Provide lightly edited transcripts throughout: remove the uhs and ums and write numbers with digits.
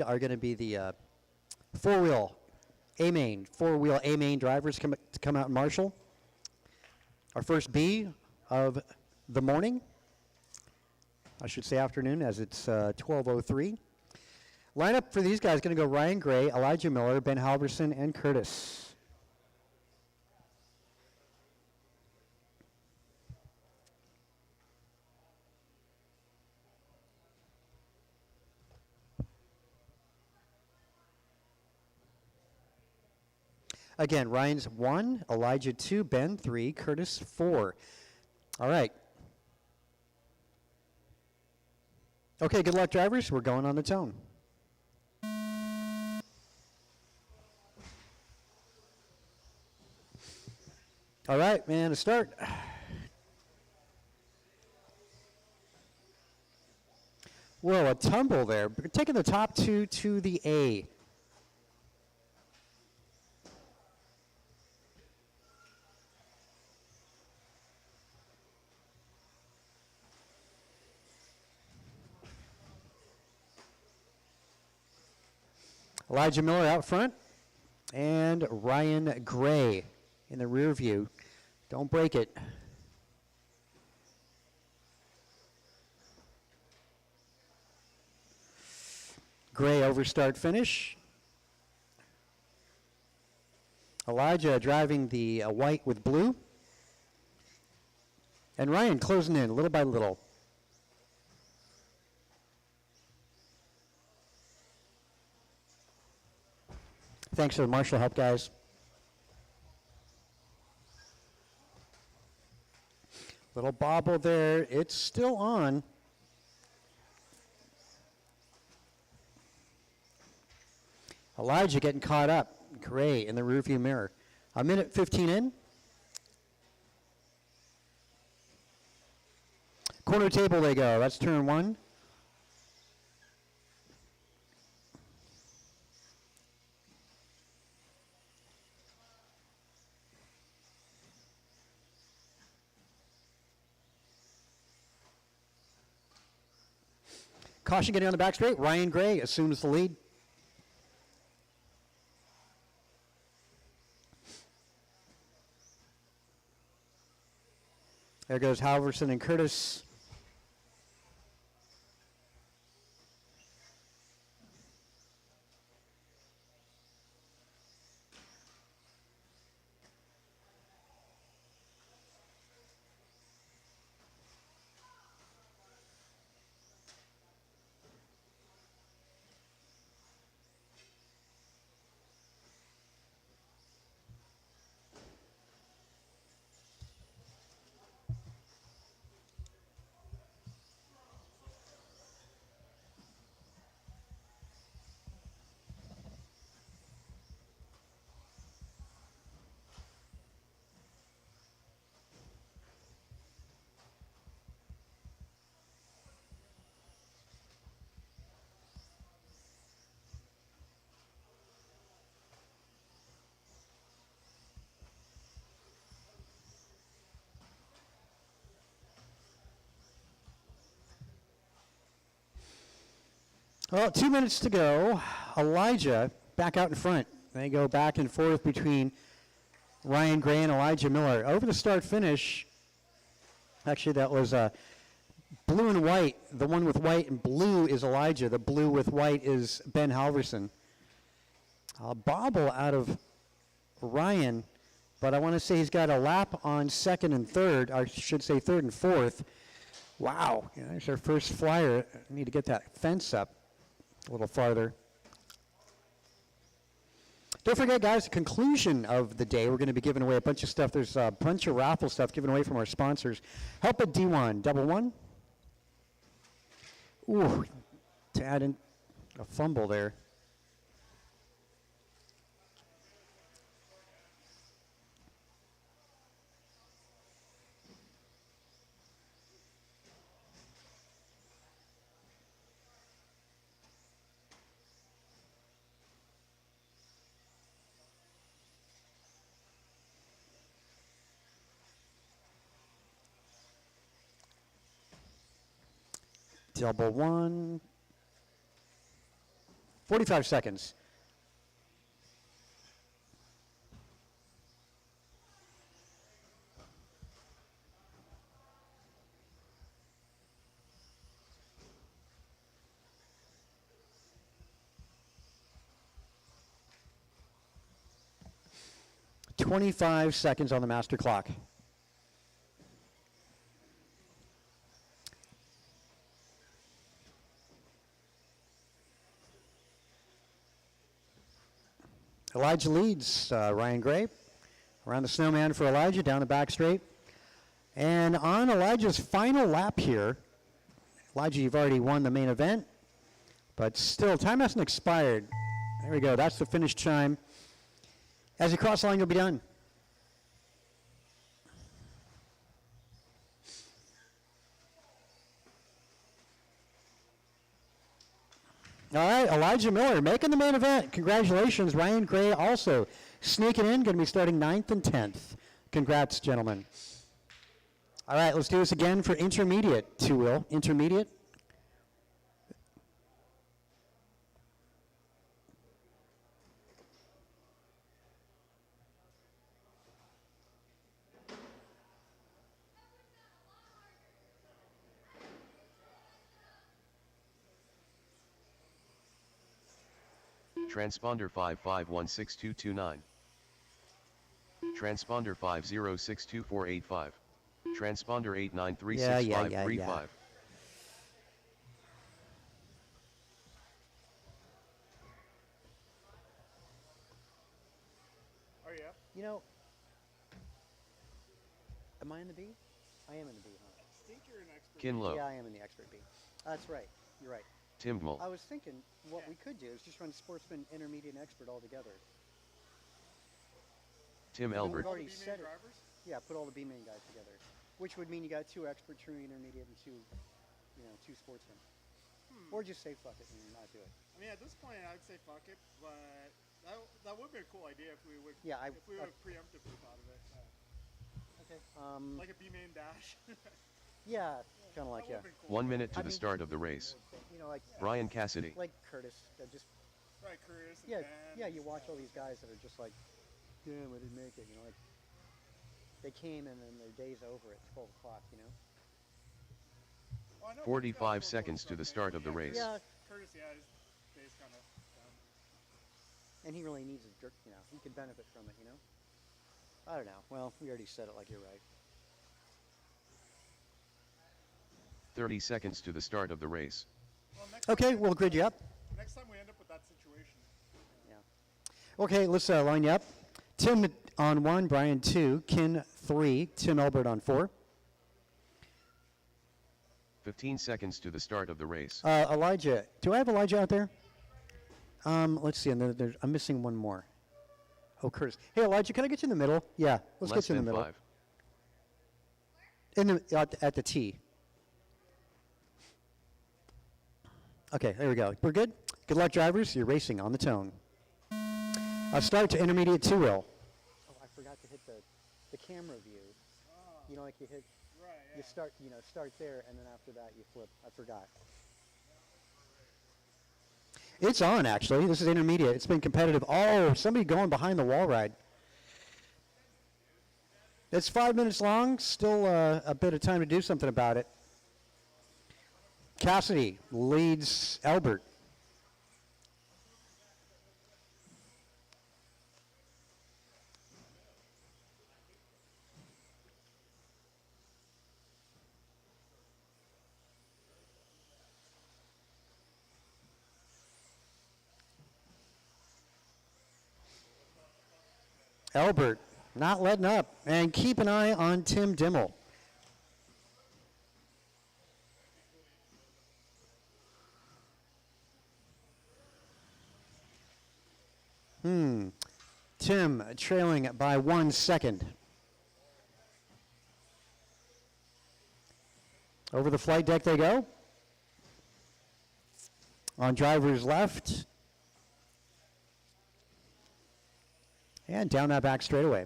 are going to be the four-wheel A-main drivers to come out and marshal. Our first B of the morning, I should say afternoon, as it's 12:03. Lineup for these guys going to go Ryan Gray, Elijah Miller, Ben Halverson, and Curtis. Again, Ryan's 1, Elijah 2, Ben 3, Curtis 4. All right. Okay, good luck, drivers. We're going on the tone. All right, man, to start. Whoa, a tumble there. Taking the top two to the A. Elijah Miller out front, and Ryan Gray in the rear view. Don't break it. Gray over start finish. Elijah driving the white with blue. And Ryan closing in little by little. Thanks for the marshal help, guys. Little bobble there. It's still on. Elijah getting caught up. Gray in the rearview mirror. A minute 15 in. Corner table they go. That's turn 1. Caution getting on the back straight. Ryan Gray assumes the lead. There goes Halverson and Curtis. Well, 2 minutes to go. Elijah back out in front. They go back and forth between Ryan Gray and Elijah Miller. Over the start finish, actually that was blue and white. The one with white and blue is Elijah. The blue with white is Ben Halverson. A bobble out of Ryan, but I want to say he's got a lap on second and third. I should say third and fourth. Wow, yeah, there's our first flyer. I need to get that fence up a little farther. Don't forget, guys, the conclusion of the day, we're going to be giving away a bunch of stuff. There's a bunch of raffle stuff given away from our sponsors. Help at D1, double one. Ooh, to add in a fumble there. Double one. 45 seconds. .25 seconds on the master clock. Elijah leads Ryan Gray. Around the snowman for Elijah, down the back straight. And on Elijah's final lap here, Elijah, you've already won the main event, but still, time hasn't expired. There we go, that's the finish chime. As you cross the line, you'll be done. All right, Elijah Miller making the main event. Congratulations. Ryan Gray also sneaking in, going to be starting 9th and 10th. Congrats, gentlemen. All right, let's do this again for intermediate, two-wheel. Intermediate. Transponder 55162229. Transponder 506245. Transponder 89365535. Oh, yeah? You know, am I in the B? I am in the B, huh? I think you're an expert. Kinlow. Yeah, I am in the expert B. That's right. You're right. Timgmal. I was thinking what we could do is just run Sportsman, Intermediate, and Expert all together. Tim Elbert. We've already said it. Drivers? Yeah, put all the B-main guys together. Which would mean you got 2 Expert, 2 Intermediate, and 2 Sportsmen. Or just say fuck it and not do it. I mean, at this point, I'd say fuck it, but that would be a cool idea if we would. Yeah, if we would have preemptively thought of it. Okay. Like a B-main dash. Yeah, kind of like, yeah. Cool. 1 minute to the start of the race. You know, like Brian Cassidy. like Curtis, that just Right, Curtis. And yeah, Ben yeah. and You watch stuff. all these guys that are just like, damn, I didn't make it. You know, like they came and then their day's over at 12 o'clock. You know. Well, I know 45 Curtis seconds to the start of the race. Yeah, Curtis, yeah, his day's kind of done. and he really needs a jerk. You know, he could benefit from it. You know. I don't know. Well, we already said it. Like you're right. 30 seconds to the start of the race. Well, Okay, we'll grid you up. Next time we end up with that situation. Yeah. Okay, let's line you up. Tim on 1, Brian 2, Kin 3, Tim Elbert on 4. 15 seconds to the start of the race. Elijah, do I have Elijah out there? Let's see, and I'm missing one more. Oh, Curtis. Hey, Elijah, can I get you in the middle? Yeah, let's Less get you in the than middle. 5. At the T. Okay, there we go. We're good? Good luck, drivers. You're racing on the tone. Start to intermediate two-wheel. Oh, I forgot to hit the camera view. You know, like you hit, Right, yeah. you start there, and then after that you flip. I forgot. It's on, actually. This is intermediate. It's been competitive. Oh, somebody going behind the wall ride. It's 5 minutes long. Still a bit of time to do something about it. Cassidy leads Albert. Albert not letting up. And keep an eye on Tim Dimmel. Tim trailing by 1 second. Over the flight deck they go. On driver's left. And down that back straightaway.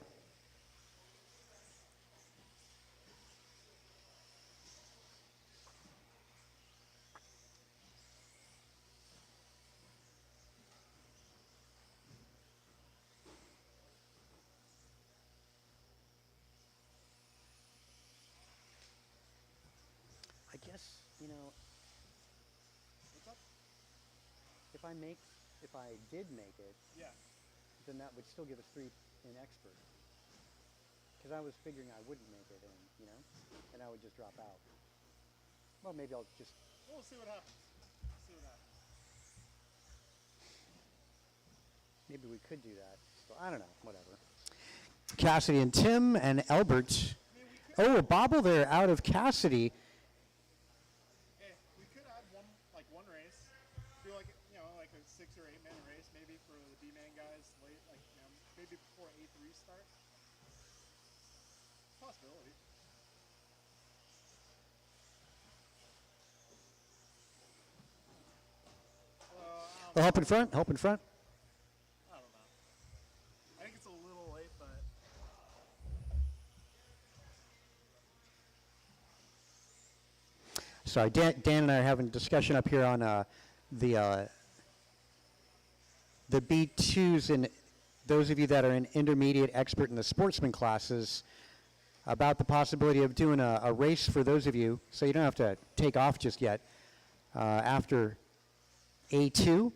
if I did make it, Yeah. then that would still give us 3 in expert. Because I was figuring I wouldn't make it, and I would just drop out. Well, maybe I'll just. We'll see what happens. See what happens. Maybe we could do that. So I don't know. Whatever. Cassidy and Tim and Albert. Oh, a bobble there out of Cassidy. Hey, we could add one race. Do like a 6 or 8 man race maybe for the B-man guys late, maybe before A3 start. Possibility. Oh, help in front. Help in front. I don't know. I think it's a little late, but Sorry, Dan and I are having a discussion up here on the B2s and those of you that are in intermediate expert in the sportsman classes about the possibility of doing a race for those of you, so you don't have to take off just yet, after A2.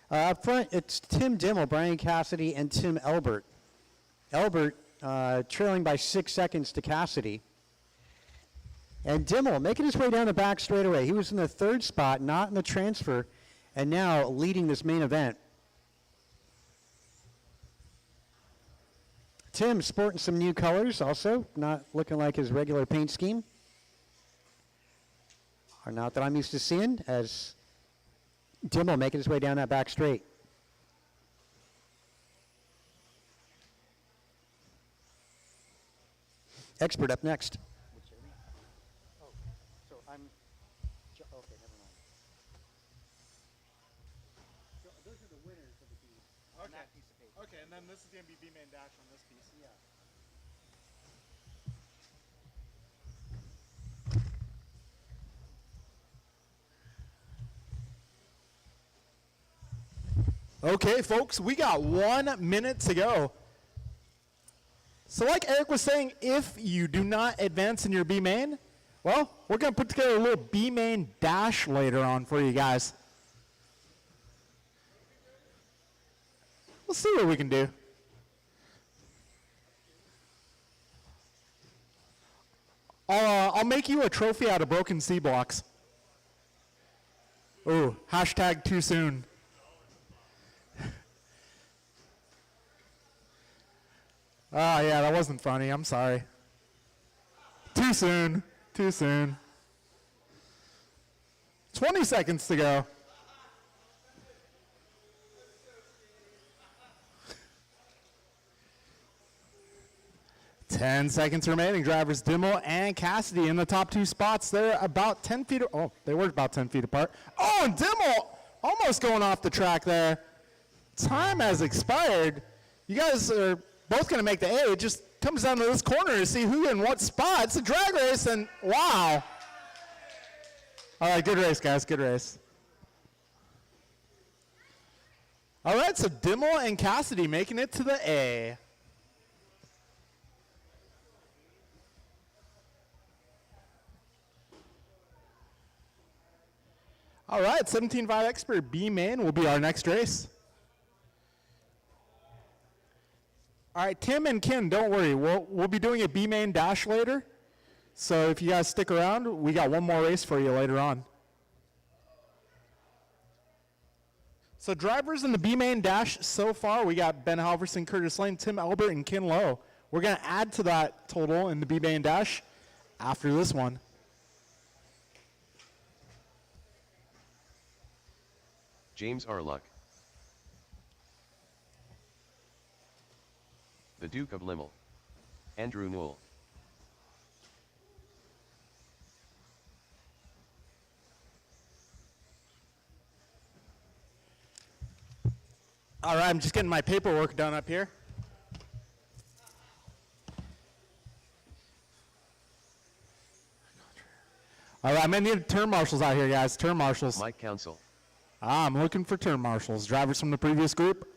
Up front, it's Tim Dimmel, Brian Cassidy, and Tim Elbert. Elbert trailing by 6 seconds to Cassidy. And Dimmel making his way down the back straightaway. He was in the 3rd spot, not in the transfer, and now leading this main event. Tim sporting some new colors also, not looking like his regular paint scheme. Or not that I'm used to seeing, as Dimmel making his way down that back straight. Expert up next. Oh, so I'm, okay, never mind. So those are the winners of the B. okay. That piece of paper. Okay, and then this is gonna be B-man dash on this piece. Yeah. Okay, folks, we got 1 minute to go. So like Eric was saying, if you do not advance in your B main, well, we're going to put together a little B main dash later on for you guys. We'll see what we can do. I'll make you a trophy out of broken C blocks. Ooh, hashtag too soon. Ah, yeah, that wasn't funny. I'm sorry. Too soon. Too soon. 20 seconds to go. Ten seconds remaining. Drivers Dimmel and Cassidy in the top 2 spots. They're about 10 feet. Oh, they were about 10 feet apart. Oh, and Dimmel almost going off the track there. Time has expired. You guys are both going to make the A. It just comes down to this corner to see who in what spot. It's a drag race, and wow. All right, good race, guys. Good race. All right, so Dimmel and Cassidy making it to the A. All right, 17.5 expert B main will be our next race. All right, Tim and Ken, don't worry. We'll be doing a B main dash later. So if you guys stick around, we got one more race for you later on. So drivers in the B main dash so far, we got Ben Halverson, Curtis Lane, Tim Albert, and Ken Lowe. We're going to add to that total in the B main dash after this one. James R. Luck. The Duke of Limmel. Andrew Newell. All right, I'm just getting my paperwork done up here. All right, I'm going to need turn marshals out here, guys. Turn marshals. Mike Council. I'm looking for turn marshals. Drivers from the previous group.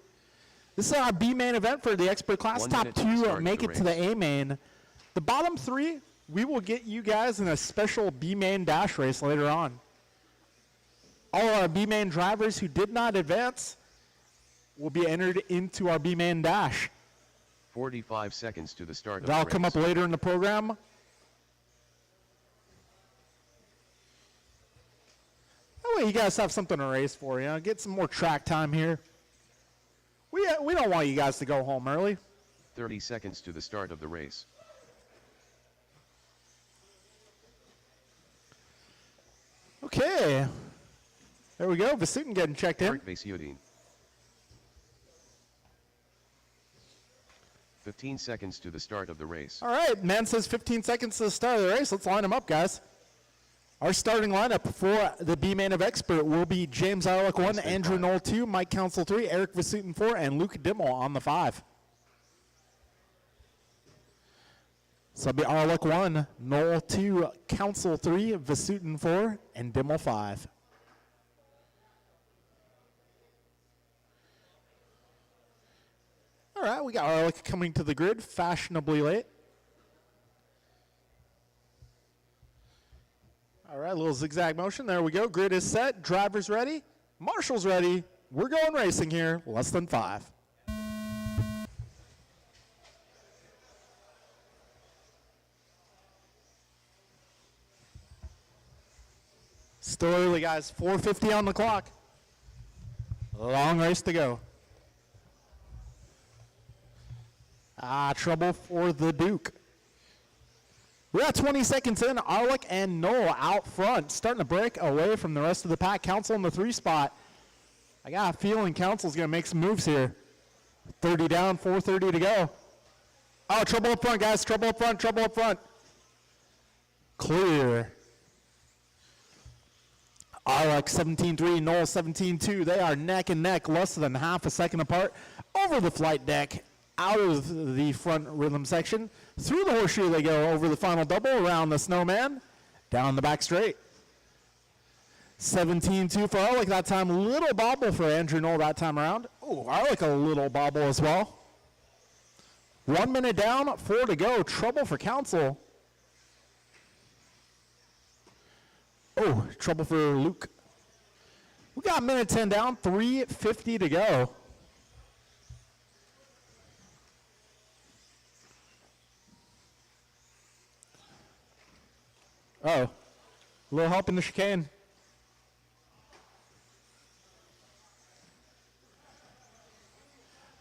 This is our B main event for the expert class. 1 Top minute to the 2 start of make the it to the A main. The bottom 3, we will get you guys in a special B main dash race later on. All our B-main drivers who did not advance will be entered into our B-main dash. 45 seconds to the start of That'll the come race. up later in the program. That way you guys have something to race for, you know. Get some more track time here. We don't want you guys to go home early. 30 seconds to the start of the race. Okay. There we go. Vasutin getting checked in. Start Vasutin. 15 seconds to the start of the race. All right. Man says 15 seconds to the start of the race. Let's line them up, guys. Our starting lineup for the B-Main of Expert will be James Arlick 1, Andrew Knoll 2, Mike Council 3, Eric Vasutin 4, and Luke Dimmel on the 5. So it'll be Arlick 1, Knoll 2, Council 3, Vasutin 4, and Dimmel 5. All right, we got Arlick coming to the grid fashionably late. All right, a little zigzag motion. There we go. Grid is set. Driver's ready. Marshall's ready. We're going racing here. Less than 5. Still early, guys. 4:50 on the clock. Long race to go. Trouble for the Duke. We're at 20 seconds in. Arlick and Knoll out front, starting to break away from the rest of the pack. Council in the 3 spot. I got a feeling Council's going to make some moves here. 30 down, 4:30 to go. Oh, trouble up front, guys. Trouble up front, trouble up front. Clear. Arlick 17-3, Knoll 17-2. They are neck and neck, less than half a second apart. Over the flight deck, out of the front rhythm section. Through the horseshoe they go, over the final double, around the snowman, down the back straight. 17-2 for Arlick that time. Little bobble for Andrew Knoll that time around. Oh, Arlick a little bobble as well. 1 minute down, 4 to go. Trouble for Council. Oh, trouble for Luke. We got minute 10 down, 3:50 to go. Oh, a little help in the chicane.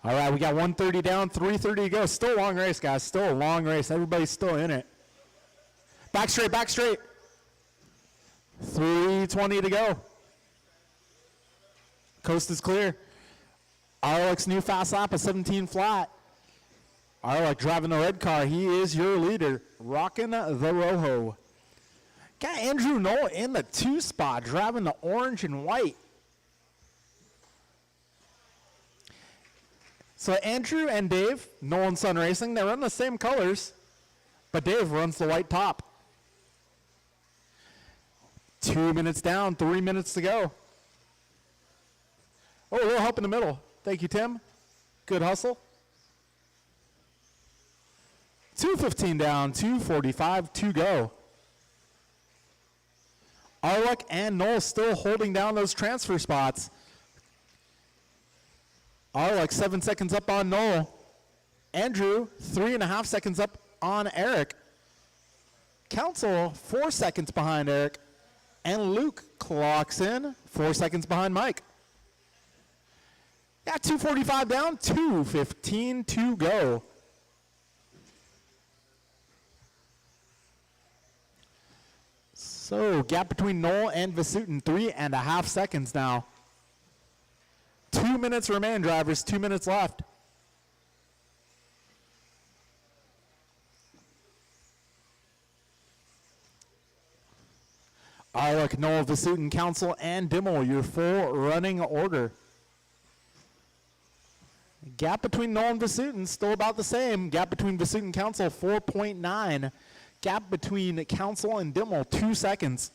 All right, we got 1:30 down, 3:30 to go. Still a long race, guys. Still a long race. Everybody's still in it. Back straight, back straight. 3:20 to go. Coast is clear. Arlick's new fast lap of 17 flat. Arlick driving the red car. He is your leader, rocking the Rojo. Got Andrew Knoll in the 2 spot, driving the orange and white. So Andrew and Dave, Knoll and Son Racing, they run the same colors, but Dave runs the white top. 2 minutes down, 3 minutes to go. Oh, a little help in the middle. Thank you, Tim. Good hustle. 2:15 down, 2:45 to go. Arlick and Knoll still holding down those transfer spots. Arlick 7 seconds up on Knoll. Andrew 3.5 seconds up on Eric. Council 4 seconds behind Eric. And Luke clocks in 4 seconds behind Mike. Yeah, 2:45 down, 2:15 to go. So gap between Knoll and Vasutin, 3.5 seconds now. 2 minutes remain, drivers, 2 minutes left. Arlick, Knoll, Vasutin, Council, and Dimmel, your full running order. Gap between Knoll and Vasutin still about the same. Gap between Vasutin and Council, 4.9. Gap between Council and Dimmel, 2 seconds.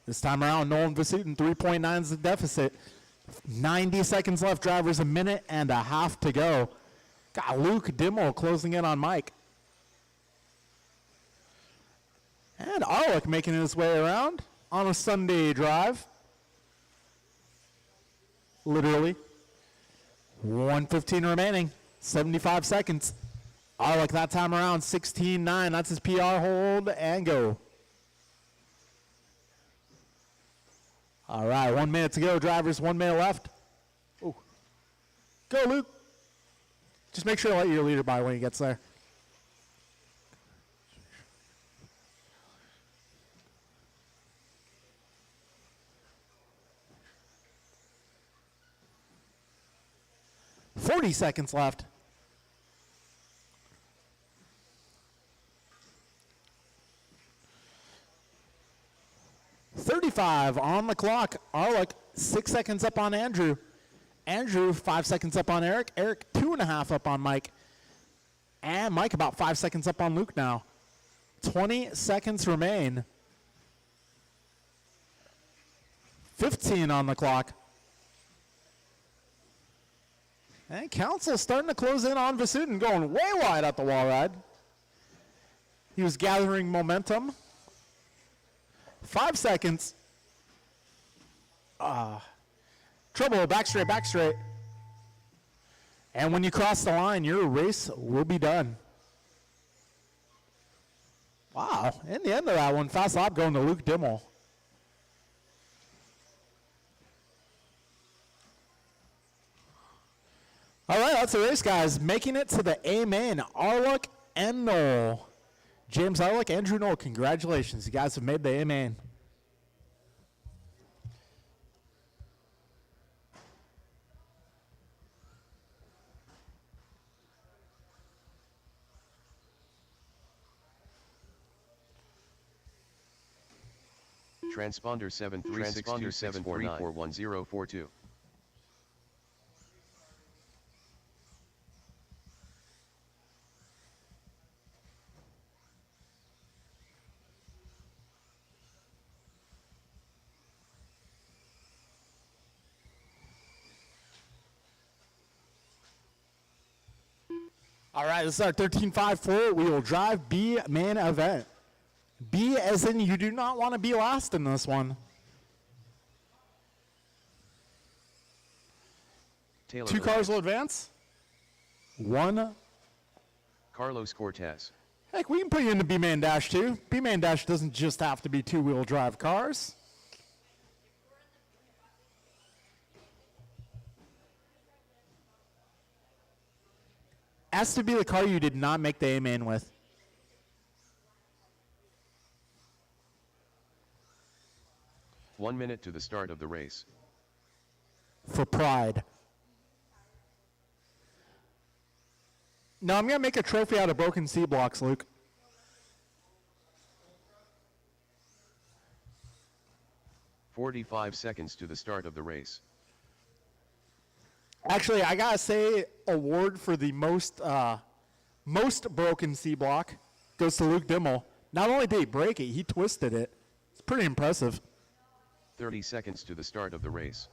This time around, Knoll and Vasutin, 3.9 is the deficit. 90 seconds left, drivers, 1.5 minutes to go. Got Luke Dimmel closing in on Mike. And Arlick making his way around on a Sunday drive. Literally. 1:15 remaining. 75 seconds. Arlick that time around 16-9. That's his PR hold and go. All right, 1 minute to go, drivers. 1 minute left. Ooh. Go, Luke. Just make sure to let your leader by when he gets there. .40 seconds left. .35 on the clock. Arlick 6 seconds up on Andrew. Andrew 5 seconds up on Eric. Eric 2.5 up on Mike. And Mike about 5 seconds up on Luke now. 20 seconds remain. 15 on the clock. And Council starting to close in on Vasudin, going way wide at the wall ride. He was gathering momentum. 5 seconds. Trouble, back straight, back straight. And when you cross the line, your race will be done. Wow, in the end of that one, fast lap going to Luke Dimmel. All right, that's the race, guys. Making it to the A main, Arlick and Knoll. James Arlick, Andrew Knoll, congratulations. You guys have made the A main. Transponder 73627341042. All right, this is our 13.5 four-wheel drive B main event. B as in you do not want to be last in this one. Taylor Two cars Alliance. will advance. One. Carlos Cortez. Heck, we can put you into B main dash too. B main dash doesn't just have to be two-wheel drive cars. Has to be the car you did not make the A main with. One minute to the start of the race. For pride. Now I'm going to make a trophy out of broken C blocks, Luke. .45 seconds to the start of the race. Actually, I got to say, award for the most broken C block goes to Luke Dimmel. Not only did he break it, he twisted it. It's pretty impressive. 30 seconds to the start of the race.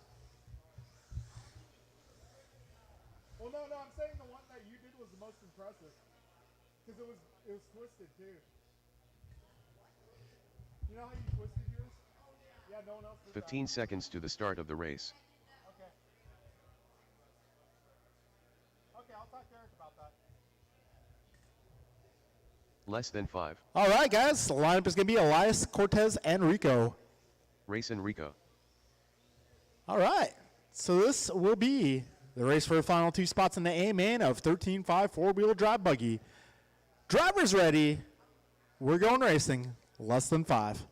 Well, no, I'm saying the one that you did was the most impressive, because it was twisted too. You know how you twisted yours? Yeah, no one else did 15 seconds to the start of the race. that. Okay, I'll talk to Eric about that. Less than 5. All right, guys. The lineup is going to be Elias, Cortez, and Rico. Race Enrico. All right. So this will be the race for the final two spots in the A main of 13.5 four-wheel drive buggy. Drivers ready. We're going racing. Less than 5.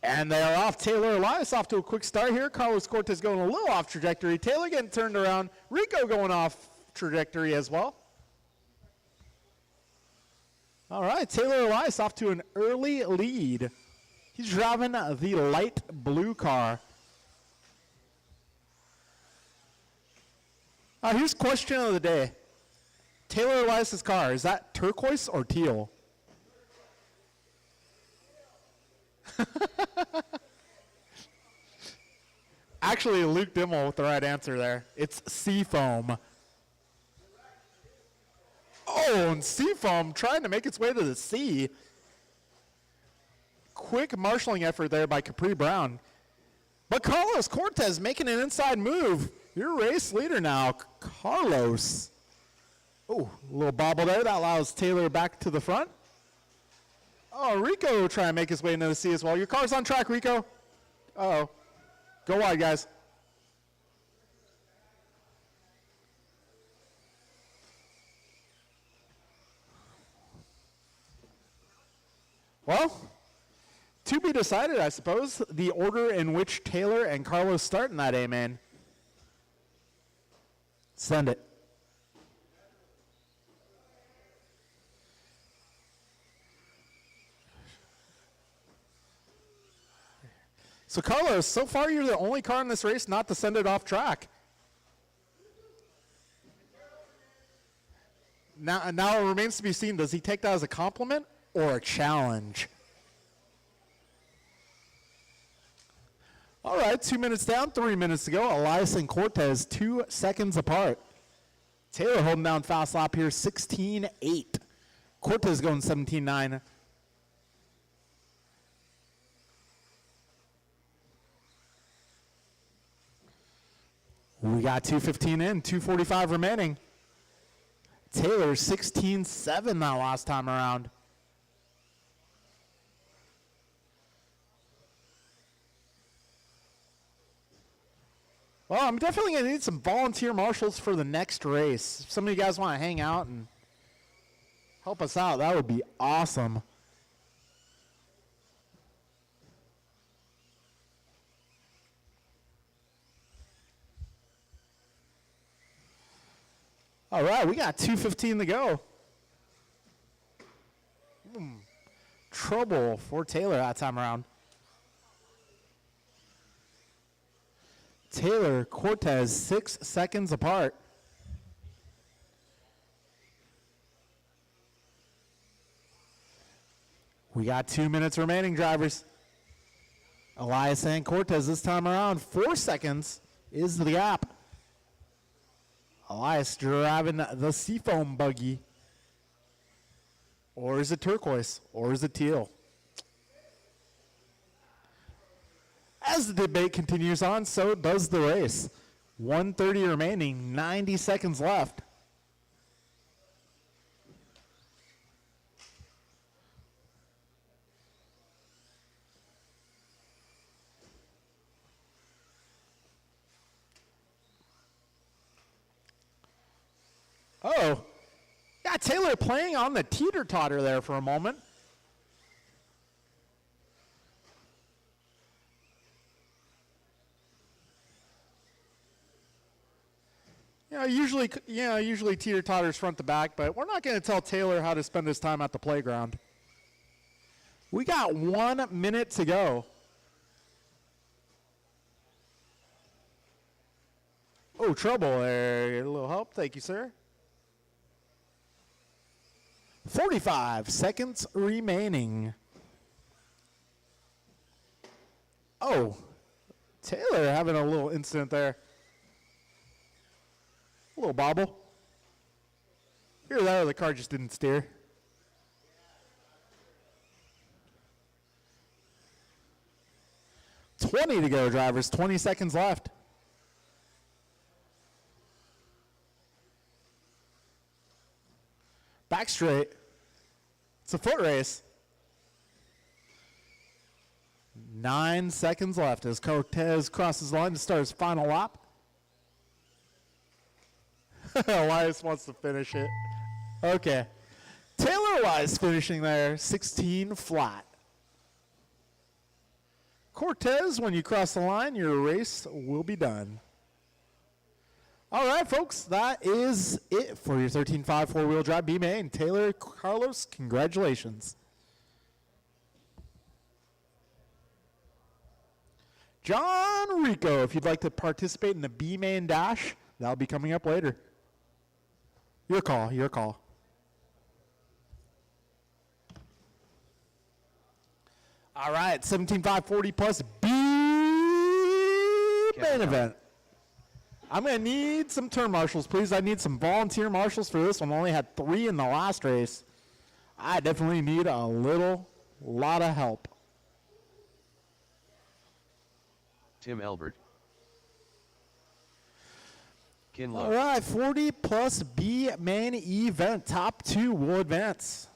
And they are off. Taylor Elias off to a quick start here. Carlos Cortez going a little off trajectory. Taylor getting turned around. Rico going off trajectory as well. All right, Taylor Elias off to an early lead. He's driving the light blue car. Here's question of the day. Taylor Elias' car, is that turquoise or teal? Actually, Luke Dimmel with the right answer there. It's Seafoam. Oh, and Seafoam trying to make its way to the sea. Quick marshaling effort there by Capri Brown. But Carlos Cortez making an inside move. Your race leader now, Carlos. Oh, a little bobble there. That allows Taylor back to the front. Oh, Rico trying to make his way into the sea as well. Your car's on track, Rico. Uh-oh. Go wide, guys. Well, to be decided, I suppose, the order in which Taylor and Carlos start in that A-main. Send it. So, Carlos, so far you're the only car in this race not to send it off track. Now it remains to be seen, does he take that as a compliment or a challenge? All right, 2 minutes down, 3 minutes to go. Elias and Cortez 2 seconds apart. Taylor holding down fast lap here, 16.8. Cortez going 17.9. We got 2:15 in, 2:45 remaining. Taylor 16.7 that last time around. Well, I'm definitely going to need some volunteer marshals for the next race. If some of you guys want to hang out and help us out, that would be awesome. All right, we got 2:15 to go. Trouble for Taylor that time around. Taylor, Cortez, 6 seconds apart. We got 2 minutes remaining, drivers. Elias and Cortez this time around, 4 seconds is the gap. Elias driving the Seafoam buggy. Or is it turquoise? Or is it teal? As the debate continues on, so does the race. 1:30 remaining, 90 seconds left. Oh, got Taylor playing on the teeter-totter there for a moment. Usually teeter-totters front to back, but we're not going to tell Taylor how to spend his time at the playground. We got 1 minute to go. Oh, trouble there. A little help. Thank you, sir. 45 seconds remaining. Oh, Taylor having a little incident there. A little bobble. Either that or the car just didn't steer. $20 to go, drivers. 20 seconds left. Back straight. It's a foot race. 9 seconds left as Cortez crosses the line to start his final lap. Elias wants to finish it. Okay. Taylor Elias finishing there, 16 flat. Cortez, when you cross the line, your race will be done. All right, folks, that is it for your 13.5 four-wheel drive B-Main. Taylor, Carlos, congratulations. John Rico, if you'd like to participate in the B-Main Dash, that'll be coming up later. Your call, your call. All right, 17.540 plus B main event. I'm going to need some turn marshals, please. I need some volunteer marshals for this one. I only had 3 in the last race. I definitely need a lot of help. Tim Elbert. Kinlow. All right, 40 plus B main event. Top 2 will advance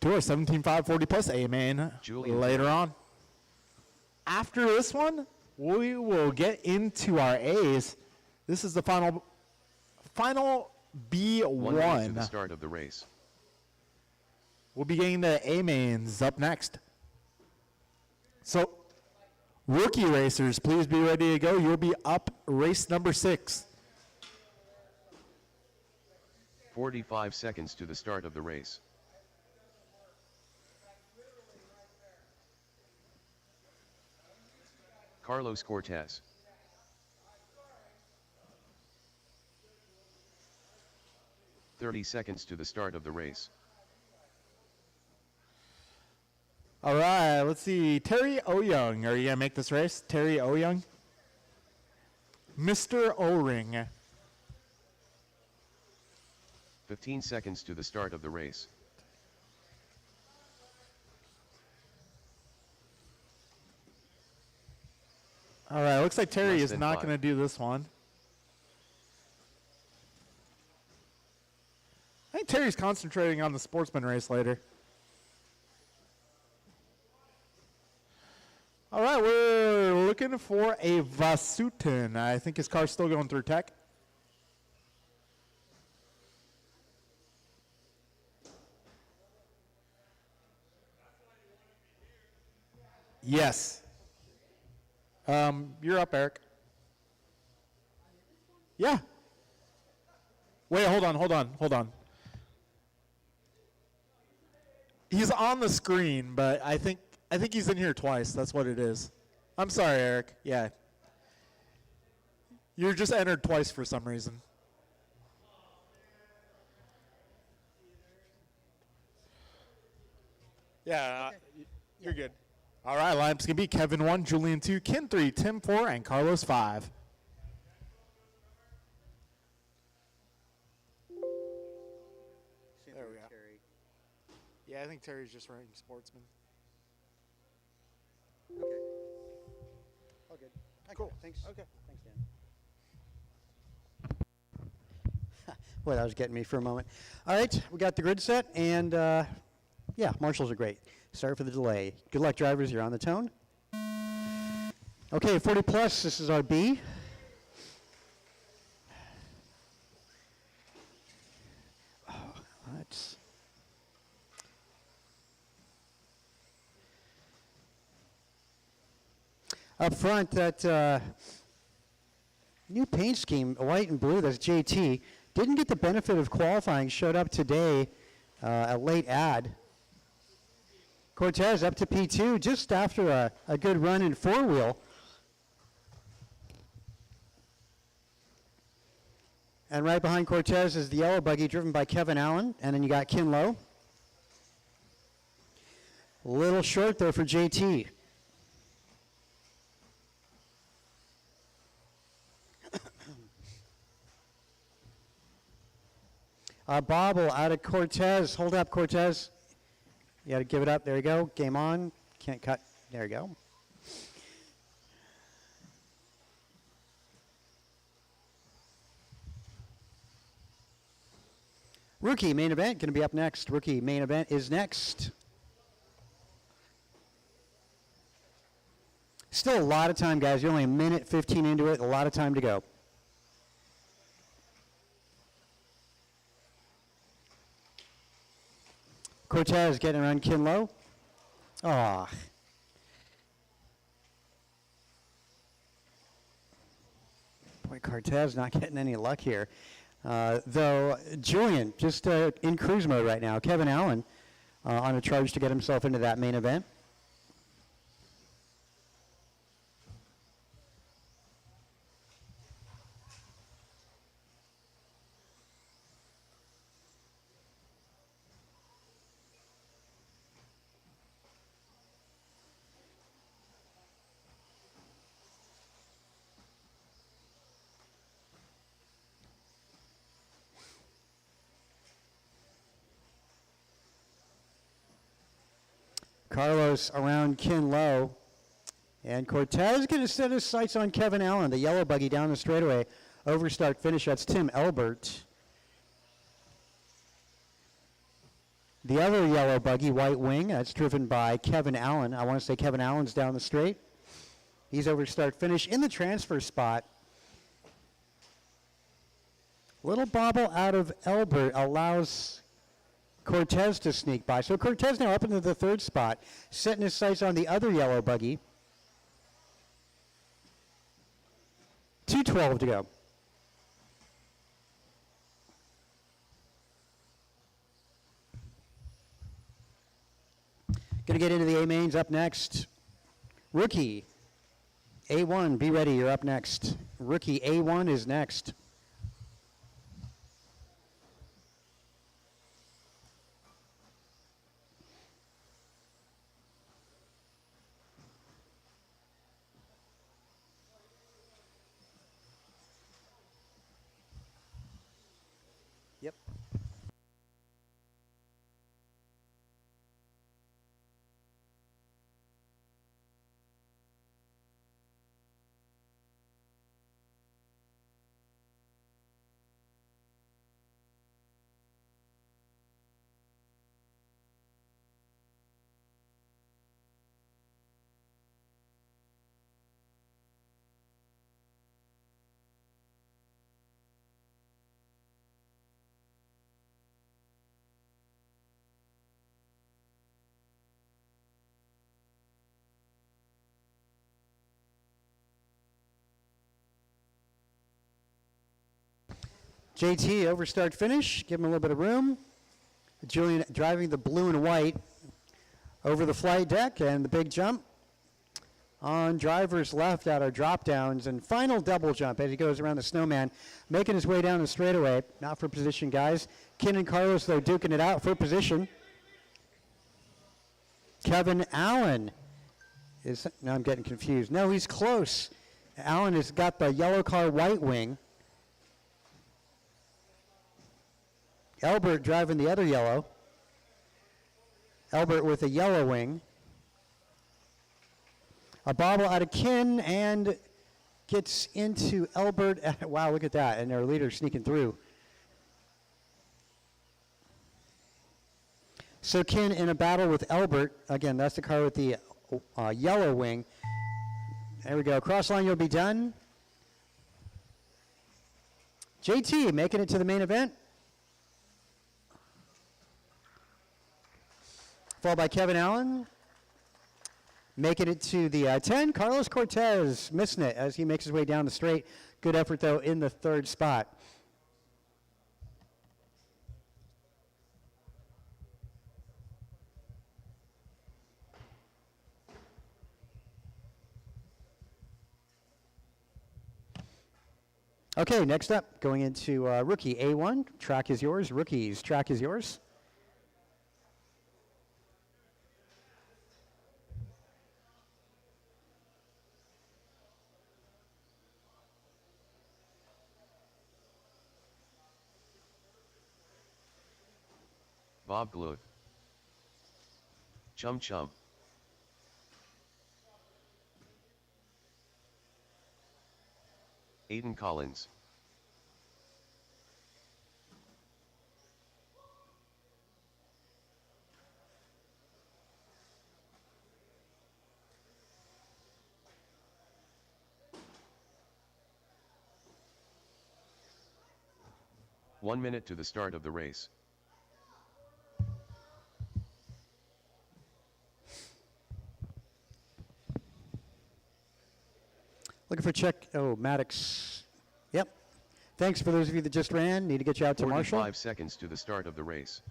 to our 17.5 40 plus A main Julian later Terry. on. After this one, we will get into our A's. This is the final 1 minute to B1. the start of the race. We'll be getting the A mains up next. So, rookie racers, please be ready to go. You'll be up race number 6. 45 seconds to the start of the race. Carlos Cortez. "30 seconds to the start of the race. All right, let's see. Terry O'Young. Are you going to make this race? Terry O'Young? Mr. O-Ring. 15 seconds to the start of the race. All right, looks like Terry Less is than not 5. going to do this one. I think Terry's concentrating on the Sportsman race later. All right, we're looking for a Vasutin. I think his car's still going through tech. Yes. You're up, Eric. Yeah. Wait, hold on. He's on the screen, but I think he's in here twice. That's what it is. I'm sorry, Eric. Yeah. You're just entered twice for some reason. Yeah, you're good. All right, lineup's going to be Kevin 1, Julian 2, Ken 3, Tim 4, and Carlos 5. There we go. Yeah, I think Terry's just running Sportsman. Okay. All good. Cool. Thanks. Okay. Thanks, Dan. Boy, that was getting me for a moment. All right, we got the grid set, and yeah, marshals are great. Sorry for the delay. Good luck, drivers. You're on the tone. Okay, 40 plus. This is our B. Oh, let's. Up front, that new paint scheme, white and blue, that's JT. Didn't get the benefit of qualifying, showed up today, a late ad. Cortez up to P2 just after a good run in four-wheel. And right behind Cortez is the yellow buggy driven by Kevin Allen, and then you got Kinlow. A little short there for JT. Bobble out of Cortez. Hold up, Cortez. You got to give it up. There you go. Game on. Can't cut. There you go. Rookie main event going to be up next. Rookie main event is next. Still a lot of time, guys. You're only a minute 15 into it. A lot of time to go. Cortez getting around Kinlow. Ah. Boy, Cortez not getting any luck here. Though Julian just in cruise mode right now. Kevin Allen on a charge to get himself into that main event. Carlos around Kin Low. And Cortez going to set his sights on Kevin Allen, the yellow buggy down the straightaway. Over start finish, that's Tim Elbert. The other yellow buggy, white wing, that's driven by Kevin Allen. I want to say Kevin Allen's down the straight. He's over start finish in the transfer spot. Little bobble out of Elbert allows Cortez to sneak by. So Cortez now up into the third spot, setting his sights on the other yellow buggy. 2:12 to go. Going to get into the A-mains up next. Rookie A1, be ready, you're up next. Rookie A1 is next. Yep. JT over start finish, give him a little bit of room. Julian driving the blue and white over the flight deck and the big jump. On driver's left out of drop downs and final double jump as he goes around the snowman, making his way down the straightaway. Not for position, guys. Ken and Carlos, though, duking it out for position. Kevin Allen is, now I'm getting confused. No, he's close. Allen has got the yellow car white wing. Elbert driving the other yellow. Elbert with a yellow wing. A bobble out of Kin and gets into Elbert. Wow, look at that. And their leader sneaking through. So Kin in a battle with Elbert. Again, that's the car with the yellow wing. There we go. Cross line, you'll be done. JT making it to the main event. Followed by Kevin Allen. Making it to the 10. Carlos Cortez missing it as he makes his way down the straight. Good effort, though, in the third spot. Okay, next up, going into rookie A1. Track is yours. Rookies, track is yours. Bob Gloat. Chum Chum. Aiden Collins. One minute to the start of the race. Looking for check. Oh, Maddox. Yep. Thanks for those of you that just ran. Need to get you out to Marshall. 45 seconds to the start of the race.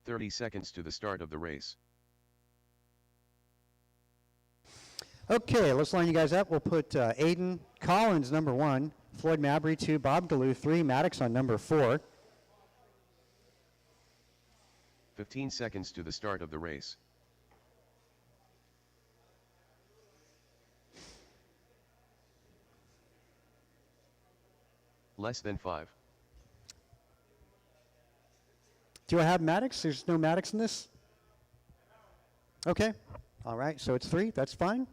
"30 seconds to the start of the race. Okay, let's line you guys up. We'll put Aiden Collins, number 1. Floyd Mabry, 2. Bob Galoo, 3. Maddox on number 4. 15 seconds to the start of the race. Less than 5. Do I have Maddox? There's no Maddox in this? Okay. All right, so it's 3. That's fine.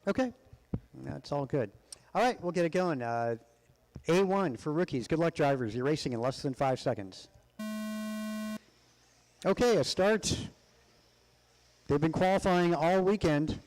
Okay. That's all good. All right, we'll get it going. A1 for rookies. Good luck, drivers. You're racing in less than 5 seconds. Okay, a start. They've been qualifying all weekend.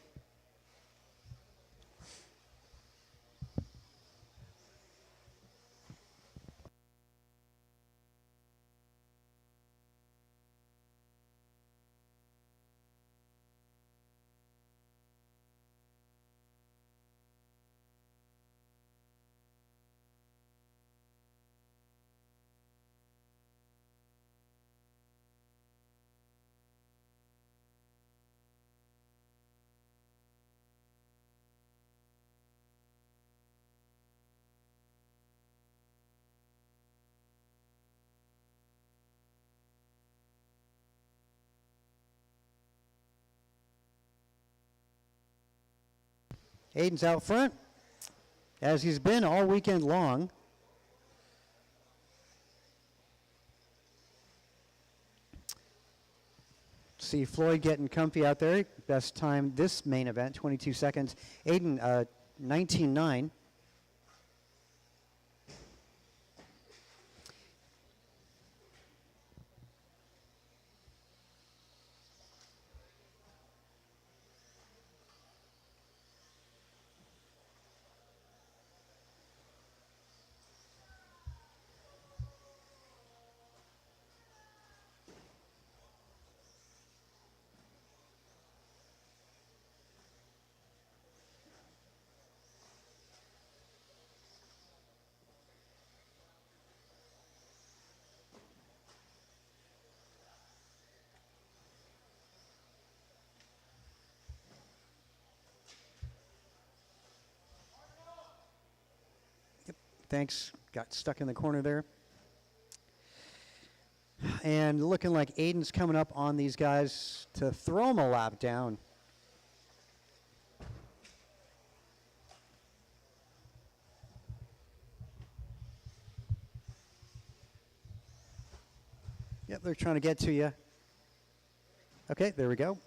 Aiden's out front, as he's been all weekend long. See Floyd getting comfy out there. Best time this main event, 22 seconds. Aiden, 19.9. Thanks. Got stuck in the corner there. And looking like Aiden's coming up on these guys to throw them a lap down. Yep, they're trying to get to you. Okay, there we go.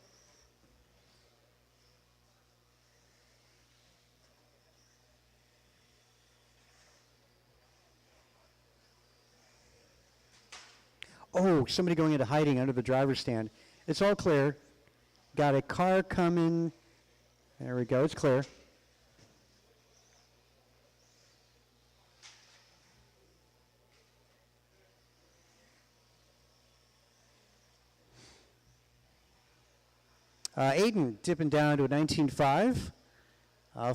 Oh, somebody going into hiding under the driver's stand. It's all clear. Got a car coming. There we go. It's clear. Aiden dipping down to a 19.5.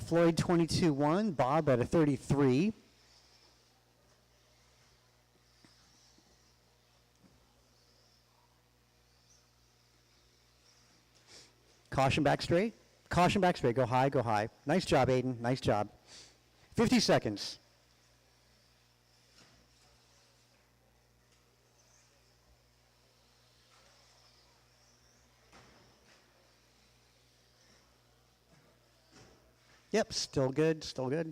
Floyd 22.1. Bob at a 33. Caution back straight. Caution back straight. Go high, go high. Nice job, Aiden. Nice job. 50 seconds. Yep, still good, still good.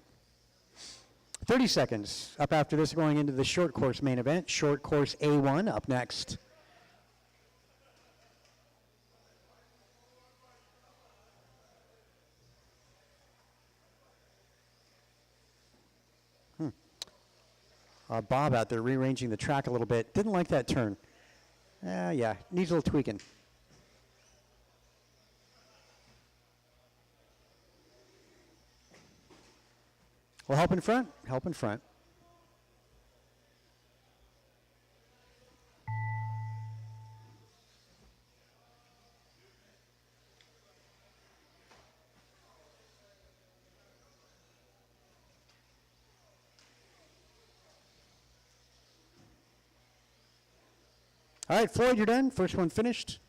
30 seconds. Up after this, going into the short course main event. Short course A1 up next. Bob out there rearranging the track a little bit. Didn't like that turn. Yeah, needs a little tweaking. Well, help in front. Help in front. All right, Floyd, you're done. First one finished.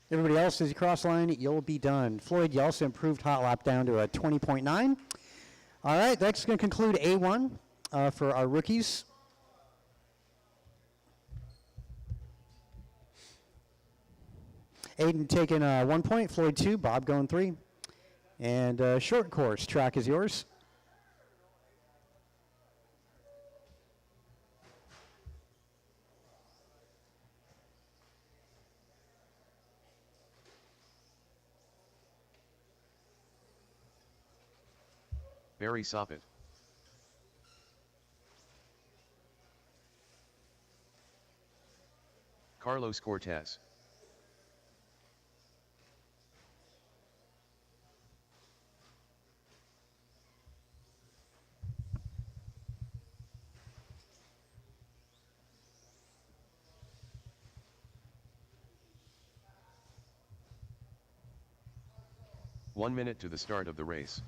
Everybody else, as you cross line, you'll be done. Floyd, you also improved hot lap down to a 20.9. All right, that's going to conclude A1 for our rookies. Aiden taking 1 point, Floyd 2, Bob going 3. And short course track is yours. Barry Soppet. Carlos Cortez. One minute to the start of the race.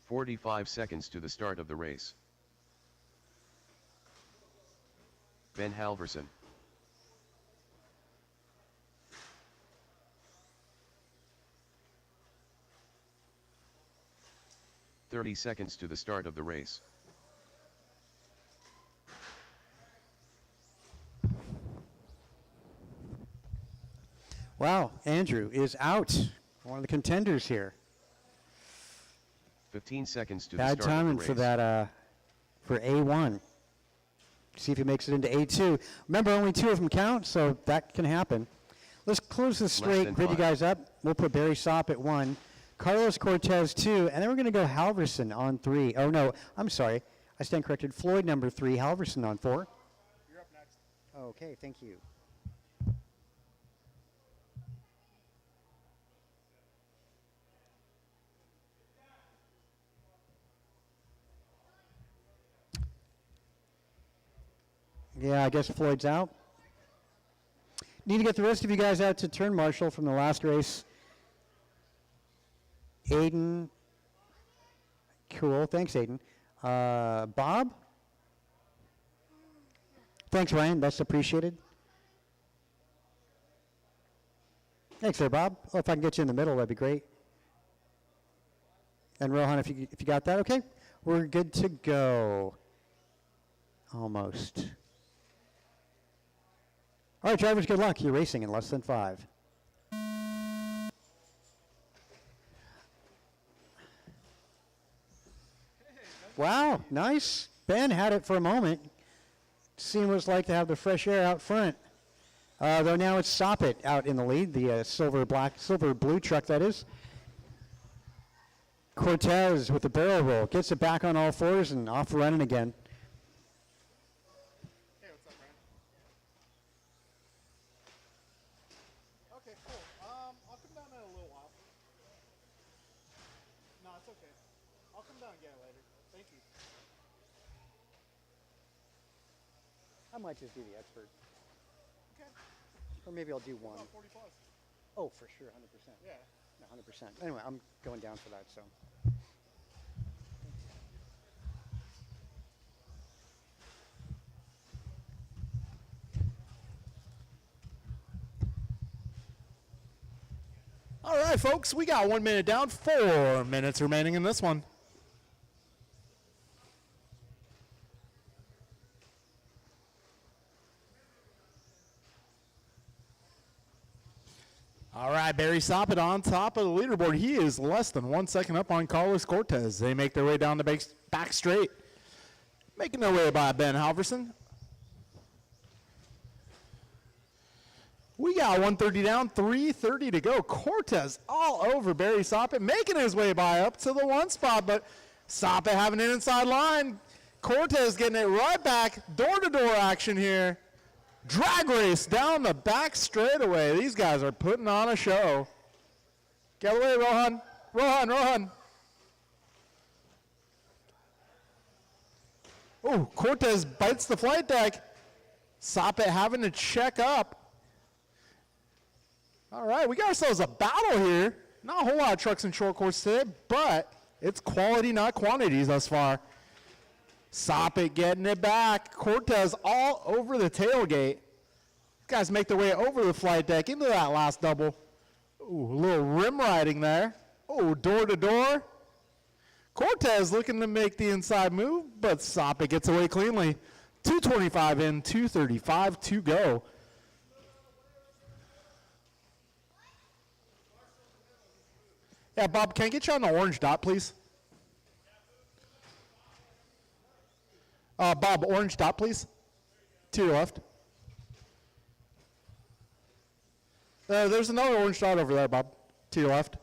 "45 seconds to the start of the race. Ben Halverson. "30 seconds to the start of the race. Wow, Andrew is out. One of the contenders here. 15 seconds to Bad the start of timing the race. for that, for A1. See if he makes it into A2. Remember, only 2 of them count, so that can happen. Let's close this straight, than grid you 5. guys up. We'll put Barry Sopp at 1, Carlos Cortez 2, and then we're going to go Halverson on 3. Oh, no, I'm sorry. I stand corrected. Floyd number 3, Halverson on 4. You're up next. Okay, thank you. Yeah, I guess Floyd's out. Need to get the rest of you guys out to turn marshal from the last race. Aiden. Cool. Thanks, Aiden. Bob? Thanks, Ryan. That's appreciated. Thanks there, Bob. Oh, if I can get you in the middle, that'd be great. And Rohan, if you got that, okay. We're good to go. Almost. All right, drivers, good luck. You're racing in less than 5. Wow, nice. Ben had it for a moment. Seeing what it's like to have the fresh air out front. Though now it's Soppet out in the lead, the silver blue truck that is. Cortez with the barrel roll, gets it back on all 4s and off running again. Hey, what's up, Ryan? Okay, cool. I'll come down in a little while. No, it's okay. I'll come down and get it later. Thank you. I might just do the expert. Okay. Or maybe I'll do one. About 40 plus. Oh, for sure, 100%. Yeah. No, 100%. Anyway, I'm going down for that, so. All right, folks, we got 1 minute down, 4 minutes remaining in this one. All right, Barry Soppet on top of the leaderboard. He is less than 1 second up on Carlos Cortez. They make their way down the back straight, making their way by Ben Halverson. We got 130 down, 3:30 to go. Cortez all over Barry Soppet, making his way by up to the 1 spot, but Soppet having an inside line. Cortez getting it right back, door-to-door action here. Drag race down the back straightaway. These guys are putting on a show. Get away, Rohan. Rohan. Oh, Cortez bites the flight deck. Soppet having to check up. All right, we got ourselves a battle here. Not a whole lot of trucks and short course today, but it's quality, not quantities thus far. Soppet getting it back. Cortez all over the tailgate. Guys make their way over the flight deck into that last double. Ooh, a little rim riding there. Oh, door to door. Cortez looking to make the inside move, but Soppet gets away cleanly. 225 in, 235 to go. Yeah, Bob, can I get you on the orange dot, please? Bob, orange dot, please. To your left. There's another orange dot over there, Bob. To your left.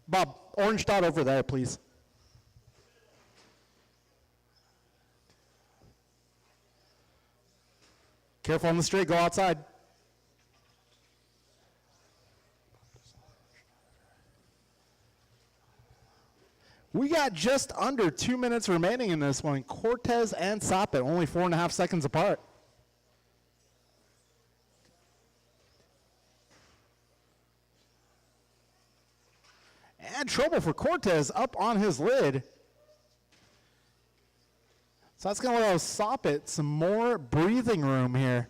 Bob, orange dot over there, please. Careful on the straight, go outside. We got just under 2 minutes remaining in this one. Cortez and Soppet, only 4.5 seconds apart. And trouble for Cortez up on his lid. So that's going to allow Soppet some more breathing room here.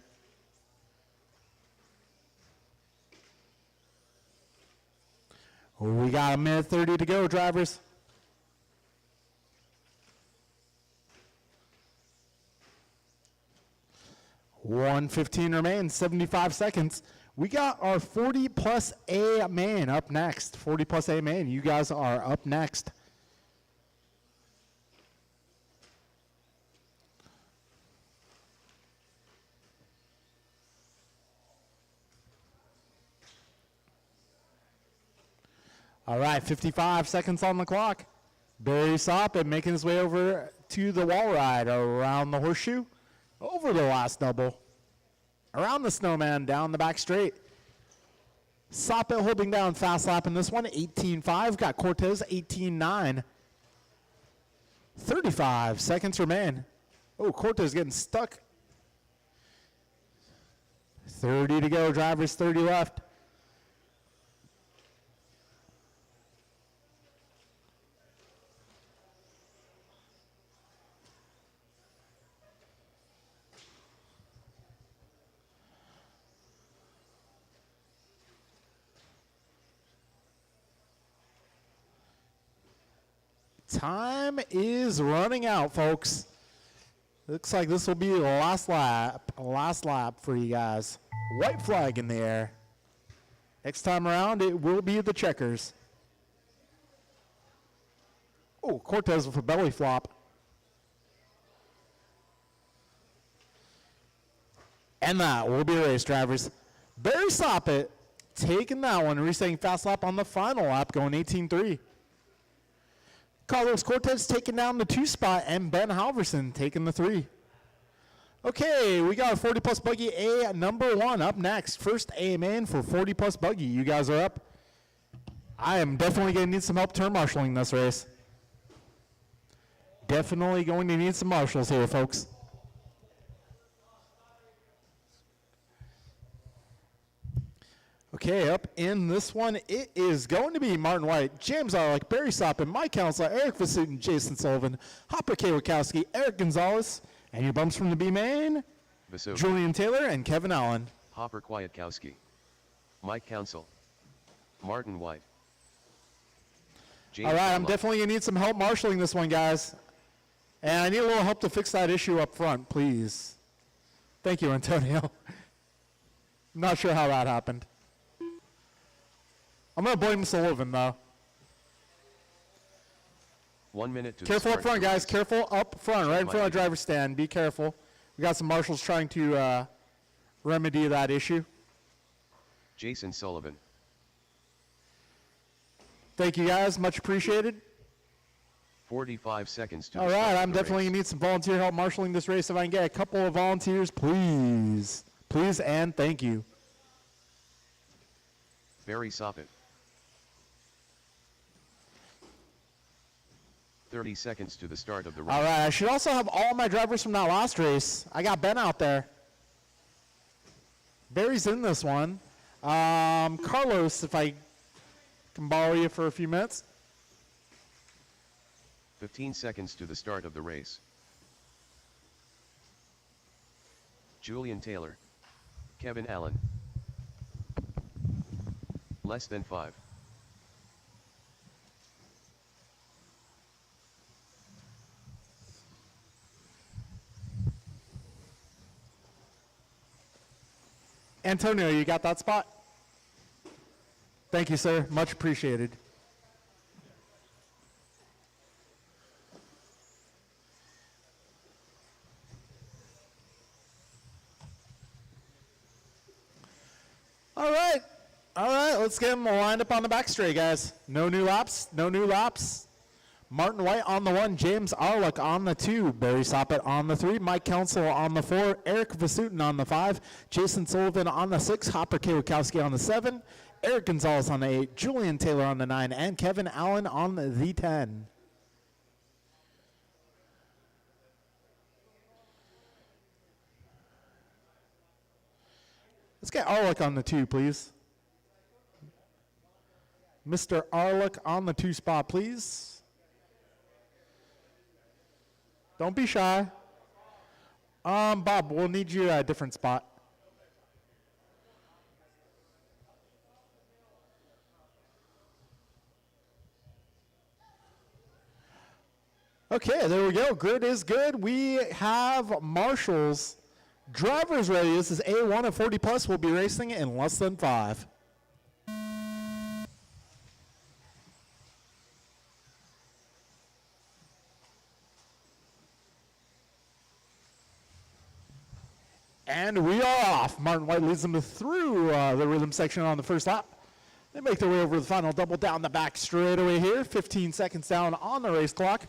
We got 1:30 to go, drivers. $1:15 remains, 75 seconds. We got our 40 plus A man up next. 40 plus A man, you guys are up next. All right, 55 seconds on the clock. Barry Soppet making his way over to the wall ride, around the horseshoe, over the last double, around the snowman, down the back straight. Soppet holding down fast lap in this one, 18.5. Got Cortez, 18.9. 35 seconds remain. Oh, Cortez getting stuck. 30 to go, drivers, 30 left. Time is running out, folks. Looks like this will be the last lap for you guys. White flag in the air. Next time around, it will be the checkers. Oh, Cortez with a belly flop. And that will be a race, drivers. Barry Soppet taking that one, resetting fast lap on the final lap, going 18.3. Carlos Cortez taking down the 2 spot, and Ben Halverson taking the 3. Okay, we got a 40 plus buggy A number 1 up next. First A man for 40 plus buggy. You guys are up. I am definitely going to need some help turn marshaling this race. Definitely going to need some marshals here, folks. Okay, up in this one, it is going to be Martin White, James Arlick, Barry Soppin, Mike Counselor, Eric Vasutin, Jason Sullivan, Hopper K. Wachowski, Eric Gonzalez, and your bumps from the B-Main, Julian Taylor and Kevin Allen. Hopper Kwiatkowski, Mike Council, Martin White. James All right, I'm Arlick. definitely going to need some help marshaling this one, guys. And I need a little help to fix that issue up front, please. Thank you, Antonio. I'm not sure how that happened. I'm going to blame Sullivan, though. 1 minute to Careful start up front, the guys. race. Careful up front, right in front of the driver's stand. Be careful. We got some marshals trying to remedy that issue. Jason Sullivan. Thank you, guys. Much appreciated. 45 seconds to All the start right, of I'm the definitely race. going to need some volunteer help marshaling this race. If I can get a couple of volunteers, please. Please and thank you. Barry Soppin. 30 seconds to the start of the race. All right, I should also have all my drivers from that last race. I got Ben out there. Barry's in this one. Carlos, if I can borrow you for a few minutes. 15 seconds to the start of the race. Julian Taylor. Kevin Allen. Less than 5. Antonio, you got that spot? Thank you, sir. Much appreciated. let's get them lined up on the back straight, guys. No new laps, no new laps. Martin White on the 1, James Arluck on the 2, Barry Soppett on the 3, Mike Council on the 4, Eric Vasutin on the 5, Jason Sullivan on the 6, Hopper Kawakowski on the 7, Eric Gonzalez on the 8, Julian Taylor on the 9, and Kevin Allen on the 10. Let's get Arluck on the 2, please. Mr. Arluck on the 2 spot, please. Don't be shy. Bob, we'll need you at a different spot. Okay, there we go. Grid is good. We have Marshall's drivers ready. This is A1 at 40 plus. We'll be racing in less than 5. And we are off. Martin White leads them through the rhythm section on the first lap. They make their way over the final double down the back straightaway here. 15 seconds down on the race clock.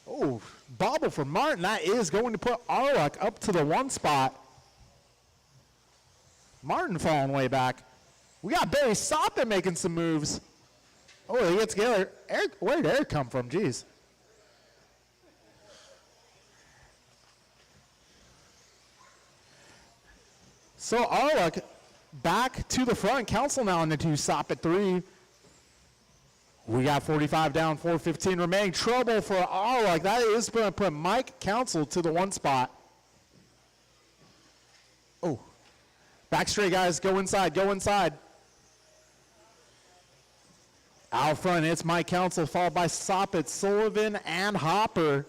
Oh, bobble for Martin. That is going to put Arluck up to the 1 spot. Martin falling way back. We got Barry Soppett making some moves. Oh, he gets together. Eric, where did Eric come from? Jeez. So Arluck back to the front. Council now on the 2, Soppett 3. We got 45 down, 4:15 remaining. Trouble for Arluck. That is going to put Mike Council to the 1 spot. Oh. Back straight, guys. Go inside. Go inside. Out front, it's Mike Council, followed by Soppett, Sullivan, and Hopper.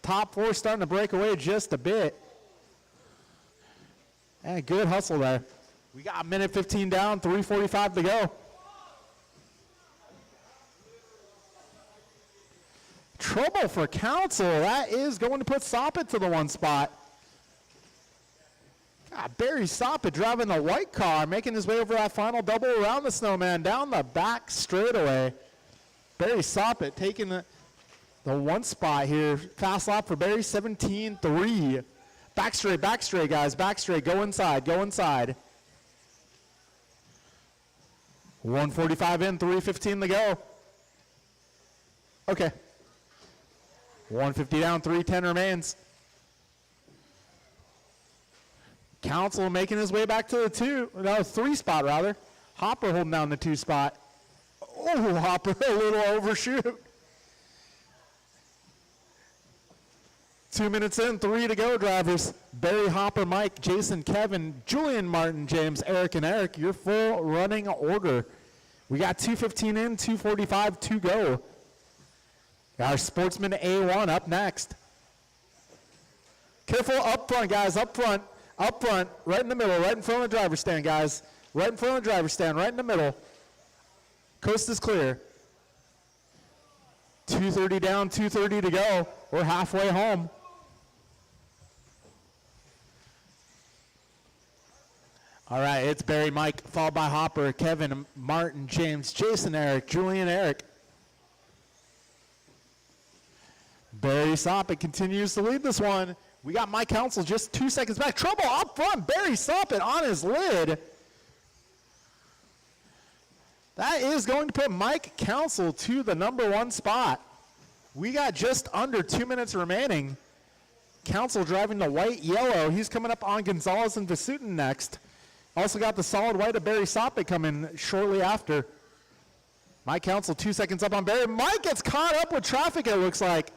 Top 4 starting to break away just a bit. And good hustle there. We got a minute 15 down, 3:45 to go. Trouble for Council. That is going to put Soppett to the 1 spot. God, Barry Soppett driving the white car, making his way over that final double around the snowman, down the back straightaway. Barry Soppett taking the 1 spot here. Fast lap for Barry, 17-3. Back straight, guys. Back straight. Go inside. Go inside. 1:45 in, 3:15 to go. Okay. 150 down, 3:10 remains. Council making his way back to the 3 spot rather. Hopper holding down the 2 spot. Oh, Hopper, a little overshoot. 2 minutes in, 3 to go, drivers. Barry, Hopper, Mike, Jason, Kevin, Julian, Martin, James, Eric, and Eric, your full running order. We got 2:15 in, 2:45 to go. Our Sportsman A1 up next. Careful up front, guys, up front, right in the middle, right in front of the driver's stand, guys. Right in front of the driver's stand, right in the middle. Coast is clear. 2:30 down, 2:30 to go. We're halfway home. All right, it's Barry, Mike, followed by Hopper, Kevin, Martin, James, Jason, Eric, Julian, Eric. Barry Soppett continues to lead this one. We got Mike Council just 2 seconds back. Trouble up front. Barry Soppett on his lid. That is going to put Mike Council to the number 1 spot. We got just under 2 minutes remaining. Council driving the white yellow. He's coming up on Gonzalez and Vasutin next. Also got the solid white of Barry Soppett coming shortly after. Mike Council 2 seconds up on Barry. Mike gets caught up with traffic, it looks like.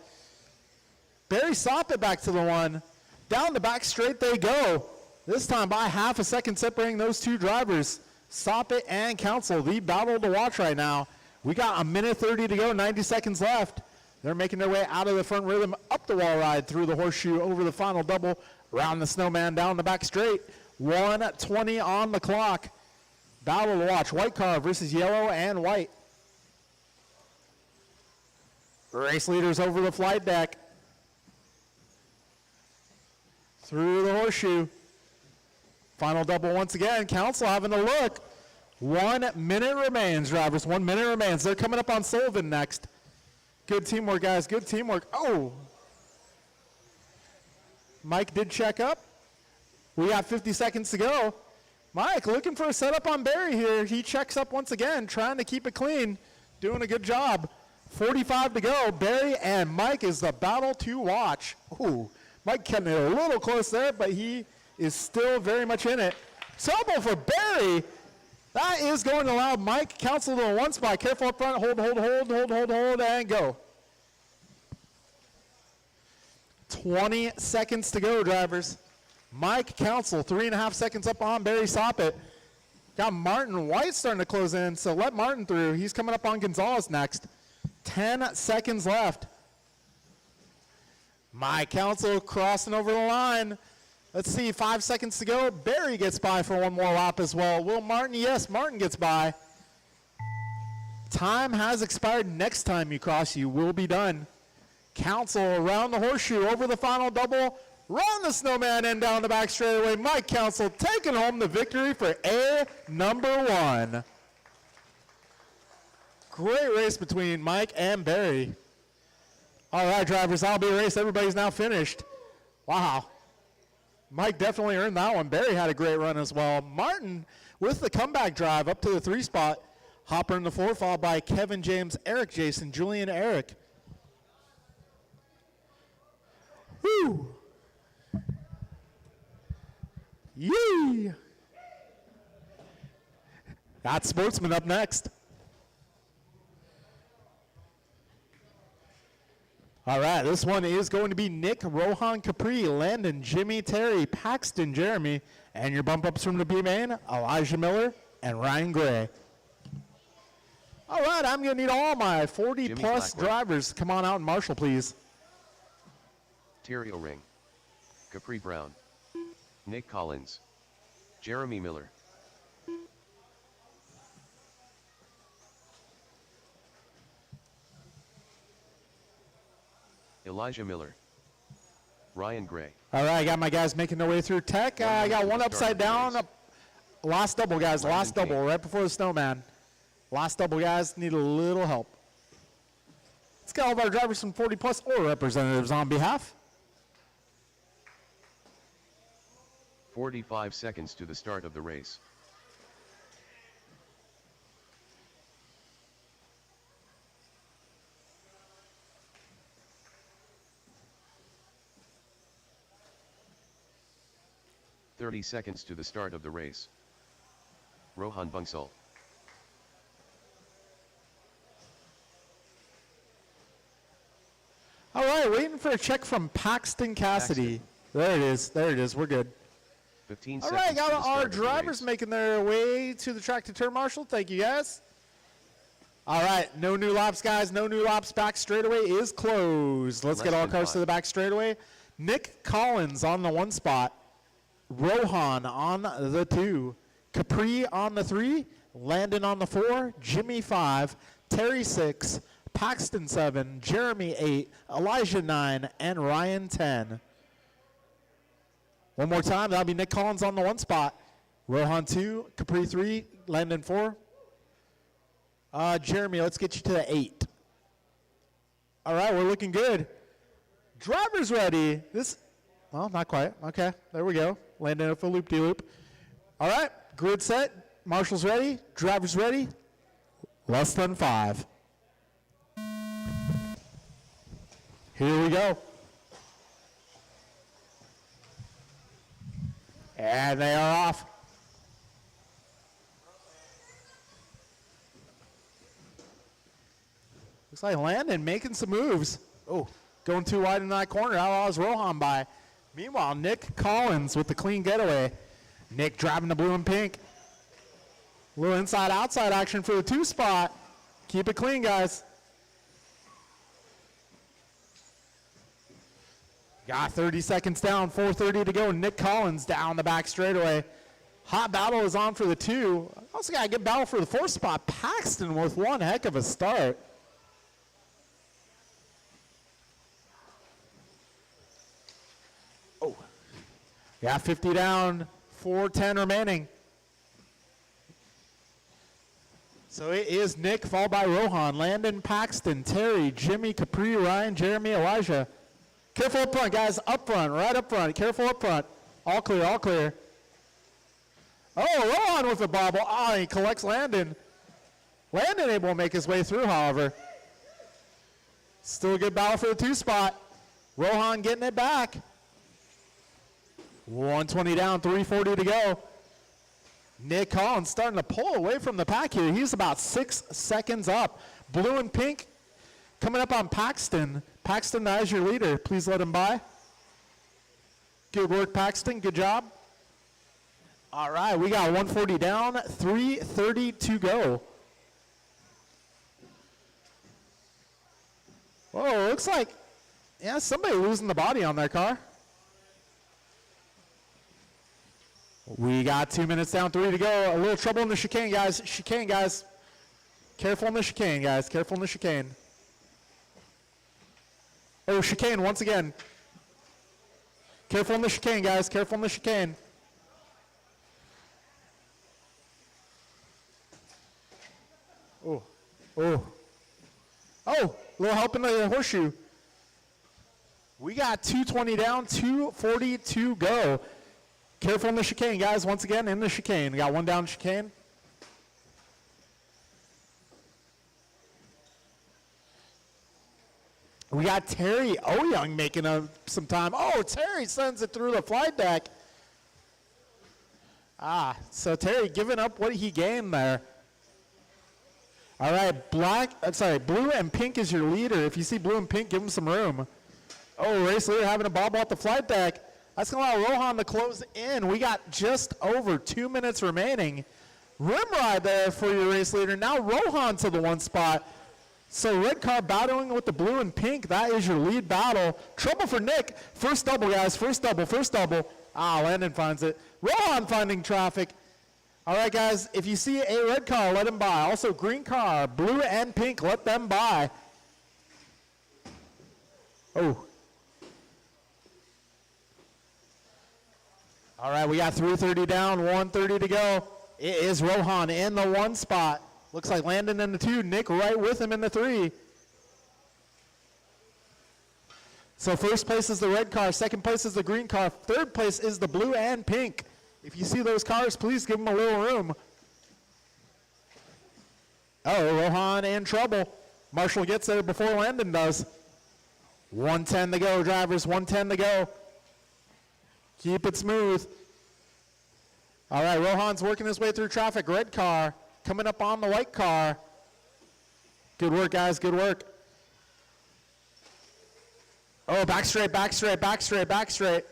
Barry Soppett back to the 1. Down the back straight they go. This time by half a second separating those 2 drivers. Soppett and Council, the battle to watch right now. We got a minute 30 to go, 90 seconds left. They're making their way out of the front rhythm, up the wall ride, through the horseshoe, over the final double, around the snowman, down the back straight. 1:20 on the clock. Battle to watch, white car versus yellow and white. Race leaders over the flight deck. Through the horseshoe. Final double once again. Council having a look. 1 minute remains, drivers. 1 minute remains. They're coming up on Sullivan next. Good teamwork, guys. Good teamwork. Oh! Mike did check up. We got 50 seconds to go. Mike looking for a setup on Barry here. He checks up once again, trying to keep it clean. Doing a good job. 45 to go. Barry and Mike is the battle to watch. Ooh, Mike cutting it a little close there, but he is still very much in it. Trouble for Barry. That is going to allow Mike Council to the one spot. Careful up front. Hold, and go. 20 seconds to go, drivers. Mike Council, 3.5 seconds up on Barry Soppet. Got Martin White starting to close in, so let Martin through. He's coming up on Gonzalez next. 10 seconds left. Mike Council crossing over the line. Let's see, 5 seconds to go. Barry gets by for one more lap as well. Will Martin? Yes, Martin gets by. Time has expired. Next time you cross, you will be done. Council around the horseshoe, over the final double, run the snowman and down the back straightaway. Mike Council taking home the victory for A number 1. Great race between Mike and Barry. All right, drivers, that'll be a race. Everybody's now finished. Wow. Mike definitely earned that one. Barry had a great run as well. Martin with the comeback drive up to the 3 spot. Hopper in the 4, followed by Kevin James, Eric Jason, Julian Eric. Woo! Yee! Got Sportsman up next. All right, this one is going to be Nick, Rohan, Capri, Landon, Jimmy, Terry, Paxton, Jeremy, and your bump ups from the B-Main, Elijah Miller and Ryan Gray. All right, I'm going to need all my 40-plus drivers. Come on out and marshal, please. Terry O'Ring, Capri Brown, Nick Collins, Jeremy Miller, Elijah Miller, Ryan Gray. All right, I got my guys making their way through tech. I got one upside down. Last double, guys. Last double right before the snowman. Last double, guys. Need a little help. Let's get all of our drivers from 40-plus or representatives on behalf. 45 seconds to the start of the race. "30 seconds to the start of the race. Rohan Bungsal. All right, waiting for a check from Paxton Cassidy. There it is. There it is. We're good. 15 All seconds right, got to the start our of the drivers race. making their way to the track to turn marshal. Thank you, guys. All right, no new laps, guys. No new laps. Back straightaway is closed. Let's get all cars to the back straightaway. Nick Collins on the 1 spot. Rohan on the 2. Capri on the 3. Landon on the 4. Jimmy 5. Terry 6. Paxton 7. Jeremy 8. Elijah 9. And Ryan 10. One more time, that'll be Nick Collins on the 1 spot. Rohan 2, Capri 3, Landon 4. Jeremy, let's get you to the 8. All right, we're looking good. Drivers ready. Well, not quite. Okay, there we go. Landon up a loop-de-loop. All right, grid set. Marshals ready. Drivers ready. Less than 5. Here we go. And they are off. Looks like Landon making some moves. Oh, going too wide in that corner. Outlaws Rohan by. Meanwhile, Nick Collins with the clean getaway. Nick driving the blue and pink. A little inside-outside action for the 2 spot. Keep it clean, guys. Got 30 seconds down, 4:30 to go. Nick Collins down the back straightaway. Hot battle is on for the 2. Also got a good battle for the 4 spot. Paxton with one heck of a start. Oh, got 50 down, 4:10 remaining. So it is Nick, followed by Rohan, Landon, Paxton, Terry, Jimmy, Capri, Ryan, Jeremy, Elijah. Careful up front, guys. Up front, right up front. Careful up front. All clear, all clear. Oh, Rohan with a bobble. Ah, he collects Landon. Landon able to make his way through, however. Still a good battle for the 2 spot. Rohan getting it back. 120 down, 340 to go. Nick Collins starting to pull away from the pack here. He's about 6 seconds up. Blue and pink coming up on Paxton. Paxton, that is your leader. Please let him by. Good work, Paxton. Good job. All right, we got 140 down, 330 to go. Whoa, looks like, yeah, somebody losing the body on their car. We got 2 minutes down, 3 to go. A little trouble in the chicane, guys. Chicane, guys. Careful in the chicane, guys. Careful in the chicane. Oh, chicane once again. Careful in the chicane, guys. Careful in the chicane. Oh, oh. Oh, a little help in the horseshoe. We got 220 down, 240 to go. Careful in the chicane, guys. Once again, in the chicane. We got 1 down chicane. We got Terry Oyoung making some time. Oh, Terry sends it through the flight deck. Ah, so Terry giving up what he gained there. All right, blue and pink is your leader. If you see blue and pink, give him some room. Oh, race leader having a bobble off the flight deck. That's going to allow Rohan to close in. We got just over 2 minutes remaining. Rim ride there for your race leader. Now Rohan to the 1 spot. So red car battling with the blue and pink. That is your lead battle. Trouble for Nick. First double, guys. First double, first double. Ah, Landon finds it. Rohan finding traffic. All right, guys, if you see a red car, let him by. Also, green car, blue and pink, let them by. Oh. All right, we got 330 down, 130 to go. It is Rohan in the 1 spot. Looks like Landon in the 2, Nick right with him in the 3. So first place is the red car, second place is the green car, third place is the blue and pink. If you see those cars, please give them a little room. Oh, Rohan in trouble. Marshall gets there before Landon does. 110 to go, drivers, 110 to go. Keep it smooth. All right, Rohan's working his way through traffic. Red car coming up on the white car. Good work, guys, good work. Oh, back straight, back straight, back straight, back straight.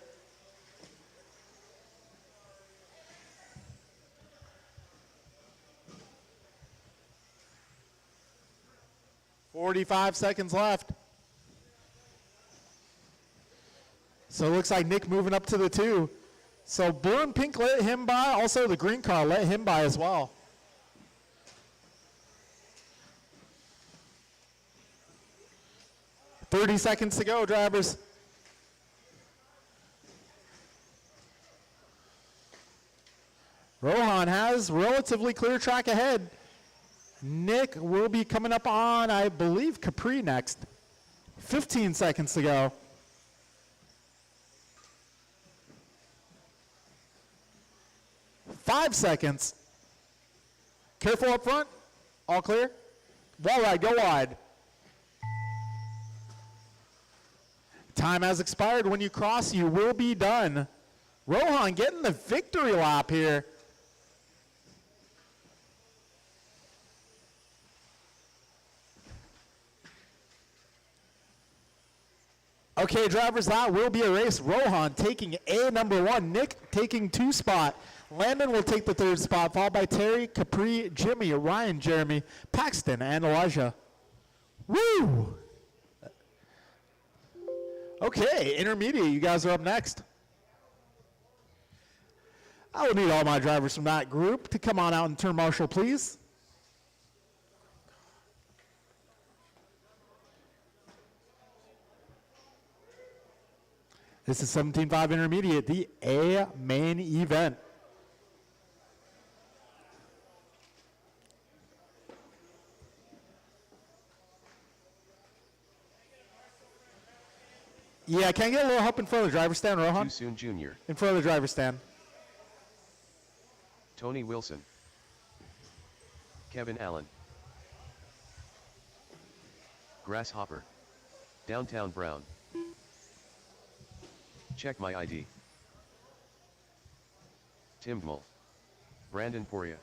"45 seconds left. So it looks like Nick moving up to the 2. So blue and pink let him by. Also the green car let him by as well. "30 seconds to go, drivers. Rohan has relatively clear track ahead. Nick will be coming up on, I believe, Capri next. 15 seconds to go. "5 seconds. Careful up front. All clear. Wall ride, go wide. Time has expired. When you cross, you will be done. Rohan getting the victory lap here. Okay, drivers, that will be a race. Rohan taking A number 1. Nick taking 2 spot. Landon will take the 3rd spot, followed by Terry, Capri, Jimmy, Ryan, Jeremy, Paxton, and Elijah. Woo! Okay, intermediate, you guys are up next. I will need all my drivers from that group to come on out and turn marshal, please. This is 17.5 intermediate, the A main event. Yeah, can I get a little help in front of the driver's stand, Rohan? Too soon Jr. In front of the driver's stand. Tony Wilson. Kevin Allen. Grasshopper. Downtown Brown. Check my ID. Tim Gmull. Brandon Poria.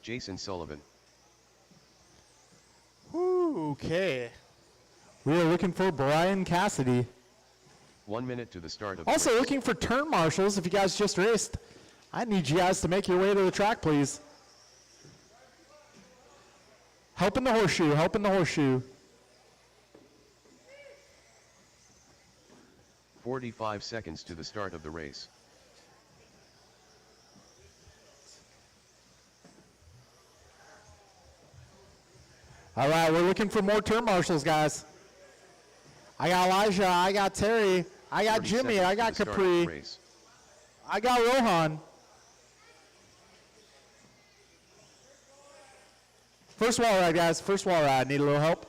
Jason Sullivan. Okay. We are looking for Brian Cassidy. 1 minute to the start of the Also race. looking for turn marshals. If you guys just raced, I need you guys to make your way to the track, please. Help in the horseshoe, help in the horseshoe. 45 seconds to the start of the race. All right, we're looking for more turn marshals, guys. I got Elijah, I got Terry, I got 30 Jimmy, seconds I to got the start of the Capri, race. I got Rohan. First wall ride, guys, first wall ride. Need a little help?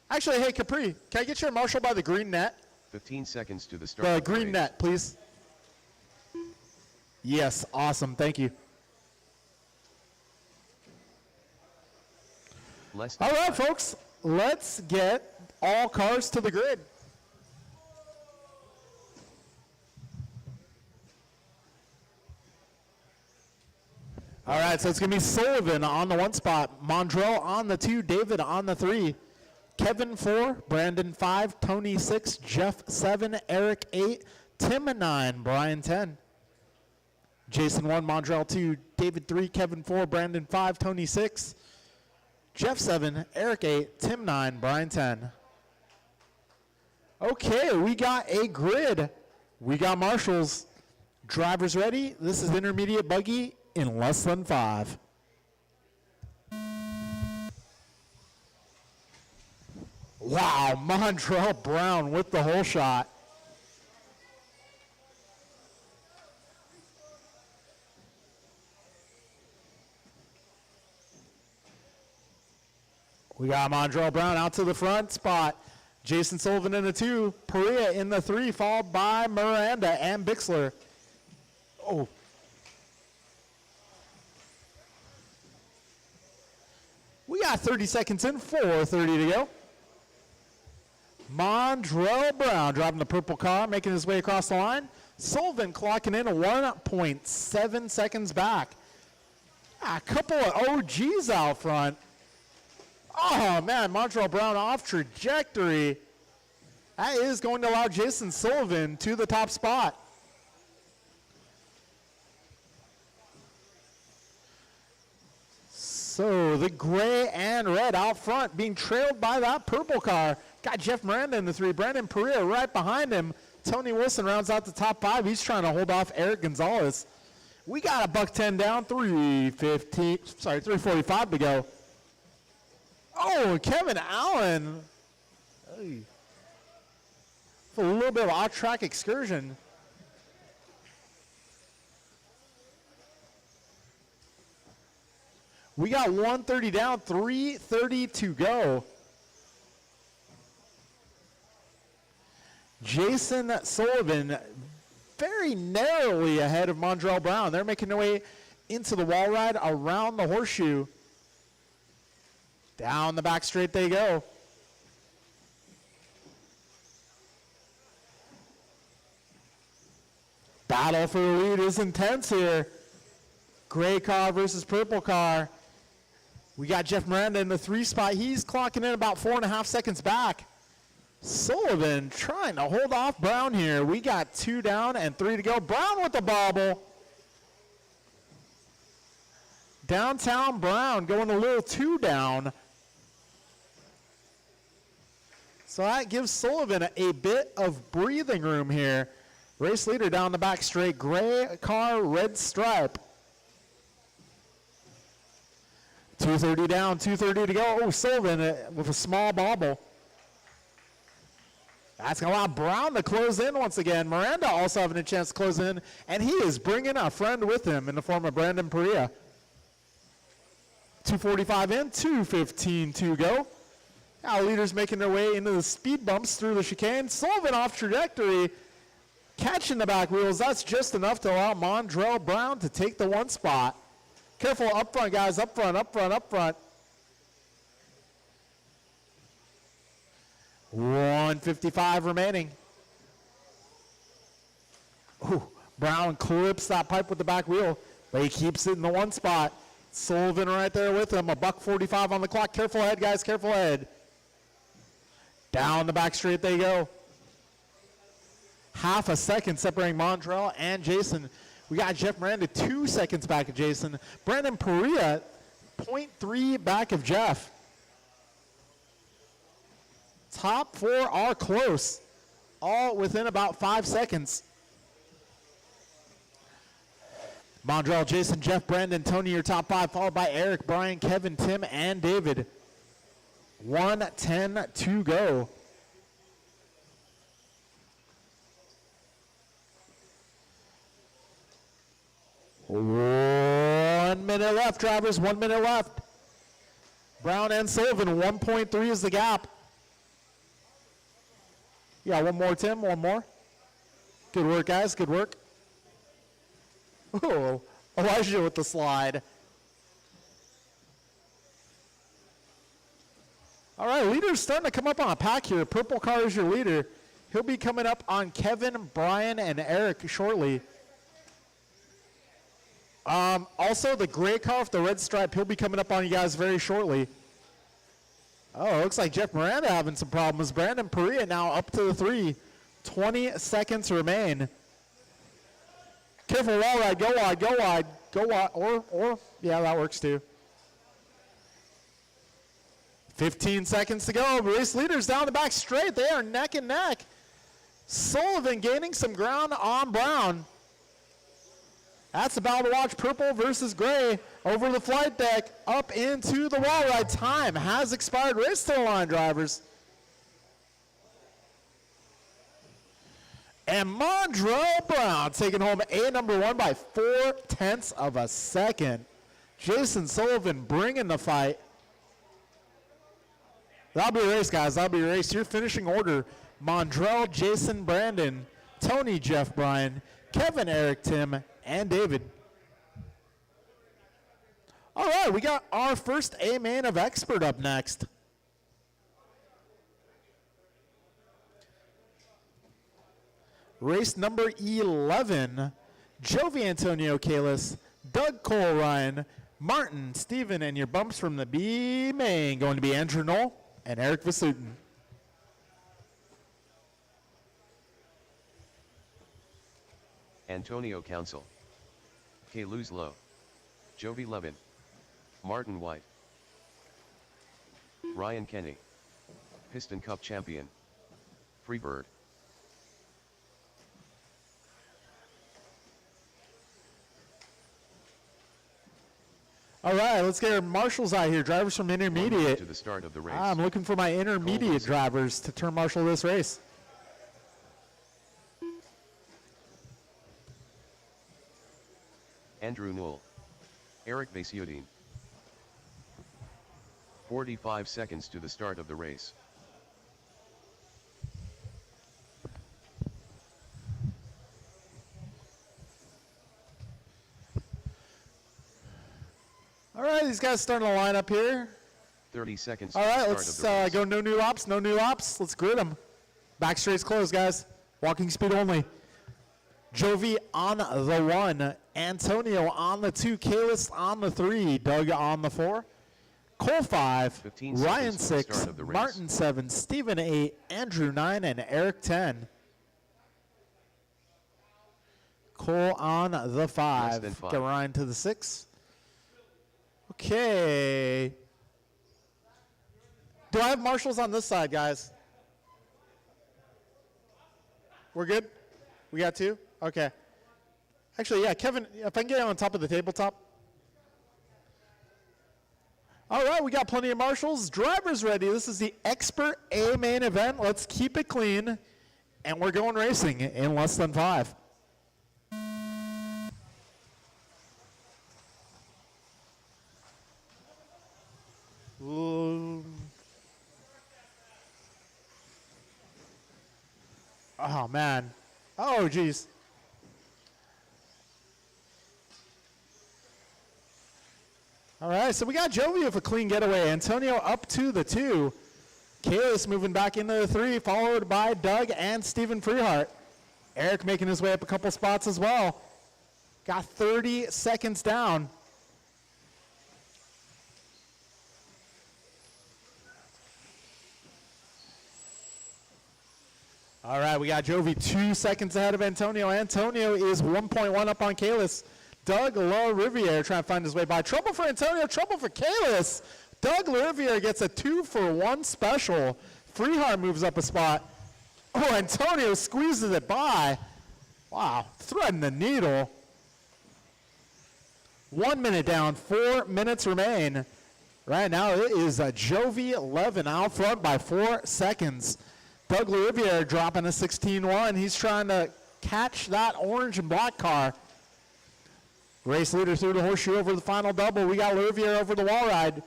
Actually, hey, Capri, can I get your marshal by the green net? 15 seconds to the start The of the green race. net, please. Yes, awesome, thank you. Less than All right, 5. folks, let's get all cars to the grid. All right, so it's going to be Sullivan on the 1 spot, Mondrell on the 2, David on the 3, Kevin 4, Brandon 5, Tony 6, Jeff 7, Eric 8, Tim 9, Brian 10. Jason 1, Mondrell 2, David 3, Kevin 4, Brandon 5, Tony 6, Jeff 7, Eric 8, Tim 9, Brian 10. Okay, we got a grid. We got marshals. Drivers ready. This is intermediate buggy in less than 5. Wow, Mondrell Brown with the whole shot. We got Mondrell Brown out to the front spot. Jason Sullivan in the 2, Perea in the 3, followed by Miranda and Bixler. Oh. We got 30 seconds in, 4:30 to go. Mondrell Brown driving the purple car, making his way across the line. Sullivan clocking in 1.7 seconds back. A couple of OGs out front. Oh, man, Mondrell Brown off trajectory. That is going to allow Jason Sullivan to the top spot. So the gray and red out front being trailed by that purple car. Got Jeff Miranda in the 3. Brandon Perea right behind him. Tony Wilson rounds out the top 5. He's trying to hold off Eric Gonzalez. We got a $110 down, 3:45 to go. Oh, Kevin Allen. Hey. For a little bit of off-track excursion. We got 130 down, 3:30 to go. Jason Sullivan very narrowly ahead of Mondrell Brown. They're making their way into the wall ride around the horseshoe. Down the back straight they go. Battle for the lead is intense here. Gray car versus purple car. We got Jeff Miranda in the 3 spot. He's clocking in about 4.5 seconds back. Sullivan trying to hold off Brown here. We got 2 down and 3 to go. Brown with the bobble. Downtown Brown going a little 2 down. So that gives Sullivan a bit of breathing room here. Race leader down the back straight. Gray car, red stripe. 2:30 down, 2:30 to go. Oh, Sullivan with a small bobble. That's going to allow Brown to close in once again. Miranda also having a chance to close in, and he is bringing a friend with him in the form of Brandon Perea. 2:45 in, 2:15 to go. Now leaders making their way into the speed bumps through the chicane. Sullivan off trajectory, catching the back wheels. That's just enough to allow Mondrell Brown to take the 1 spot. Careful up front, guys. Up front, up front, up front. 1:55 remaining. Ooh, Brown clips that pipe with the back wheel, but he keeps it in the 1 spot. Sullivan right there with him. $1:45 on the clock. Careful ahead, guys. Careful ahead. Down the back straight they go. Half a second separating Montrell and Jason. We got Jeff Miranda 2 seconds back of Jason. Brandon Perea 0.3 back of Jeff. Top 4 are close, all within about 5 seconds. Mondrell, Jason, Jeff, Brandon, Tony, your top 5, followed by Eric, Brian, Kevin, Tim, and David. 1:10 to go. One minute left, drivers. 1 minute left. Brown and Sullivan, 1.3 is the gap. Yeah, one more, Tim. One more. Good work, guys. Good work. Oh, Elijah with the slide. All right, leader's starting to come up on a pack here. Purple car is your leader. He'll be coming up on Kevin, Brian, and Eric shortly. Also, the gray car with the red stripe, he'll be coming up on you guys very shortly. Oh, looks like Jeff Miranda having some problems. Brandon Perea now up to the 3. 20 seconds remain. Careful, wall ride, go wide, go wide, go wide, or, yeah, that works too. 15 seconds to go. Race leaders down the back straight. They are neck and neck. Sullivan gaining some ground on Brown. That's a battle to watch. Purple versus gray over the flight deck up into the wall ride. Time has expired. Race to the line, drivers. And Mondrell Brown taking home A number 1 by 0.4 of a second. Jason Sullivan bringing the fight. That'll be a race, guys. That'll be a race. Your finishing order: Mondrell, Jason, Brandon, Tony, Jeff, Brian, Kevin, Eric, Tim, and David. All right, we got our first A-main of Expert up next. Race number 11, Jovi Antonio Kalis, Doug Cole Ryan, Martin, Steven, and your bumps from the B main going to be Andrew Knoll and Eric Vasutin. Antonio Council, K. Luz Low, Jovi Levin, Martin White, Ryan Kenny, Piston Cup Champion, Freebird. All right, let's get our marshals out here. Drivers from intermediate. To the start of the race. I'm looking for my intermediate drivers to turn marshal this race. Andrew Knoll, Eric Vasutin. 45 seconds to the start of the race. All right, these guys starting to line up here. 30 seconds All to right, the start of let's the race. go no new laps, no new laps. Let's grid them. Back straight's closed, guys. Walking speed only. Jovi on the 1, Antonio on the 2, Kalis on the 3, Doug on the 4, Cole 5, 15 Ryan seconds to the 6, start of the race. Martin 7, Steven 8, Andrew 9, and Eric 10. Cole on the Less 5. than 5. Get Ryan to the 6. Okay. Do I have marshals on this side, guys? We're good? We got 2? Okay. Actually, yeah, Kevin, if I can get on top of the tabletop. All right, we got plenty of marshals. Drivers ready. This is the Expert A main event. Let's keep it clean. And we're going racing in less than 5. Oh, man. Oh, geez. All right, so we got Jovi with a clean getaway. Antonio up to the 2. Kalis moving back into the 3, followed by Doug and Stephen Freehart. Eric making his way up a couple spots as well. Got 30 seconds down. All right, we got Jovi 2 seconds ahead of Antonio. Antonio is 1.1 up on Kalis. Doug LaRiviere trying to find his way by. Trouble for Antonio, trouble for Kalis. Doug LaRiviere gets a 2-for-1 special. Freehart moves up a spot. Oh, Antonio squeezes it by. Wow, threading the needle. 1 minute down, 4 minutes remain. Right now it is Jovi 11 out front by 4 seconds. Doug LaRiviere dropping a 16-1. He's trying to catch that orange and black car. Race leader through the horseshoe over the final double. We got LaRiviere over the wall ride.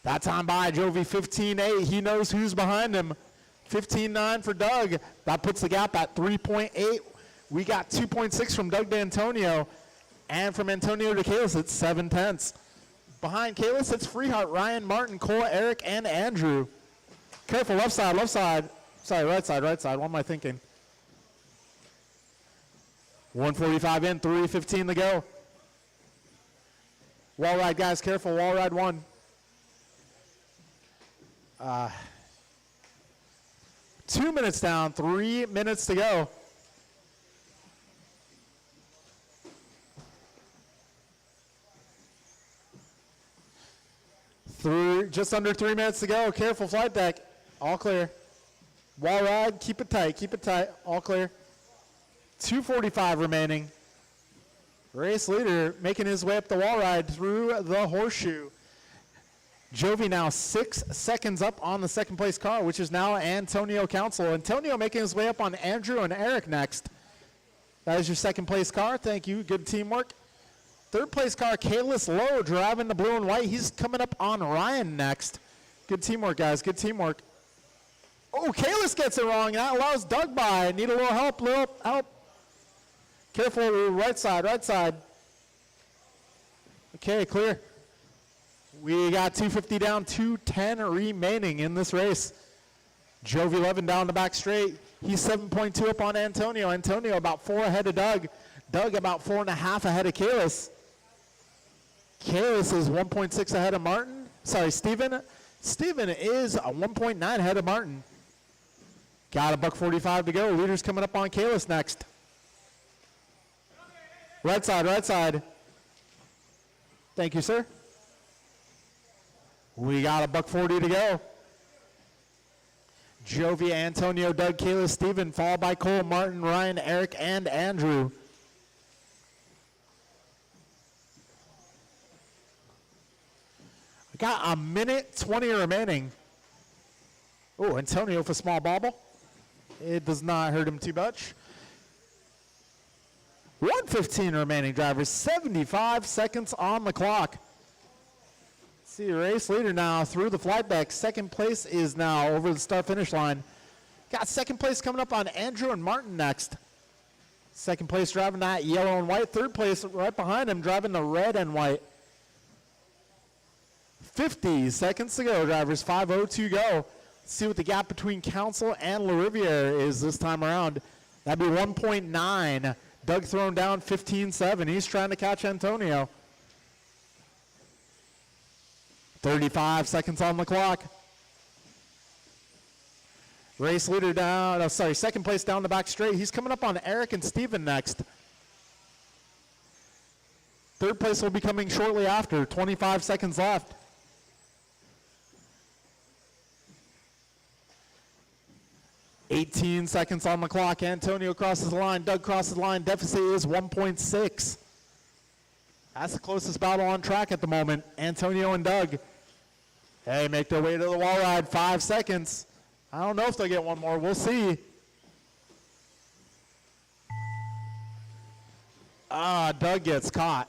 That time by Jovi 15-8. He knows who's behind him. 15-9 for Doug. That puts the gap at 3.8. We got 2.6 from Doug to Antonio. And from Antonio to Kalis, it's 7/10. Behind Kalis, it's Freehart, Ryan, Martin, Cole, Eric, and Andrew. Careful, left side, left side. Sorry, right side, right side. What am I thinking? 1:45 in, 3:15 to go. Wall ride, guys, careful, wall ride 1. 2 minutes down, 3 minutes to go. Just under 3 minutes to go. Careful, flight deck. All clear. Wall ride, keep it tight, keep it tight. All clear. 2:45 remaining. Race leader making his way up the wall ride through the horseshoe. Jovi now 6 seconds up on the second place car, which is now Antonio Council. Antonio making his way up on Andrew and Eric next. That is your second place car. Thank you. Good teamwork. Third place car, Kalis Lowe driving the blue and white. He's coming up on Ryan next. Good teamwork, guys. Good teamwork. Oh, Kalis gets it wrong. That allows Doug by. Need a little help, Careful, right side, right side. Okay, clear. We got 250 down, 210 remaining in this race. Jovi 11 down the back straight. He's 7.2 up on Antonio. Antonio about 4 ahead of Doug. Doug about 4.5 ahead of Kalis. Kalis is 1.6 ahead of Martin. Sorry, Steven. Steven is 1.9 ahead of Martin. Got a $1:45 to go. Leader's coming up on Kalis next. Right side, right side. Thank you, sir. We got a $1:40 to go. Jovi, Antonio, Doug, Kalis, Steven, followed by Cole, Martin, Ryan, Eric, and Andrew. We got a minute 20 remaining. Oh, Antonio for small bobble. It does not hurt him too much. 1:15 remaining, drivers. 75 seconds on the clock. See, race leader now through the flight deck. Second place is now over the start-finish line. Got second place coming up on Andrew and Martin next. Second place driving that yellow and white. Third place right behind him driving the red and white. 50 seconds to go, drivers. 5:02 go. Let's see what the gap between Council and LaRiviere is this time around. That'd be 1.9. Doug thrown down 15-7. He's trying to catch Antonio. 35 seconds on the clock. Race leader down, second place down the back straight. He's coming up on Eric and Steven next. Third place will be coming shortly after. 25 seconds left. $18 seconds on the clock. Antonio crosses the line. Doug crosses the line. Deficit is 1.6. That's the closest battle on track at the moment. Antonio and Doug. Hey, make their way to the wall ride. 5 seconds. I don't know if they'll get one more. We'll see. Doug gets caught.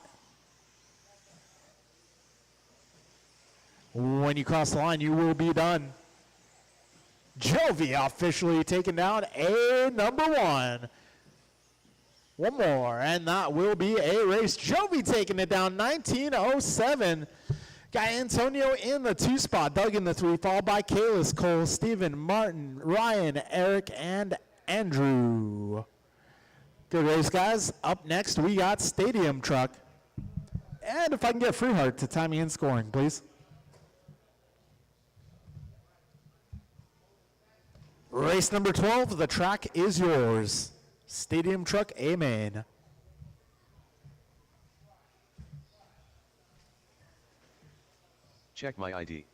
When you cross the line, you will be done. Jovi officially taking down a number one. One more, and that will be a race. Jovi taking it down, 19:07. Got Antonio in the 2 spot, Doug in the 3, followed by Kalis, Cole, Steven, Martin, Ryan, Eric, and Andrew. Good race, guys. Up next, we got Stadium Truck. And if I can get Freeheart to timing and scoring, please. Race number 12, the track is yours. Stadium Truck A main. Check my ID.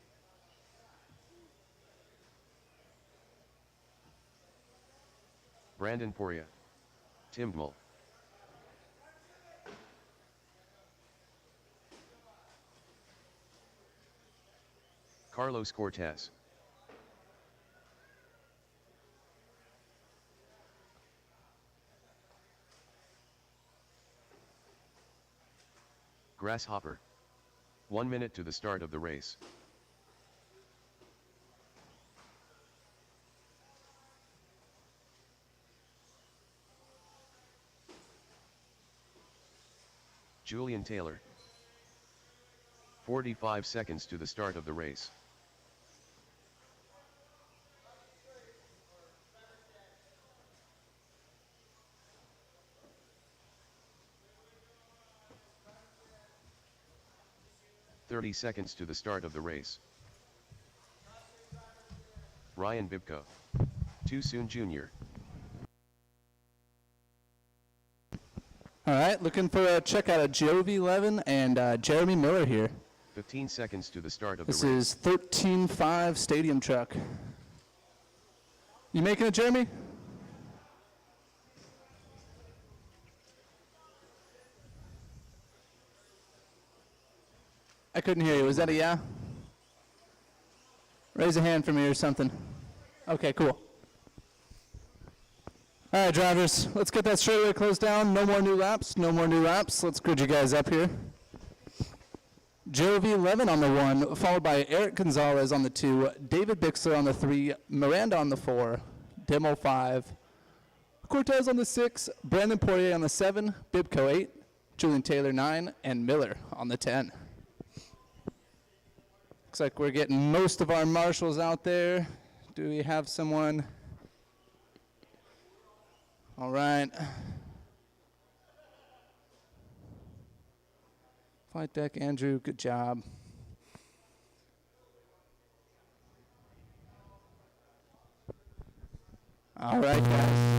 Brandon Poria. Tim Mull. Carlos Cortez. Grasshopper. 1 minute to the start of the race. Julian Taylor. 45 seconds to the start of the race. "30 seconds to the start of the race. Ryan Bibko. Too soon Jr. All right, looking for a check out of Jovi 11 and Jeremy Miller here. 15 seconds to the start of the This race. is 13.5 Stadium Truck. You making it, Jeremy? I couldn't hear you. Was that a yeah? Raise a hand for me or something. Okay, cool. All right, drivers, let's get that straightaway closed down. No more new laps, no more new laps. Let's grid you guys up here. Jovi 11 on the 1, followed by Eric Gonzalez on the 2, David Bixler on the 3, Miranda on the 4, Demo 5, Cortez on the 6, Brandon Poirier on the 7, Bibco 8, Julian Taylor 9, and Miller on the 10. Looks like we're getting most of our marshals out there. Do we have someone? All right. Flight deck, Andrew, good job. All right, guys.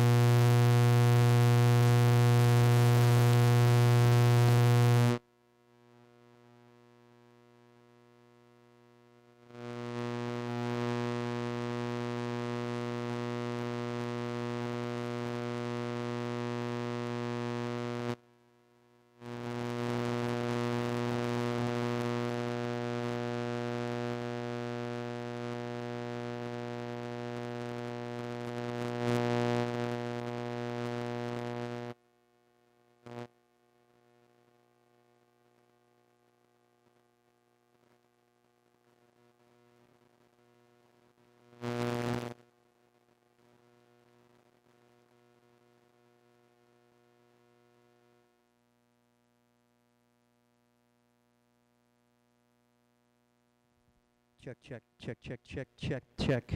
Check, check, check, check, check, check, check.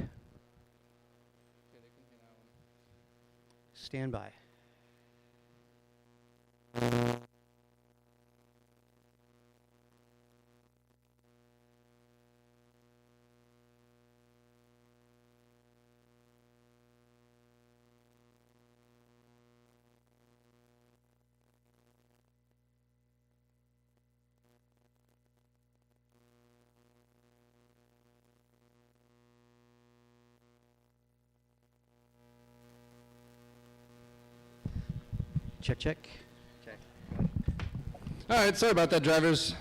Stand by. Check, check. All right, sorry about that, drivers.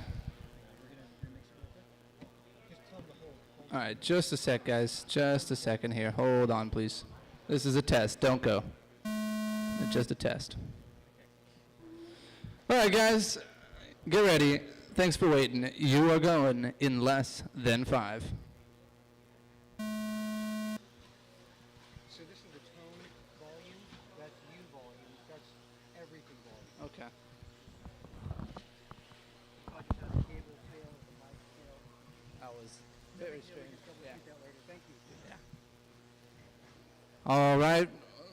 All right, just a sec, guys. Just a second here. Hold on, please. This is a test. Don't go. It's just a test. All right, guys. Get ready. Thanks for waiting. You are going in less than 5. All right.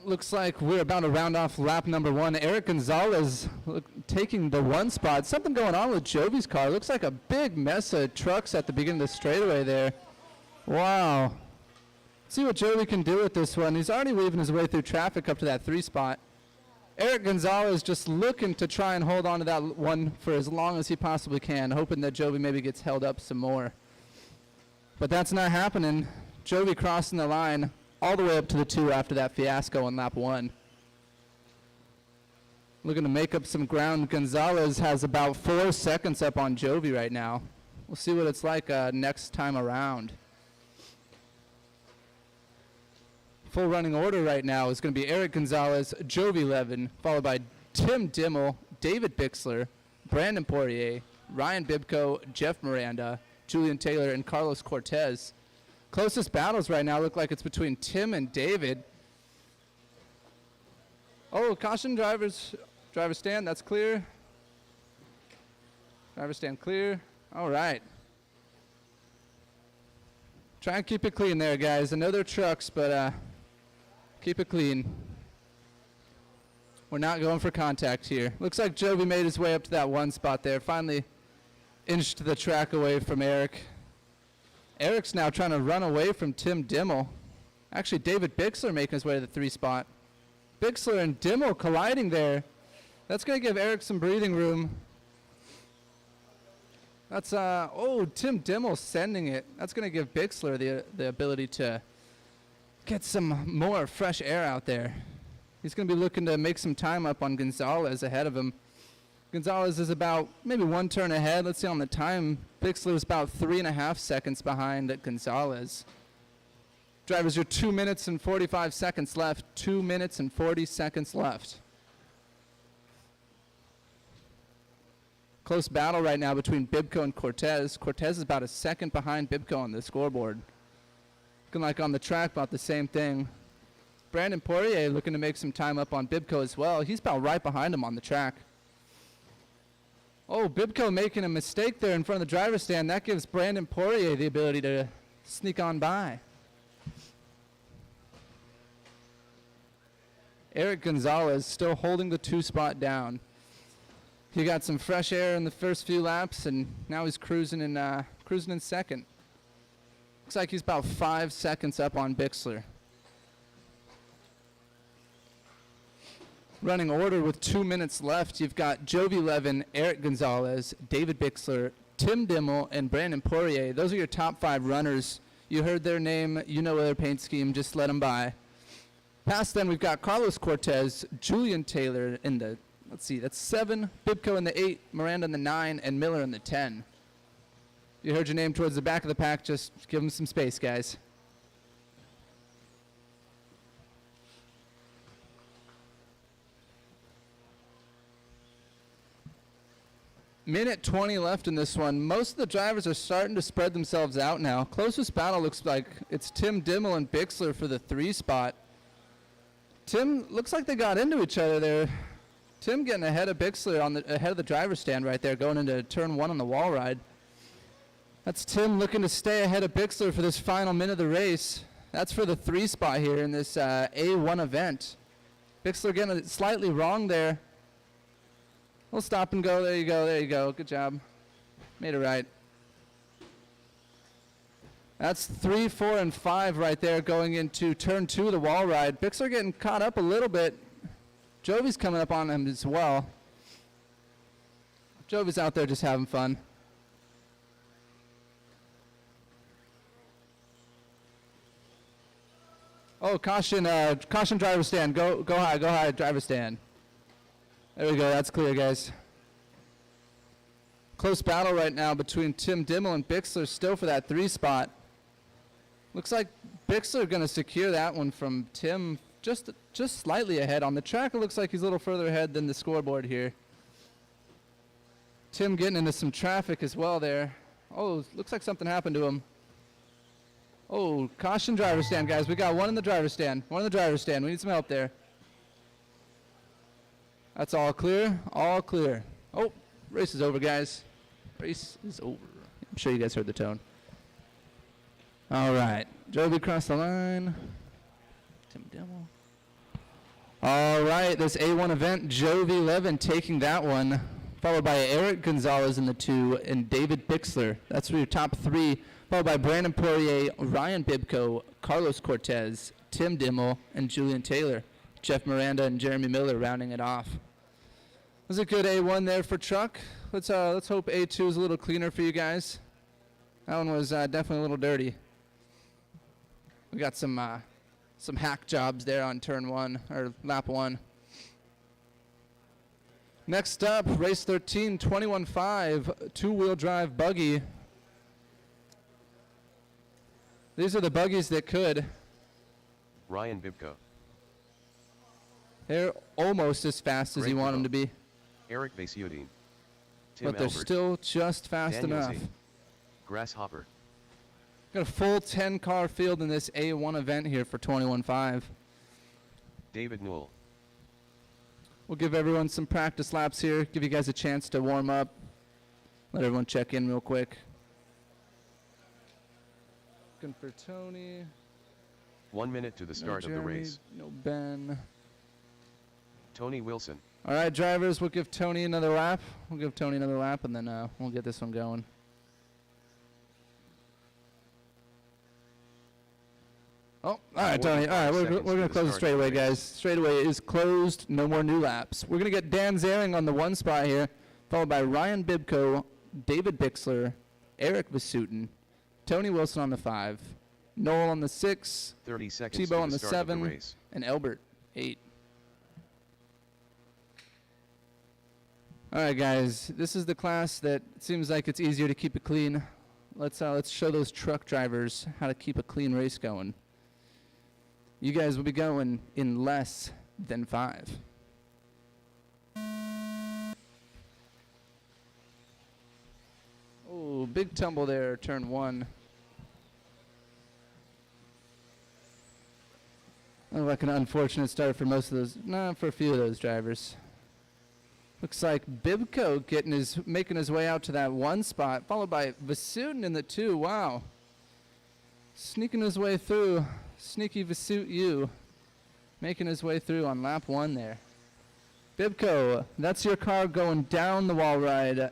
Looks like we're about to round off lap number 1. Eric Gonzalez taking the 1 spot. Something going on with Jovi's car. Looks like a big mess of trucks at the beginning of the straightaway there. Wow. See what Jovi can do with this one. He's already weaving his way through traffic up to that 3 spot. Eric Gonzalez just looking to try and hold on to that one for as long as he possibly can, hoping that Jovi maybe gets held up some more. But that's not happening. Jovi crossing the line all the way up to the 2 after that fiasco on lap 1. Looking to make up some ground. Gonzalez has about 4 seconds up on Jovi right now. We'll see what it's like next time around. Full running order right now is going to be Eric Gonzalez, Jovi Levin, followed by Tim Dimmel, David Bixler, Brandon Poirier, Ryan Bibko, Jeff Miranda, Julian Taylor, and Carlos Cortez. Closest battles right now look like it's between Tim and David. Oh, caution, driver stand, that's clear. Driver stand clear. All right. Try and keep it clean there, guys. I know they're trucks, but keep it clean. We're not going for contact here. Looks like Jovi made his way up to that 1 spot there. Finally inched the track away from Eric. Eric's now trying to run away from Tim Dimmel. Actually, David Bixler making his way to the 3 spot. Bixler and Dimmel colliding there. That's going to give Eric some breathing room. That's, Tim Dimmel sending it. That's going to give Bixler the ability to get some more fresh air out there. He's going to be looking to make some time up on Gonzalez ahead of him. Gonzalez is about maybe 1 turn ahead. Let's see on the time. Bixler is about 3.5 seconds behind Gonzalez. Drivers, you're 2 minutes and 45 seconds left. 2 minutes and 40 seconds left. Close battle right now between Bibko and Cortez. Cortez is about 1 second behind Bibko on the scoreboard. Looking like on the track about the same thing. Brandon Poirier looking to make some time up on Bibko as well. He's about right behind him on the track. Oh, Bibko making a mistake there in front of the driver's stand. That gives Brandon Poirier the ability to sneak on by. Eric Gonzalez still holding the 2 spot down. He got some fresh air in the first few laps, and now he's cruising in second. Looks like he's about 5 seconds up on Bixler. Running order with 2 minutes left, you've got Jovi Levin, Eric Gonzalez, David Bixler, Tim Dimmel, and Brandon Poirier. Those are your top 5 runners. You heard their name, you know their paint scheme, just let them by. Past them, we've got Carlos Cortez, Julian Taylor in the, let's see, that's 7, Bibko in the 8, Miranda in the 9, and Miller in the 10. You heard your name towards the back of the pack, just give them some space, guys. Minute 20 left in this one. Most of the drivers are starting to spread themselves out now. Closest battle looks like it's Tim Dimmel and Bixler for the 3 spot. Tim, looks like they got into each other there. Tim getting ahead of Bixler ahead of the driver's stand right there, going into turn 1 on the wall ride. That's Tim looking to stay ahead of Bixler for this final minute of the race. That's for the 3 spot here in this A1 event. Bixler getting it slightly wrong there. We'll stop and go. There you go. There you go. Good job. Made it right. That's 3, 4, and 5 right there going into turn 2 of the wall ride. Bixler getting caught up a little bit. Jovi's coming up on him as well. Jovi's out there just having fun. Oh, caution driver stand. Go high, driver stand. There we go, that's clear, guys. Close battle right now between Tim Dimmel and Bixler still for that 3 spot. Looks like Bixler going to secure that one from Tim just slightly ahead. On the track, it looks like he's a little further ahead than the scoreboard here. Tim getting into some traffic as well there. Oh, looks like something happened to him. Oh, caution driver stand, guys. We got one in the driver's stand. One in the driver's stand. We need some help there. That's all clear. All clear. Oh, race is over, guys. Race is over. I'm sure you guys heard the tone. All right. Joby across the line. Tim Dimmel. All right, this A1 event, Jovi Levin taking that one, followed by Eric Gonzalez in the 2 and David Bixler. That's for your top 3, followed by Brandon Poirier, Ryan Bibko, Carlos Cortez, Tim Dimmel, and Julian Taylor. Jeff Miranda and Jeremy Miller rounding it off. That was a good A1 there for truck. Let's hope A2 is a little cleaner for you guys. That one was definitely a little dirty. We got some hack jobs there on turn 1 or lap 1. Next up, race 13, 21.5, two-wheel drive buggy. These are the buggies that could. Ryan Bibko, They're almost as fast as Great you want them demo. to be, Eric Vasiudin, Tim but they're Albert, still just fast Daniel enough. Z, Grasshopper, Got a full 10-car field in this A1 event here for 21.5. David Newell, We'll give everyone some practice laps here, give you guys a chance to warm up. Let everyone check in real quick. Looking for Tony. 1 minute to the start of the Jeremy, race. no Ben. Tony Wilson, All right, drivers, we'll give Tony another lap. We'll give Tony another lap, and then we'll get this one going. Oh, all right, Tony. All right, 45 we're seconds going to to close the start straightaway, the race. guys. Straightaway is closed. No more new laps. We're going to get Dan Zaring on the 1 spot here, followed by Ryan Bibko, David Bixler, Eric Vasutin, Tony Wilson on the 5, Noel on the 6, 30 seconds Tebow to on the the start of 7, the race. and Albert 8. All right, guys. This is the class that seems like it's easier to keep it clean. Let's show those truck drivers how to keep a clean race going. You guys will be going in less than 5. Oh, big tumble there, turn 1. Oh, like an unfortunate start for most of those, for a few of those drivers. Looks like Bibko making his way out to that 1 spot, followed by Vasutin in the 2. Wow. Sneaking his way through. Sneaky Vasut you. Making his way through on lap 1 there. Bibko, that's your car going down the wall ride.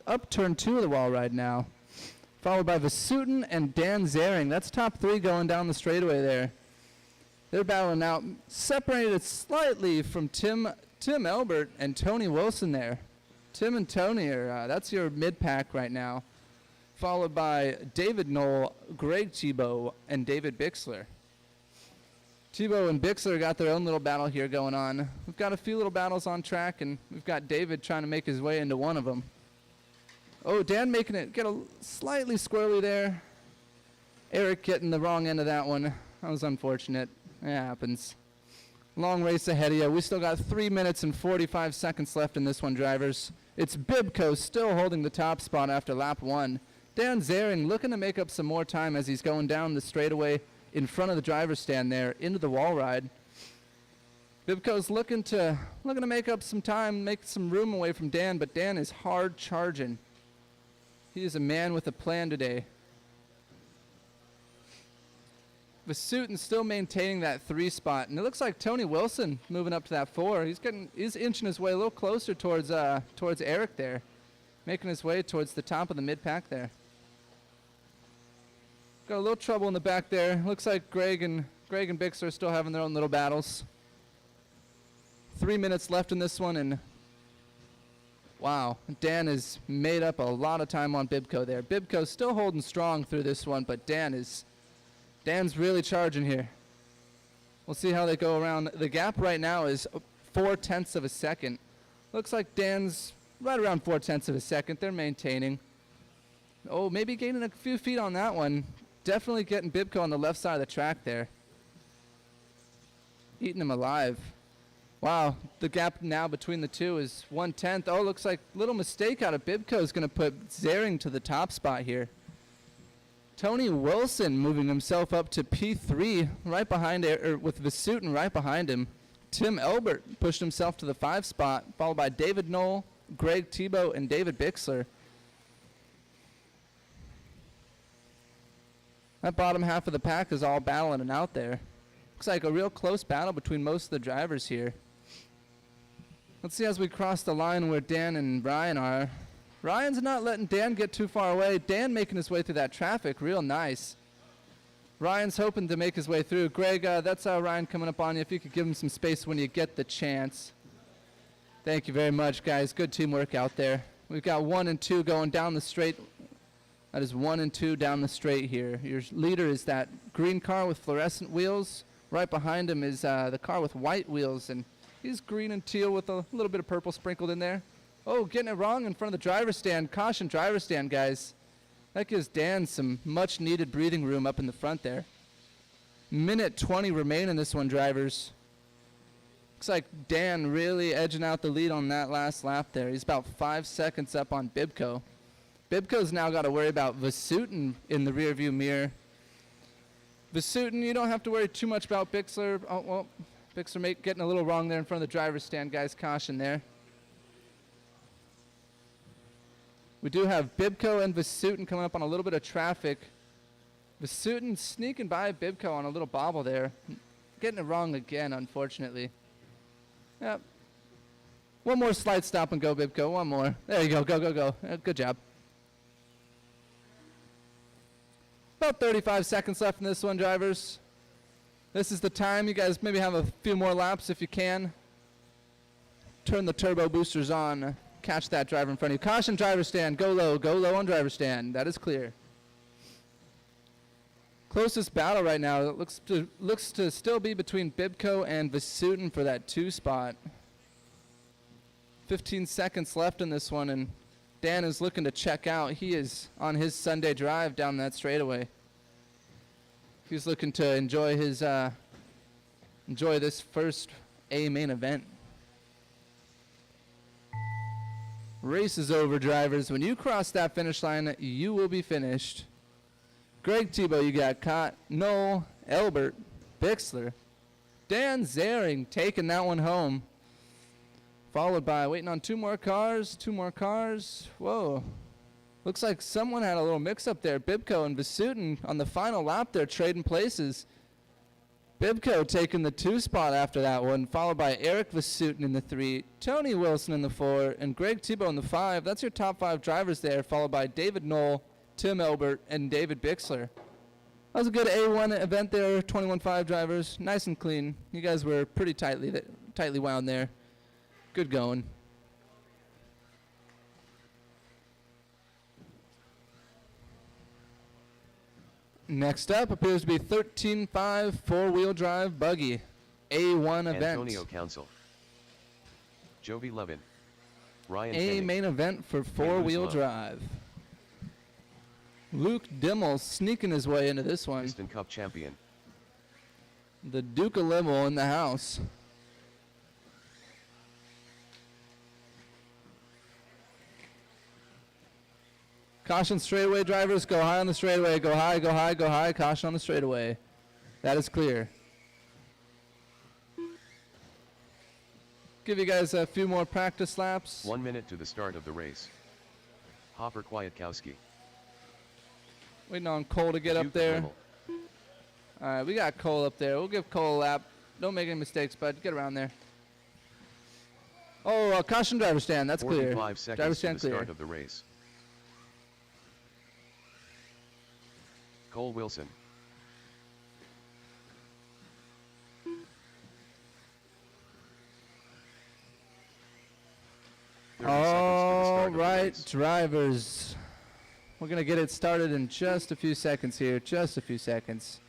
Up turn 2 of the wall ride now. Followed by Vasutin and Dan Zaring. That's top 3 going down the straightaway there. They're battling out. Separated slightly from Tim Albert and Tony Wilson there. Tim and Tony are, that's your mid-pack right now. Followed by David Knoll, Greg Tebow, and David Bixler. Tebow and Bixler got their own little battle here going on. We've got a few little battles on track, and we've got David trying to make his way into one of them. Oh, Dan making it get a slightly squirrely there. Eric getting the wrong end of that one. That was unfortunate. It happens. Long race ahead of you. We still got 3 minutes and 45 seconds left in this one, drivers. It's Bibko still holding the top spot after lap 1. Dan Zaring looking to make up some more time as he's going down the straightaway in front of the driver's stand there into the wall ride. Bibko's looking to make up some time, make some room away from Dan, but Dan is hard charging. He is a man with a plan today. Vasutin still maintaining that 3 spot, and it looks like Tony Wilson moving up to that 4. He's inching his way a little closer towards Eric there, making his way towards the top of the mid pack there. Got a little trouble in the back there. Looks like Greg and Bix are still having their own little battles. 3 minutes left in this one, and wow, Dan has made up a lot of time on Bibko there. Bibko's still holding strong through this one, but Dan's really charging here. We'll see how they go around. The gap right now is 0.4 of a second. Looks like Dan's right around 0.4 of a second. They're maintaining. Oh, maybe gaining a few feet on that one. Definitely getting Bibko on the left side of the track there. Eating him alive. Wow, the gap now between the two is 1/10. Oh, looks like little mistake out of Bibko is going to put Zaring to the top spot here. Tony Wilson moving himself up to P3 right behind with Vasutin right behind him. Tim Elbert pushed himself to the 5 spot, followed by David Knoll, Greg Tebow, and David Bixler. That bottom half of the pack is all battling it out there. Looks like a real close battle between most of the drivers here. Let's see as we cross the line where Dan and Ryan are. Ryan's not letting Dan get too far away. Dan making his way through that traffic real nice. Ryan's hoping to make his way through. Greg, that's Ryan coming up on you. If you could give him some space when you get the chance. Thank you very much, guys. Good teamwork out there. We've got 1 and 2 going down the straight. That is 1 and 2 down the straight here. Your leader is that green car with fluorescent wheels. Right behind him is the car with white wheels, and he's green and teal with a little bit of purple sprinkled in there. Oh, getting it wrong in front of the driver's stand. Caution, driver's stand, guys. That gives Dan some much-needed breathing room up in the front there. Minute 20 remain in this one, drivers. Looks like Dan really edging out the lead on that last lap there. He's about 5 seconds up on Bibco. Bibco's now got to worry about Vasutin in the rearview mirror. Vasutin, you don't have to worry too much about Bixler. Oh, well, Bixler getting a little wrong there in front of the driver's stand, guys. Caution there. We do have Bibco and Vasutin coming up on a little bit of traffic. Vasutin sneaking by Bibco on a little bobble there. Getting it wrong again, unfortunately. Yep. One more slide stop and go, Bibco. One more. There you go. Go, go, go. Good job. About 35 seconds left in this one, drivers. This is the time. You guys maybe have a few more laps if you can. Turn the turbo boosters on. Catch that driver in front of you. Caution, driver stand. Go low on driver stand. That is clear. Closest battle right now. It looks to still be between Bibco and Vasutin for that 2 spot. 15 seconds left in this one, and Dan is looking to check out. He is on his Sunday drive down that straightaway. He's looking to enjoy his enjoy this first A main event. Race is over, drivers. When you cross that finish line, you will be finished. Greg Tebow, you got caught. Noel, Elbert, Bixler, Dan Zaring taking that one home. Followed by waiting on 2 more cars. Whoa. Looks like someone had a little mix-up there. Bibco and Vasutin on the final lap there trading places. Bibco taking the 2 spot after that one, followed by Eric Vasutin in the 3, Tony Wilson in the 4, and Greg Tebow in the 5. That's your top 5 drivers there, followed by David Knoll, Tim Elbert, and David Bixler. That was a good A1 event there, 21.5 drivers, nice and clean. You guys were pretty tightly wound there. Good going. Next up appears to be 13.5 4-wheel drive buggy. A1 event. Antonio Council. Jovi Levin. Ryan A Hennig. main event for 4-wheel drive. Luke Dimmel sneaking his way into this one. Piston Cup champion. The Duke of Limmel in the house. Caution straightaway drivers, go high on the straightaway, go high, go high, go high, caution on the straightaway. That is clear. Give you guys a few more practice laps. 1 minute to the start of the race. Hopper Kwiatkowski. Waiting on Cole to get Duke up there. Limmel. All right, we got Cole up there. We'll give Cole a lap. Don't make any mistakes, bud. Get around there. Oh, caution driver stand. That's clear. 45 Driver seconds to stand the clear. start of the race. Cole Wilson. All right, drivers. We're going to get it started in just a few seconds here. Just a few seconds.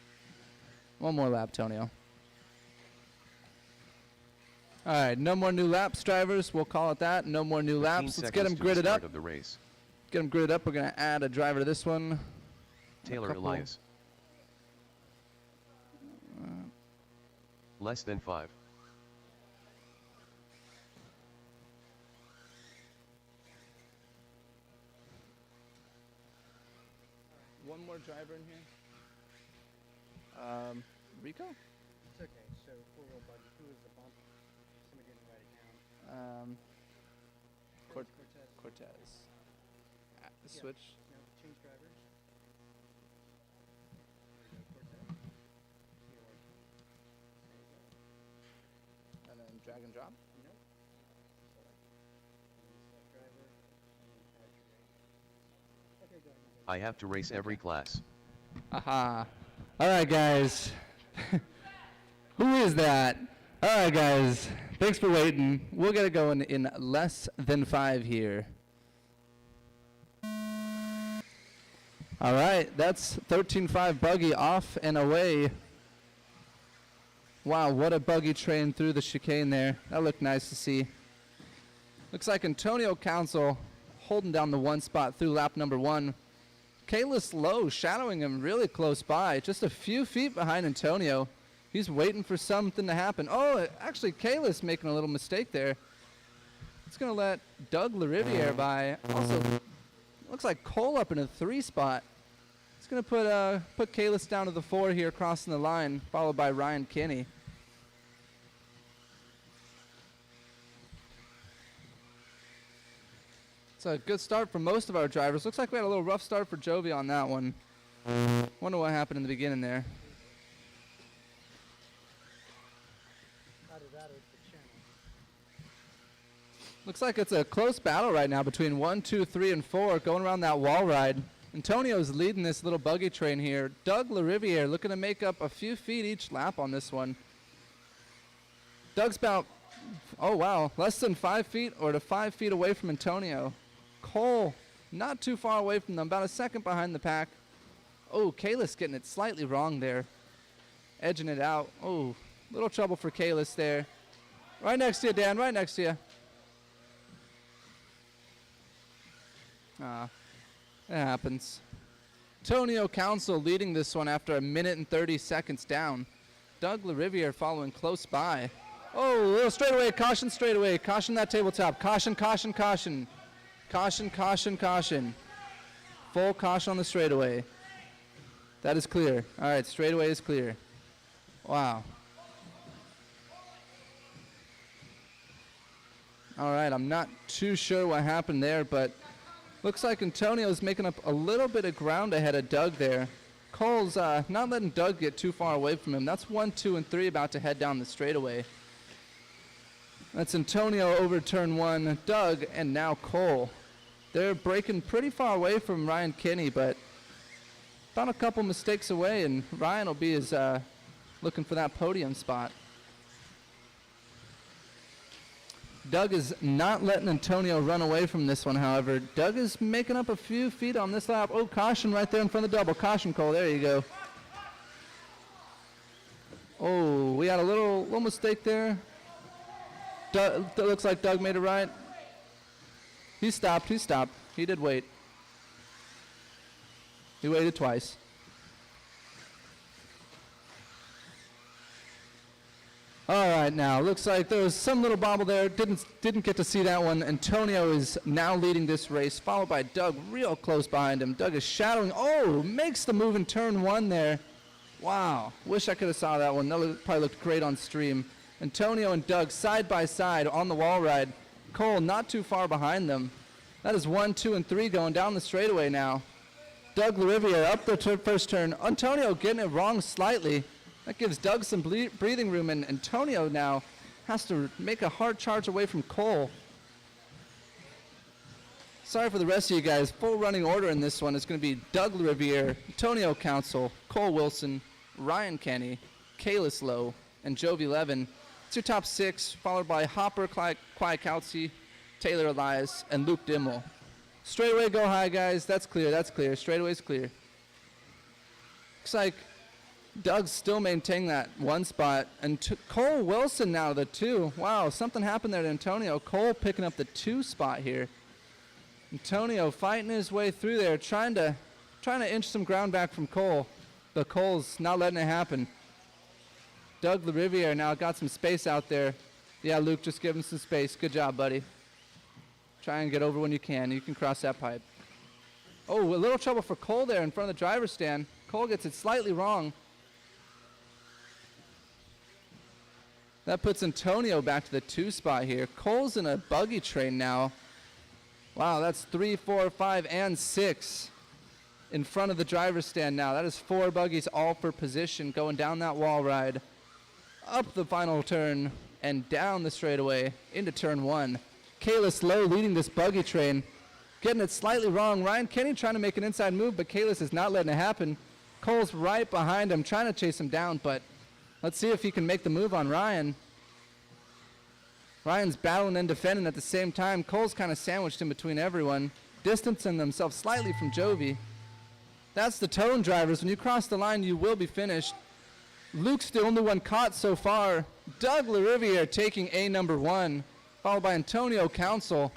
One more lap, Tonio. All right, no more new laps, drivers. We'll call it that. No more new laps. Let's get them gridded up. Of the race. Get them gridded up. We're going to add a driver to this one. Taylor Elias. Less than 5. One more driver in here. Rico? It's okay. So 4-wheel buggy. Who was the bump? Somebody didn't write it down. Cortez. Switch. No, change drivers. Drag and drop. I have to race every class. Aha. All right, guys. Who is that? All right, guys. Thanks for waiting. We'll get it going in less than 5 here. All right, that's 13.5 buggy off and away. Wow, what a buggy train through the chicane there. That looked nice to see. Looks like Antonio Council holding down the 1 spot through lap number 1. Kalis Lowe shadowing him really close by, just a few feet behind Antonio. He's waiting for something to happen. Oh, actually, Kalis making a little mistake there. It's going to let Doug Lariviere by. Also, looks like Cole up in a 3 spot. It's going to put Kalis down to the 4 here, crossing the line, followed by Ryan Kinney. It's a good start for most of our drivers. Looks like we had a little rough start for Jovi on that one. Wonder what happened in the beginning there. Looks like it's a close battle right now between 1, 2, 3, and 4 going around that wall ride. Antonio's leading this little buggy train here. Doug Lariviere looking to make up a few feet each lap on this one. Doug's about, oh wow, less than 5 feet or to 5 feet away from Antonio. Cole not too far away from them, about a second behind the pack. Oh, Kalis getting it slightly wrong there. Edging it out. Oh, little trouble for Kalis there. Right next to you, Dan, right next to you. It happens. Antonio Council leading this one after 1 minute and 30 seconds down. Doug Lariviere following close by. Oh, a little straightaway, caution straightaway. Caution that tabletop. Caution, caution, caution. Caution, caution, caution. Full caution on the straightaway. That is clear. All right, straightaway is clear. Wow. All right, I'm not too sure what happened there, but looks like Antonio's making up a little bit of ground ahead of Doug there. Cole's not letting Doug get too far away from him. That's 1, 2, and 3 about to head down the straightaway. That's Antonio over turn 1, Doug, and now Cole. They're breaking pretty far away from Ryan Kinney, but about a couple mistakes away, and Ryan will be looking for that podium spot. Doug is not letting Antonio run away from this one, however. Doug is making up a few feet on this lap. Oh, caution right there in front of the double. Caution, Cole. There you go. Oh, we had a little mistake there. That looks like Doug made it right. He stopped. He did wait. He waited twice. All right, now looks like there was some little bobble there. Didn't get to see that one. Antonio is now leading this race, followed by Doug real close behind him. Doug is shadowing. Oh, makes the move in turn 1 there. Wow, wish I could have saw that one. That probably looked great on stream. Antonio and Doug side by side on the wall ride. Cole not too far behind them. That is 1, 2, and 3 going down the straightaway now. Doug Lariviere up the first turn. Antonio getting it wrong slightly. That gives Doug some breathing room, and Antonio now has to make a hard charge away from Cole. Sorry for the rest of you guys. Full running order in this one is going to be Doug Lariviere, Antonio Council, Cole Wilson, Ryan Kenny, Kalis Lowe, and Jovi Levin. It's your top 6, followed by Hopper Kwiatkowski, Taylor Elias, and Luke Dimmel. Straightaway go high, guys. That's clear. Straightaway's clear. Looks like Doug's still maintaining that 1 spot. And Cole Wilson now the 2. Wow, something happened there to Antonio. Cole picking up the 2 spot here. Antonio fighting his way through there, trying to inch some ground back from Cole. But Cole's not letting it happen. Doug Lariviere now got some space out there. Yeah, Luke, just give him some space. Good job, buddy. Try and get over when you can. You can cross that pipe. Oh, a little trouble for Cole there in front of the driver's stand. Cole gets it slightly wrong. That puts Antonio back to the 2 spot here. Cole's in a buggy train now. Wow, that's 3, 4, 5, and 6 in front of the driver's stand now. That is 4 buggies all for position going down that wall ride. Up the final turn. and down the straightaway into turn 1. Kalis Lowe leading this buggy train, getting it slightly wrong. Ryan Kenny trying to make an inside move, but Kalis is not letting it happen. Cole's right behind him, trying to chase him down, but let's see if he can make the move on Ryan. Ryan's battling and defending at the same time. Cole's kind of sandwiched in between everyone, distancing themselves slightly from Jovi. That's the tone, drivers. When you cross the line, you will be finished. Luke's the only one caught so far. Doug LaRiviere taking A number 1, followed by Antonio Council.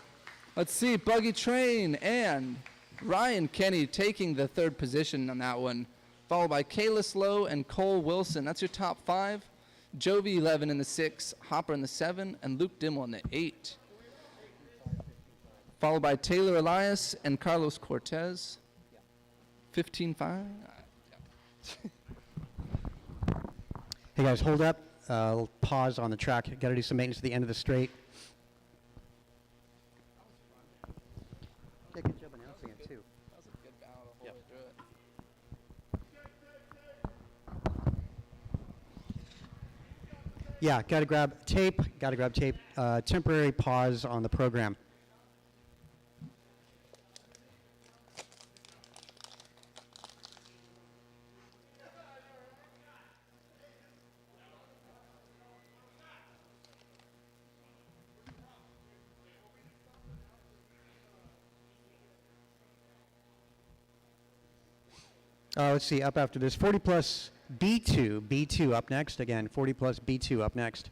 Let's see, Buggy Train and Ryan Kenny taking the 3rd position on that one, followed by Kalis Lowe and Cole Wilson. That's your top 5. Jovi 11 in the 6, Hopper in the 7, and Luke Dimmel in the 8. Followed by Taylor Elias and Carlos Cortez. 15-5. Hey guys, hold up. Little pause on the track. Got to do some maintenance at the end of the straight. Yeah, good job announcing it too. That was a good battle the whole way through it. Yeah, got to grab tape. Got to grab tape. Temporary pause on the program. Let's see, up after this, 40 plus B2, B2 up next. Again, 40 plus B2 up next.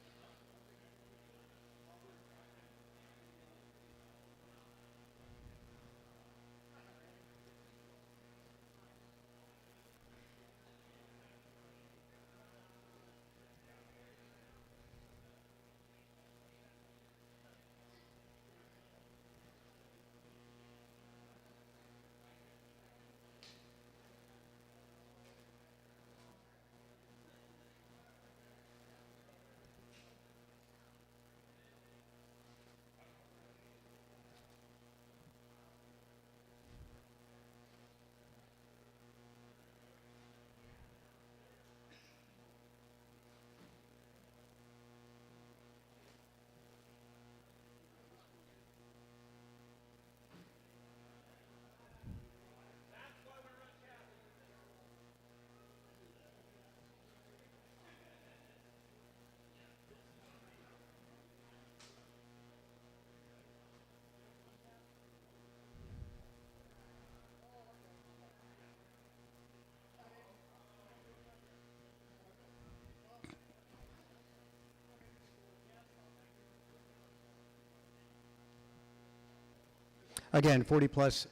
Again, 40 plus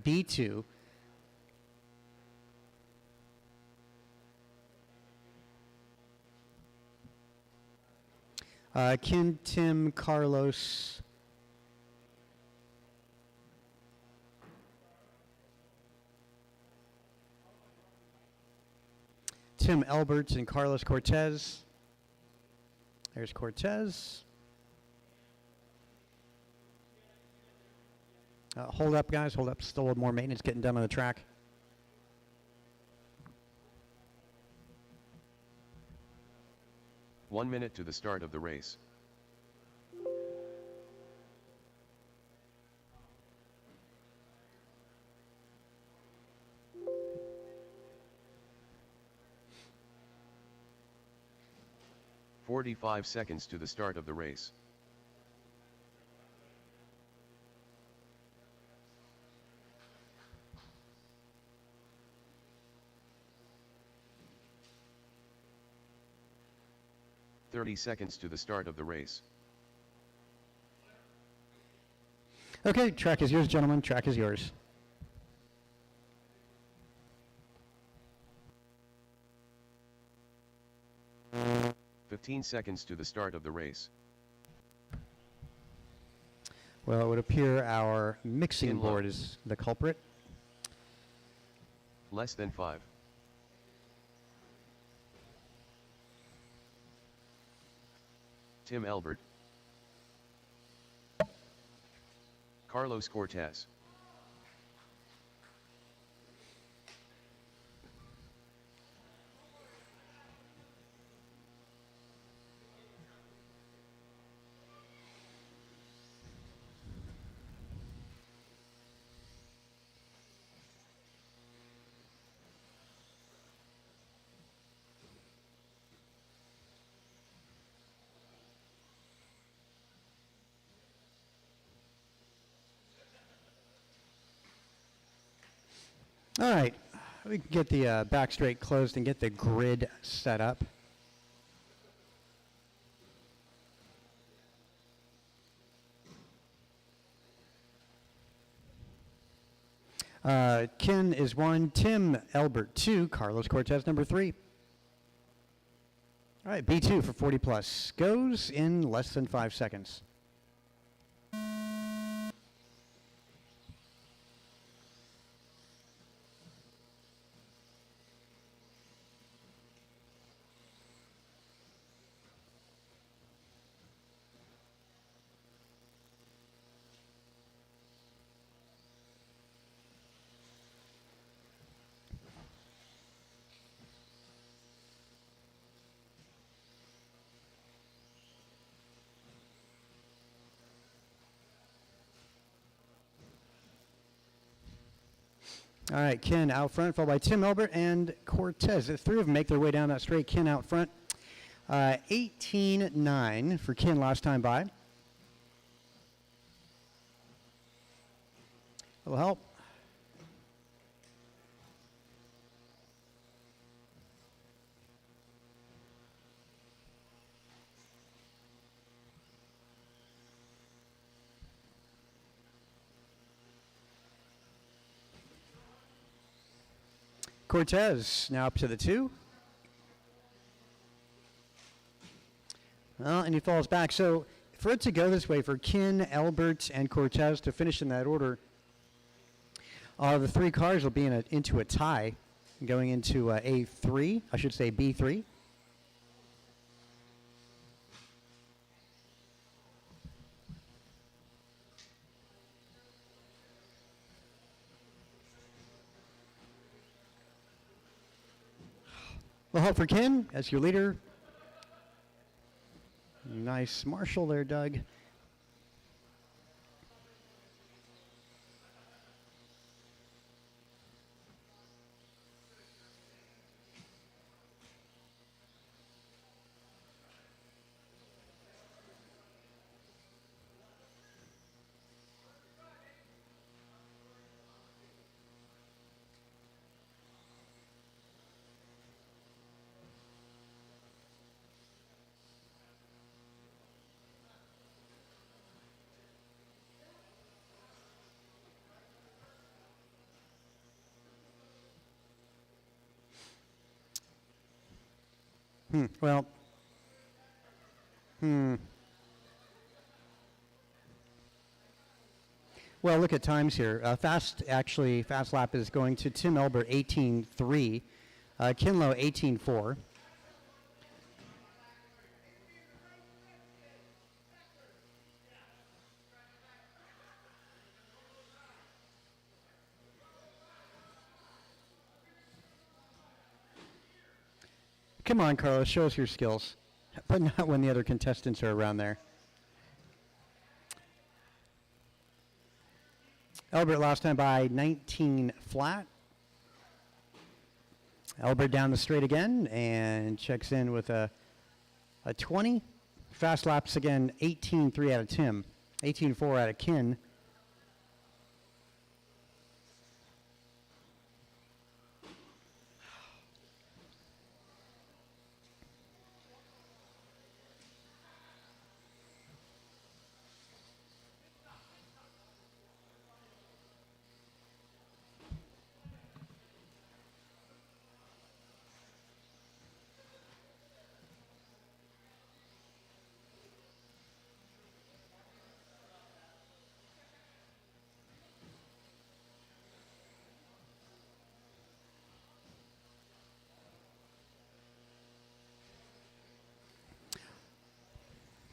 B2. Kim, Tim, Carlos. Tim Elberts and Carlos Cortez. There's Cortez. Hold up, guys. Hold up. Still more maintenance getting done on the track. One minute to the start of the race. "45 seconds to the start of the race. "30 seconds to the start of the race. Okay, track is yours, gentlemen. Track is yours. "15 seconds to the start of the race. Well, it would appear our mixing In low. board is the culprit. Less than 5. Tim Elbert. Carlos Cortez. All right, we can get the back straight closed and get the grid set up. Ken is 1, Tim Elbert 2, Carlos Cortez number 3. All right, B2 for 40 plus goes in less than 5 seconds. All right, Ken out front, followed by Tim Elbert and Cortez. The three of them make their way down that straight. Ken out front. 18-9 for Ken last time by. Will help. Cortez now up to the 2. Well, and he falls back. So for it to go this way, for Ken, Elbert, and Cortez to finish in that order, the 3 cars will be into a tie going into A3, I should say B3. Well, help for Ken as your leader. Nice Marshall there, Doug. Well, well, look at times here. Fast lap is going to Tim Elbert 18.3, Kinlow 18.4. Come on, Carlos, show us your skills, but not when the other contestants are around there. Elbert last time by 19 flat. Elbert down the straight again and checks in with a 20. Fast laps again, 18.3 out of Tim, 18.4 out of Ken.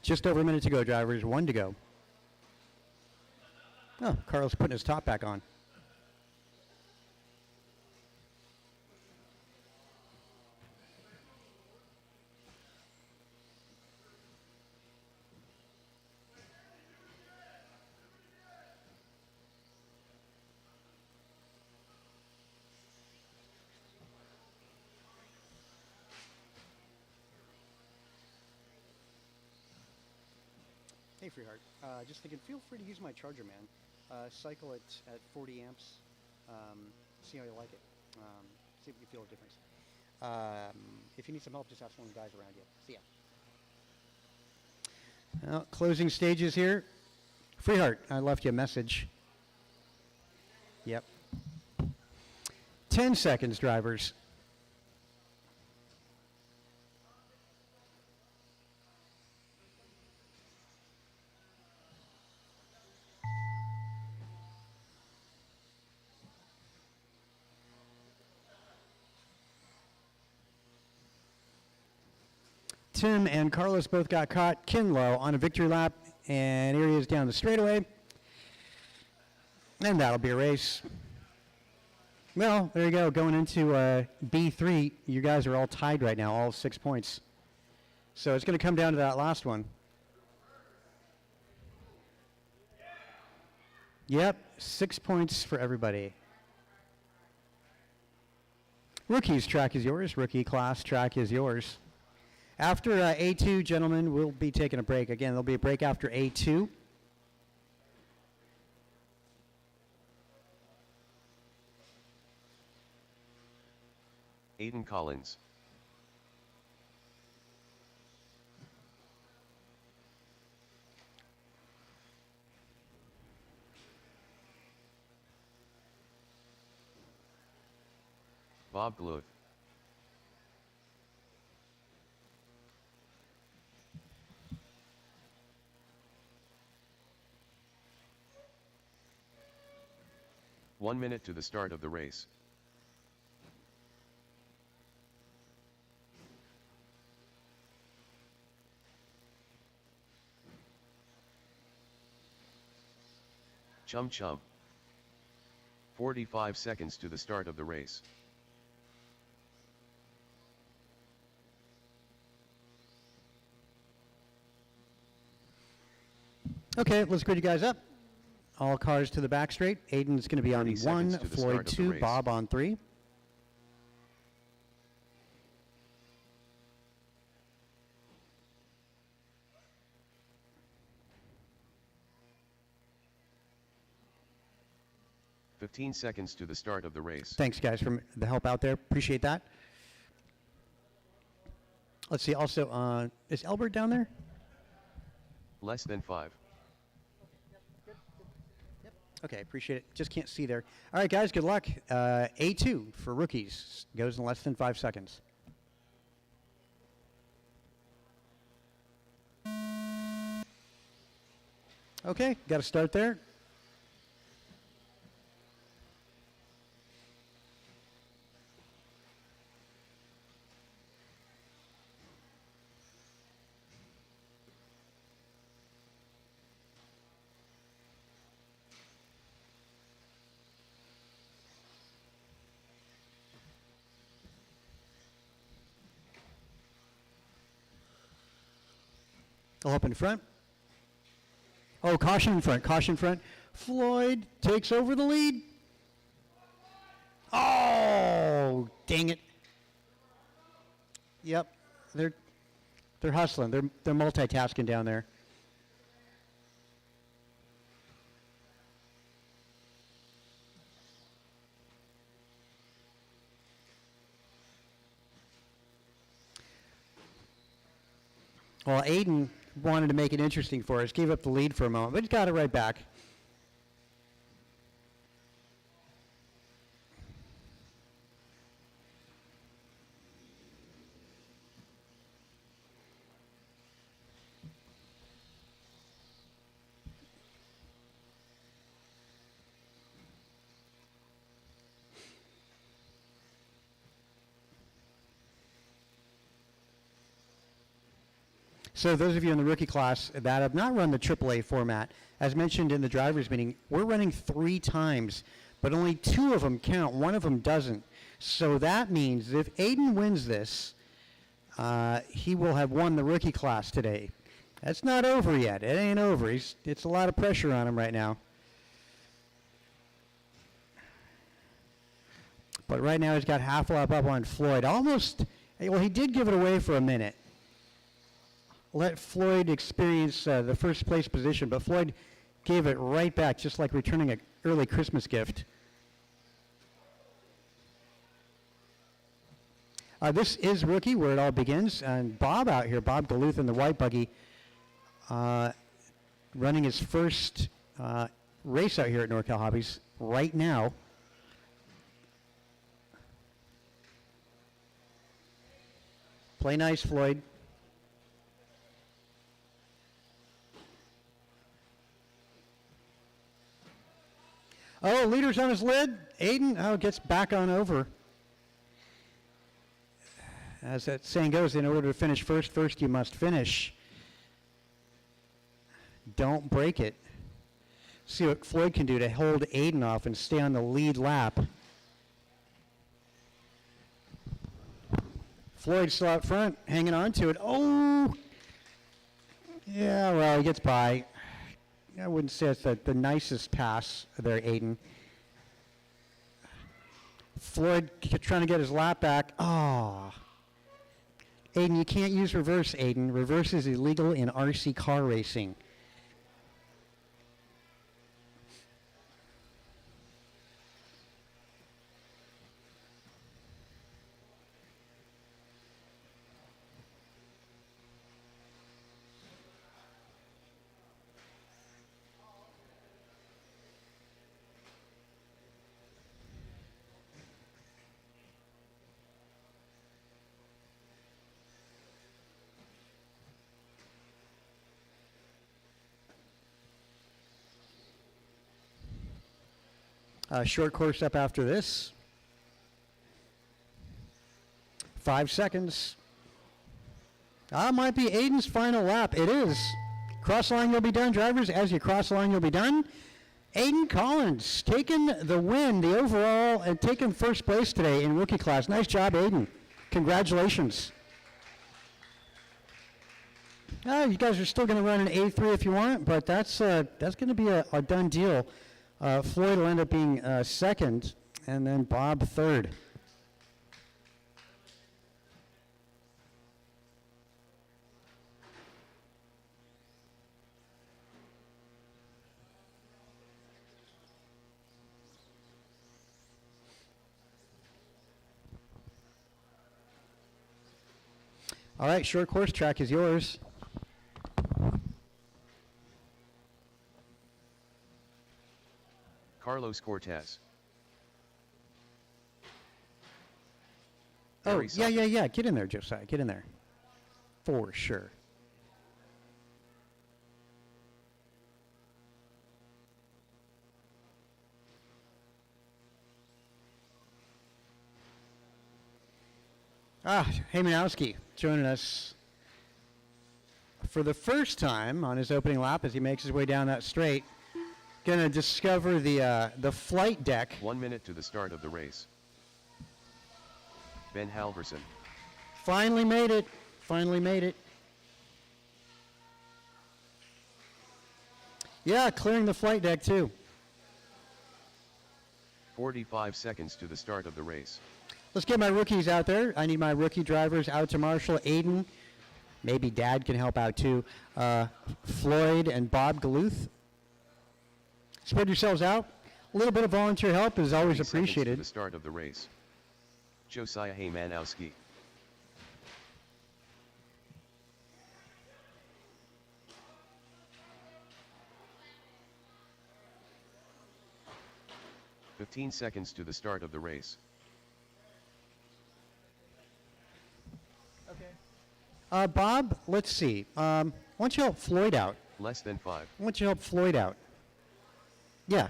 Just over a minute to go, drivers. 1 to go. Oh, Carlos putting his top back on. Hey, Freeheart. Just thinking, feel free to use my charger, man. Cycle it at 40 amps. See how you like it. See if you feel a difference. If you need some help, just ask one of the guys around you. See ya. Well, closing stages here. Freeheart, I left you a message. Yep. 10 seconds, drivers. Tim and Carlos both got caught. Kinlow on a victory lap, and here he is down the straightaway. And that'll be a race. Well, there you go. Going into B3, you guys are all tied right now, all 6 points. So it's going to come down to that last one. Yep, 6 points for everybody. Rookies track is yours. Rookie class track is yours. After A2, gentlemen, we'll be taking a break. Again, there'll be a break after A2. Aiden Collins. Bob Gluth. One minute to the start of the race. Chum chum. 45 seconds to the start of the race. Okay, let's grid you guys up. All cars to the back straight. Aiden's going to be on 30 seconds 1, to the Floyd start of the 2, race. Bob on 3. "15 seconds to the start of the race. Thanks, guys, for the help out there. Appreciate that. Let's see. Also, is Elbert down there? Less than 5. Okay, appreciate it. Just can't see there. All right, guys, good luck. A2 for rookies goes in less than 5 seconds. Okay, got to start there. I'll up in front. Oh, caution in front, caution in front. Floyd takes over the lead. Oh, dang it. Yep, they're hustling. They're multitasking down there. Well, Aiden wanted to make it interesting for us, gave up the lead for a moment, but he got it right back. So those of you in the rookie class that have not run the AAA format, as mentioned in the drivers meeting, we're running 3 times, but only 2 of them count. 1 of them doesn't. So that means if Aiden wins this, he will have won the rookie class today. That's not over yet. It ain't over. It's a lot of pressure on him right now. But right now he's got half a lap up on Floyd. Almost, well, he did give it away for a minute. Let Floyd experience the first place position, but Floyd gave it right back, just like returning an early Christmas gift. This is rookie, where it all begins. And Bob out here, Bob Duluth in the white buggy, running his first race out here at NorCal Hobbies right now. Play nice, Floyd. Oh, leader's on his lid. Aiden, gets back on over. As that saying goes, in order to finish first you must finish. Don't break it. See what Floyd can do to hold Aiden off and stay on the lead lap. Floyd still out front, hanging on to it. Oh! Yeah, well, he gets by. I wouldn't say it's the nicest pass there, Aiden. Floyd trying to get his lap back. Oh. Aiden, you can't use reverse, Aiden. Reverse is illegal in RC car racing. Short course up after this. 5 seconds. Might be Aiden's final lap. It is. Cross line, you'll be done, drivers. As you cross the line, you'll be done. Aiden Collins taking the win, the overall, and taking first place today in rookie class. Nice job, Aiden. Congratulations. You guys are still going to run an A3 if you want, but that's going to be a done deal. Floyd will end up being second, and then Bob third. All right, short course track is yours. Carlos Cortez. Oh, Barry yeah. Get in there, Josiah. Get in there. For sure. Heymanowski joining us for the first time on his opening lap as he makes his way down that straight. Going to discover the flight deck. 1 minute to the start of the race. Ben Halverson. Finally made it. Finally made it. Yeah, clearing the flight deck too. 45 seconds to the start of the race. Let's get my rookies out there. I need my rookie drivers out to marshal. Aiden, maybe Dad can help out too. Floyd and Bob Duluth. Spread yourselves out. A little bit of volunteer help is always 30 seconds appreciated. To the start of the race. Josiah Heymanowski. "15 seconds to the start of the race. Okay. Bob, let's see. Why don't you help Floyd out? Less than 5. Why don't you help Floyd out? Yeah.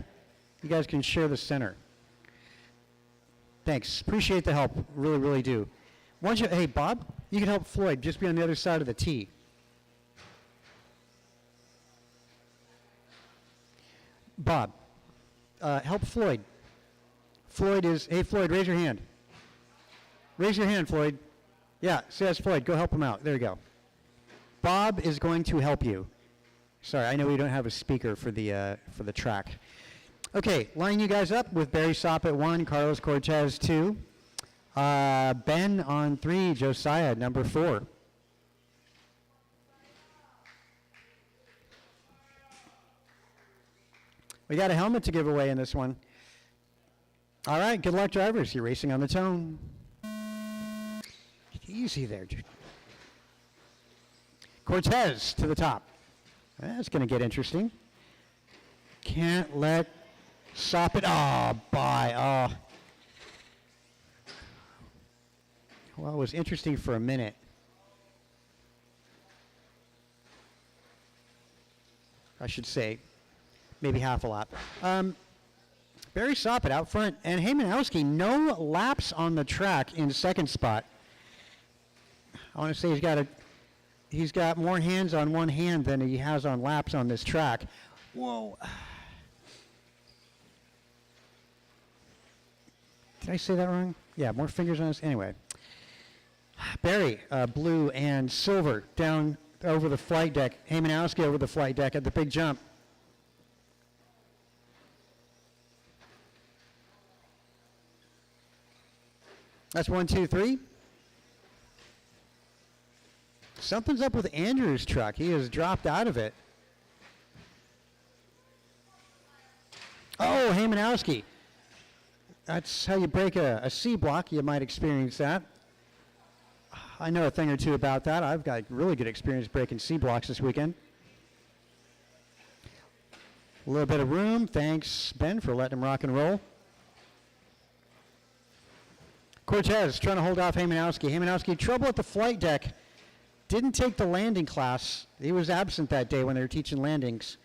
You guys can share the center. Thanks. Appreciate the help. Really, really do. Why don't you, hey, Bob, you can help Floyd. Just be on the other side of the tee. Bob, help Floyd. Hey, Floyd, raise your hand. Raise your hand, Floyd. Yeah, says Floyd. Go help him out. There you go. Bob is going to help you. Sorry, I know we don't have a speaker for the track. Okay, line you guys up with Barry Sopp at 1, Carlos Cortez 2, Ben on 3, Josiah number 4. We got a helmet to give away in this one. All right, good luck, drivers. You're racing on the tone. Easy there, dude. Cortez to the top. That's going to get interesting. Can't let Soppet. Oh, bye. Oh. Well, it was interesting for a minute. I should say, maybe half a lap. Barry Soppet out front, and Heymanowski, no laps on the track in second spot. I want to say he's got more hands on one hand than he has on laps on this track. Whoa. Did I say that wrong? Yeah, more fingers on his. Anyway. Barry, blue and silver down over the flight deck. Heymanowski over the flight deck at the big jump. That's 1, 2, 3. Something's up with Andrew's truck. He has dropped out of it. Oh, Heymanowski. That's how you break a C block. You might experience that. I know a thing or two about that. I've got really good experience breaking C blocks this weekend. A little bit of room. Thanks, Ben, for letting him rock and roll. Cortez trying to hold off Heymanowski. Heymanowski, trouble at the flight deck. Didn't take the landing class. He was absent that day when they were teaching landings.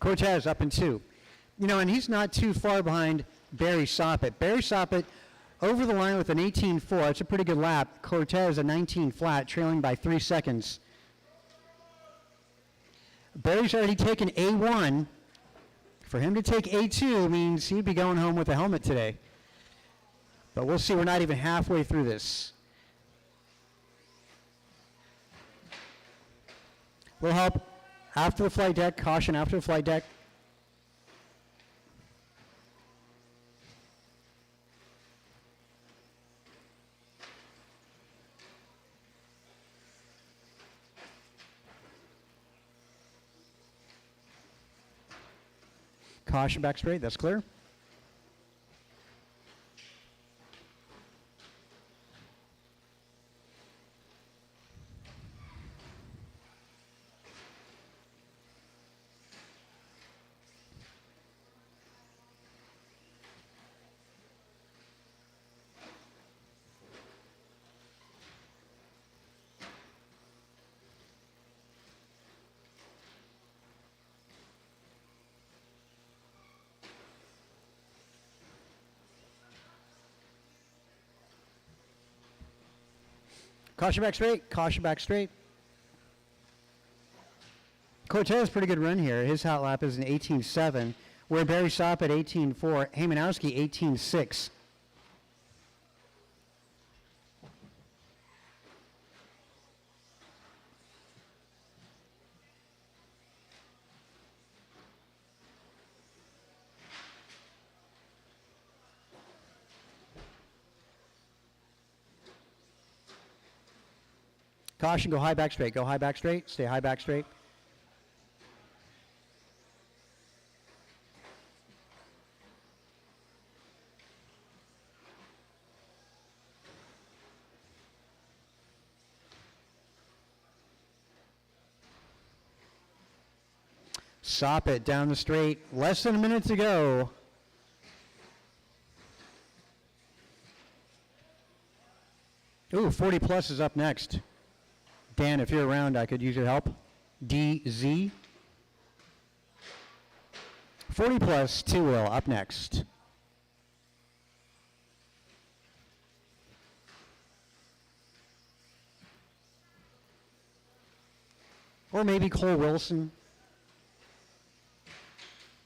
Cortez up in 2. You know, and he's not too far behind Barry Soppet. Barry Soppet over the line with an 18.4. It's a pretty good lap. Cortez a 19 flat, trailing by 3 seconds. Barry's already taken A1. For him to take A2 means he'd be going home with a helmet today. But we'll see. We're not even halfway through this. We'll help after the flight deck. Caution after the flight deck. Caution back straight. That's clear. Caution back straight. Caution back straight. Cortez, pretty good run here. His hot lap is an 18.7, where Barry Soppet 18.4, Heymanowski 18.6. Caution, go high back straight. Go high back straight. Stay high back straight. Soppet down the straight. Less than a minute to go. Ooh, 40 plus is up next. Dan, if you're around, I could use your help. DZ. 40 plus, 2 will up next. Or maybe Cole Wilson.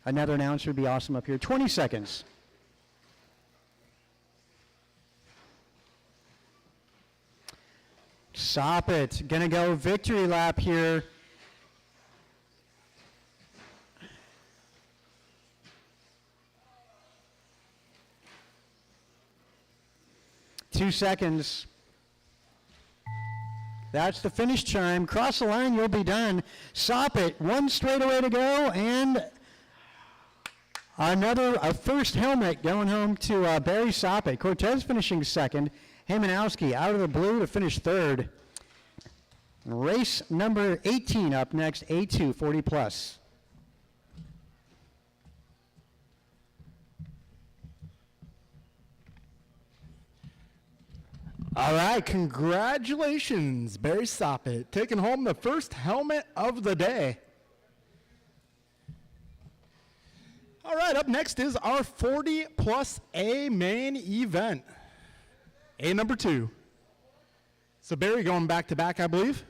Another announcer would be awesome up here. 20 seconds. Soppet, gonna go victory lap here. Two seconds. That's the finish chime. Cross the line, you'll be done. Soppet, one straightaway to go, and a first helmet going home to Barry Soppet. Cortez finishing second. Haymanowski out of the blue to finish third. Race number 18 up next, A2 40 plus. All right, congratulations, Barry Soppet, taking home the first helmet of the day. All right, up next is our 40 plus A main event. A number 2. So Barry going back to back, I believe.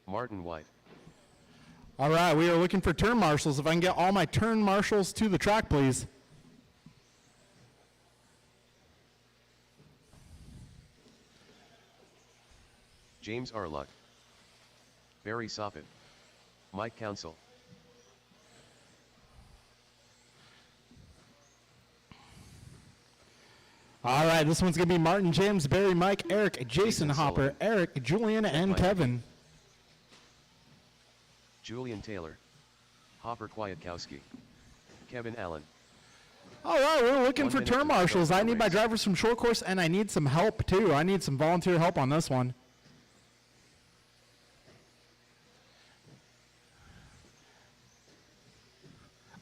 Martin White. All right, we are looking for turn marshals. If I can get all my turn marshals to the track, please. James Arluck. Barry Soppet. Mike Council. All right, this one's going to be Martin, James, Barry, Mike, Eric, Jason Hopper, Eric, Julian, and Mike. Kevin. Julian Taylor. Hopper Kwiatkowski. Kevin Allen. All right, we're looking 1 for minute turn to marshals. start I the need my race. drivers from short course, and I need some help, too. I need some volunteer help on this one.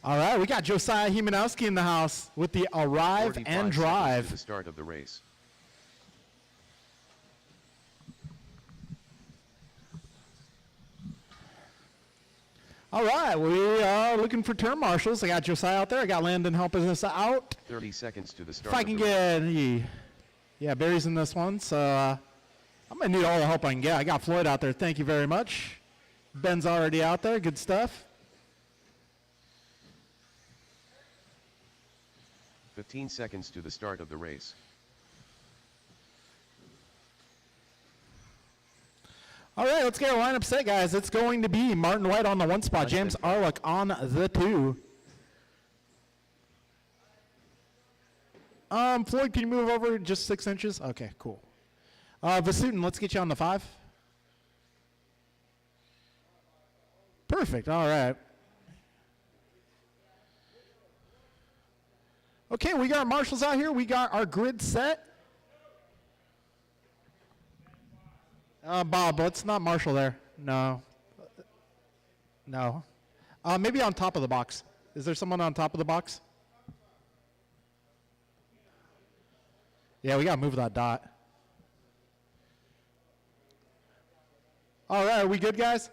All right, we got Josiah Hemanowski in the house with the arrive 45 and seconds drive. to the start of the race. All right, we are looking for turn marshals. I got Josiah out there. I got Landon helping us out. 30 seconds to the start If I of can the race. get, yeah, Barry's in this one, so I'm going to need all the help I can get. I got Floyd out there. Thank you very much. Ben's already out there. Good stuff. 15 seconds to the start of the race. All right, let's get a lineup set, guys. It's going to be Martin White on the 1 spot, James Arluck on the 2. Floyd, can you move over just 6 inches? Okay, cool. Vasutin, let's get you on the 5. Perfect, all right. Okay, we got marshals out here. We got our grid set. Bob, let's not marshal there. No. No. Maybe on top of the box. Is there someone on top of the box? Yeah, we got to move that dot. All right, are we good, guys?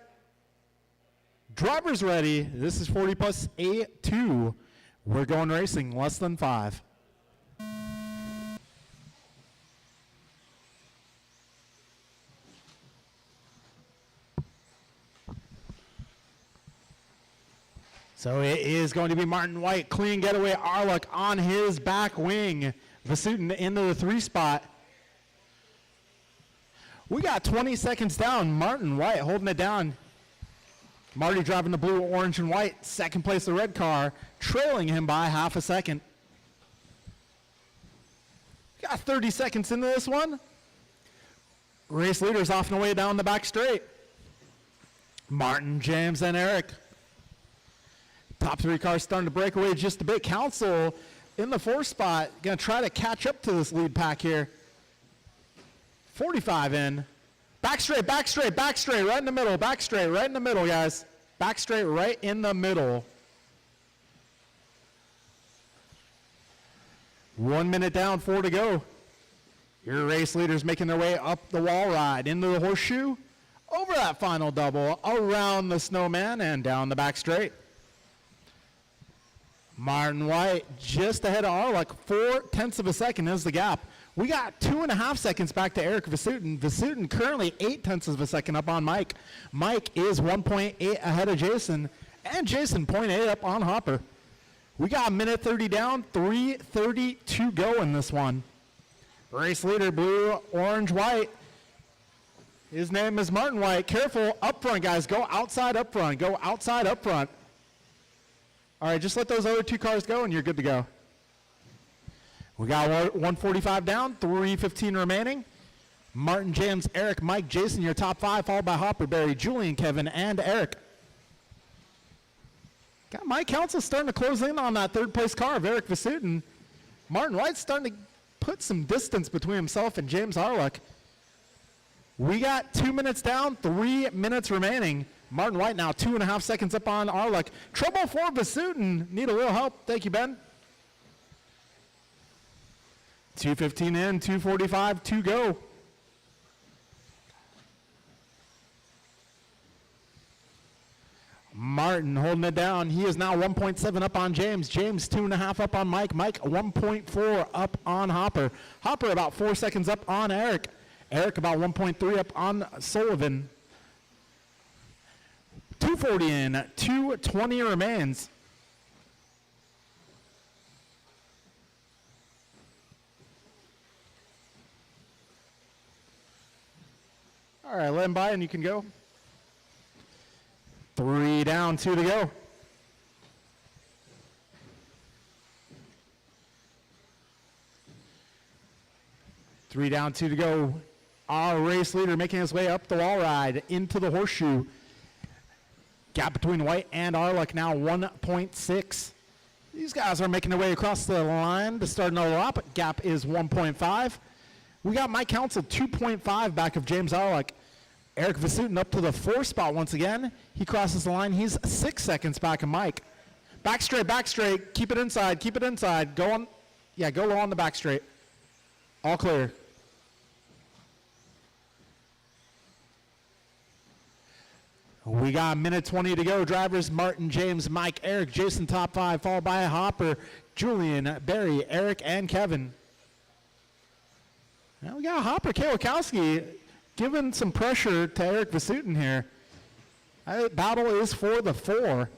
Drivers ready. This is 40 plus A2. We're going racing, less than 5. So it is going to be Martin White, clean getaway, Arluck on his back wing. Vasutin into the 3 spot. We got 20 seconds down. Martin White holding it down. Marty driving the blue, orange, and white. Second place, the red car, trailing him by half a second. Got 30 seconds into this one. Race leaders off and away down the back straight. Martin, James, and Eric. Top 3 cars starting to break away just a bit. Council in the 4 spot. Going to try to catch up to this lead pack here. 45 in. Back straight, back straight, back straight, right in the middle, back straight, right in the middle, guys. Back straight, right in the middle. 1 minute down, 4 to go. Your race leaders making their way up the wall ride, into the horseshoe, over that final double, around the snowman, and down the back straight. Martin White just ahead of Arluck, 0.4 of a second is the gap. We got 2.5 seconds back to Eric Vasutin. Vasutin currently 0.8 of a second up on Mike. Mike is 1.8 ahead of Jason, and Jason 0.8 up on Hopper. We got 1:30 down, 3:30 to go in this one. Race leader, blue, orange, white. His name is Martin White. Careful up front, guys. Go outside up front. Go outside up front. All right, just let those other 2 cars go, and you're good to go. We got 145 down, 3:15 remaining. Martin, James, Eric, Mike, Jason, your top 5, followed by Hopper, Barry, Julian, Kevin, and Eric. Got my council starting to close in on that third place car of Eric Vasutin. Martin White's starting to put some distance between himself and James Harlock. We got 2 minutes down, 3 minutes remaining. Martin White now 2.5 seconds up on Harlock. Trouble for Vasutin. Need a little help. Thank you, Ben. 2:15 in, 2:45 to go. Martin holding it down. He is now 1.7 up on James. James 2.5 up on Mike. Mike 1.4 up on Hopper. Hopper about 4 seconds up on Eric. Eric about 1.3 up on Sullivan. 2:40 in, 2:20 remains. All right, let him by and you can go. 3 down, 2 to go. Three down, 2 to go. Our race leader making his way up the wall ride into the horseshoe. Gap between White and Arlick now 1.6. These guys are making their way across the line to start another lap. Gap is 1.5. We got Mike Council 2.5 back of James Arlick. Eric Vasutin up to the 4th spot once again. He crosses the line. He's 6 seconds back of Mike. Back straight, back straight. Keep it inside, keep it inside. Go on, yeah, go low on the back straight. All clear. We got 1:20 to go. Drivers Martin, James, Mike, Eric, Jason top 5, followed by Hopper, Julian, Barry, Eric, and Kevin. Now we got Hopper Kowalkowski giving some pressure to Eric Vasutin here. That battle is for the 4.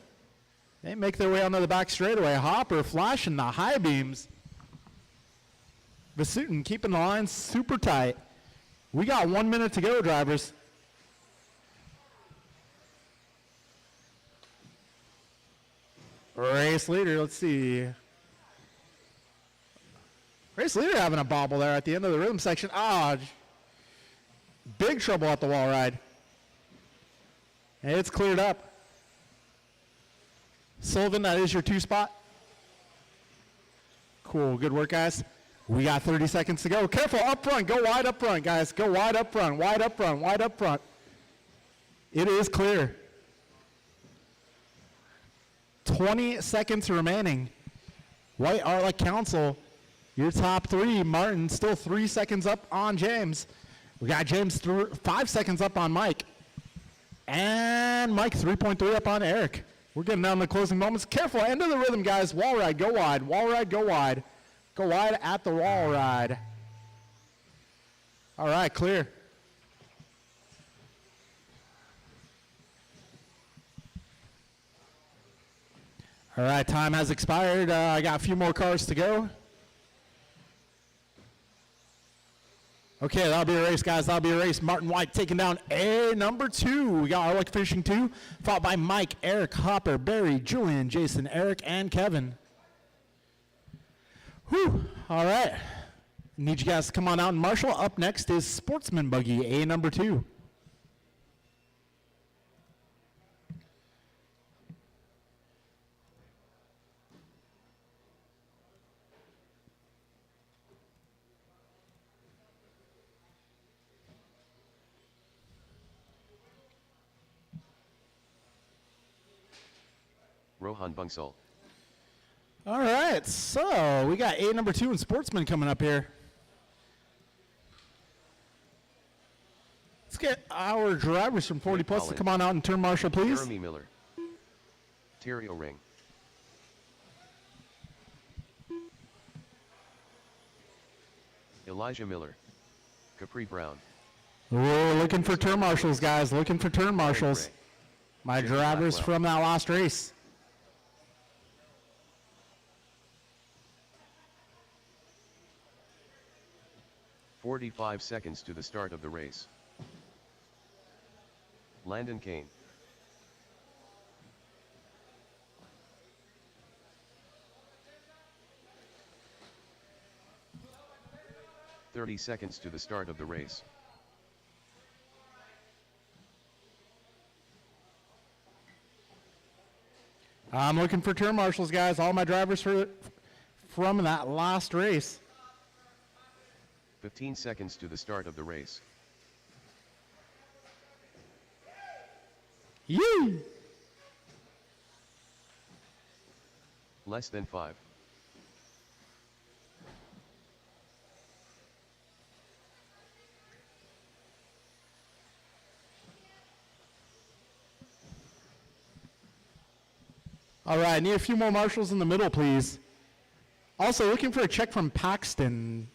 They make their way onto the back straightaway. Hopper flashing the high beams. Vasutin keeping the line super tight. We got 1 minute to go, drivers. Race leader, let's see. Race leader having a bobble there at the end of the rhythm section. Ah, big trouble at the wall ride. And it's cleared up. Sullivan, that is your 2 spot. Cool, good work, guys. We got 30 seconds to go. Careful, up front, go wide up front, guys. Go wide up front, wide up front, wide up front. It is clear. 20 seconds remaining. White Arlick Council, your top 3. Martin still 3 seconds up on James. We got James 5 seconds up on Mike. And Mike 3.3 up on Eric. We're getting down to the closing moments. Careful, end of the rhythm, guys. Wall ride, go wide. Wall ride, go wide. Go wide at the wall ride. All right, clear. All right, time has expired. I got a few more cars to go. Okay, that'll be a race, guys. That'll be a race. Martin White taking down A number 2. We got Arlick finishing 2, followed by Mike, Eric, Hopper, Barry, Julian, Jason, Eric, and Kevin. Whew. All right. Need you guys to come on out and marshal. Up next is Sportsman Buggy, A number 2. Rohan Bungsal. All right, so we got A number 2 and Sportsman coming up here. Let's get our drivers from 40 plus to come on out and turn marshal, please. Jeremy Miller. Terry O'Ring. Elijah Miller. Capri Brown. We're looking for turn marshals, guys. Looking for turn marshals. Ray. My Jimmy drivers Blackwell. from that last race. "45 seconds to the start of the race. Landon Kane. 30 seconds to the start of the race. I'm looking for turn marshals, guys. All my drivers from that last race. 15 seconds to the start of the race. Yee! Less than 5. All right, I need a few more marshals in the middle, please. Also, looking for a check from Paxton.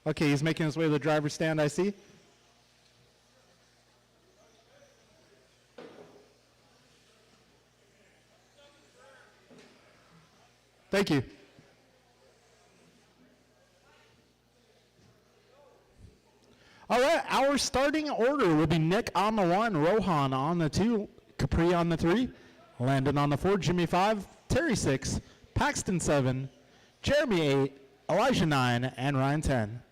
Okay, he's making his way to the driver's stand, I see. Thank you. All right, our starting order will be Nick on the 1, Rohan on the 2, Capri on the 3, Landon on the 4, Jimmy 5, Terry 6, Paxton 7, Jeremy 8, Elijah 9, and Ryan 10.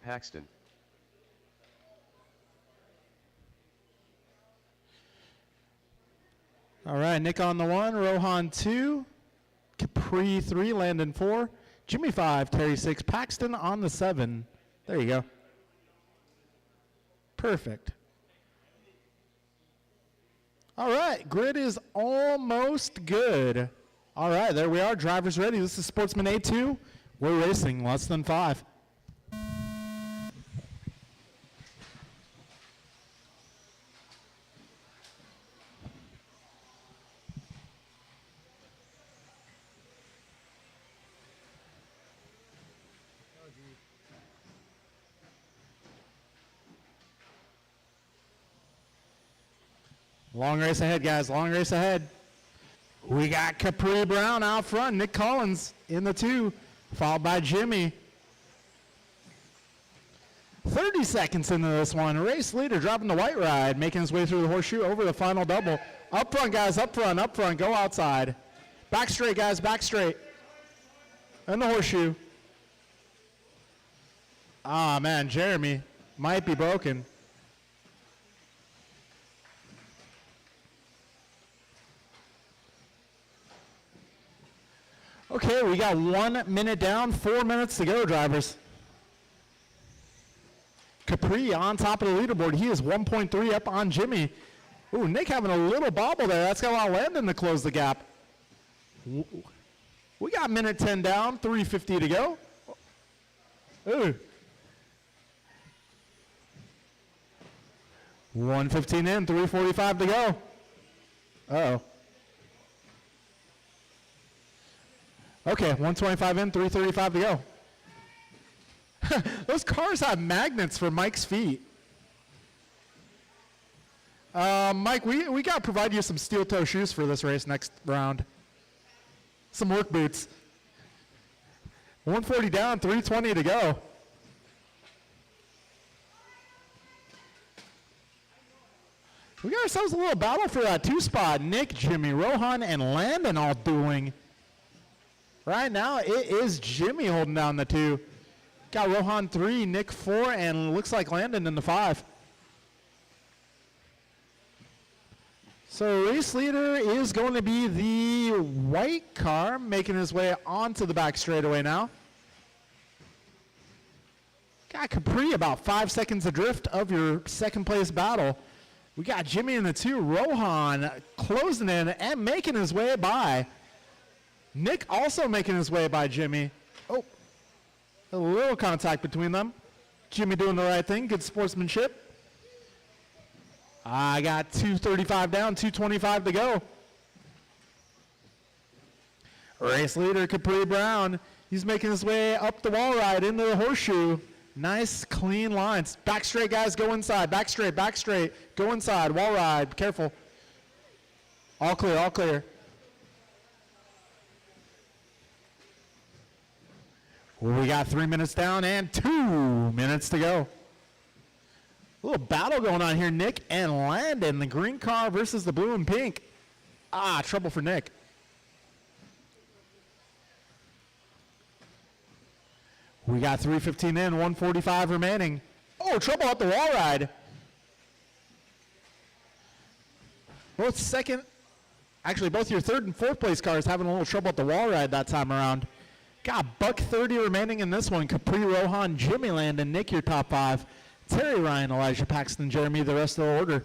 Paxton. All right, Nick on the 1, Rohan 2, Capri 3, Landon 4, Jimmy 5, Terry 6, Paxton on the 7. There you go. Perfect. All right, grid is almost good. All right, there we are. Drivers ready. This is Sportsman A2. We're racing less than 5. Long race ahead, guys. Long race ahead. We got Capri Brown out front. Nick Collins in the 2, followed by Jimmy. 30 seconds into this one. Race leader dropping the white ride, making his way through the horseshoe over the final double. Up front, guys. Up front. Up front. Go outside. Back straight, guys. Back straight. And the horseshoe. Ah, man. Jeremy might be broken. Okay, we got 1 minute down, 4 minutes to go, drivers. Capri on top of the leaderboard. He is 1.3 up on Jimmy. Ooh, Nick having a little bobble there. That's going to allow Landon to close the gap. We got minute 10 down, 3:50 to go. Ooh. 1:15 in, 3:45 to go. Uh-oh. Okay, 125 in, 335 to go. Those cars have magnets for Mike's feet. Mike, we got to provide you some steel toe shoes for this race next round. Some work boots. 140 down, 320 to go. We got ourselves a little battle for that 2 spot. Nick, Jimmy, Rohan, and Landon all dueling. Right now, it is Jimmy holding down the 2. Got Rohan 3, Nick 4, and looks like Landon in the 5. So race leader is going to be the white car, making his way onto the back straightaway now. Got Capri about 5 seconds adrift of your second place battle. We got Jimmy in the 2, Rohan closing in and making his way by. Nick also making his way by Jimmy. Oh, a little contact between them. Jimmy doing the right thing, good sportsmanship. I got 235 down, 225 to go. Race leader Capri Brown. He's making his way up the wall ride into the horseshoe. Nice, clean lines. Back straight, guys, go inside. Back straight, go inside. Wall ride, careful. All clear, all clear. We got 3 minutes down and 2 minutes to go. A little battle going on here, Nick and Landon. The green car versus the blue and pink. Ah, trouble for Nick. We got 3:15 in, 1:45 remaining. Oh, trouble at the wall ride. Both your third and fourth place cars having a little trouble at the wall ride that time around. Got $1:30 remaining in this one. Capri, Rohan, Jimmy Landon, Nick, your top five. Terry, Ryan, Elijah, Paxton, Jeremy, the rest of the order.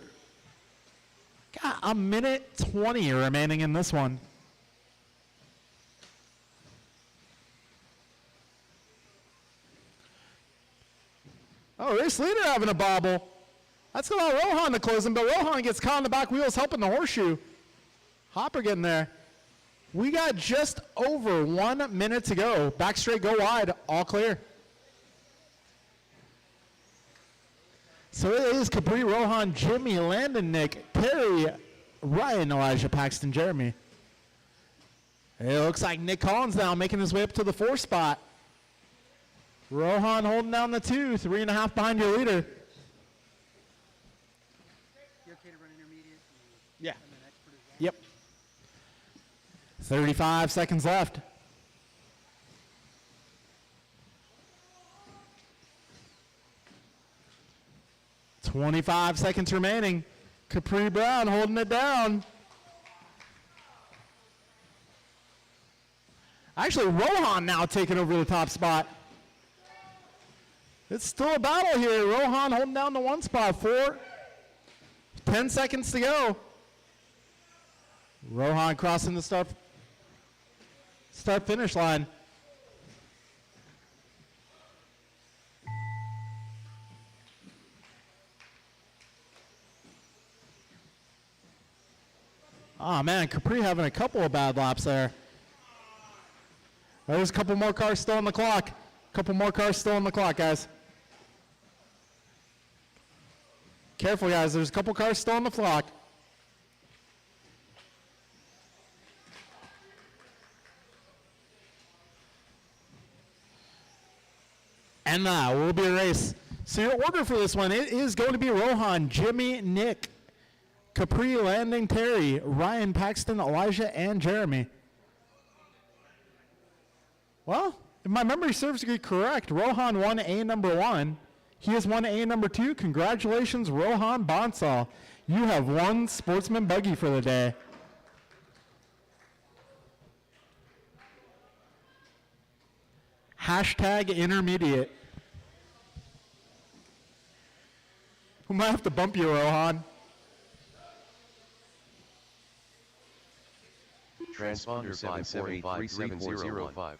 Got 1:20 remaining in this one. Oh, race leader having a bobble. That's going to allow Rohan to close him, but Rohan gets caught on the back wheels helping the horseshoe. Hopper getting there. We got just over 1 minute to go. Back straight, go wide, all clear. So it is Capri, Rohan, Jimmy, Landon, Nick, Perry, Ryan, Elijah, Paxton, Jeremy. It looks like Nick Collins now making his way up to the 4 spot. Rohan holding down the 2, 3.5 behind your leader. You okay to run intermediate? Yeah. I'm an expert as well. Yep. 35 seconds left. $25 seconds remaining. Capri Brown holding it down. Actually, Rohan now taking over the top spot. It's still a battle here. Rohan holding down the 1 spot. 10 seconds to go. Rohan crossing the start finish line. Oh man, Capri having a couple of bad laps there. There's a couple more cars still on the clock. Couple more cars still on the clock, guys. Careful, guys. There's a couple cars still on the clock. And that will be a race. So your order for this one, it is going to be Rohan, Jimmy, Nick, Capri, Landing, Terry, Ryan, Paxton, Elijah, and Jeremy. Well, if my memory serves me correct, Rohan won A number 1. He has won A number 2. Congratulations, Rohan Bonsall. You have won Sportsman Buggy for the day. Hashtag intermediate. We might have to bump you, Rohan. Transponder 5483705.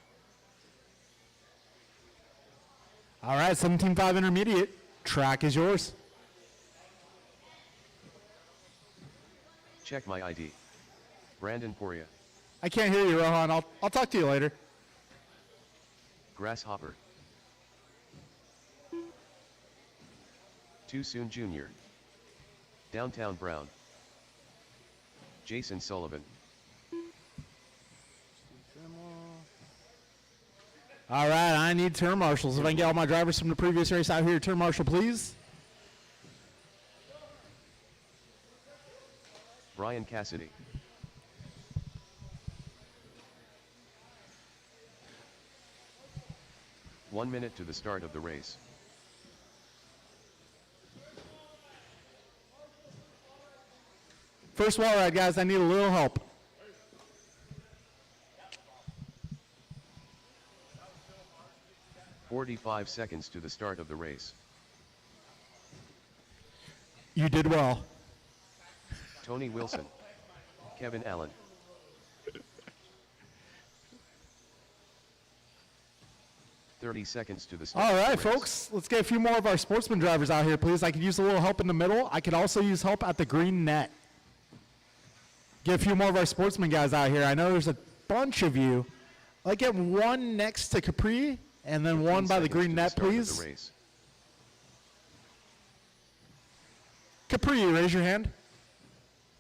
All right, 17.5 intermediate. Track is yours. Check my ID. Brandon Poria. I can't hear you, Rohan. I'll talk to you later. Grasshopper. Too Soon Jr. Downtown Brown. Jason Sullivan. All right, I need turn marshals. If I can get all my drivers from the previous race out here, turn marshal, please. Brian Cassidy. One minute to the start of the race. First wall ride, guys. I need a little help. "45 seconds to the start of the race. You did well. Tony Wilson. Kevin Allen. "30 seconds to the start All of the right, race. folks. Let's get a few more of our sportsman drivers out here, please. I could use a little help in the middle. I could also use help at the green net. Get a few more of our sportsman guys out here. I know there's a bunch of you. I'll get one next to Capri, and then 15 one by the seconds green to net, start of the please. race. Capri, raise your hand.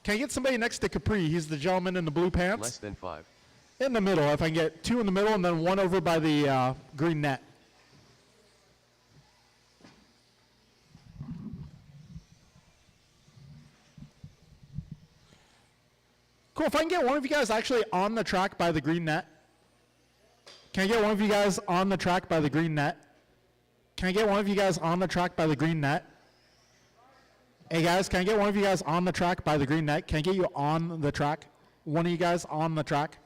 Can I get somebody next to Capri? He's the gentleman in the blue pants. Less than 5. In the middle, if I can get 2 in the middle and then 1 over by the green net. Cool, if I can get one of you guys actually on the track by the green net. Can I get one of you guys on the track by the green net? Can I get one of you guys on the track by the green net? Hey guys, can I get one of you guys on the track by the green net? Can I get you on the track? One of you guys on the track?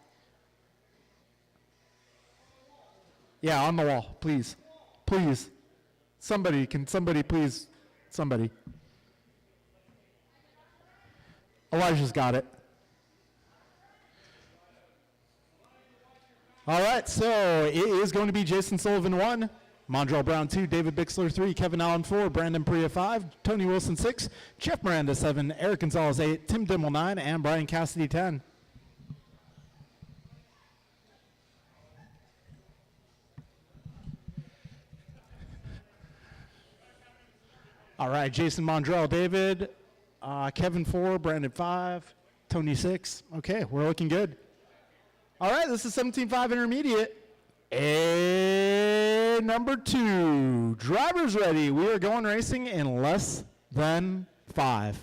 Yeah, on the wall, please. Please. Somebody, can somebody please? Somebody. Elijah's got it. All right, so it is going to be Jason Sullivan 1, Mondrall Brown 2, David Bixler 3, Kevin Allen 4, Brandon Priya 5, Tony Wilson 6, Jeff Miranda 7, Eric Gonzalez 8, Tim Dimmel 9, and Brian Cassidy 10. All right, Jason Mondrall, David, Kevin 4, Brandon 5, Tony 6. Okay, we're looking good. All right, this is 17.5 intermediate. A number 2. Drivers ready. We are going racing in less than 5.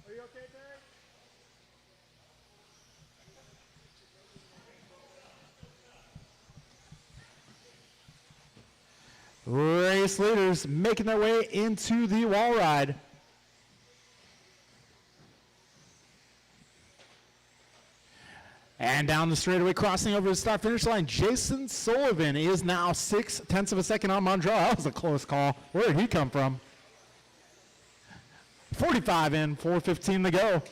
Are you okay, Terry? Race leaders making their way into the wall ride. And down the straightaway, crossing over the start finish line, Jason Sullivan is now 0.6 of a second on Mondrall. That was a close call. Where did he come from? 45 in, 4:15 to go.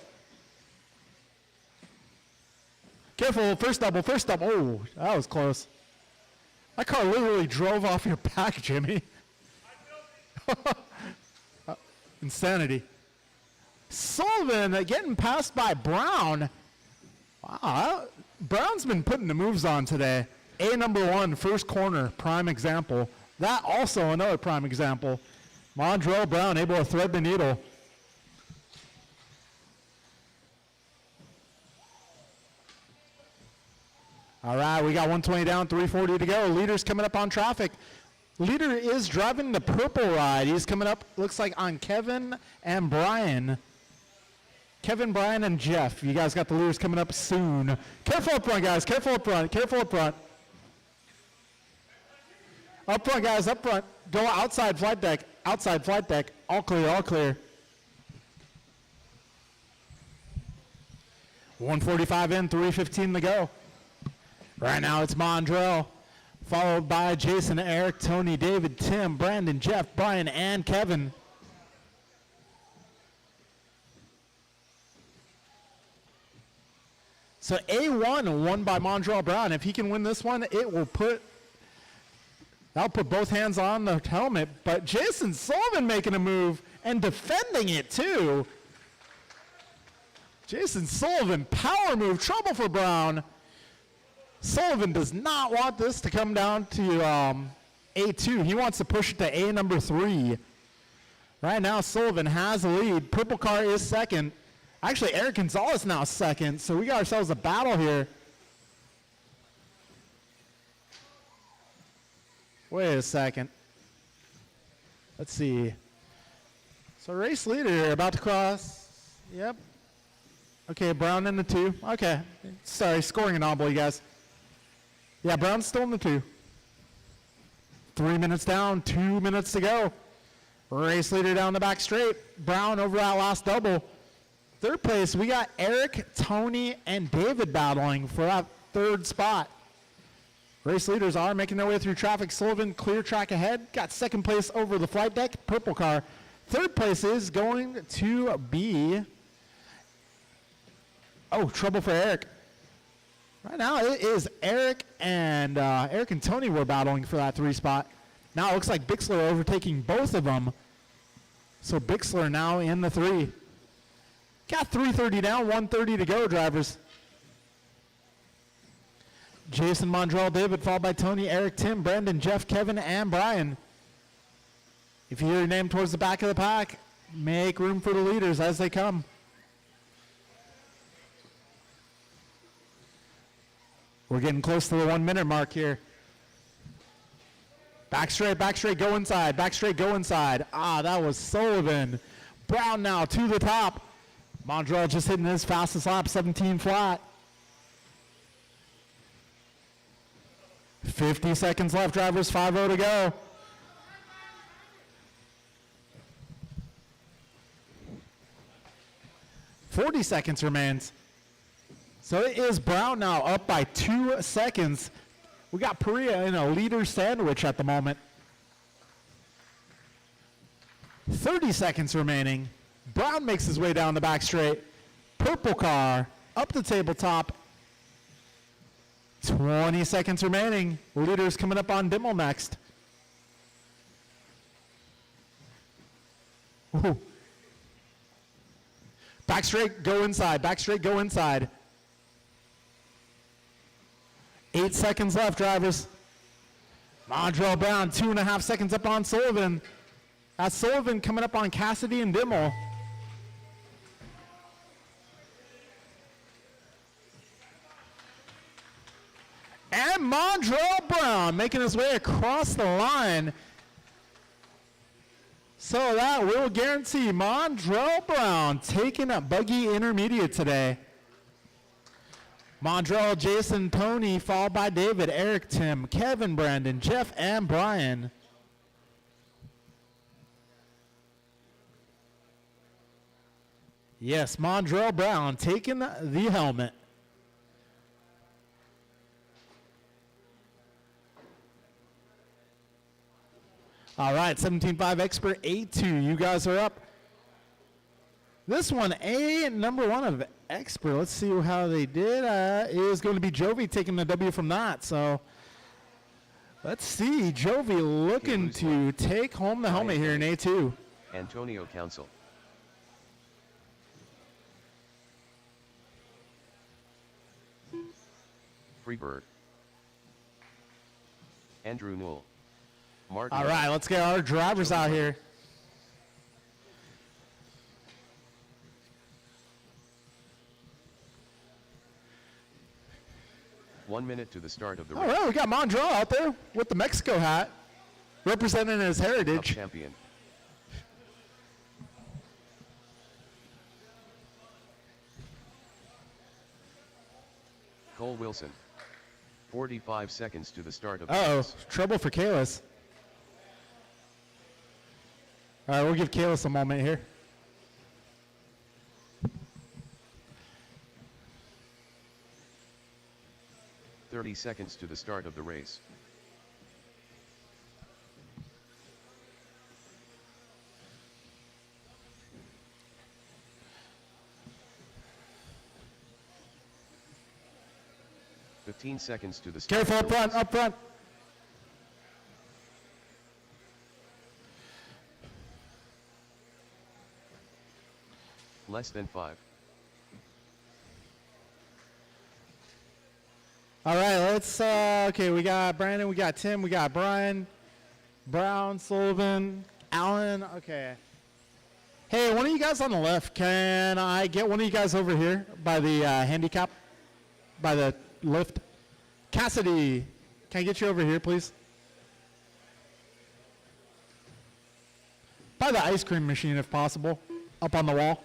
Careful, first double, first double. Oh, that was close. That car literally drove off your back, Jimmy. Insanity. Sullivan getting passed by Brown. Wow, Brown's been putting the moves on today. A number 1, first corner, prime example. That also another prime example. Mondrall Brown able to thread the needle. All right, we got 120 down, 340 to go. Leader's coming up on traffic. Leader is driving the purple ride. He's coming up, looks like, on Kevin and Brian. Kevin, Brian, and Jeff. You guys got the leaders coming up soon. Careful up front, guys. Careful up front. Careful up front. Up front, guys. Up front. Go outside flight deck. Outside flight deck. All clear. All clear. 145 in, 3:15 to go. Right now it's Mondrall, followed by Jason, Eric, Tony, David, Tim, Brandon, Jeff, Brian, and Kevin. So A1 won by Mondrall Brown. If he can win this one, that'll put both hands on the helmet. But Jason Sullivan making a move and defending it too. Jason Sullivan, power move, trouble for Brown. Sullivan does not want this to come down to A2. He wants to push it to A number 3. Right now, Sullivan has the lead. Purple car is second. Actually, Eric Gonzalez now second, so we got ourselves a battle here. Wait a second. Let's see. So race leader about to cross. Yep. Okay, Brown in the 2. Okay. Sorry, scoring anomaly, guys. Yeah, Brown's still in the 2. 3 minutes down, 2 minutes to go. Race leader down the back straight. Brown over that last double. Third place, we got Eric, Tony, and David battling for that third spot. Race leaders are making their way through traffic. Sullivan, clear track ahead. Got second place over the flight deck, purple car. Third place is going to be, trouble for Eric. Right now it is Eric and Tony were battling for that 3 spot. Now it looks like Bixler overtaking both of them. So Bixler now in the 3. Got 330 down, 130 to go, drivers. Jason Mondrall, David, followed by Tony, Eric, Tim, Brandon, Jeff, Kevin, and Brian. If you hear your name towards the back of the pack, make room for the leaders as they come. We're getting close to the 1 minute mark here. Back straight, go inside, back straight, go inside. Ah, that was Sullivan. Brown now to the top. Mondrell just hitting his fastest lap, 17 flat. 50 seconds left, drivers, 5-0 to go. $40 seconds remains. So it is Brown now up by 2 seconds. We got Perea in a leader sandwich at the moment. 30 seconds remaining. Brown makes his way down the back straight. Purple car up the tabletop. 20 seconds remaining. Leaders coming up on Dimmel next. Ooh. Back straight, go inside. Back straight, go inside. 8 seconds left, drivers. Mondrell Brown, 2.5 seconds up on Sullivan. That's Sullivan coming up on Cassidy and Dimmel. And Mondrell Brown making his way across the line. So that will guarantee Mondrell Brown taking a buggy intermediate today. Mondrell, Jason, Tony, followed by David, Eric, Tim, Kevin, Brandon, Jeff, and Brian. Yes, Mondrell Brown taking the helmet. All right, 17.5 Expert A2, you guys are up. This one, number 1 of Expert. Let's see how they did. Is going to be Jovi taking the W from that. So let's see. Jovi looking to take home the helmet here in A2. Antonio Council. Freebird. Andrew Newell. Martin. All right, let's get our drivers out here. One minute to the start of the All race. right, we got Mondrell out there with the Mexico hat, representing his Cup heritage. champion. Cole Wilson. 45 seconds to the start of the Uh-oh, race. trouble for Kalis. All right, we'll give Kalis a moment here. .30 seconds to the start of the race. .15 seconds to the start. Careful of up the front, race. up front. Less than 5. All right, let's, okay, we got Brandon, we got Tim, we got Brian, Brown, Sullivan, Allen, okay. Hey, one of you guys on the left, can I get one of you guys over here by the handicap, by the lift? Cassidy, can I get you over here, please? By the ice cream machine, if possible, up on the wall.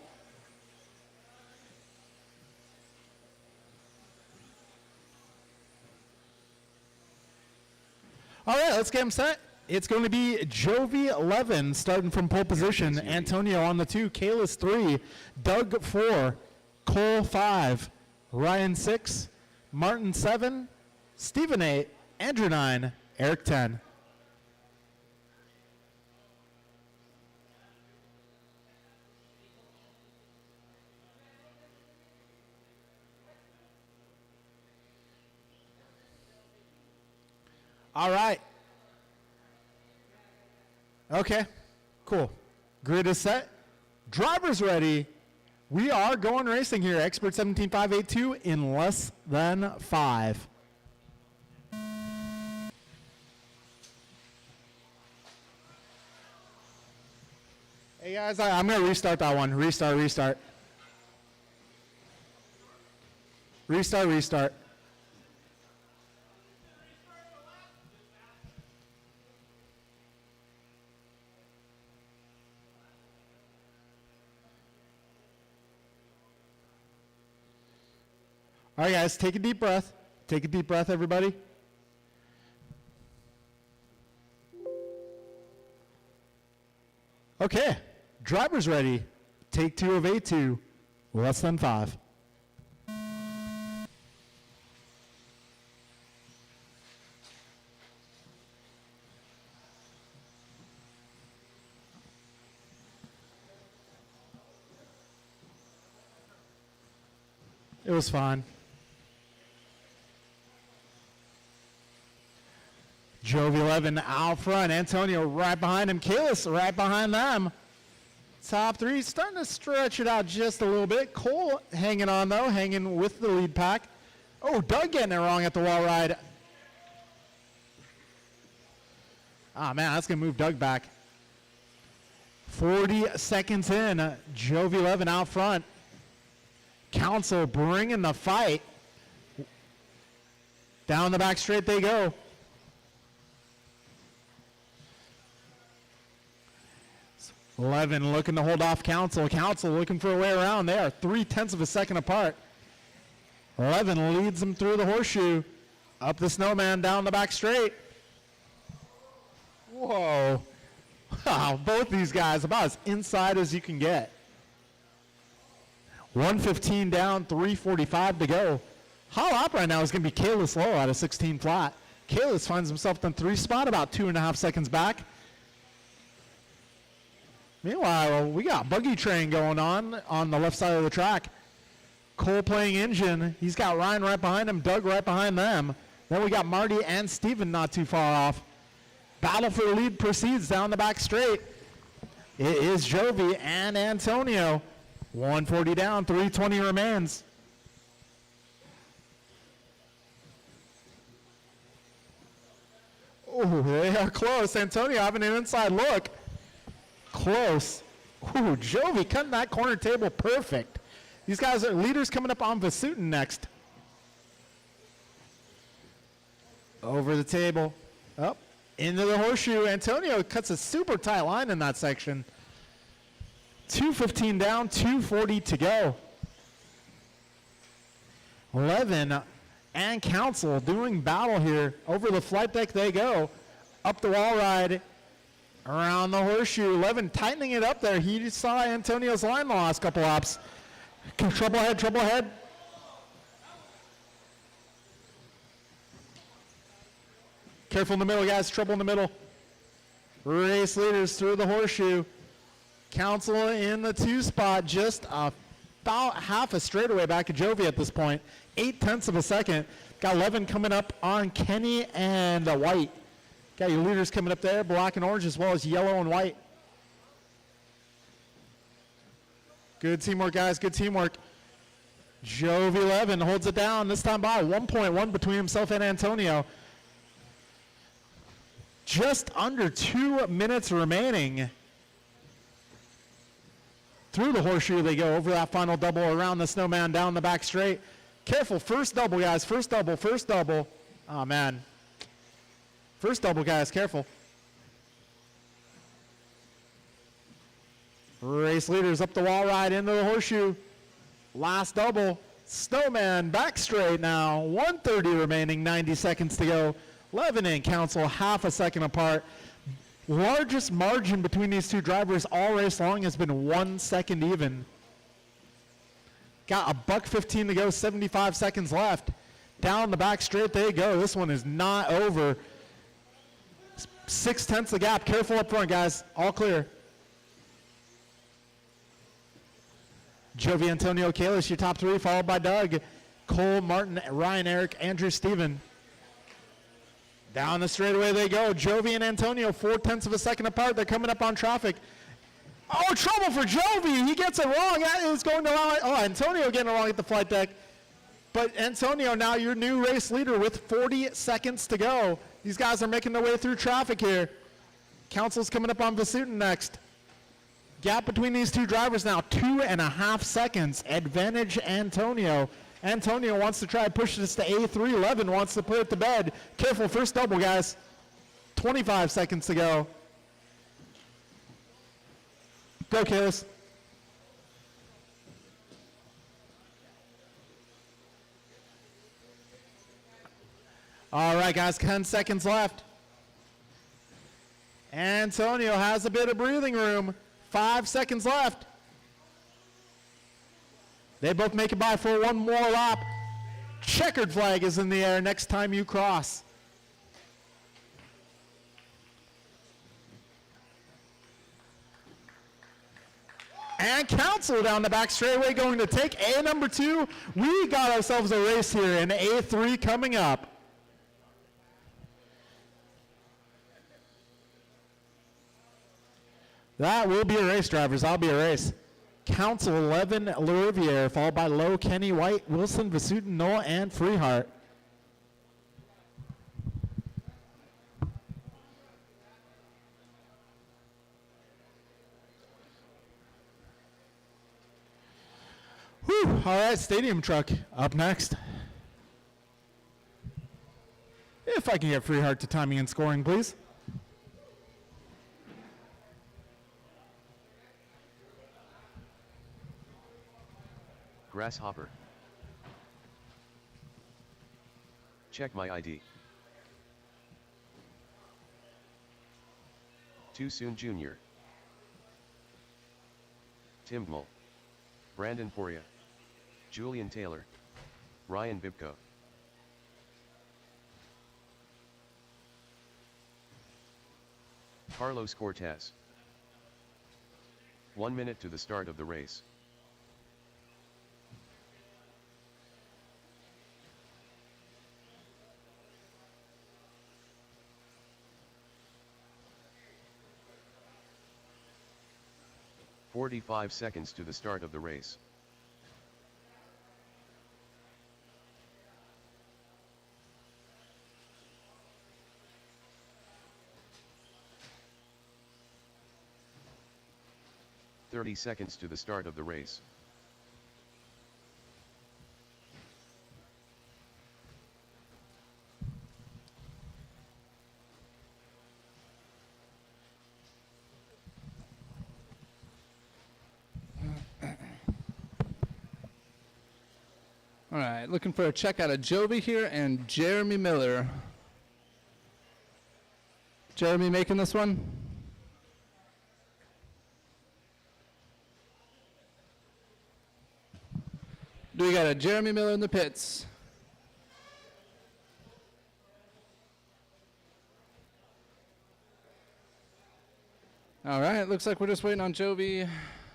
All right, let's get him set. It's going to be Jovi 11 starting from pole position. Antonio on the 2, Kalis 3, Doug 4, Cole 5, Ryan 6, Martin 7, Stephen 8, Andrew 9, Eric 10. All right. Okay, cool. Grid is set. Drivers ready. We are going racing here. Expert 17.582 in less than 5. Hey guys, I'm going to restart that one. Restart. Restart. All right, guys, take a deep breath. Take a deep breath, everybody. Okay, driver's ready. Take 2 of A2, less than 5. It was fine. Jovi 11 out front. Antonio right behind him. Kalis right behind them. Top 3 starting to stretch it out just a little bit. Cole hanging on though, hanging with the lead pack. Oh, Doug getting it wrong at the wall ride. Ah, man, that's going to move Doug back. 40 seconds in. Jovi 11 out front. Council bringing the fight. Down the back straight they go. Levin looking to hold off Council. Council looking for a way around. They are 0.3 of a second apart. Levin leads them through the horseshoe. Up the snowman, down the back straight. Whoa. Wow, both these guys about as inside as you can get. 1:15 down, 3:45 to go. Hot up right now is going to be Kalis Lowe at a 16 flat. Kalis finds himself in 3 spot, about 2.5 seconds back. Meanwhile, we got buggy train going on the left side of the track. Cole playing engine. He's got Ryan right behind him, Doug right behind them. Then we got Marty and Steven not too far off. Battle for the lead proceeds down the back straight. It is Jovi and Antonio. 140 down, 320 remains. Oh, they are close. Antonio having an inside look. Close. Ooh, Jovi cutting that corner table perfect. These guys are leaders coming up on Vasutin next. Over the table. Up. Into the horseshoe. Antonio cuts a super tight line in that section. 2:15 down, 2:40 to go. 11 and Council doing battle here. Over the flight deck they go. Up the wall ride. Around the horseshoe. 11 tightening it up there. He just saw Antonio's line the last couple laps. Trouble ahead, trouble ahead. Careful in the middle, guys. Trouble in the middle. Race leaders through the horseshoe. Council in the 2 spot. Just about half a straightaway back of Jovi at this point. 0.8 of a second. Got 11 coming up on Kenny and White. Got your leaders coming up there, black and orange as well as yellow and white. Good teamwork, guys, good teamwork. Jovi 11 holds it down, this time by 1.1 between himself and Antonio. Just under 2 minutes remaining. Through the horseshoe they go, over that final double, around the snowman, down the back straight. Careful, first double, guys, first double, first double. Oh, man. First double, guys, careful. Race leaders up the wall ride into the horseshoe. Last double. Snowman back straight now. 1:30 remaining, 90 seconds to go. 11 and Council, half a second apart. Largest margin between these two drivers all race long has been 1 second even. Got a $1:15 to go, 75 seconds left. Down the back straight they go. This one is not over. 0.6 the gap. Careful up front, guys. All clear. Jovi, Antonio, Kalis, your top 3, followed by Doug, Cole, Martin, Ryan, Eric, Andrew, Steven. Down the straightaway they go. Jovi and Antonio, 0.4 of a second apart. They're coming up on traffic. Oh, trouble for Jovi. He gets it wrong. That is going to allow. Oh, Antonio getting it wrong at the flight deck. But Antonio, now your new race leader with 40 seconds to go. These guys are making their way through traffic here. Council's coming up on Vasutin next. Gap between these two drivers now, 2.5 seconds. Advantage Antonio. Antonio wants to try to push this to A3. 11 wants to put it to bed. Careful, first double, guys. 25 seconds to go. Go, Kalis. All right, guys, 10 seconds left. Antonio has a bit of breathing room. 5 seconds left. They both make it by for one more lap. Checkered flag is in the air next time you cross. And Council down the back straightaway going to take A number 2. We got ourselves a race here in A3 coming up. That will be a race, drivers. That'll be a race. Council 11, Luriviere, followed by Lowe, Kenny White, Wilson, Vasutin, Noah, and Freehart. Whew. All right, stadium truck up next. If I can get Freehart to timing and scoring, please. Grasshopper. Check my ID. Too Soon Jr. Tim Mull. Brandon Poria. Julian Taylor. Ryan Bibko. Carlos Cortez. 1 minute to the start of the race. "45 seconds to the start of the race. "30 seconds to the start of the race. All right, looking for a check out of Jovi here and Jeremy Miller. Jeremy making this one? Do we got a Jeremy Miller in the pits? All right, looks like we're just waiting on Jovi.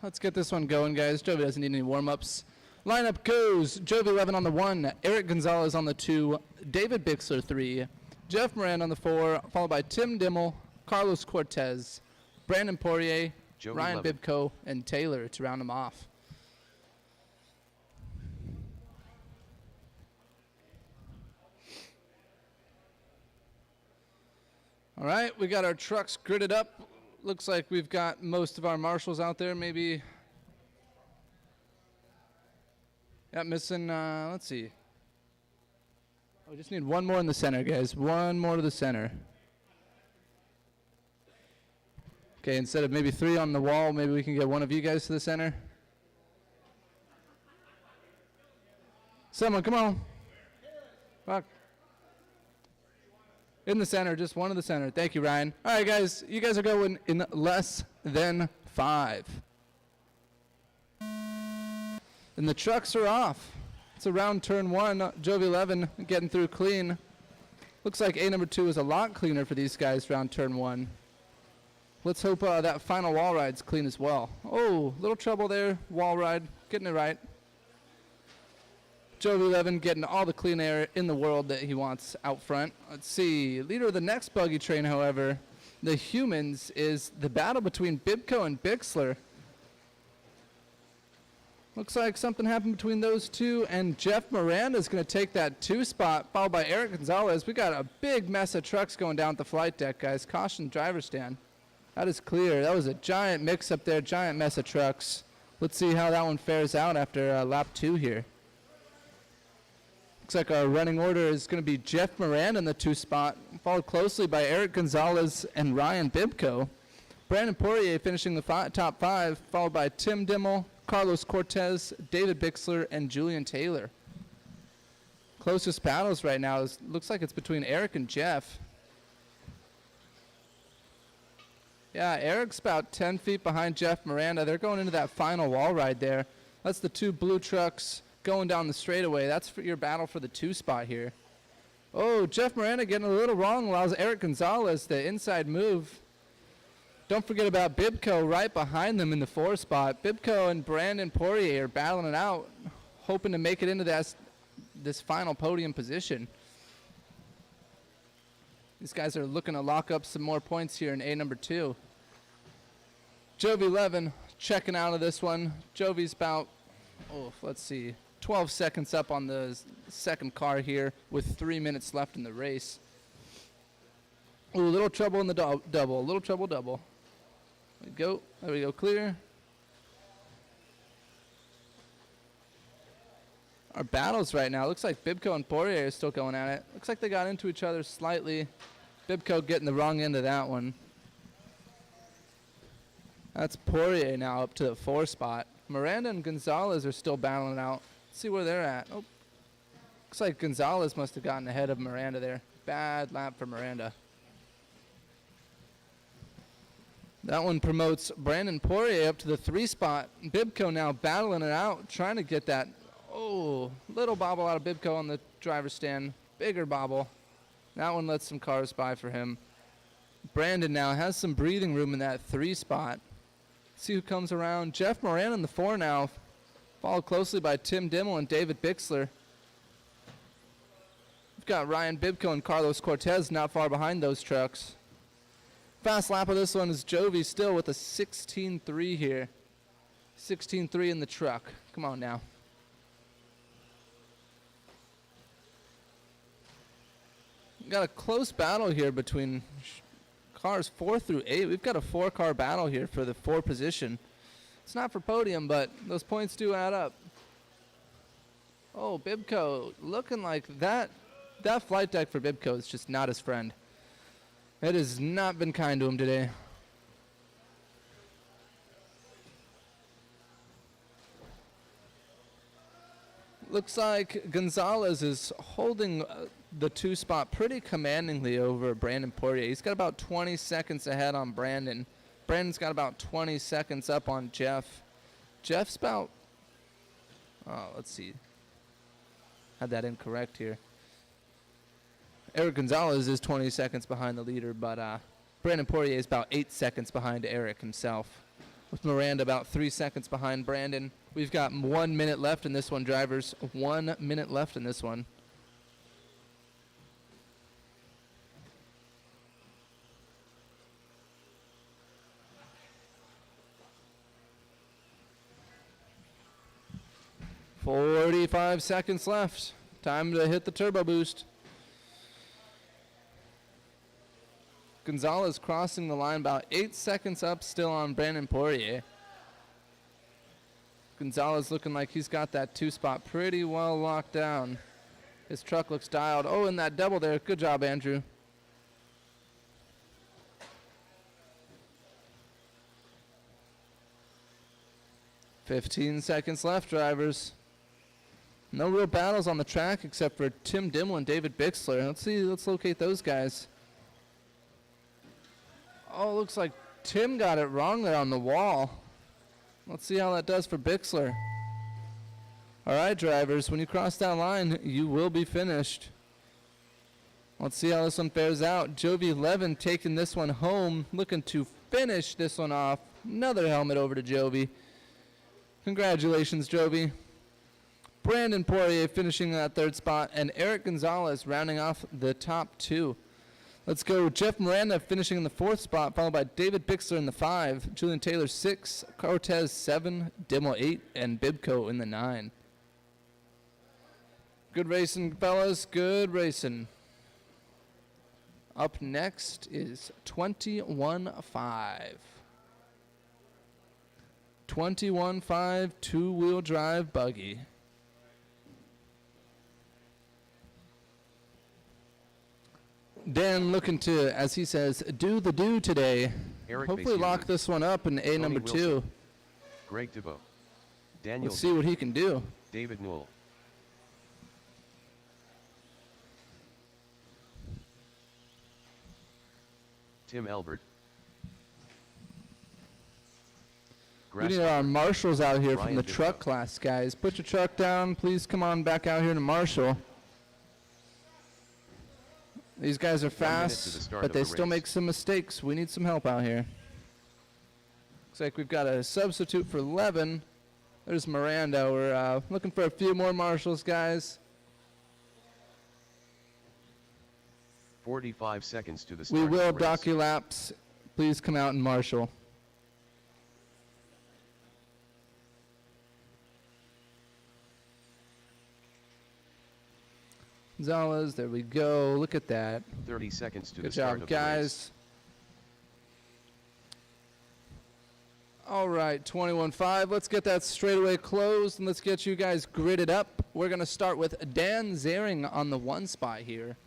Let's get this one going, guys. Jovi doesn't need any warm-ups. Lineup goes Jovi 11 on the 1, Eric Gonzalez on the 2, David Bixler 3, Jeff Moran on the 4, followed by Tim Dimmel, Carlos Cortez, Brandon Poirier, Jovi Ryan 11. Bibko, and Taylor to round them off. All right, we got our trucks gridded up. Looks like we've got most of our marshals out there, maybe. Yeah, missing, let's see. We just need one more in the center, guys. One more to the center. Okay, instead of maybe 3 on the wall, maybe we can get one of you guys to the center. Someone, come on. Fuck. In the center, just one in the center. Thank you, Ryan. All right, guys, you guys are going in less than 5. And the trucks are off. It's around turn 1. Jovi 11 getting through clean. Looks like A number 2 is a lot cleaner for these guys around turn 1. Let's hope that final wall ride's clean as well. Oh, little trouble there. Wall ride, getting it right. Jovi 11 getting all the clean air in the world that he wants out front. Let's see. Leader of the next buggy train, however, the humans, is the battle between Bibko and Bixler. Looks like something happened between those two, and Jeff Miranda is going to take that 2 spot, followed by Eric Gonzalez. We got a big mess of trucks going down at the flight deck, guys. Caution driver stand. That is clear. That was a giant mix up there, giant mess of trucks. Let's see how that one fares out after lap 2 here. Looks like our running order is going to be Jeff Miranda in the 2 spot, followed closely by Eric Gonzalez and Ryan Bibko. Brandon Poirier finishing the top 5, followed by Tim Dimmel, Carlos Cortez, David Bixler, and Julian Taylor. Closest battles right now looks like it's between Eric and Jeff. Yeah, Eric's about 10 feet behind Jeff Miranda. They're going into that final wall ride there. That's the two blue trucks going down the straightaway. That's for your battle for the 2 spot here. Oh, Jeff Miranda getting a little wrong, allows Eric Gonzalez the inside move. Don't forget about Bibco right behind them in the 4 spot. Bibco and Brandon Poirier are battling it out, hoping to make it into this final podium position. These guys are looking to lock up some more points here in A number 2. Jovi 11 checking out of this one. Jovi's about, let's see, 12 seconds up on the second car here with 3 minutes left in the race. Ooh, a little trouble in the double. A little trouble double. There we go. There we go. Clear. Our battles right now. Looks like Bibco and Poirier are still going at it. Looks like they got into each other slightly. Bibco getting the wrong end of that one. That's Poirier now up to the 4 spot. Miranda and Gonzalez are still battling it out. Let's see where they're at. Oh, looks like Gonzalez must have gotten ahead of Miranda there. Bad lap for Miranda. That one promotes Brandon Poirier up to the 3 spot. Bibco now battling it out, trying to get that. Oh, little bobble out of Bibco on the driver's stand. Bigger bobble. That one lets some cars by for him. Brandon now has some breathing room in that 3 spot. See who comes around. Jeff Moran in the 4 now, followed closely by Tim Dimmel and David Bixler. We've got Ryan Bibco and Carlos Cortez not far behind those trucks. Fast lap of this one is Jovi still with a 16.3 here. 16.3 in the truck. Come on now. Got a close battle here between cars 4 through 8. We've got a 4-car battle here for the 4 position. It's not for podium, but those points do add up. Oh, Bibco looking like that. That flight deck for Bibco is just not his friend. It has not been kind to him today. Looks like Gonzalez is holding the 2 spot pretty commandingly over Brandon Poirier. He's got about 20 seconds ahead on Brandon. Brandon's got about 20 seconds up on Jeff. Jeff's about, let's see. Had that incorrect here. Eric Gonzalez is 20 seconds behind the leader, but Brandon Poirier is about 8 seconds behind Eric himself. With Miranda about 3 seconds behind Brandon. We've got 1 minute left in this one, drivers. 1 minute left in this one. "45 seconds left. Time to hit the turbo boost." Gonzalez crossing the line about 8 seconds up still on Brandon Poirier. Gonzalez looking like he's got that 2 spot pretty well locked down. His truck looks dialed. Oh, and that double there. Good job, Andrew. "15 seconds left, drivers. No real battles on the track except for Tim Dimmel and David Bixler. Let's locate those guys. Oh, looks like Tim got it wrong there on the wall. Let's see how that does for Bixler. All right, drivers, when you cross that line, you will be finished. Let's see how this one fares out. Jovi 11 taking this one home, looking to finish this one off. Another helmet over to Jovi. Congratulations, Jovi. Brandon Poirier finishing that 3rd spot, and Eric Gonzalez rounding off the top 2. Let's go Jeff Miranda finishing in the 4th spot, followed by David Bixler in the 5, Julian Taylor 6, Cortez 7, Dimmel 8, and Bibco in the 9. Good racing, fellas. Good racing. Up next is 21.5. 21.5 2-wheel drive buggy. Dan looking to, as he says, do the do today. Eric Hopefully Basiunas, lock this one up in A Tony number Wilson, 2. Greg DeVoe, Daniel Let's see what he can do. David Newell, Tim Elbert. We need our marshals out here from Ryan the Bibko. truck class, guys. Put your truck down. Please come on back out here to marshal. These guys are 1 minute to the fast, start but of they the still race. make some mistakes. We need some help out here. Looks like we've got a substitute for 11. There's Miranda. We're looking for a few more marshals, guys. 45 seconds to the We start of will the race. dock your laps. Please come out and marshal. Gonzalez, there we go. Look at that. 30 seconds to Good the start job, of the race. guys. All right, 21-5. Let's get that straightaway closed, and let's get you guys gridded up. We're going to start with Dan Zaring on the 1 spot here,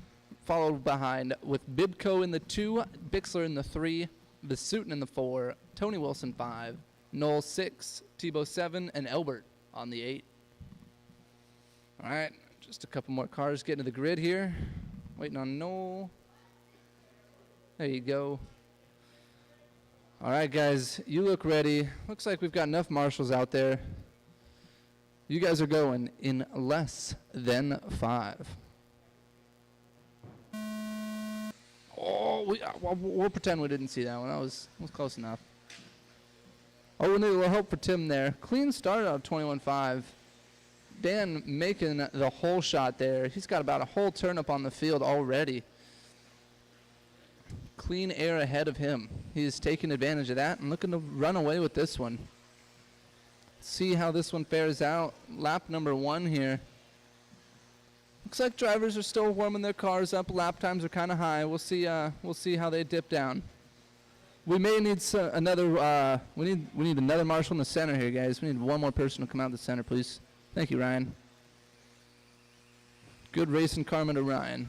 followed behind with Bibko in the 2, Bixler in the 3, Vasutin in the 4, Tony Wilson 5, Noel 6, Tebow 7, and Elbert on the 8. All right, just a couple more cars getting to the grid here. Waiting on Noel. There you go. All right, guys, you look ready. Looks like we've got enough marshals out there. You guys are going in less than 5. Oh, we'll pretend we didn't see that one. That was close enough. Oh, we need a little help for Tim there. Clean start out of 21-5. Dan making the whole shot there. He's got about a whole turnip on the field already. Clean air ahead of him. He's taking advantage of that and looking to run away with this one. See how this one fares out. Lap number 1 here. Looks like drivers are still warming their cars up. Lap times are kind of high. We'll see how they dip down. We may need another. We need another marshal in the center here, guys. We need one more person to come out the center, please. Thank you, Ryan. Good racing karma to Ryan.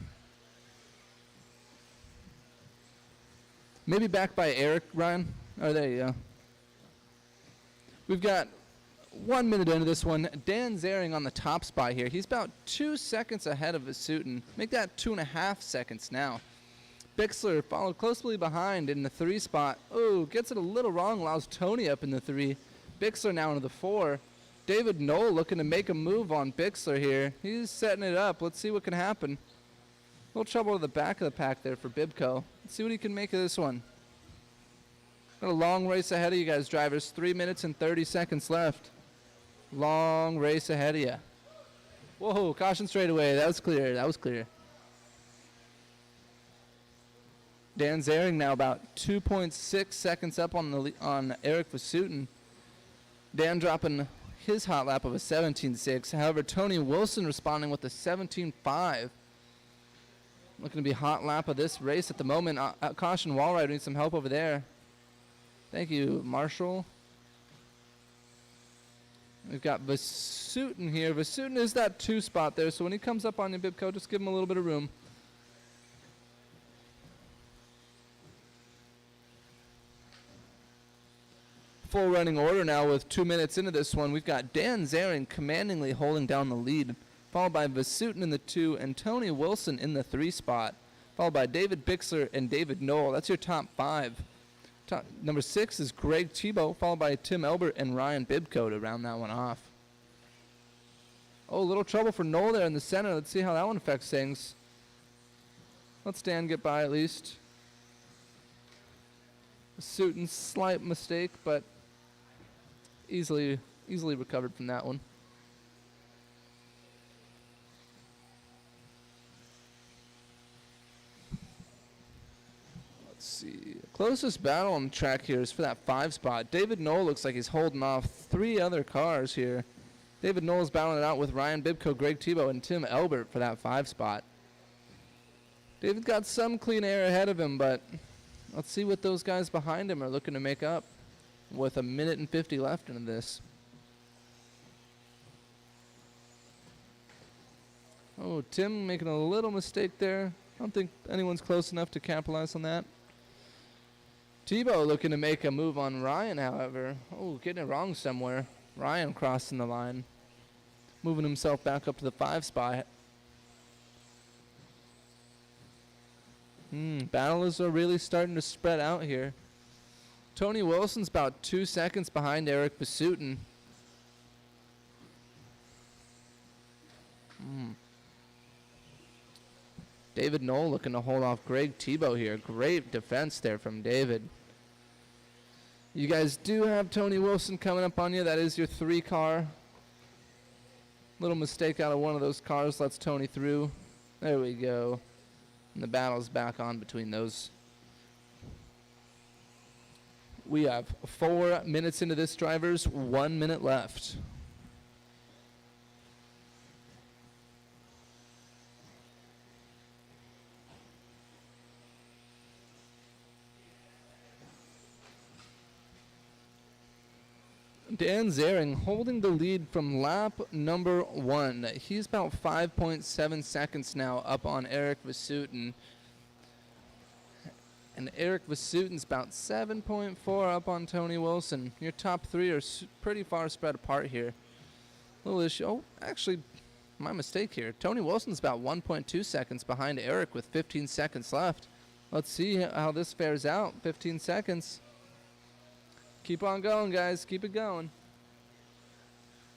Maybe back by Eric, Ryan. Oh, there you go. We've got 1 minute into this one. Dan Zaring on the top spot here. He's about 2 seconds ahead of Vasutin. Make that 2.5 seconds now. Bixler followed closely behind in the 3 spot. Oh, gets it a little wrong. Allows Tony up in the 3. Bixler now into the 4. David Knoll looking to make a move on Bixler here. He's setting it up. Let's see what can happen. A little trouble at the back of the pack there for Bibko. Let's see what he can make of this one. Got a long race ahead of you guys, drivers. 3 minutes and 30 seconds left. Long race ahead of you. Whoa, caution straight away. That was clear. That was clear. Dan Zaring now about 2.6 seconds up on Eric Vasutin. Dan dropping his hot lap of a 17.6. However, Tony Wilson responding with a 17.5. Looking to be hot lap of this race at the moment. Caution wall rider needs some help over there. Thank you, Marshall. We've got Vasutin here. Vasutin is that 2 spot there, so when he comes up on you, Bibko, just give him a little bit of room. Full running order now with 2 minutes into this one. We've got Dan Zaring commandingly holding down the lead, followed by Vasutin in the 2 and Tony Wilson in the 3 spot, followed by David Bixler and David Knoll. That's your top 5. Number 6 is Greg Tebow, followed by Tim Elbert and Ryan Bibko to round that one off. Oh, a little trouble for Knoll there in the center. Let's see how that one affects things. Let Dan get by at least. Vasutin's slight mistake, but easily recovered from that one. Let's see. Closest battle on the track here is for that 5 spot. David Knoll looks like he's holding off 3 other cars here. David Knoll's battling it out with Ryan Bibko, Greg Tebow, and Tim Elbert for that 5 spot. David got some clean air ahead of him, but let's see what those guys behind him are looking to make up with 1 minute and 50 left into this. Oh, Tim making a little mistake there. I don't think anyone's close enough to capitalize on that. Tebow looking to make a move on Ryan, however. Oh, getting it wrong somewhere. Ryan crossing the line. Moving himself back up to the 5 spot. Battles are really starting to spread out here. Tony Wilson's about 2 seconds behind Eric Basutin. David Knoll looking to hold off Greg Tebow here. Great defense there from David. You guys do have Tony Wilson coming up on you. That is your 3 car. Little mistake out of one of those cars lets Tony through. There we go. And the battle's back on between those. We have 4 minutes into this, drivers. 1 minute left. Dan Zering holding the lead from lap number 1. He's about 5.7 seconds now up on Eric Vasutin. And Eric Vasutin's about 7.4 up on Tony Wilson. Your top 3 are pretty far spread apart here. Little issue. Oh, actually, my mistake here. Tony Wilson's about 1.2 seconds behind Eric with 15 seconds left. Let's see how this fares out. 15 seconds. Keep on going, guys. Keep it going.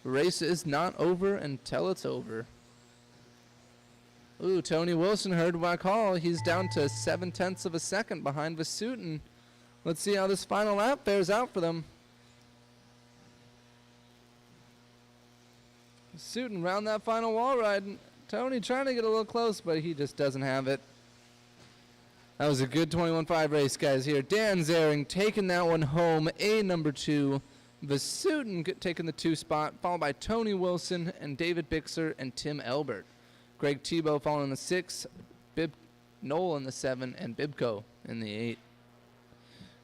Race is not over until it's over. Ooh, Tony Wilson heard my call. He's down to 0.7 of a second behind Vasutin. Let's see how this final lap fares out for them. Vasutin round that final wall ride. Tony trying to get a little close, but he just doesn't have it. That was a good 21.5 race, guys, here. Dan Zering taking that one home, number 2. Vasutin taking the 2 spot, followed by Tony Wilson and David Bixer and Tim Elbert. Greg Tebow following in the 6, Bib Knoll in the 7, and Bibco in the 8.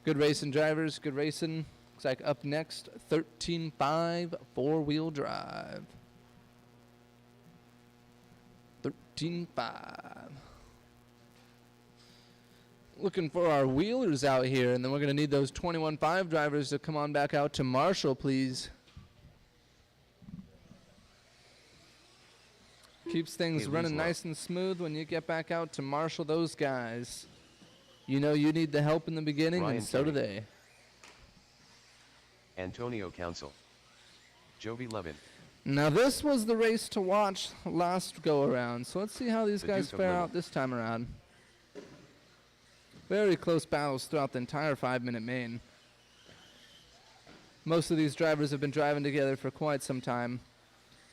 Good racing, drivers. Good racing. Looks like up next, 13.5 4-wheel drive. 13.5. Looking for our wheelers out here, and then we're going to need those 21.5 drivers to come on back out to Marshall, please. Keeps things running nice and smooth when you get back out to Marshall those guys. You know you need the help in the beginning, Ryan and so do Kenny. they. Antonio Council. Jovi Levin. Now this was the race to watch last go-around, so let's see how these The guys Duke of fare Little. out this time around. Very close battles throughout the entire 5-minute main. Most of these drivers have been driving together for quite some time.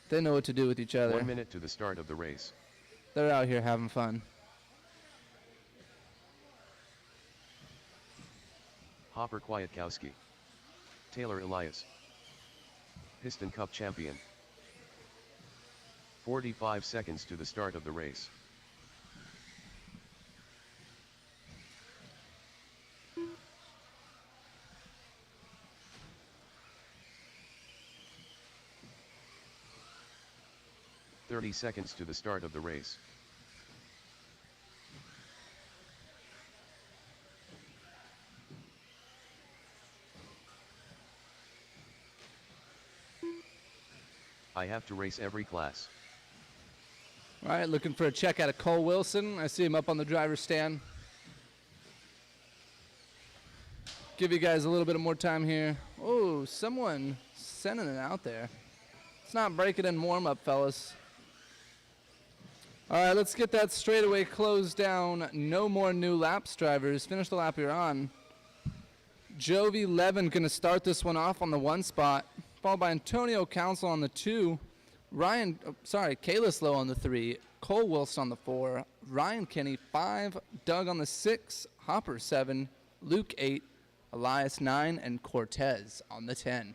They know what to do with each other. 1 minute to the start of the race. They're out here having fun. Hopper Kwiatkowski. Taylor Elias. Piston Cup champion. 45 seconds to the start of the race. "30 seconds to the start of the race. I have to race every class. All right, looking for a check out of Cole Wilson. I see him up on the driver's stand. Give you guys a little bit of more time here. Oh, someone sending it out there. Let's not break it in warm-up, fellas. All right, let's get that straightaway closed down. No more new laps, drivers. Finish the lap you're on. Jovi Levin going to start this one off on the 1 spot, followed by Antonio Council on the 2. Kalis Lowe on the 3. Cole Wilson on the 4. Ryan Kenny 5. Doug on the 6. Hopper 7. Luke 8. Elias 9. And Cortez on the 10.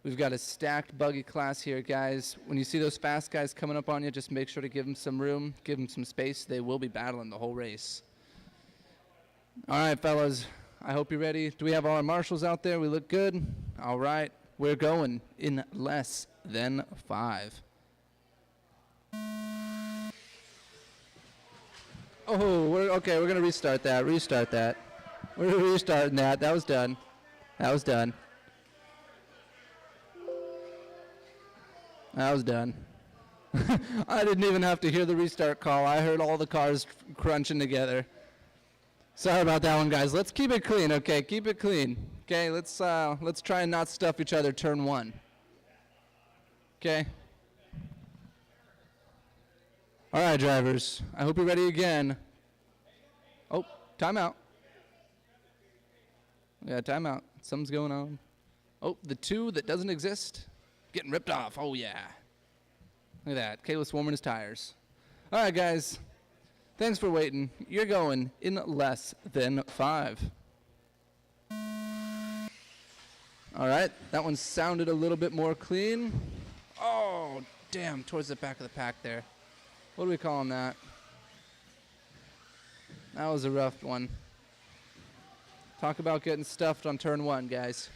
We've got a stacked buggy class here, guys. When you see those fast guys coming up on you, just make sure to give them some room, give them some space. They will be battling the whole race. All right, fellas. I hope you're ready. Do we have all our marshals out there? We look good? All right. We're going in less than 5. Oh, we're going to restart that. We're restarting that. That was done. That was done. I didn't even have to hear the restart call. I heard all the cars crunching together. Sorry about that one, guys. Let's keep it clean, okay? Keep it clean. Okay, let's try and not stuff each other turn one. Okay? All right, drivers. I hope you're ready again. Oh, timeout. Yeah, timeout. Something's going on. Oh, the two that doesn't exist. Getting ripped off. Oh, yeah. Look at that. Kayla's warming his tires. All right, guys. Thanks for waiting. You're going in less than 5. All right. That one sounded a little bit more clean. Oh, damn. Towards the back of the pack there. What do we call that? That was a rough one. Talk about getting stuffed on turn 1, guys.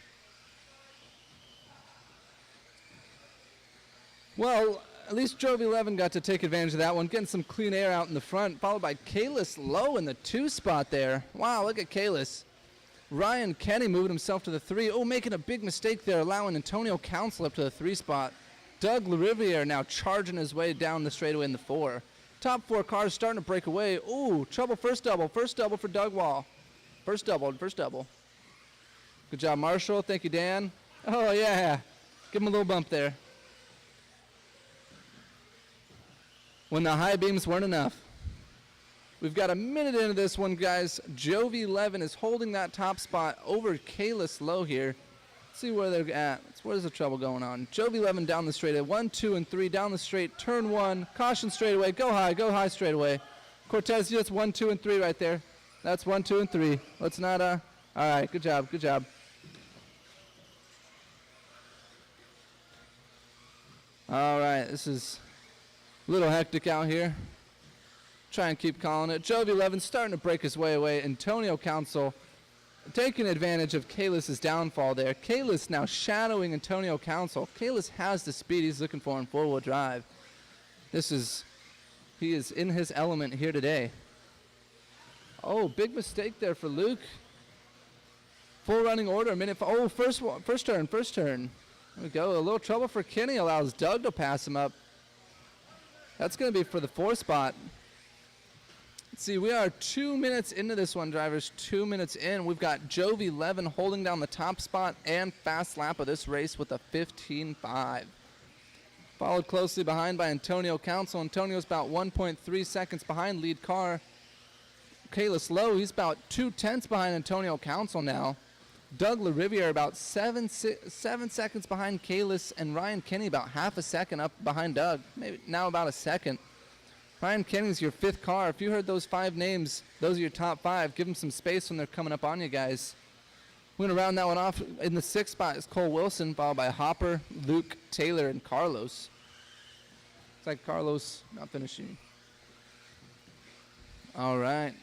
Well, at least Jove 11 got to take advantage of that one, getting some clean air out in the front, followed by Kalis low in the 2 spot there. Wow, look at Kalis. Ryan Kenny moving himself to the 3. Oh, making a big mistake there, allowing Antonio Council up to the 3 spot. Doug LaRiviere now charging his way down the straightaway in the 4. Top 4 cars starting to break away. Ooh, trouble, first double for Doug Wall. First double. Good job, Marshall. Thank you, Dan. Oh, yeah. Give him a little bump there. When the high beams weren't enough. We've got a minute into this one, guys. Jove 11 is holding that top spot over Kalis low here. Let's see where they're at. Where's the trouble going on? Jove 11 down the straightaway. 1, 2, and 3 down the straight. Turn 1. Caution straightaway. Go high straightaway. Cortez, that's 1, 2, and 3 right there. That's 1, 2, and 3. Let's not, all right, good job. All right, this is a little hectic out here. Try and keep calling it. Jove 11 starting to break his way away. Antonio Council taking advantage of Kalis' downfall there. Kalis now shadowing Antonio Council. Kalis has the speed he's looking for in 4-wheel drive. He is in his element here today. Oh, big mistake there for Luke. Full running order, first turn. There we go. A little trouble for Kenny, allows Doug to pass him up. That's going to be for the 4 spot. Let's see, we are 2 minutes into this one, drivers. 2 minutes in. We've got Jove 11 holding down the top spot and fast lap of this race with a 15.5. Followed closely behind by Antonio Council. Antonio's about 1.3 seconds behind lead car. Kalis low, he's about 2/10 behind Antonio Council now. Doug LaRiviere about 7 seconds behind Kalis, and Ryan Kenny about half a second up behind Doug. Maybe now about a second. Ryan Kenny's your 5th car. If you heard those 5 names, those are your top 5. Give them some space when they're coming up on you guys. We're going to round that one off. In the 6th spot is Cole Wilson, followed by Hopper, Luke, Taylor, and Carlos. Looks like Carlos not finishing. All right.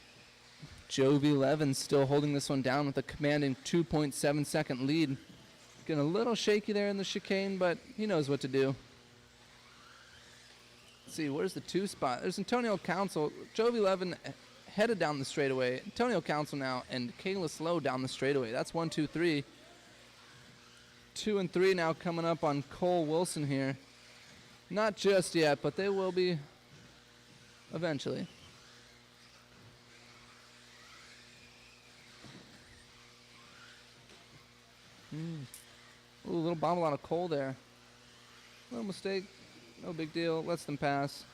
Jove 11 still holding this one down with a commanding 2.7 second lead. Getting a little shaky there in the chicane, but he knows what to do. Let's see, where's the 2 spot? There's Antonio Council. Jove 11 headed down the straightaway. Antonio Council now, and Kalis low down the straightaway. That's 1, 2, 3. 2 and 3 now coming up on Cole Wilson here. Not just yet, but they will be eventually. Ooh, a little bobble out of Cole there. Little mistake. No big deal. Lets them pass.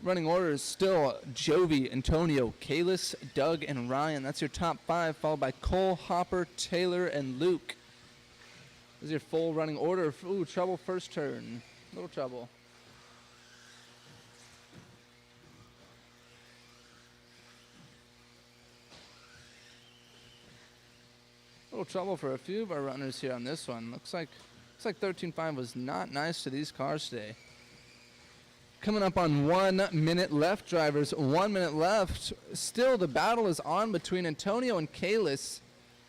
Running order is still Jove, Antonio, Kalis, Doug, and Ryan. That's your top 5, followed by Cole, Hopper, Taylor, and Luke. This is your full running order. Ooh, trouble first turn. Little trouble. Little trouble for a few of our runners here on this one. Looks like 13.5 was not nice to these cars today. Coming up on 1 minute left, drivers. 1 minute left. Still, the battle is on between Antonio and Kalis.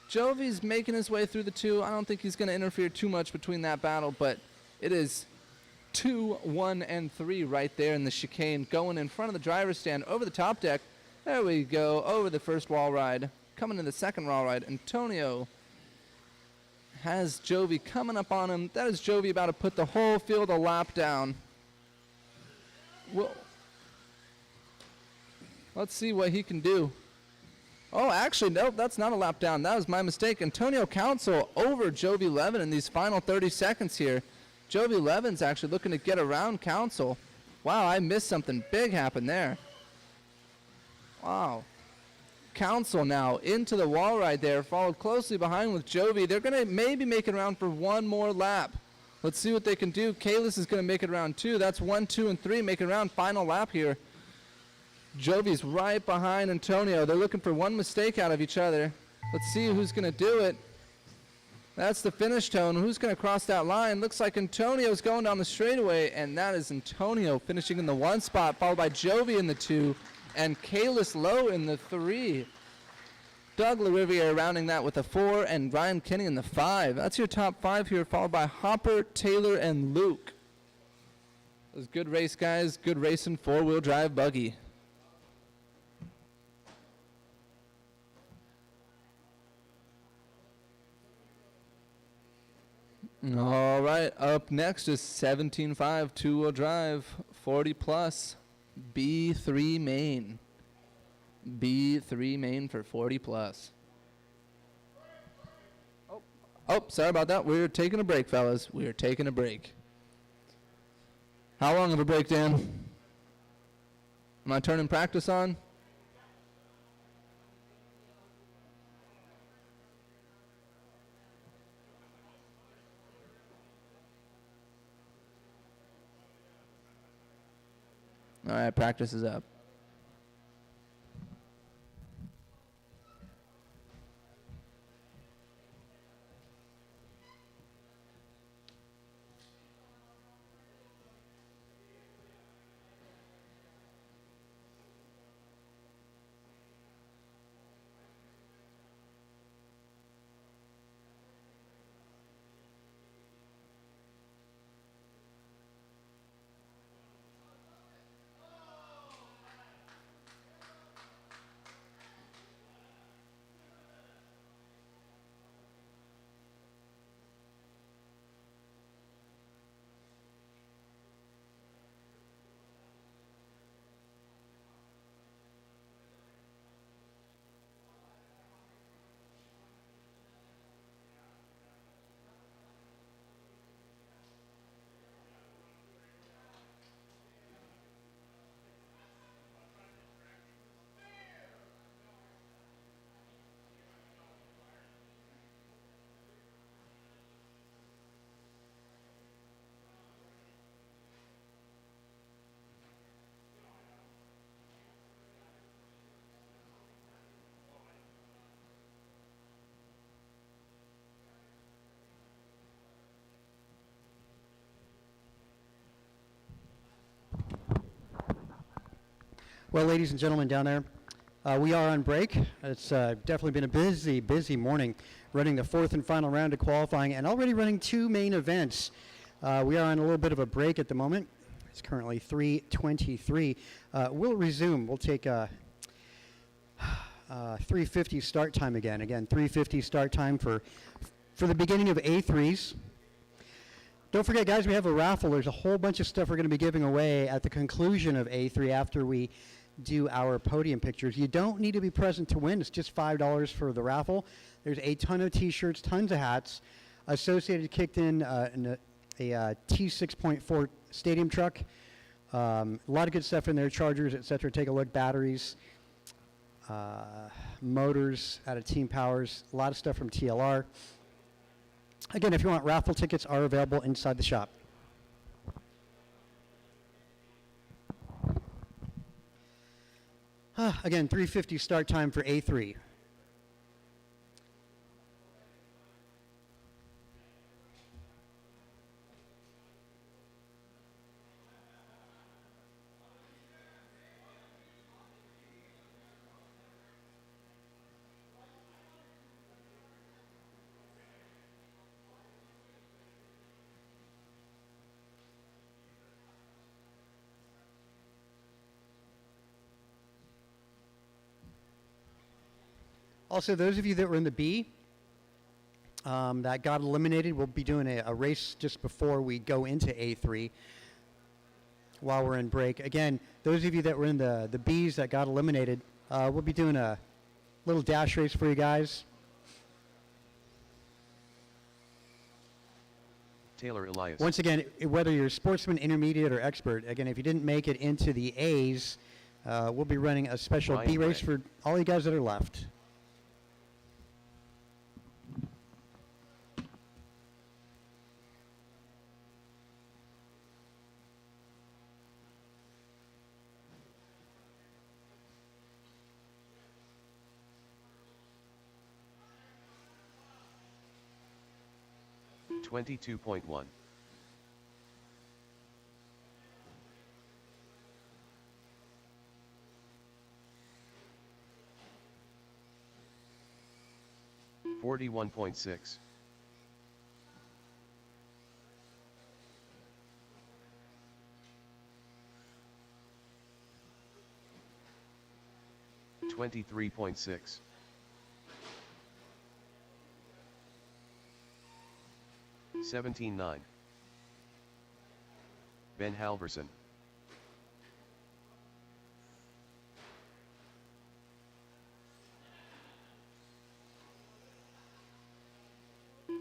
Jovi's making his way through the 2. I don't think he's going to interfere too much between that battle, but it is 2, 1, and 3 right there in the chicane, going in front of the driver's stand over the top deck. There we go, over the first wall ride. Coming to the second wall ride, Antonio has Jove coming up on him. That is Jove about to put the whole field a lap down. Well, Let's see what he can do. Oh, actually, nope, that's not a lap down. That was my mistake. Antonio Council over Jovi Levin in these final 30 seconds here. Jovi Levin's actually looking to get around Council. Wow, I missed something big happen there. Wow. Council now into the wall right there, followed closely behind with Jovi. They're going to maybe make it around for one more lap. Let's see what they can do. Kalis is going to make it around 2. That's 1, 2, and 3. Make it around. Final lap here. Jovi's right behind Antonio. They're looking for one mistake out of each other. Let's see who's going to do it. That's the finish tone. Who's going to cross that line? Looks like Antonio's going down the straightaway, and that is Antonio finishing in the 1 spot, followed by Jovi in the 2, and Kalis Lowe in the 3. Doug LaRiviere rounding that with a 4, and Ryan Kinney in the 5. That's your top 5 here, followed by Hopper, Taylor, and Luke. It was good race, guys. Good racing, 4-wheel drive buggy. All right, up next is 17.5 2-wheel drive, 40 plus, B3 main. B3 main for 40 plus. Oh, sorry about that. We're taking a break, fellas. We're taking a break. How long of a break, Dan? Am I turning practice on? All right, practice is up. Well, ladies and gentlemen down there, we are on break. It's definitely been a busy, busy morning running the 4th and final round of qualifying and already running 2 main events. We are on a little bit of a break at the moment. It's currently 3:23. We'll resume. We'll take a 3:50 start time again. Again, 3:50 start time for the beginning of A3s. Don't forget, guys, we have a raffle. There's a whole bunch of stuff we're going to be giving away at the conclusion of A3 after we do our podium pictures. You don't need to be present to win. It's just $5 for the raffle. There's a ton of T-shirts, tons of hats. Associated kicked in a T6.4 stadium truck. A lot of good stuff in there, chargers, etc. Take a look, batteries, motors out of Team Powers, a lot of stuff from TLR. Again, if you want, raffle tickets are available inside the shop. Again, 3:50 start time for A3. Also, those of you that were in the B that got eliminated, we'll be doing a race just before we go into A3. while we're in break. Again, those of you that were in the Bs that got eliminated, we'll be doing a little dash race for you guys. Taylor Elias. Once again, whether you're sportsman, intermediate, or expert, again, if you didn't make it into the A's, we'll be running a special Ryan B race Gray. for all you guys that are left. $22.1. $41.6. $23.6. $17.9. Ben Halverson.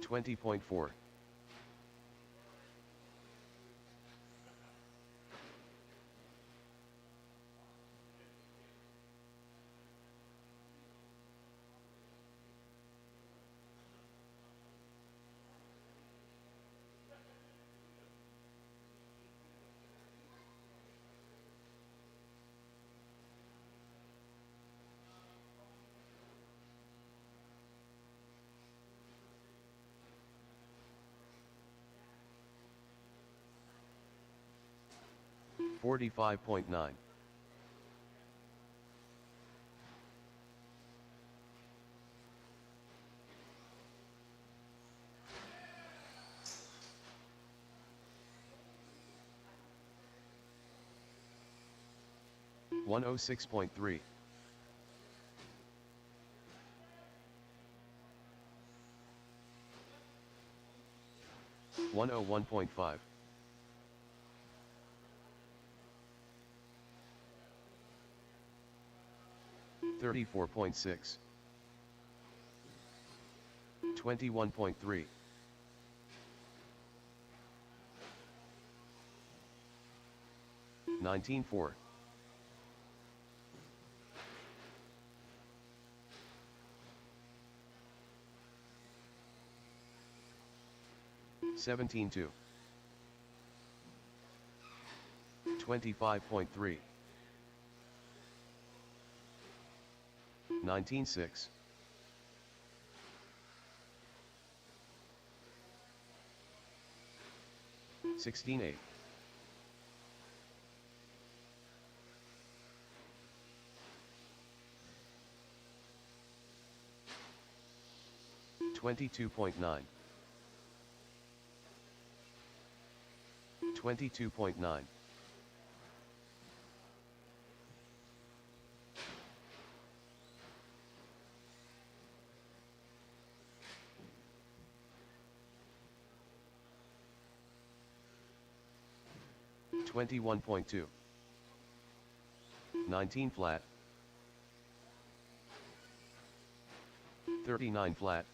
$20.4. $45.9. $106.3. $101.5. $34.6. $21.3. $19.4. $17.2. $25.3. $19.6. $16.8. $22.9. $22.9. $21.2. 19 flat. 39 flat.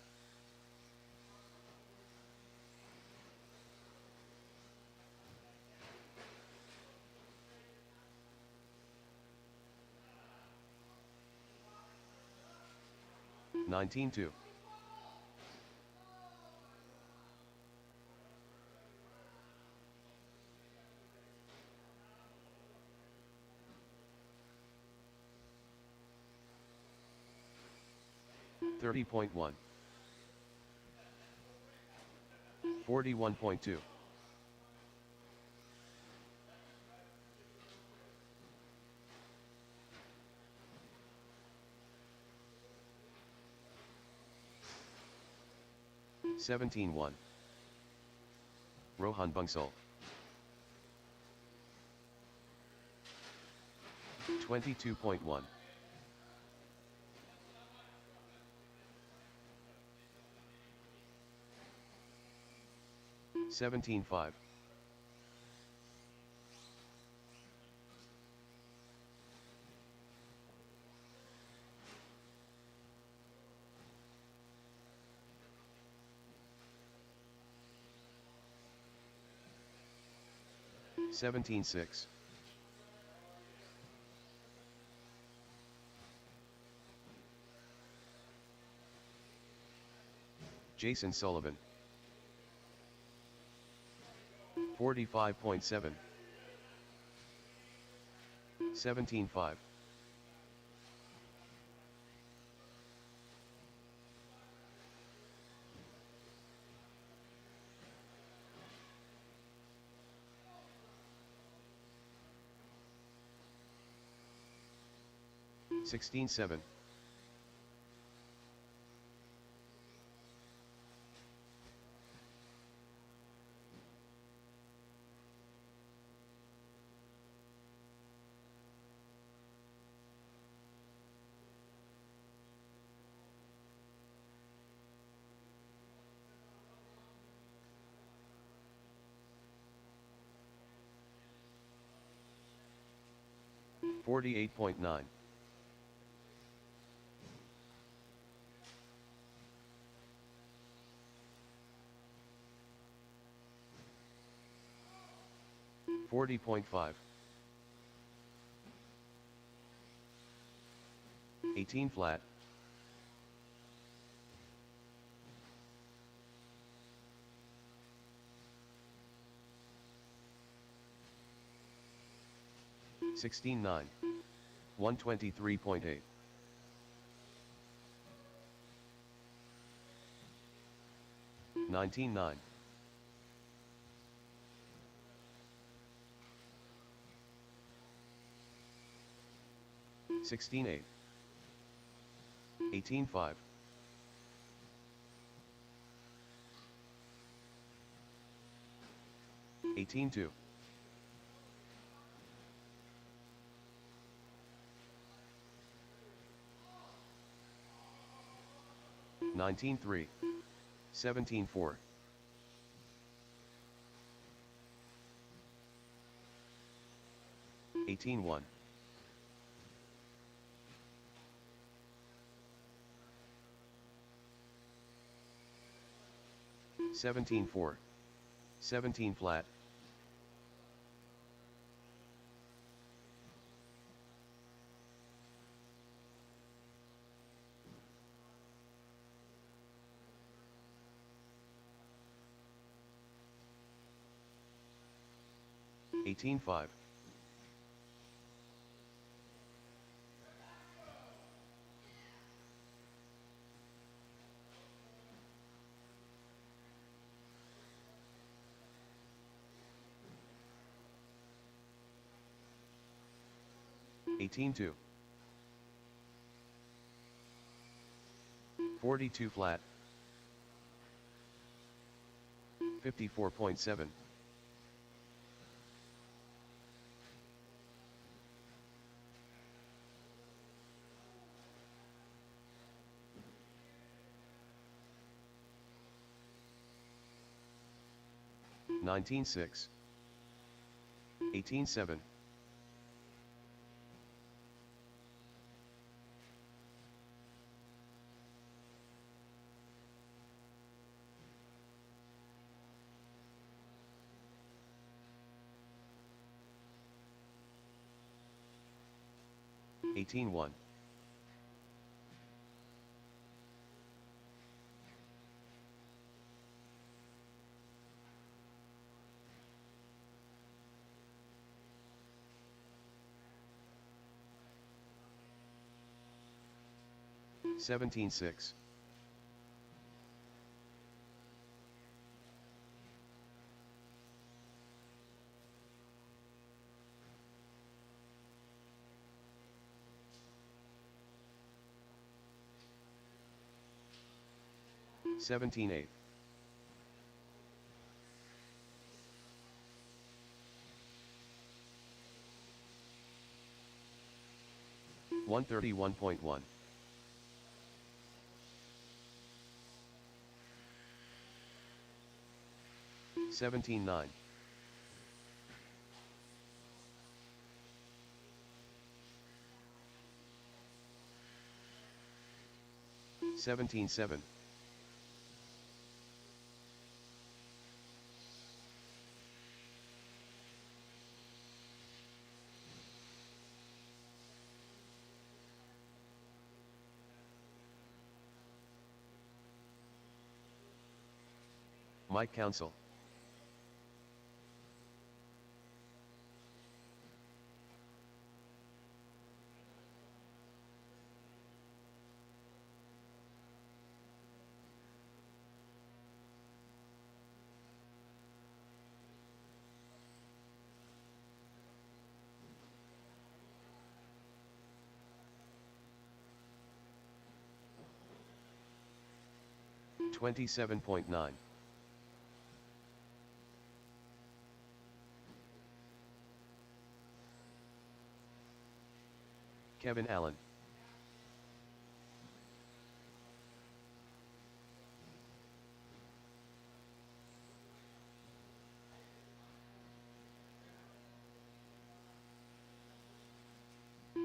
$19.2. $30.1. 41.2. $17.1. Rohan Bansal. 22.1. $17.5. 17-6. Jason Sullivan. 45.7. 17-5. $16-7. $48.9. $40.5. 18 flat. $16.9. 123.8. $19.9. $16.8. 18.5. $18.2. 19.3. 17.4. 18.1. 17.4. 17 flat. $18.5. $18.2. 42 flat. 54.7. $19.6. 18.7. $18.1. $17.6. $17.8. 131.1. 17.9. 17.7. Mike Council. $27.9. Kevin Allen.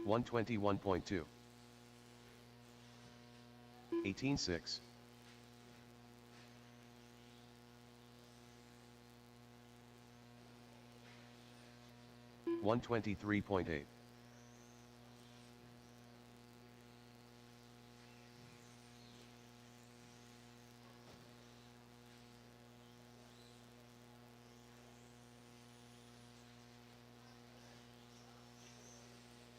$121.2. 18.6. $123.8.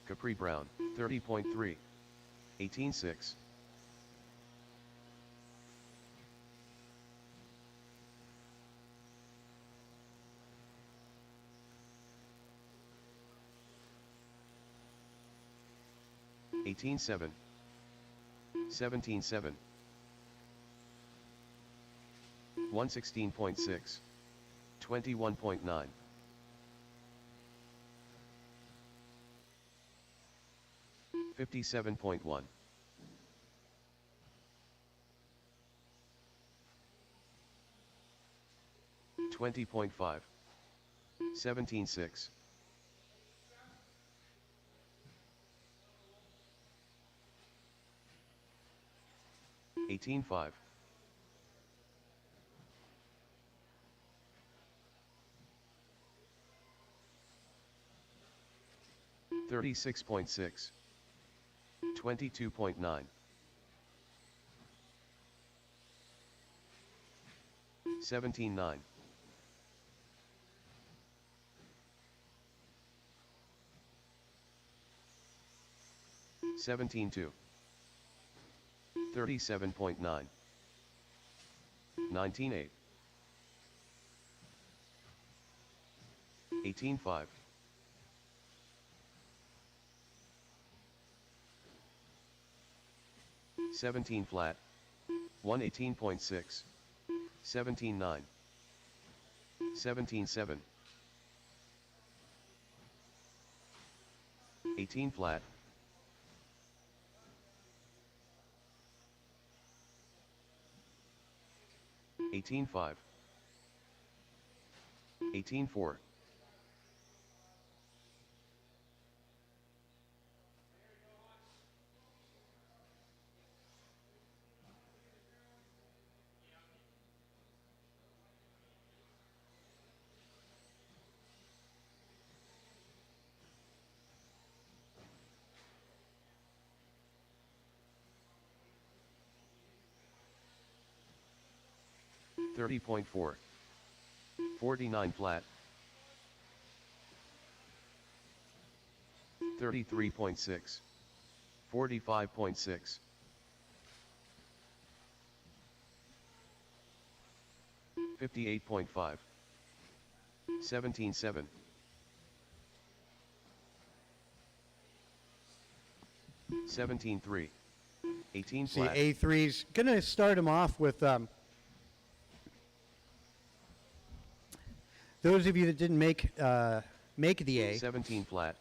Capri Brown, 30.3. 18.6. $18.7. 17.7. 116.6. 21.9. $57.1. 20.5. 17.6. 18.5. 36.6. 22.9. 17.9. 17.2. 37.9. 19.8. 18.5. 17 flat. 118.6. 17.9. 17.7. 18 flat. 18.5. 18.4. 30.4. 49 flat. 33.6. 45.6. 58.5. 17.7. 17.3. 18 See, flat. A3's going to start him off with those of you that didn't make the A, 17 flat.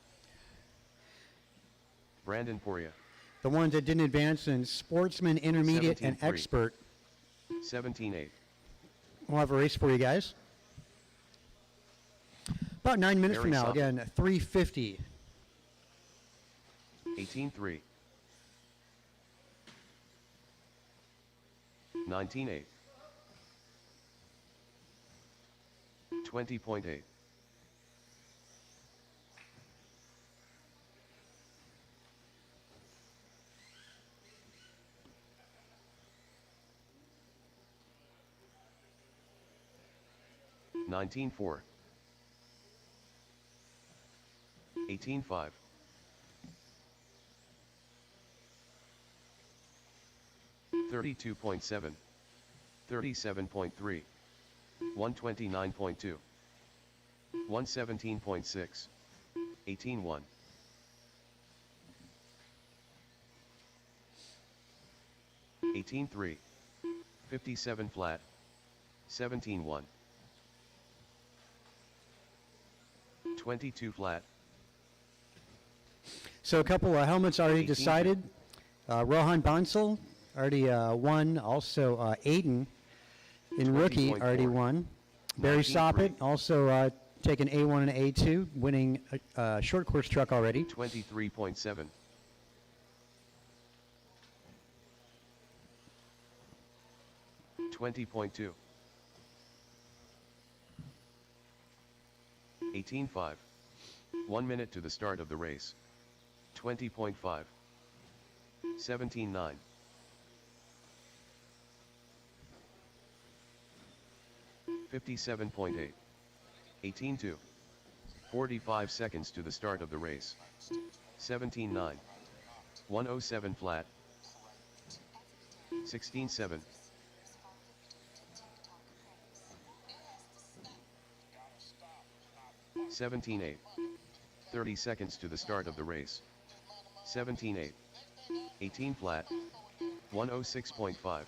Brandon Poria. the ones that didn't advance in Sportsman, Intermediate, and 17-3. Expert. 17.8. We'll have a race for you guys. About 9 minutes Very from now, solid. again, 3:50. 18.3. 19.8. 20.8. 19-4. 18-5. 32.7. 37.3. 129.2. 117.6. 18-1. 18-3. 57 flat. 17-1. 22 flat. So a couple of helmets already 18. decided. Rohan Bansal already won. Also Aiden in rookie 20.4. already won. Barry 19.3. Soppett also taking A1 and A2, winning a short course truck already. 23.7. 20.2. 18-5. 1 minute to the start of the race. 20.5. 17-9. 57.8. 18-2. 45 seconds to the start of the race. 17-9. 107 flat. 16-7. 17-8. 30 seconds to the start of the race. 17-8. 18 flat. 106.5.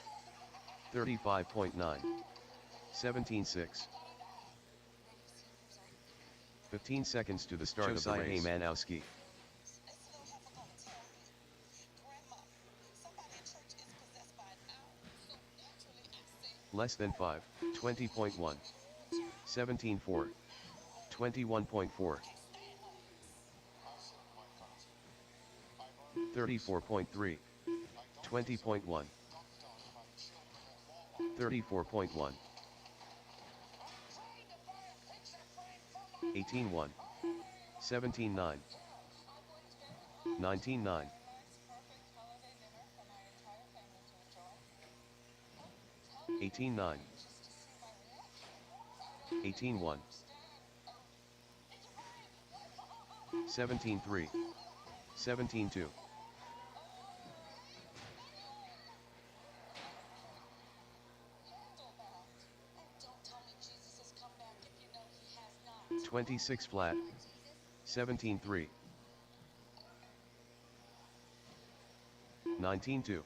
35.9. 17-6. 15 seconds to the start of the race. Manowski. Less than 5. 20.1. 17-4. 21.4. 34.3. 20.1. 34.1. 18-1. 17-9. 19-9. 18-9. 18-1. 17-3. 17-2. 26 flat. 17-3. 19-2.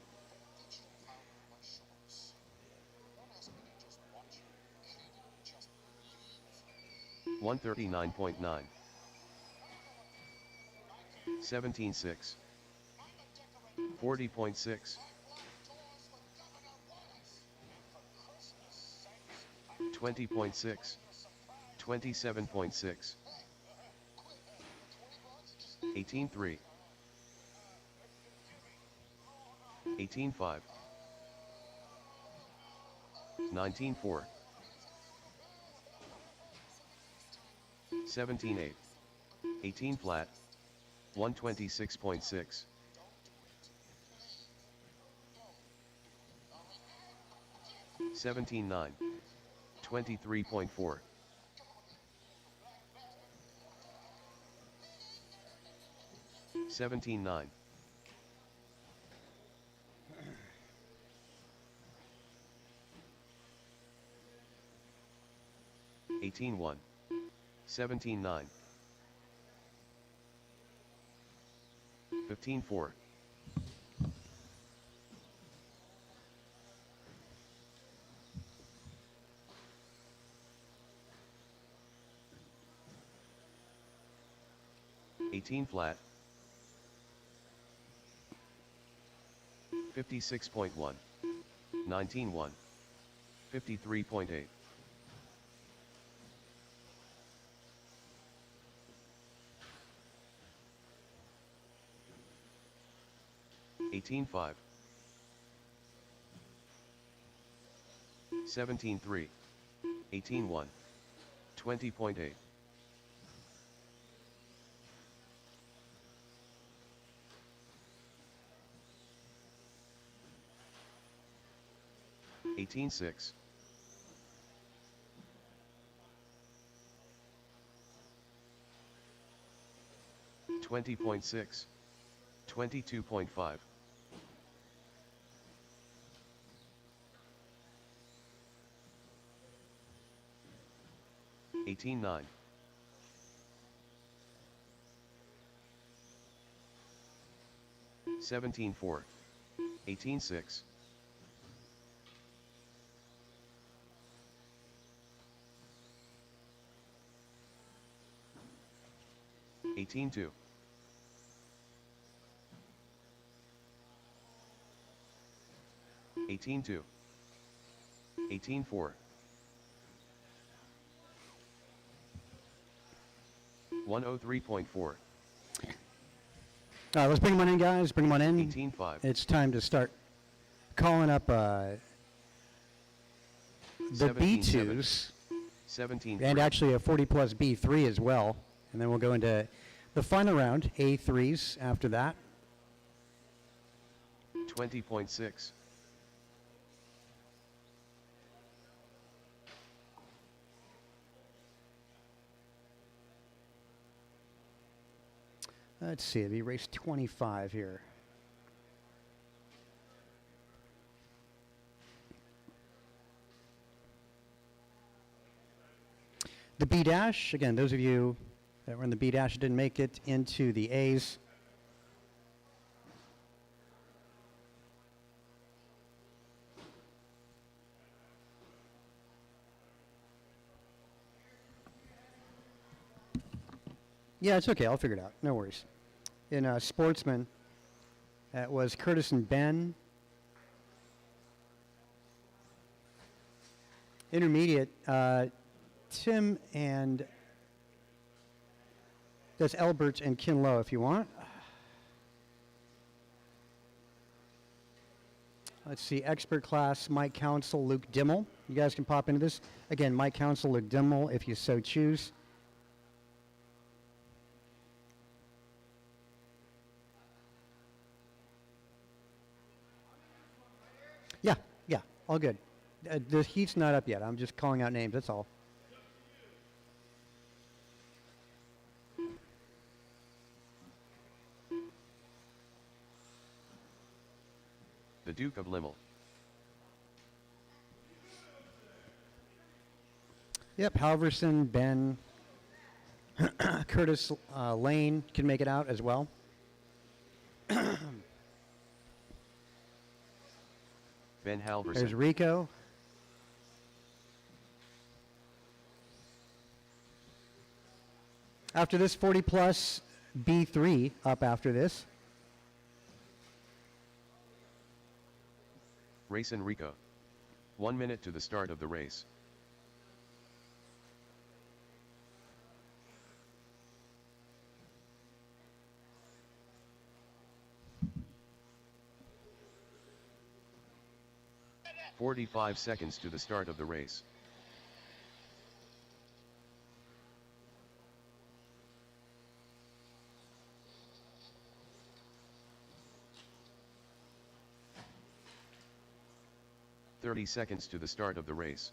139.9. 17-6. 40.6. 20.6. 27.6. 18-3. 18-5. 19-4. 17-8. 18 flat. 126.6. 17-9. 23.4. 17-9. 18-1. 17-9. 15-4. 18 flat. 56.1. 19-1. 53.8. 18-5. 17-3. 18-1. 20.8. 18-6. 20.6, 22.5. 18.9. 17.4. 18.6. 18.2. 18.2. 18.4. 103.4. Let's bring them on in, guys. Bring them on in. 18.5. It's time to start calling up the 17.7. B2s 17. and actually a 40-plus B3 as well. And then we'll go into the final round, A3s after that. 20.6. 'It'll be race 25 here. The B dash, again, those of you that were in the B dash didn't make it into the A's. Yeah, it's okay. I'll figure it out. No worries. In Sportsman, that was Curtis and Ben. Intermediate, Tim and that's Elbert and Kinlow if you want. Let's see, expert class, Mike Council, Luke Dimmel. You guys can pop into this. Again, Mike Council, Luke Dimmel if you so choose. Yeah, all good. The heat's not up yet. I'm just calling out names, that's all. The Duke of Limmel. Yep, Halverson, Ben, Curtis Lane can make it out as well. Ben Halverson. There's Rico. After this, 40 plus B3 up after this. Race Enrico. 1 minute to the start of the race. "45 seconds to the start of the race. "30 seconds to the start of the race.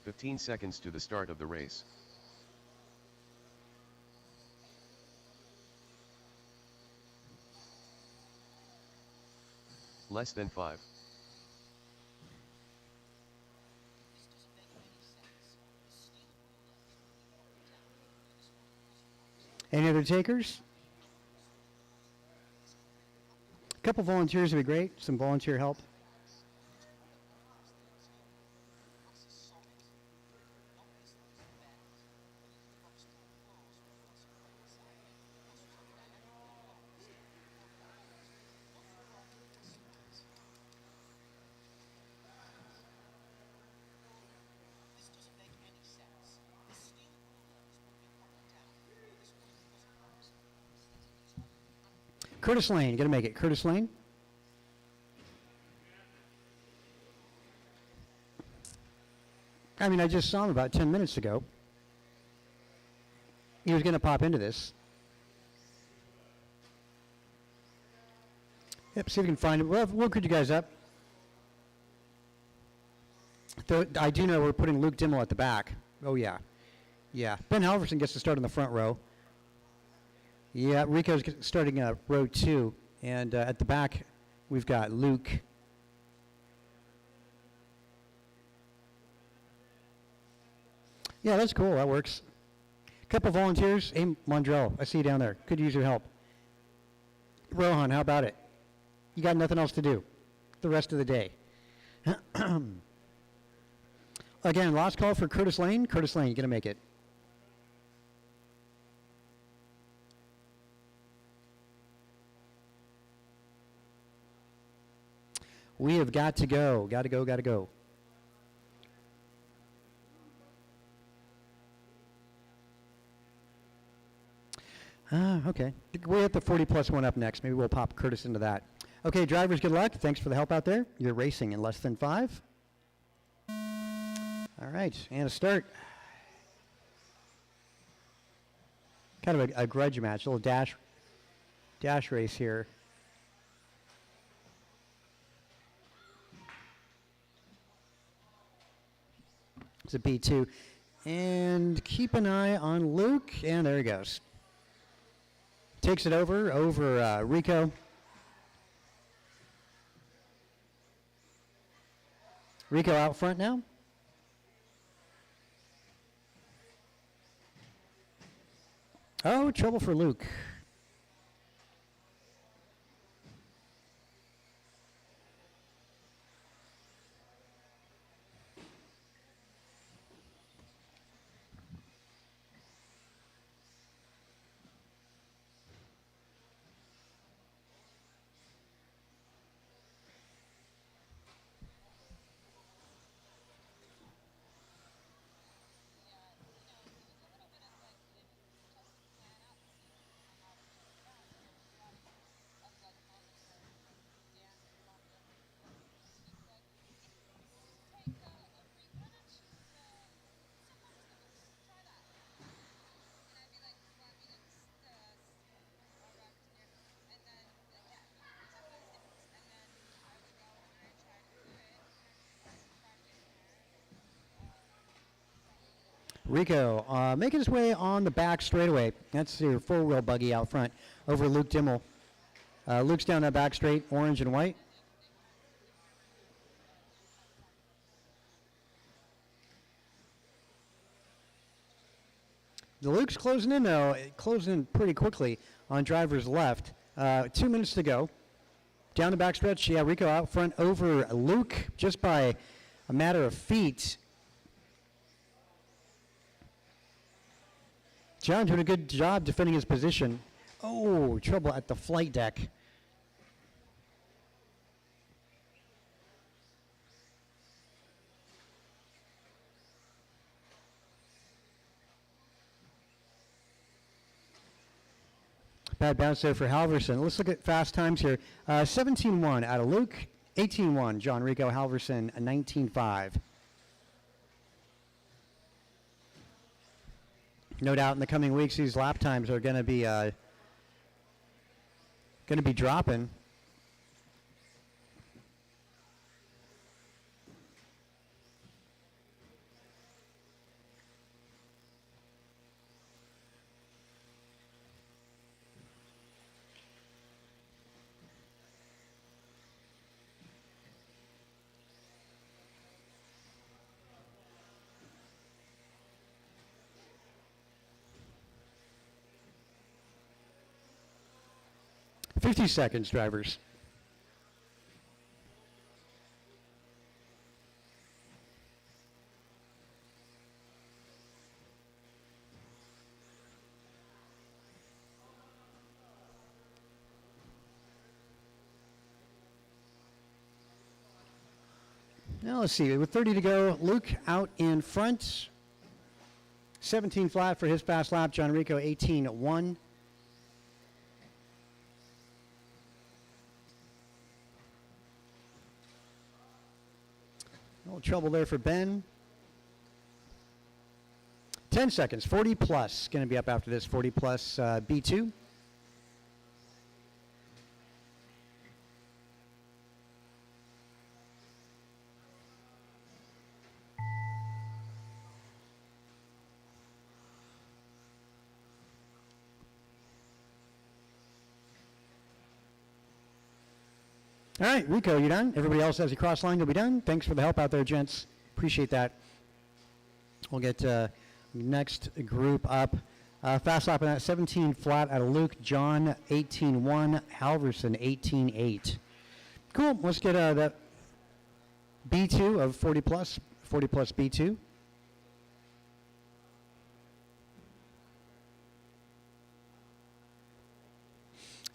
"15 seconds to the start of the race. Less than 5. Any other takers? A couple volunteers would be great. Some volunteer help. Curtis Lane, you got to make it. Curtis Lane. I mean, I just saw him about 10 minutes ago. He was going to pop into this. Yep, see if we can find it. We'll put you guys up. Though I do know we're putting Luke Dimmel at the back. Oh, yeah. Yeah. Ben Halverson gets to start in the front row. Yeah, Rico's starting row 2. And at the back, we've got Luke. Yeah, that's cool. That works. Couple volunteers. Hey, Mondrell, I see you down there. Could use your help. Rohan, how about it? You got nothing else to do the rest of the day. Again, last call for Curtis Lane. Curtis Lane, you going to make it? We have got to go. Got to go, got to go. Okay. We have the 40 plus one up next. Maybe we'll pop Curtis into that. Okay, drivers, good luck. Thanks for the help out there. You're racing in less than 5. All right, and a start. Kind of a grudge match, a little dash race here. It's a B2. And keep an eye on Luke, and there he goes. Takes it over Rico. Rico out front now. Oh, trouble for Luke. Rico making his way on the back straightaway. That's your four-wheel buggy out front over Luke Dimmel. Luke's down that back straight, orange and white. The Luke's closing in, though, closing in pretty quickly on driver's left. 2 minutes to go. Down the back stretch, yeah, Rico out front over Luke just by a matter of feet. John doing a good job defending his position. Oh, trouble at the flight deck. Bad bounce there for Halverson. Let's look at fast times here. 17-1 out of Luke. 18-1, John Rico Halverson, 19-5. No doubt in the coming weeks, these lap times are going to be dropping. $50 seconds, drivers. Now let's see, with 30 to go, Luke out in front. 17 flat for his fast lap. John Rico 18-1. A little trouble there for Ben. 10 seconds, 40 plus. Going to be up after this, 40 plus B2. All right, Rico, you done? Everybody else has a cross line, you'll be done. Thanks for the help out there, gents. Appreciate that. We'll get next group up. Fast lap in that 17 flat out of Luke, John 18-1, Halverson 18-8. Cool, let's get that B2 of 40 plus B2.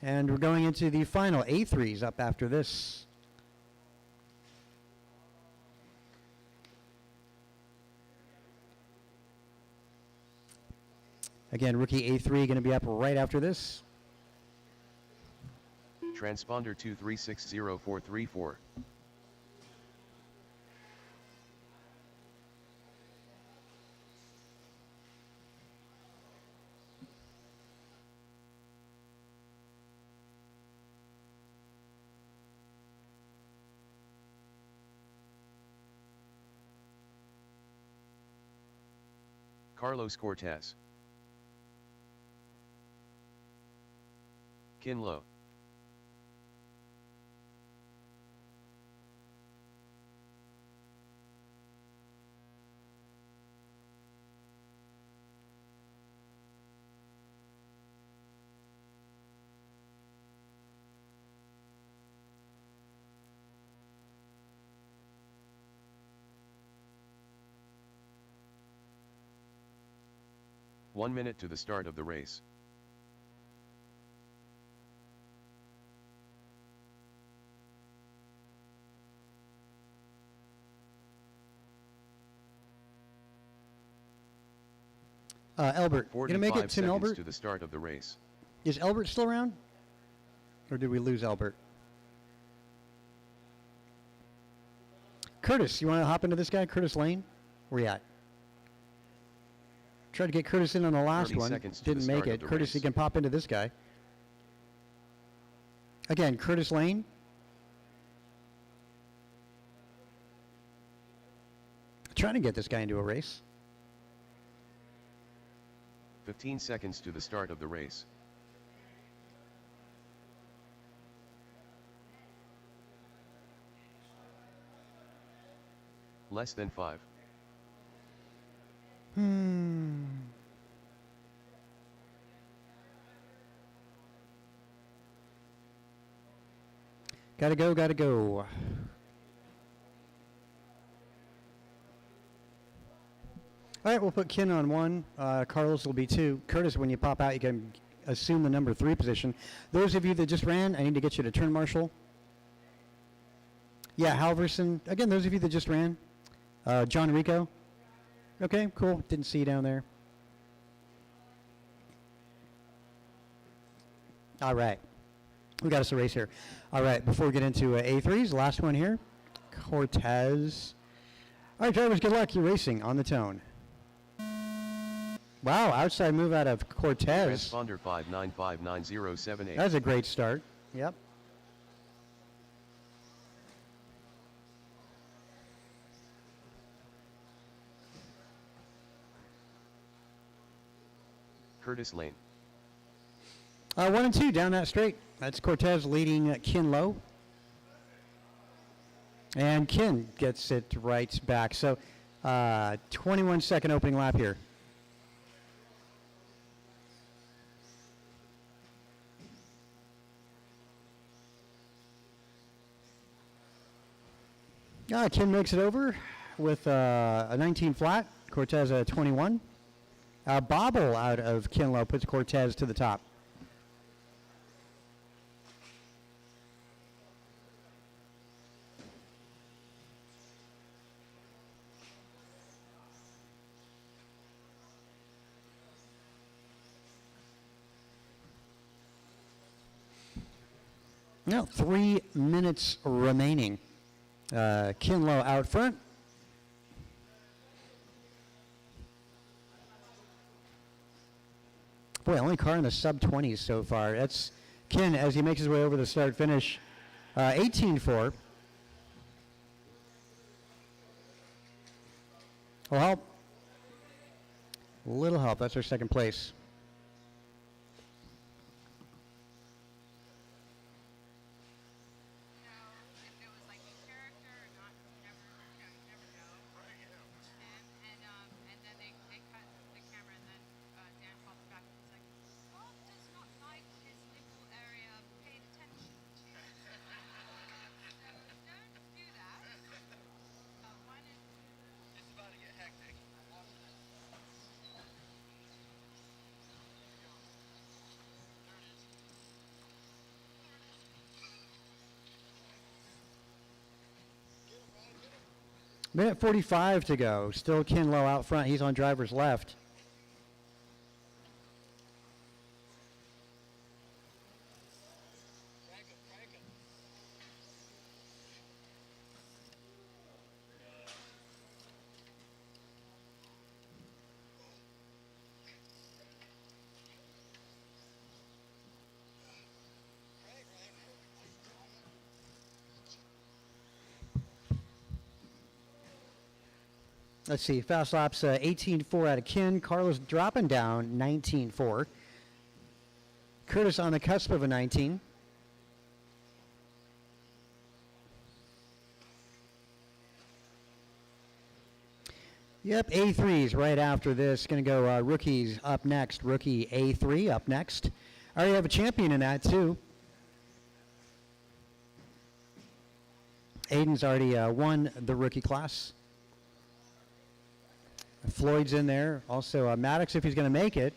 And we're going into the final A3s up after this. Again, rookie A3 going to be up right after this. Transponder 2360434. Carlos Cortez. Kinlow. One minute to the start of the race. Elbert, you gonna make it, 45 Tim seconds Elbert? to the start of the race. Is Elbert still around? Or did we lose Elbert? Curtis, you want to hop into this guy, Curtis Lane? Where you at? Tried to get Curtis in on the last 30 one. seconds to the Didn't make start of it. the Curtis, race. you can pop into this guy. Again, Curtis Lane. Trying to get this guy into a race. 15 seconds to the start of the race. Less than 5. Gotta go, gotta go. All right, we'll put Ken on 1. Carlos will be 2. Curtis, when you pop out, you can assume the number 3 position. Those of you that just ran, I need to get you to turn marshal. Yeah, Halverson. Again, those of you that just ran. John Rico. Okay, cool. Didn't see you down there. All right. We got us a race here. All right, before we get into A3s, last one here. Cortez. All right, drivers, good luck. You're racing on the tone. Wow, outside move out of Cortez. Transponder 59599078. That's a great start. Yep. Curtis Lane. 1 and 2 down that straight. That's Cortez leading Kin low. And Kin gets it right back. So 21-second opening lap here. Kin makes it over with a 19 flat. Cortez a 21. Bobble out of Kinlow puts Cortez to the top. Now 3 minutes remaining. Kinlow out front. Boy, only car in the sub-20s so far. That's Kin as he makes his way over the start-finish. 18-4. Will help. Little help. That's our second place. Minute 45 to go. Still Kinlow out front. He's on driver's left. Let's see, fast laps 18.4 out of Kin. Carlos dropping down 19.4. Curtis on the cusp of a 19. Yep, A3's right after this. Going to go rookies up next. Rookie A3 up next. I already have a champion in that too. Aiden's already won the rookie class. Floyd's in there. Also, Maddox, if he's going to make it.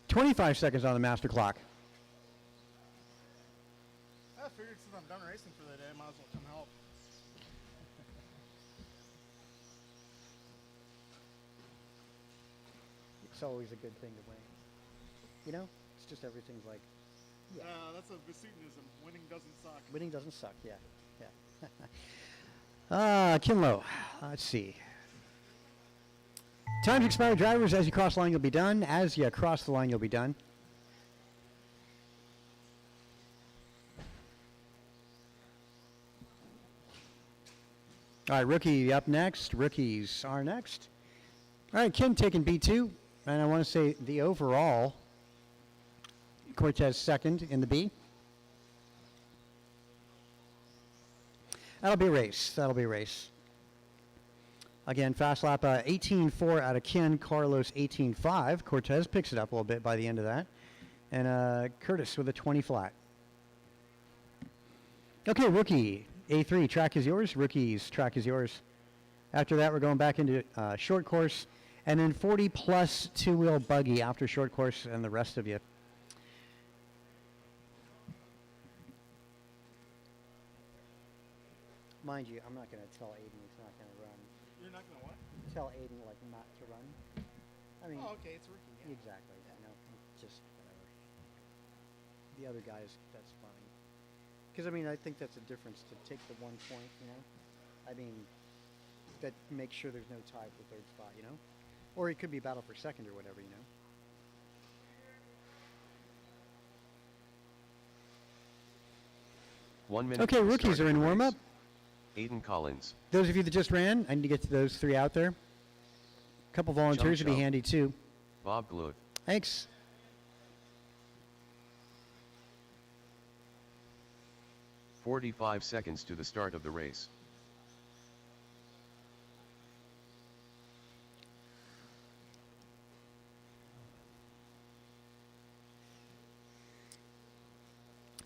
"25 seconds on the master clock." I figured since I'm done racing for the day, I might as well come help. It's always a good thing to win. You know, it's just everything's like, That's a Vasutonism. Winning doesn't suck. winning doesn't suck. Yeah, yeah. Kinlow, let's see. Times expired drivers. As you cross the line, you'll be done. As you cross the line, you'll be done. All right, rookie up next. Rookies are next. All right, Ken taking B2. And I want to say the overall, Cortez second in the B. That'll be a race. That'll be a race. Again, fast lap 18.4 out of Ken. Carlos 18.5. Cortez picks it up a little bit by the end of that. And Curtis with a 20 flat. Okay, rookie A3, track is yours. Rookies, track is yours. After that, we're going back into short course. And then 40 plus two-wheel buggy after short course and the rest of you. Mind you, I'm not going to tell Aiden he's not going to run. You're not gonna what? Tell Aiden, like, not to run. I mean, Oh, okay, it's rookie. Yeah. exactly. You know, just whatever. The other guys, that's fine. Because, I mean, I think that's a difference to take the 1 point, you know? I mean, that makes sure there's no tie for third spot, you know? Or it could be battle for second or whatever, you know? One minute. Okay, to the rookies start are of in the warm-up. race. Aiden Collins. Those of you that just ran, I need to get to those three out there. A couple volunteers would be Jump. handy, too. Bob Gluth. Thanks. "45 seconds to the start of the race.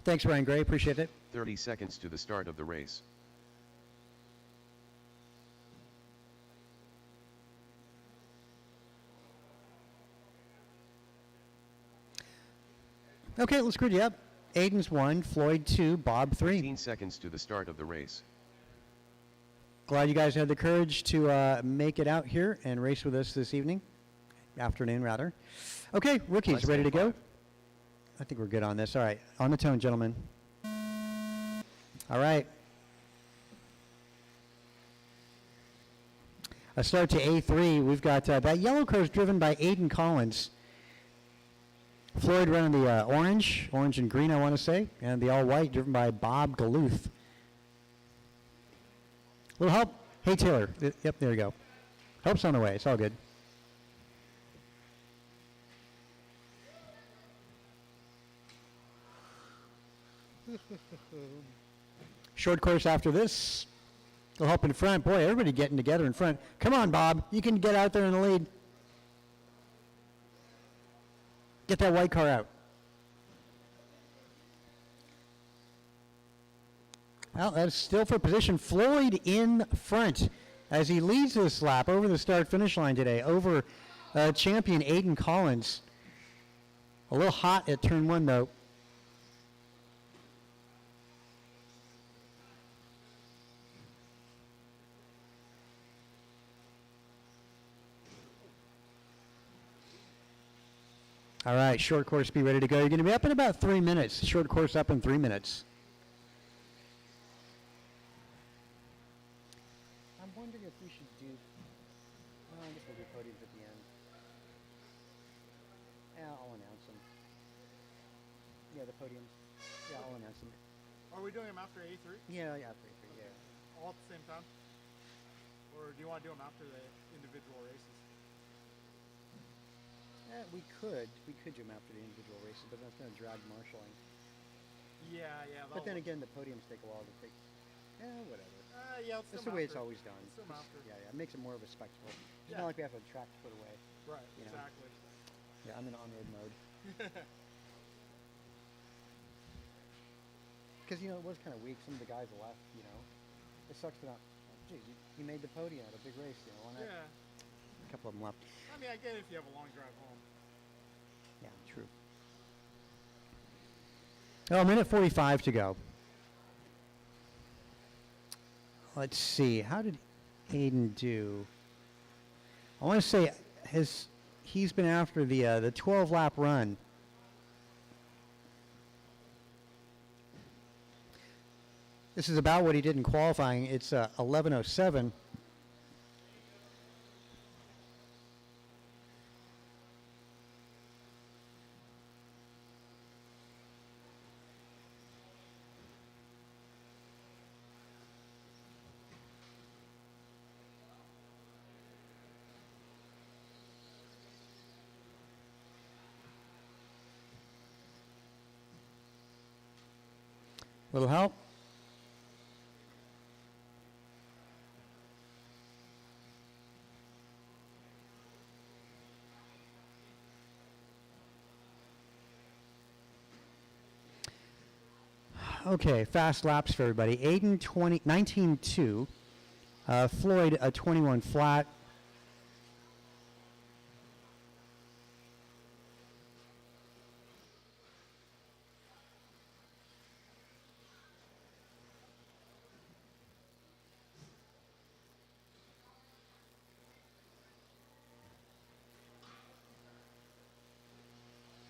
Thanks, Ryan Gray. Appreciate it. 30 seconds to the start of the race. Okay, let's grid you up. Aiden's 1, Floyd 2, Bob 3. 15 seconds to the start of the race. Glad you guys had the courage to make it out here and race with us this evening. Afternoon, rather. Okay, rookies, Less ready to than go? 5. I think we're good on this. All right, on the tone, gentlemen. All right. A start to A3. We've got that yellow car is driven by Aiden Collins. Floyd running the orange and green, I want to say, and the all white driven by Bob Galuth. Little help. Hey, Taylor. Yep, there you go. Help's on the way. It's all good. Short course after this. Little help in front. Boy, everybody getting together in front. Come on, Bob. You can get out there in the lead. Get that white car out. Well, that's still for position. Floyd in front as he leads this lap over the start-finish line today over champion Aiden Collins. A little hot at turn 1, though. All right, short course, be ready to go. You're going to be up in about 3 minutes. Short course up in 3 minutes. I'm wondering if we should do. Well, I guess we'll do podiums at the end. Yeah, I'll announce them. Yeah, the podiums. Yeah, I'll announce them. Are we doing them after A3? Yeah, yeah, 3, yeah. All at the same time? Or do you want to do them after the individual races? We could do them after the individual races, but that's going to drag marshalling. Yeah, yeah. But then again, the podiums take a while to take. Whatever. Yeah, That's the way it's always done. Let's do 'em after. Yeah, yeah, it makes it more of a spectacle. It's Yeah. not like we have a track to put away. Right, You know. exactly. Yeah, I'm in on-road mode. Because, it was kind of weak. Some of the guys left, It sucks to not. Geez, you made the podium at a big race, why not? Yeah. A couple of them left. I mean, I get it if you have a long drive home. Yeah, true. Oh, a minute 45 to go. Let's see. How did Aiden do? I want to say he's been after the 12-lap run. This is about what he did in qualifying. It's 11:07. Little help. Okay, fast laps for everybody. Aiden 19.2. Floyd a 21 flat.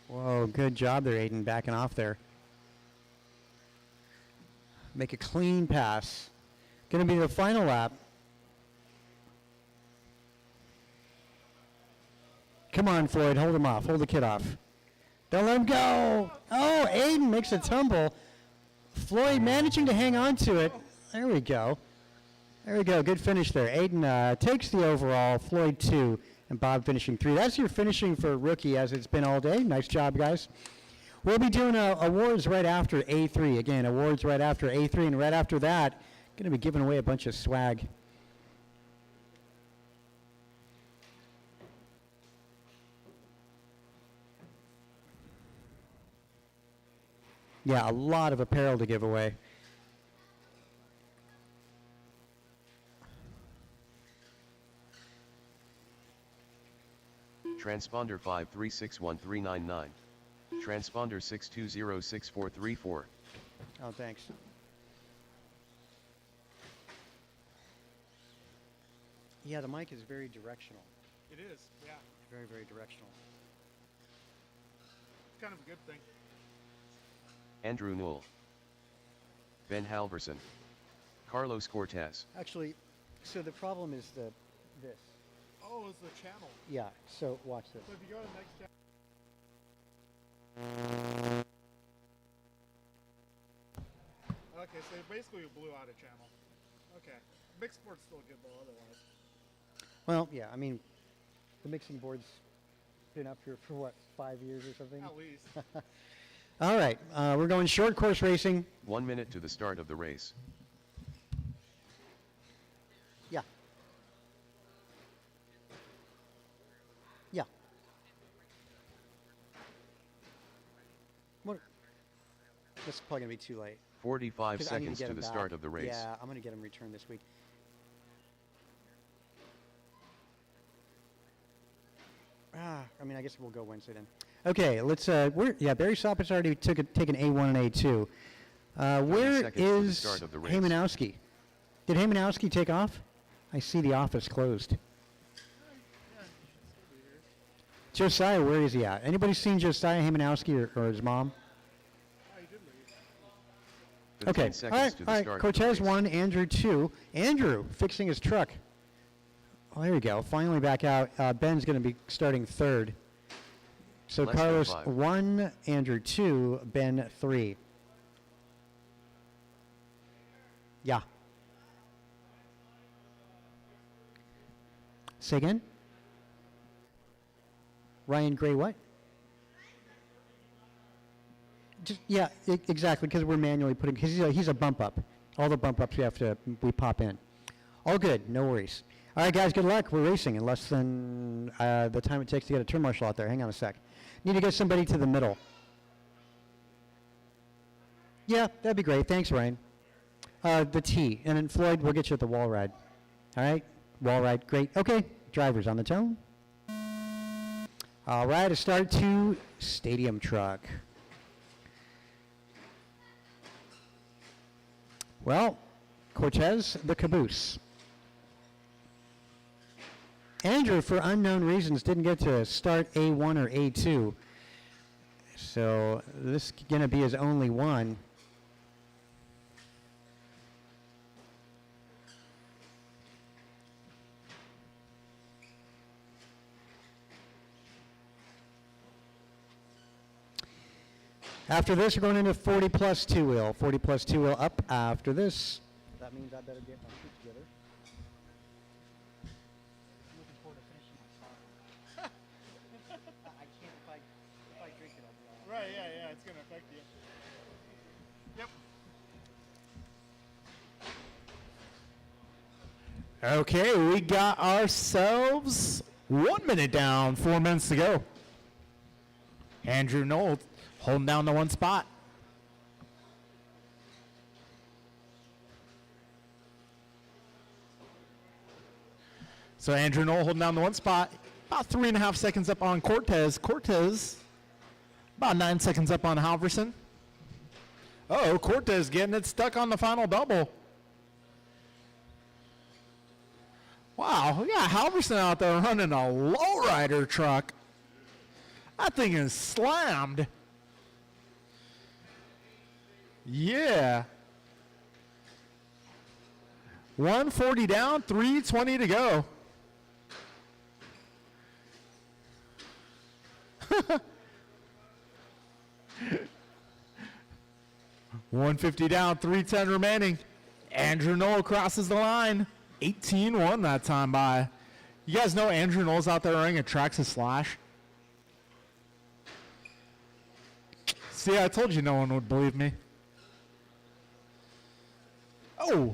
Whoa, good job there, Aiden, backing off there. Make a clean pass. Going to be the final lap. Come on, Floyd, hold him off. Hold the kid off. Don't let him go. Oh, Aiden makes a tumble. Floyd managing to hang on to it. There we go. There we go. Good finish there. Aiden takes the overall. Floyd 2 and Bob finishing 3. That's your finishing for rookie as it's been all day. Nice job, guys. We'll be doing awards right after A3. Again, awards right after A3. And right after that, going to be giving away a bunch of swag. Yeah, a lot of apparel to give away. Transponder 5361399. Transponder 6206434. Oh, thanks. Yeah, the mic is very directional. It is, yeah. Very, very directional. It's kind of a good thing. Andrew Newell. Ben Halverson. Carlos Cortez. Actually, so the problem is this. Oh, it's the channel. Yeah, so watch this. So if you go to the next channel. Okay, so basically you blew out a channel. Okay. Big Sport's still good though otherwise. Well, yeah, I mean, the mixing board's been up here for what, 5 years or something? At least. All right, we're going short course racing. 1 minute to the start of the race. Yeah. Yeah. What? This is probably gonna be too late. 45 'Cause I need seconds get to him the back. start of the race. Yeah, I'm going to get him returned this week. I mean, I guess we'll go Wednesday then. Okay, let's. Barry Soppit's already taken A1 and A2. Where seconds to the is start of the race. Haymanowski? Did Haymanowski take off? I see the office closed. Josiah, where is he at? Anybody seen Josiah Haymanowski or his mom? 15 Okay, seconds all right, to the all right. start of the Cortez race. 1, Andrew 2. Andrew fixing his truck. Oh, there we go. Finally back out. Ben's going to be starting third. So Less than Carlos 5. 1, Andrew 2, Ben 3. Yeah. Say again? Ryan Gray what? Just, yeah, exactly, because we're manually putting, because he's a bump up. All the bump ups we pop in. All good, no worries. All right, guys, good luck. We're racing in less than the time it takes to get a turn marshal out there. Hang on a sec. Need to get somebody to the middle. Yeah, that'd be great. Thanks, Ryan. The T. And then Floyd, we'll get you at the wall ride. All right? Wall ride, great. Okay, drivers on the tone. All right, a start to stadium truck. Well, Cortez, the caboose. Andrew, for unknown reasons, didn't get to start A1 or A2. So this is going to be his only one. After this, we're going into 40 plus 2 wheel. 40 plus 2 wheel up after this. That means I better get my feet together. I'm looking forward to finishing my spot. I can't if I drink it, I'll be all right. Right, yeah, it's gonna affect you. Yep. Okay, we got ourselves 1 minute down, 4 minutes to go. Andrew Knoll holding down the one spot. So Andrew Knoll holding down the one spot. About 3.5 seconds up on Cortez. Cortez about 9 seconds up on Halverson. Oh, Cortez getting it stuck on the final double. Wow, we got Halverson out there running a lowrider truck. That thing is slammed. Yeah. 140 down, 320 to go. 150 down, 310 remaining. Andrew Knoll crosses the line. 18-1 that time by. You guys know Andrew Knoll's out there running a Traxxas Slash? See, I told you no one would believe me. Oh,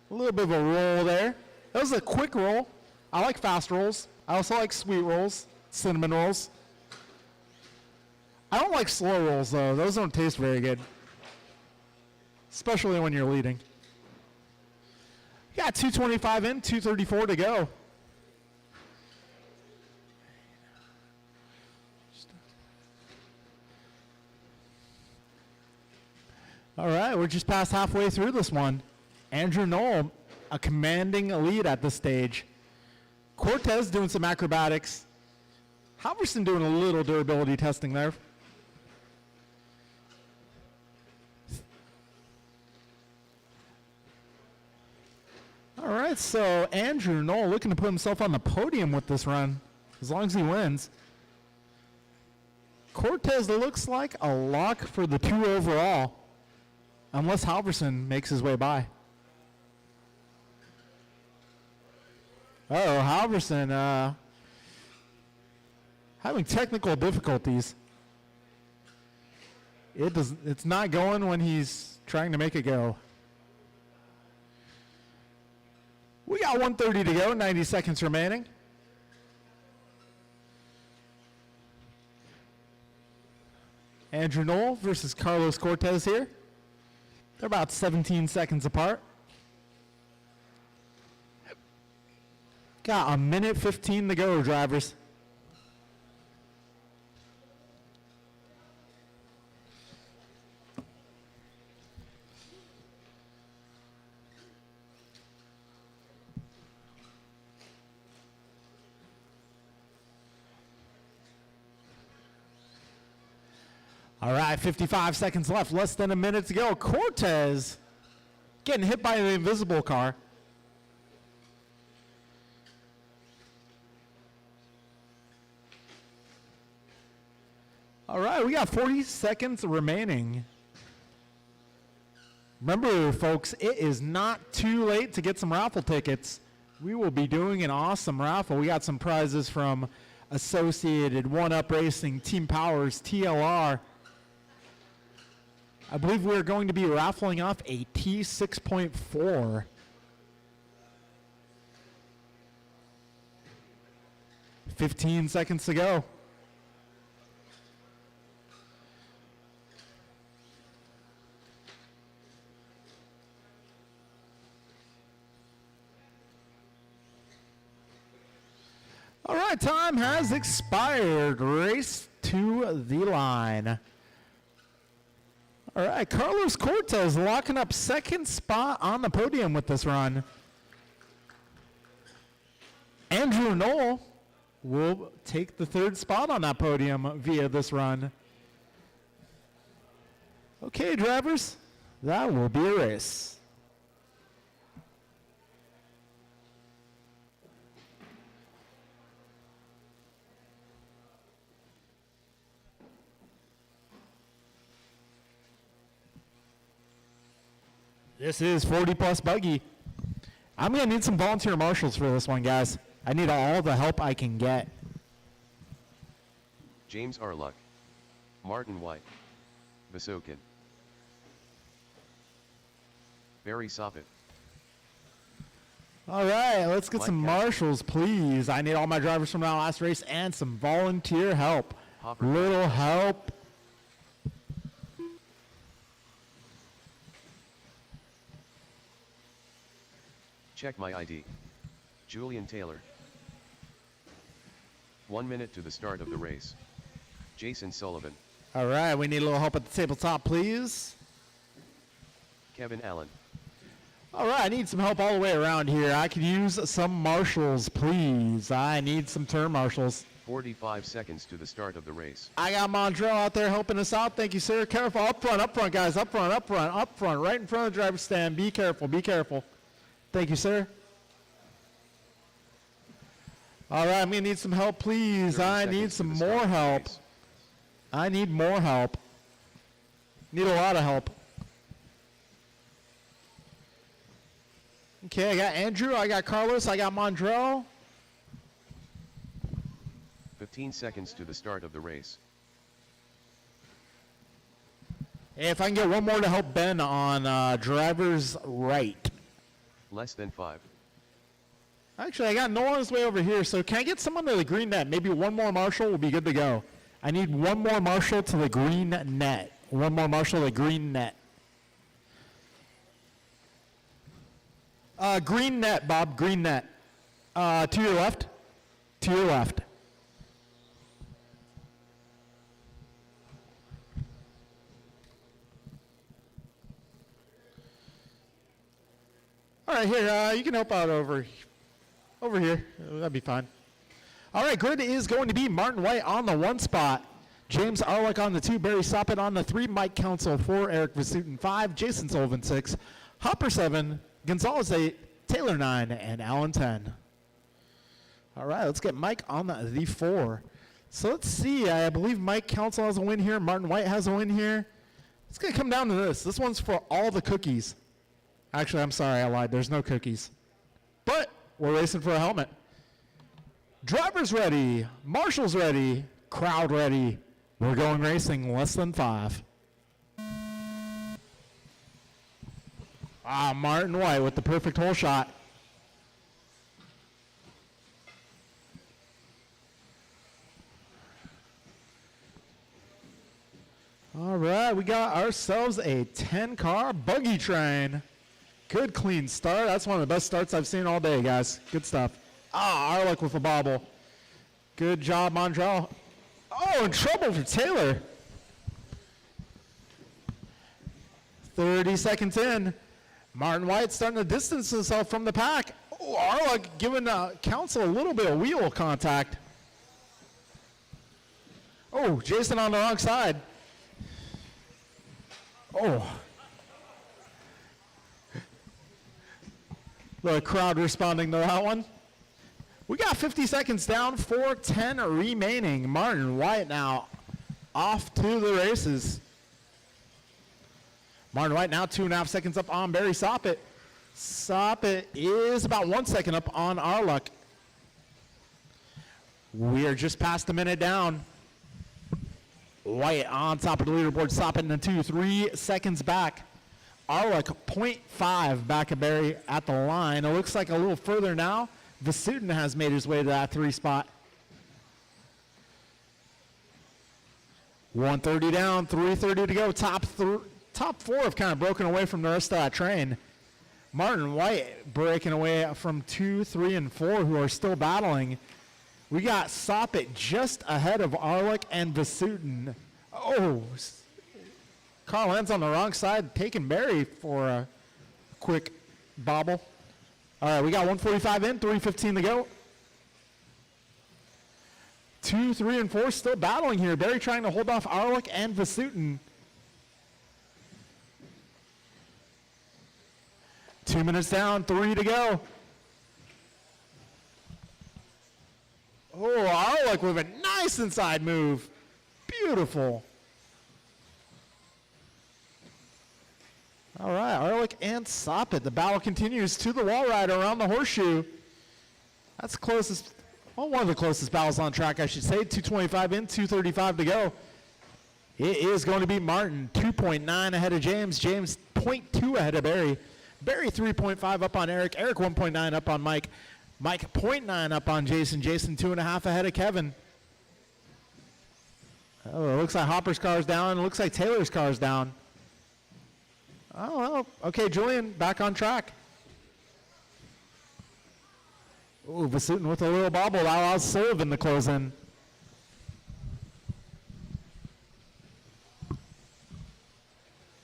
a little bit of a roll there. That was a quick roll. I like fast rolls. I also like sweet rolls, cinnamon rolls. I don't like slow rolls, though. Those don't taste very good, especially when you're leading. Yeah, 225 in, 234 to go. All right, we're just past halfway through this one. Andrew Knoll, a commanding lead at this stage. Cortez doing some acrobatics. Halverson doing a little durability testing there. All right, so Andrew Knoll looking to put himself on the podium with this run, as long as he wins. Cortez looks like a lock for the 2 overall, unless Halverson makes his way by. Oh, Halverson having technical difficulties. It's not going when he's trying to make it go. We got 130 to go, 90 seconds remaining. Andrew Knoll versus Carlos Cortez here. They're about 17 seconds apart. Got a minute 15 to go, drivers. All right, 55 seconds left, less than a minute to go. Cortez getting hit by the invisible car. All right, we got 40 seconds remaining. Remember, folks, it is not too late to get some raffle tickets. We will be doing an awesome raffle. We got some prizes from Associated, One Up Racing, Team Powers, TLR. I believe we're going to be raffling off a T6.4. Fifteen seconds to go. All right, time has expired. Race to the line. All right, Carlos Cortez locking up second spot on the podium with this run. Andrew Knoll will take the third spot on that podium via this run. Okay, drivers, that will be a race. This is 40 plus buggy. I'm going to need some volunteer marshals for this one, guys. I need all the help I can get. James Arluck. Martin White. Vasokin. Barry Soppet. All right, let's get Mike some Castle. marshals, please. I need all my drivers from our last race and some volunteer help. Hopper. Little help. Check my ID. Julian Taylor. 1 minute to the start of the race. Jason Sullivan. All right, we need a little help at the tabletop, please. Kevin Allen. All right, I need some help all the way around here. I could use some marshals, please. I need some turn marshals. 45 seconds to the start of the race. I got Mondrell out there helping us out. Thank you, sir. Careful. Up front, guys. Up front, right in front of the driver's stand. Be careful, be careful. Thank you, sir. All right, I'm going to need some help, please. 30 I seconds need to some the start more of the help. race. I need more help. Need a lot of help. Okay, I got Andrew, I got Carlos, I got Mondrell. 15 seconds to the start of the race. Hey, if I can get one more to help Ben on driver's right. Less than 5. Actually, I got no on his way over here, so can I get someone to the green net? Maybe one more marshal will be good to go. I need one more marshal to the green net. One more marshal to the green net. Green net, Bob, green net. To your left. To your left. All right, here, you can help out over here. That'd be fine. All right, grid is going to be Martin White on the 1 spot, James Arlick on the 2, Barry Soppet on the 3, Mike Council 4, Eric Vasutin 5, Jason Sullivan 6, Hopper 7, Gonzalez 8, Taylor 9, and Allen 10. All right, let's get Mike on the 4. So let's see. I believe Mike Council has a win here. Martin White has a win here. It's going to come down to this. This one's for all the cookies. Actually, I'm sorry, I lied. There's no cookies. But we're racing for a helmet. Drivers ready. Marshals ready. Crowd ready. We're going racing less than 5. Martin White with the perfect hole shot. All right, we got got ourselves a 10-car buggy train. Good clean start. That's one of the best starts I've seen all day, guys. Good stuff. Arlick with a bobble. Good job, Mondrall. Oh, in trouble for Taylor. 30 seconds in. Martin White starting to distance himself from the pack. Oh, Arlick giving Council a little bit of wheel contact. Oh, Jason on the wrong side. Oh. The crowd responding to that one. We got 50 seconds down, 4:10 remaining. Martin White now off to the races. Martin White now 2.5 seconds up on Barry Soppet. Soppet is about 1 second up on Arlick. We are just past a minute down. White on top of the leaderboard, Soppet in the 2, 3 seconds back. Arlick 0.5 back of Barry at the line. It looks like a little further now. Vasutin has made his way to that 3 spot. 1:30 down, 3:30 to go. Top 4 have kind of broken away from the rest of that train. Martin White breaking away from 2, 3, and 4 who are still battling. We got Soppet just ahead of Arlick and Vasutin. Oh, Carl lands on the wrong side, taking Barry for a quick bobble. All right, we got 1:45 in, 3:15 to go. 2, 3, and 4 still battling here. Barry trying to hold off Arlick and Vasutin. 2 minutes down, 3 to go. Oh, Arlick with a nice inside move. Beautiful. All right, Arlick and Soppet. The battle continues to the wall ride around the horseshoe. That's the closest, well, one of the closest battles on track, I should say. 2:25 in, 2:35 to go. It is going to be Martin, 2.9 ahead of James. James 0.2 ahead of Barry. Barry 3.5 up on Eric. Eric 1.9 up on Mike. Mike 0.9 up on Jason. Jason 2.5 ahead of Kevin. Oh, it looks like Hopper's car's down. It looks like Taylor's car's down. Oh, well, okay, Julian, back on track. Ooh, Vasutin with a little bobble. That allows Sullivan to close in.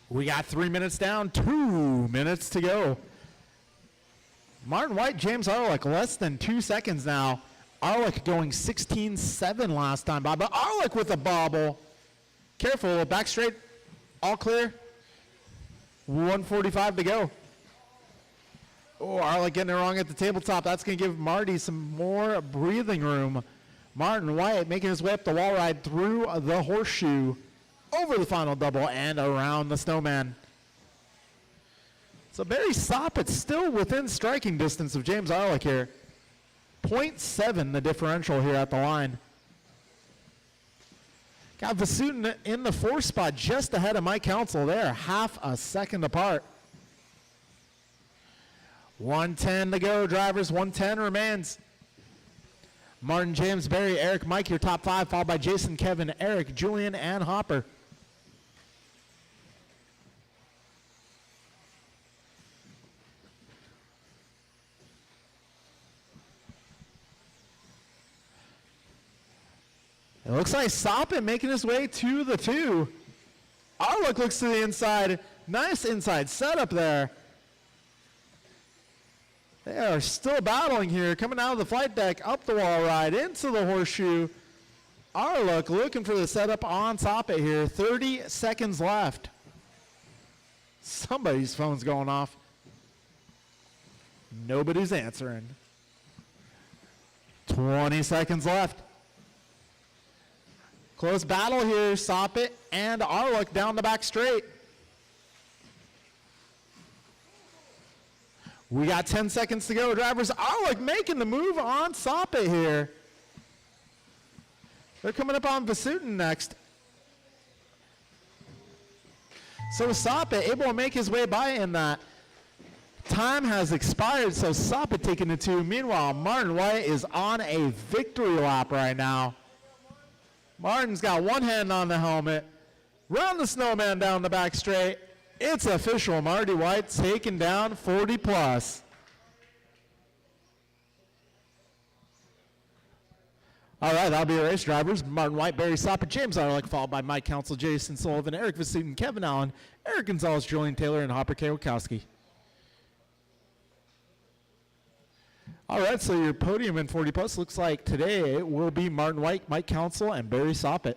We got 3 minutes down, 2 minutes to go. Martin White, James Arlick, less than 2 seconds now. Arlick going 16-7 last time by, but Arlick with a bobble. Careful, back straight, all clear. 1:45 to go. Oh, Arlick getting it wrong at the tabletop. That's going to give Marty some more breathing room. Martin White making his way up the wall ride through the horseshoe, over the final double, and around the snowman. So Barry Soppet still within striking distance of James Arlick here. 0.7 the differential here at the line. Got Vasutin in the 4 spot just ahead of Mike Council there, half a second apart. 1:10 to go, drivers. 1:10 remains. Martin, James, Barry, Eric, Mike, your top 5, followed by Jason, Kevin, Eric, Julian, and Hopper. It looks like Soppet making his way to the 2. Arlick looks to the inside. Nice inside setup there. They are still battling here, coming out of the flight deck, up the wall ride, into the horseshoe. Arlick looking for the setup on Soppet here. 30 seconds left. Somebody's phone's going off. Nobody's answering. 20 seconds left. Close battle here, Soppet and Arlick down the back straight. We got 10 seconds to go, drivers. Arlick making the move on Soppet here. They're coming up on Vasutin next. So Soppet able to make his way by in that. Time has expired, so Soppet taking the 2. Meanwhile, Martin White is on a victory lap right now. Martin's got one hand on the helmet, Run the snowman down the back straight. It's official. Marty White taking down 40 plus. All right, that'll be your race drivers. Martin White, Barry Soppert, James Arlick, followed by Mike Council, Jason Sullivan, Eric Vassutin, Kevin Allen, Eric Gonzalez, Julian Taylor, and Hopper Kowalski. All right, so your podium in 40 plus looks like today it will be Martin White, Mike Council, and Barry Soppert.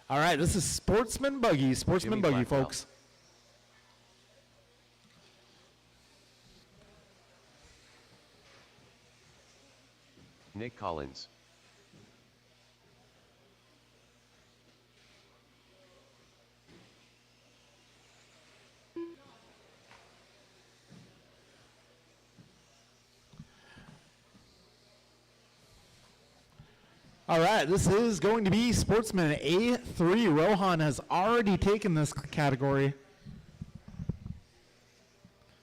All right, this is Sportsman Buggy. Sportsman Jimmy Buggy, Blackwell. folks. Nick Collins. All right, this is going to be Sportsman A3. Rohan has already taken this category.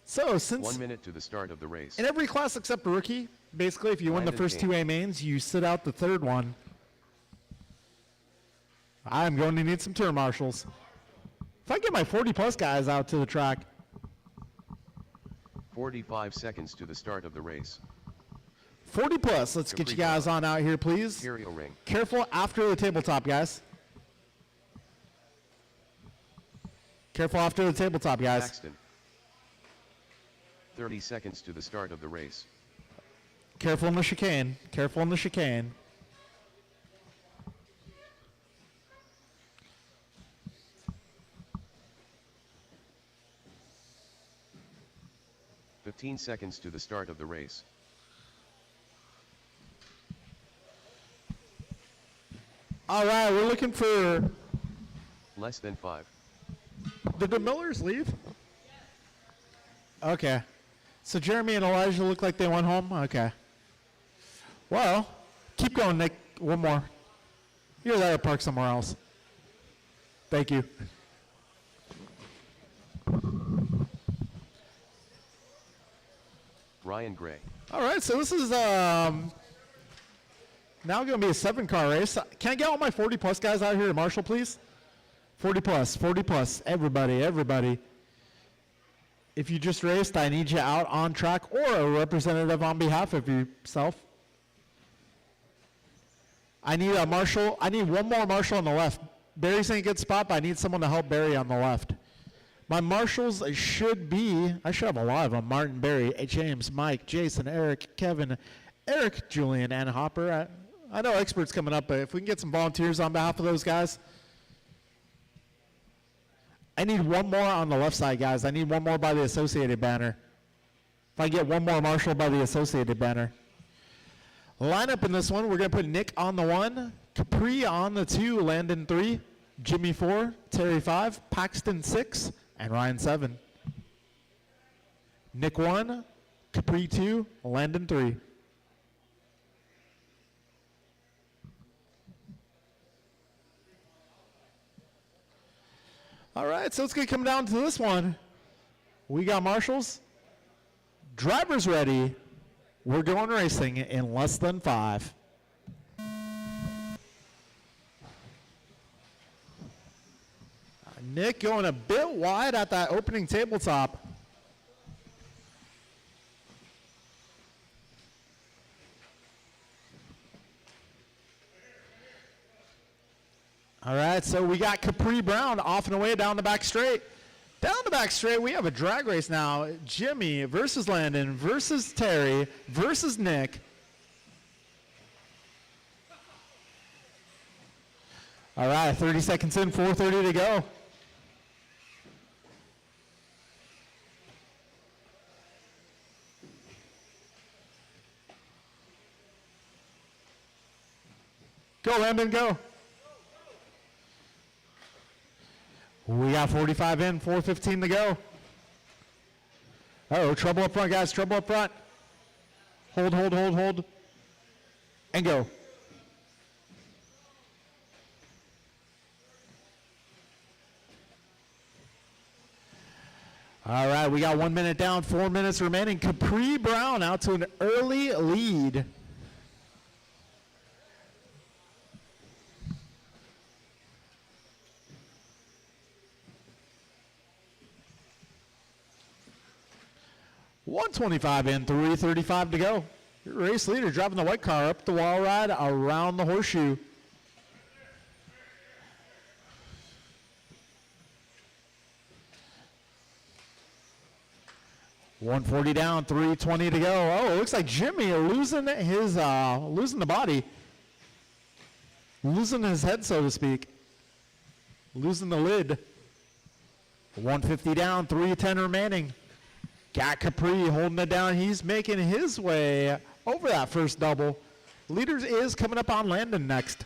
So since 1 minute to the start of the race. in every class except rookie, basically if you win the Landon first King. two A mains, you sit out the third one. I'm going to need some turn marshals. If I get my 40 plus guys out to the track, 45 seconds to the start of the race. 40 plus, let's get you guys on out here, please. Curio ring. Careful after the tabletop, guys. Careful after the tabletop, guys. Paxton. 30 seconds to the start of the race. Careful in the chicane. Careful in the chicane. Fifteen seconds to the start of the race. All right, we're looking for. Less than 5. Did the Millers leave? Okay. So Jeremy and Elijah look like they went home? Okay. Well, keep going, Nick. One more. You're there to park somewhere else. Thank you. Ryan Gray. All right, so this is now going to be a 7-car race. Can I get all my 40 plus guys out here to Marshall, please? 40 plus, everybody, everybody. If you just raced, I need you out on track or a representative on behalf of yourself. I need a marshal. I need one more marshal on the left. Barry's in a good spot, but I need someone to help Barry on the left. My marshals should be, I should have a lot of them. Martin, Barry, James, Mike, Jason, Eric, Kevin, Eric, Julian, and Hopper. I know experts coming up, but if we can get some volunteers on behalf of those guys. I need one more on the left side, guys. I need one more by the associated banner. If I get one more marshal by the associated banner. Lineup in this one, we're going to put Nick on the 1, Capri on the 2, Landon 3, Jimmy 4, Terry 5, Paxton 6, and Ryan 7. Nick 1, Capri 2, Landon 3. All right, so it's going to come down to this one. We got marshals. Drivers ready. We're going racing in less than 5. Nick going a bit wide at that opening tabletop. All right, so we got Capri Brown off and away down the back straight. Down the back straight, we have a drag race now. Jimmy versus Landon versus Terry versus Nick. All right, 30 seconds in, 4:30 to go. Go, Landon, go. We got 45 in, 4:15 to go. Uh-oh, trouble up front, guys, trouble up front. Hold, hold, hold, hold. And go. All right, we got 1 minute down, 4 minutes remaining. Capri Brown out to an early lead. .125 in, 3:35 to go. Your race leader driving the white car up the wall ride around the horseshoe. .140 down, 3:20 to go. Oh, it looks like Jimmy losing his losing the body, losing his head, so to speak, losing the lid. 150 down, 3:10 remaining. Got Capri holding it down. He's making his way over that first double. Leaders is coming up on Landon next.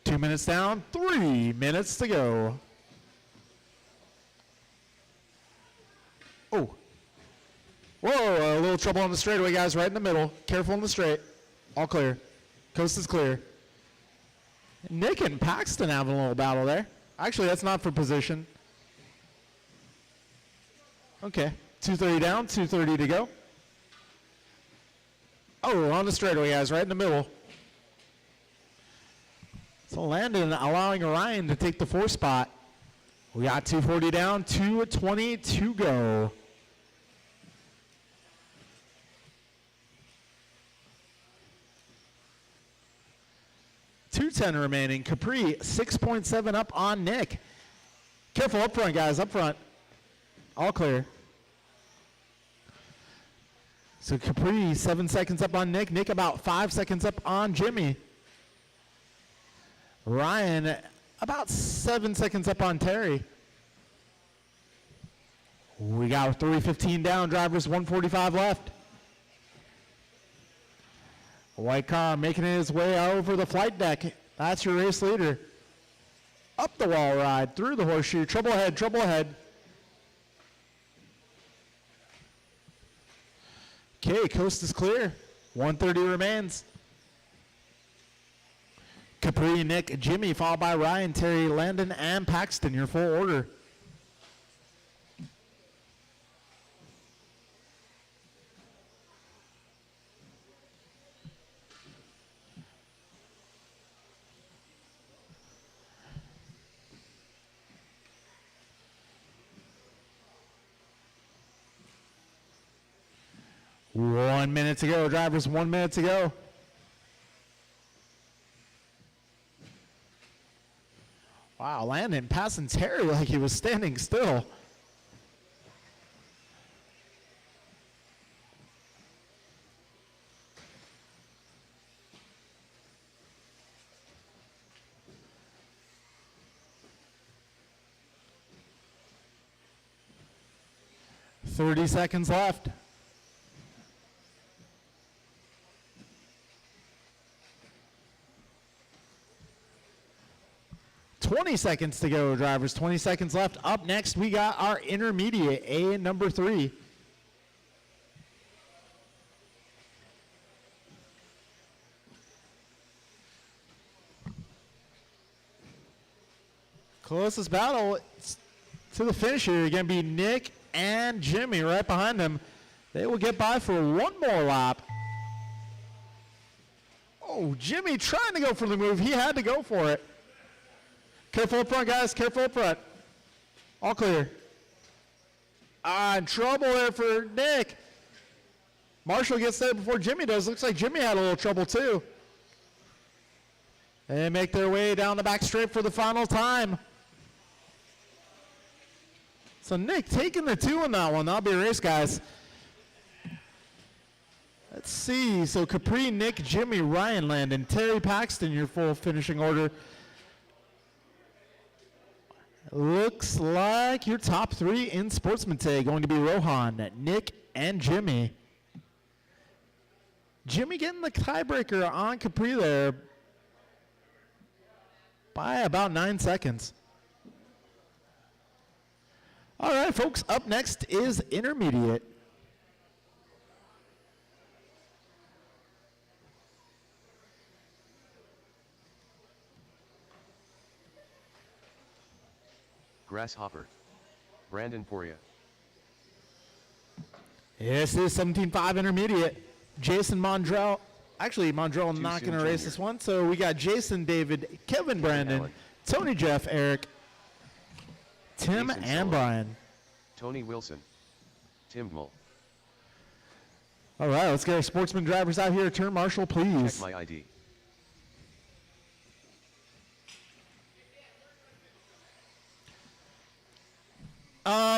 2 minutes down, 3 minutes to go. Oh. Whoa, a little trouble on the straightaway, guys, right in the middle. Careful in the straight. All clear. Coast is clear. Nick and Paxton having a little battle there. Actually, that's not for position. Okay, 230 down, 230 to go. Oh, on the straightaway, guys, right in the middle. So Landon allowing Ryan to take the 4 spot. We got 240 down, 220 to go. .210 remaining. Capri 6.7 up on Nick. Careful up front, guys, up front. All clear. So Capri 7 seconds up on Nick. Nick about 5 seconds up on Jimmy. Ryan about 7 seconds up on Terry. We got 3:15 down, drivers 145 left. White car making his way over the flight deck. That's your race leader. Up the wall ride, through the horseshoe. Trouble ahead, trouble ahead. Okay, coast is clear. 130 remains. Capri, Nick, Jimmy, followed by Ryan, Terry, Landon, and Paxton, your full order. One minute to go, drivers, 1 minute to go. Wow, Landon passing Terry like he was standing still. .30 seconds left. 20 seconds to go, drivers. 20 seconds left. Up next, we got our intermediate, A number 3. Closest battle to the finish here are going to be Nick and Jimmy right behind them. They will get by for one more lap. Oh, Jimmy trying to go for the move. He had to go for it. Careful up front, guys. Careful up front. All clear. In trouble there for Nick. Marshall gets there before Jimmy does. Looks like Jimmy had a little trouble too. They make their way down the back straight for the final time. So Nick taking the 2 on that one. That'll be a race, guys. Let's see. So Capri, Nick, Jimmy, Ryan, Landon, Terry, Paxton, your full finishing order. Looks like your top 3 in Sportsman today going to be Rohan, Nick, and Jimmy. Jimmy getting the tiebreaker on Capri there by about 9 seconds. All right, folks, up next is intermediate. Grasshopper. Brandon Poria. This is 17.5 intermediate. Jason Mondrell. Actually, Mondrell Too not soon, going to race Junior. this one. So we got Jason, David, Kevin, Brandon, Allen. Tony, Jeff, Eric, Tim, Jason and Sullivan. Brian. Tony Wilson. Tim Mull. All right, let's get our sportsman drivers out here. Turn marshal, please. Check my ID.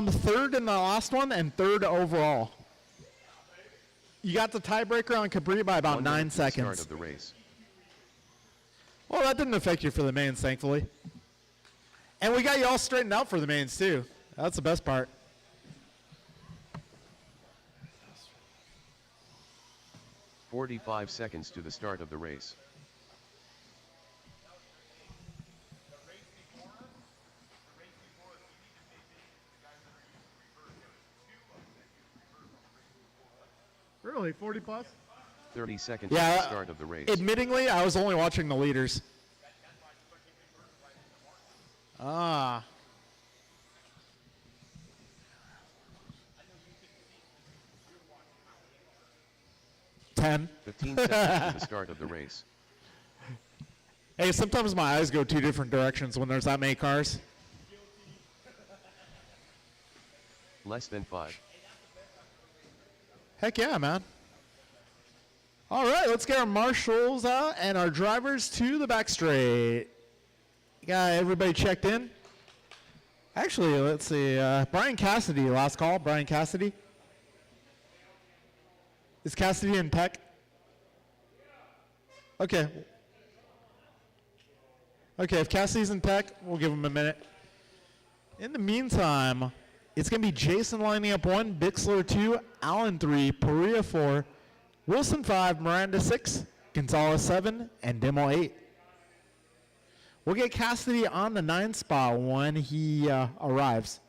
Third in the last one and third overall. You got the tiebreaker on Capri by about 1 9 minute to the Start seconds. of the race. Well, that didn't affect you for the mains, thankfully. And we got you all straightened out for the mains, too. That's the best part. "45 seconds to the start of the race. Really, 40 plus? 30 seconds Yeah, to the start of the race. Admittingly, I was only watching the leaders. Ah. Ten. 15 seconds to the start of the race. Hey, sometimes my eyes go two different directions when there's that many cars. Less than 5. Heck yeah, man. All right, let's get our marshals out and our drivers to the back straight. Got everybody checked in? Actually, let's see. Brian Cassidy, last call. Brian Cassidy. Is Cassidy in tech? Okay. Okay, if Cassidy's in tech, we'll give him a minute. In the meantime, it's going to be Jason lining up 1, Bixler 2, Allen 3, Perea 4, Wilson 5, Miranda 6, Gonzalez 7, and Dimmel 8. We'll get Cassidy on the 9 spot when he arrives.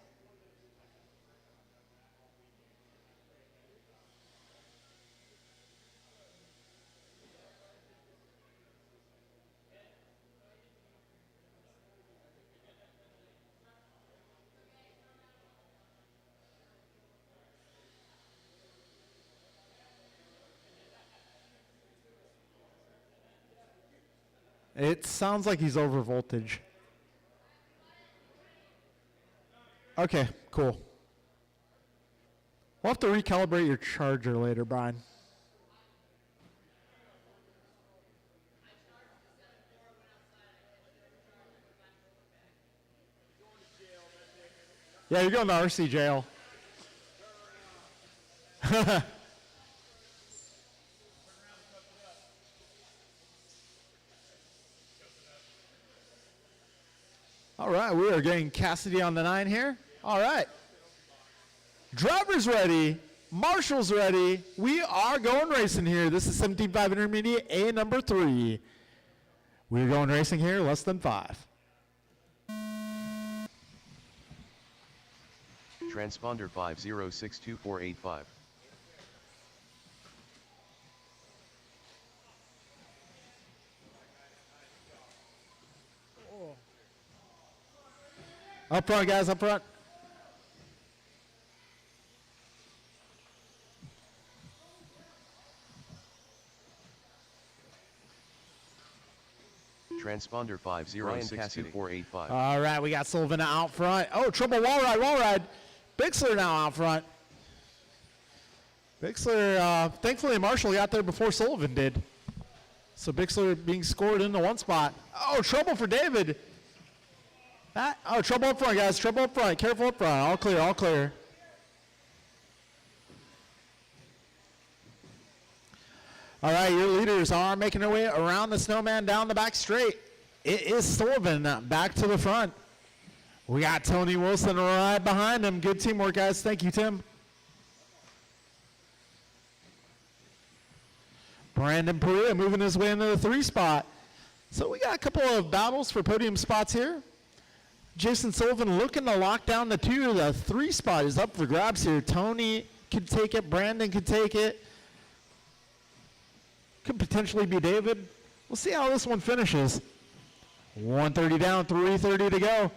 It sounds like he's over voltage. Okay, cool. We'll have to recalibrate your charger later, Brian. Yeah, you're going to RC jail. All right, we are getting Cassidy on the 9 here. All right. Drivers ready. Marshals ready. We are going racing here. This is 17.5 Intermediate A number 3. We're going racing here, less than 5. Transponder 50628485. Up front, guys, up front. Transponder Brian 50628485. All right, we got Sullivan out front. Oh, trouble, wall ride. Bixler now out front. Bixler, thankfully Marshall got there before Sullivan did. So Bixler being scored into 1 spot. Oh, trouble for David. Trouble up front, guys. Trouble up front. Careful up front. All clear, all clear. All right, your leaders are making their way around the snowman down the back straight. It is Sullivan back to the front. We got Tony Wilson right behind him. Good teamwork, guys. Thank you, Tim. Brandon Perea moving his way into the 3 spot. So we got a couple of battles for podium spots here. Jason Sullivan looking to lock down the 2. The 3 spot is up for grabs here. Tony could take it. Brandon could take it. Could potentially be David. We'll see how this one finishes. 130 down, 330 to go.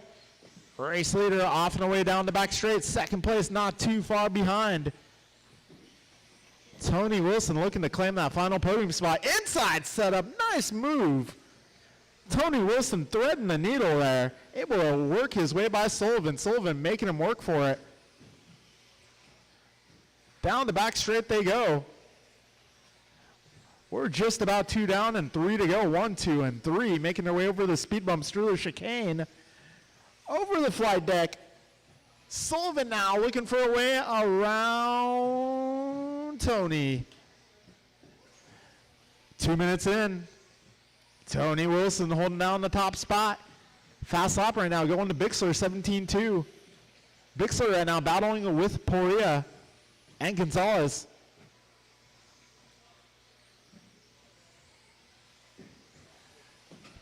Race leader off and away down the back straight. Second place not too far behind. Tony Wilson looking to claim that final podium spot. Inside setup, nice move. Tony Wilson threading the needle there. Able to work his way by Sullivan. Sullivan making him work for it. Down the back straight they go. We're just about 2 down and 3 to go. 1, 2, and 3 making their way over the speed bump Struler chicane. Over the flight deck. Sullivan now looking for a way around Tony. 2 minutes in. Tony Wilson holding down the top spot. Fast lap right now going to Bixler 17-2. Bixler right now battling with Poria and Gonzalez.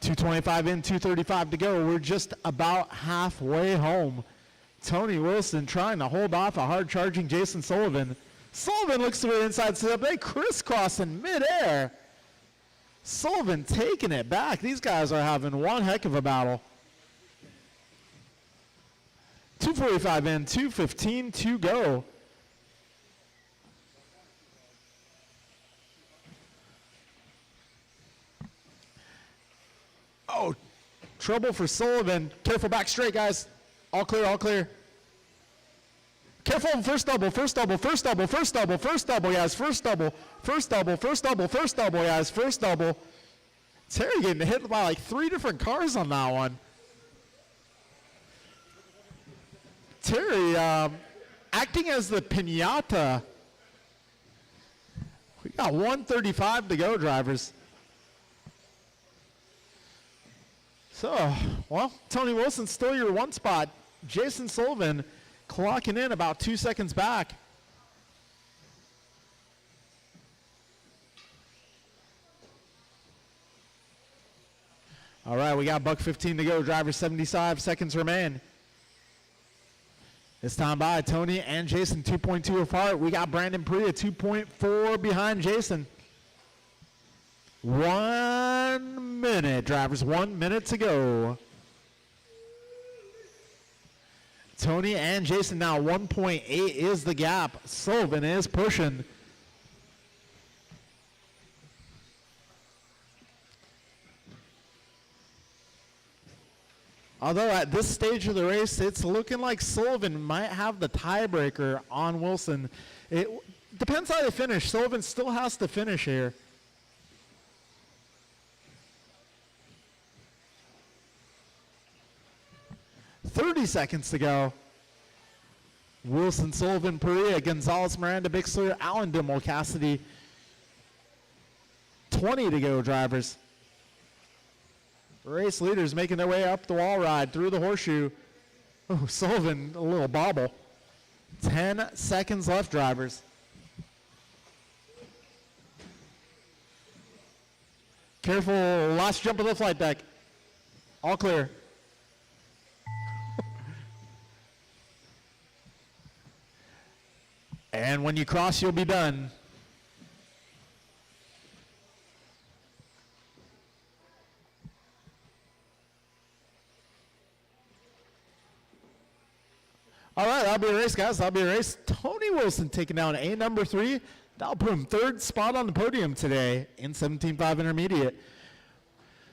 .225 in, 2:35 to go. We're just about halfway home. Tony Wilson trying to hold off a hard-charging Jason Sullivan. Sullivan looks to the inside setup. They crisscross in midair. Sullivan taking it back. These guys are having one heck of a battle. 2:45 in, 2:15 to go. Oh, trouble for Sullivan. Careful back straight, guys. All clear, all clear. Careful, first double, first double, first double, first double, first double, guys, first double, first double, first double, first double, guys, first double. Terry getting hit by like 3 different cars on that one. Terry acting as the piñata. We got 1:35 to go, drivers. So, well, Tony Wilson still your 1 spot. Jason Sullivan clocking in about 2 seconds back. All right, we got $1:15 to go. Driver 75 seconds remain. This time by Tony and Jason 2.2 apart. We got Brandon Priya 2.4 behind Jason. 1 minute, drivers, 1 minute to go. Tony and Jason now 1.8 is the gap. Sullivan is pushing. Although at this stage of the race, it's looking like Sullivan might have the tiebreaker on Wilson. It depends how they finish. Sullivan still has to finish here. .30 seconds to go. Wilson, Sullivan, Perea, Gonzalez, Miranda, Bixler, Allen, Dimmel, Cassidy. 20 to go, drivers. Race leaders making their way up the wall ride through the horseshoe. Oh, Sullivan, a little bobble. 10 seconds left, drivers. Careful, last jump of the flight deck. All clear. And when you cross, you'll be done. All right, that'll be a race, guys. That'll be a race. Tony Wilson taking down A number 3. That'll put him 3rd spot on the podium today in 17.5 intermediate.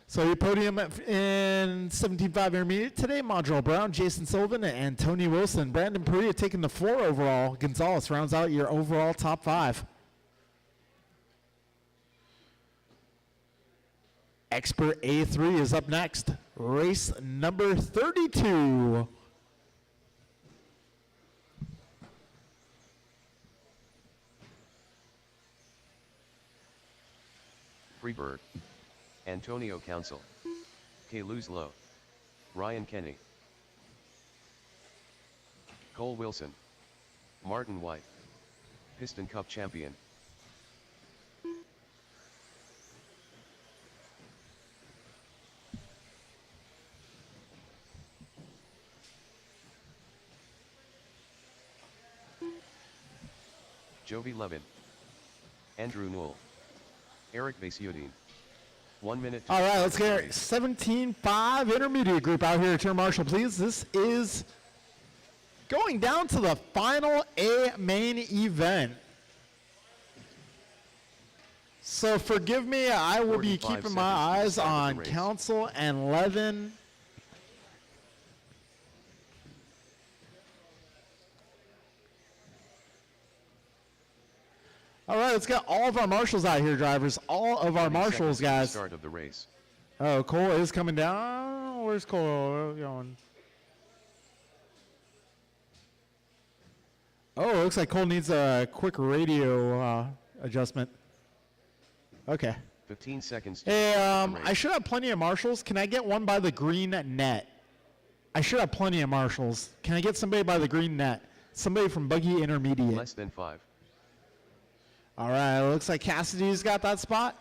So your podium in 17.5 intermediate today, Module Brown, Jason Sullivan, and Tony Wilson. Brandon Perea taking the 4 overall. Gonzalez rounds out your overall top 5. Expert A3 is up next. Race number 32. Freebird. Antonio Council. K. Looslow. Ryan Kenny. Cole Wilson. Martin White. Piston Cup champion. Jovi Levin. Andrew Newell. Eric Vasiudin. 1 minute. To All the right, start let's of the get race. 17-5 intermediate group out here. Turn marshal, please. This is going down to the final A main event. So forgive me, I will be 45 keeping my seconds to the eyes start of the on race. Council and Levin. All right, let's get all of our marshals out here, drivers. All of our 30 marshals, seconds to the guys. Start of the race. Oh, Cole is coming down. Where's Cole going? Oh, it looks like Cole needs a quick radio adjustment. Okay. 15 seconds. To the Hey, start of the I race. should have plenty of marshals. Can I get one by the green net? I should have plenty of marshals. Can I get somebody by the green net? Somebody from Buggy Intermediate. Less than 5. All right, looks like Cassidy's got that spot.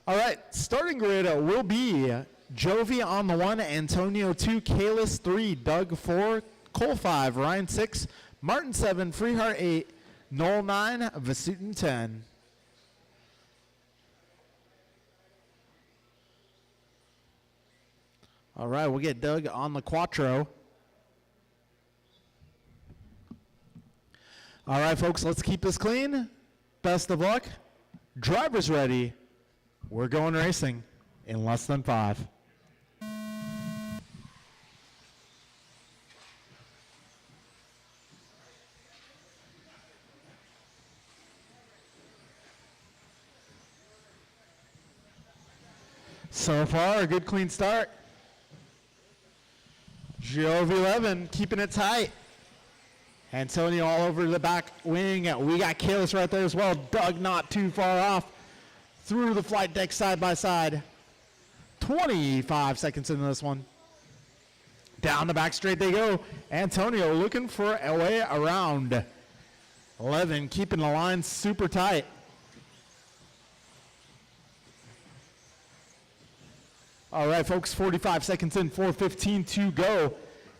All right, starting grid will be Jovi on the 1, Antonio 2, Kalis 3, Doug 4, Cole 5, Ryan 6, Martin 7, Freeheart 8, Noel 9, Vasutin 10. All right, we'll get Doug on the Quattro. All right, folks, let's keep this clean. Best of luck. Drivers ready. We're going racing in less than 5. So far, a good clean start. GOV11 keeping it tight. Antonio all over the back wing. We got Kalis right there as well. Doug not too far off. Through the flight deck side by side. 25 seconds into this one. Down the back straight they go. Antonio looking for a way around. 11 keeping the line super tight. All right, folks, 45 seconds in, 4:15 to go.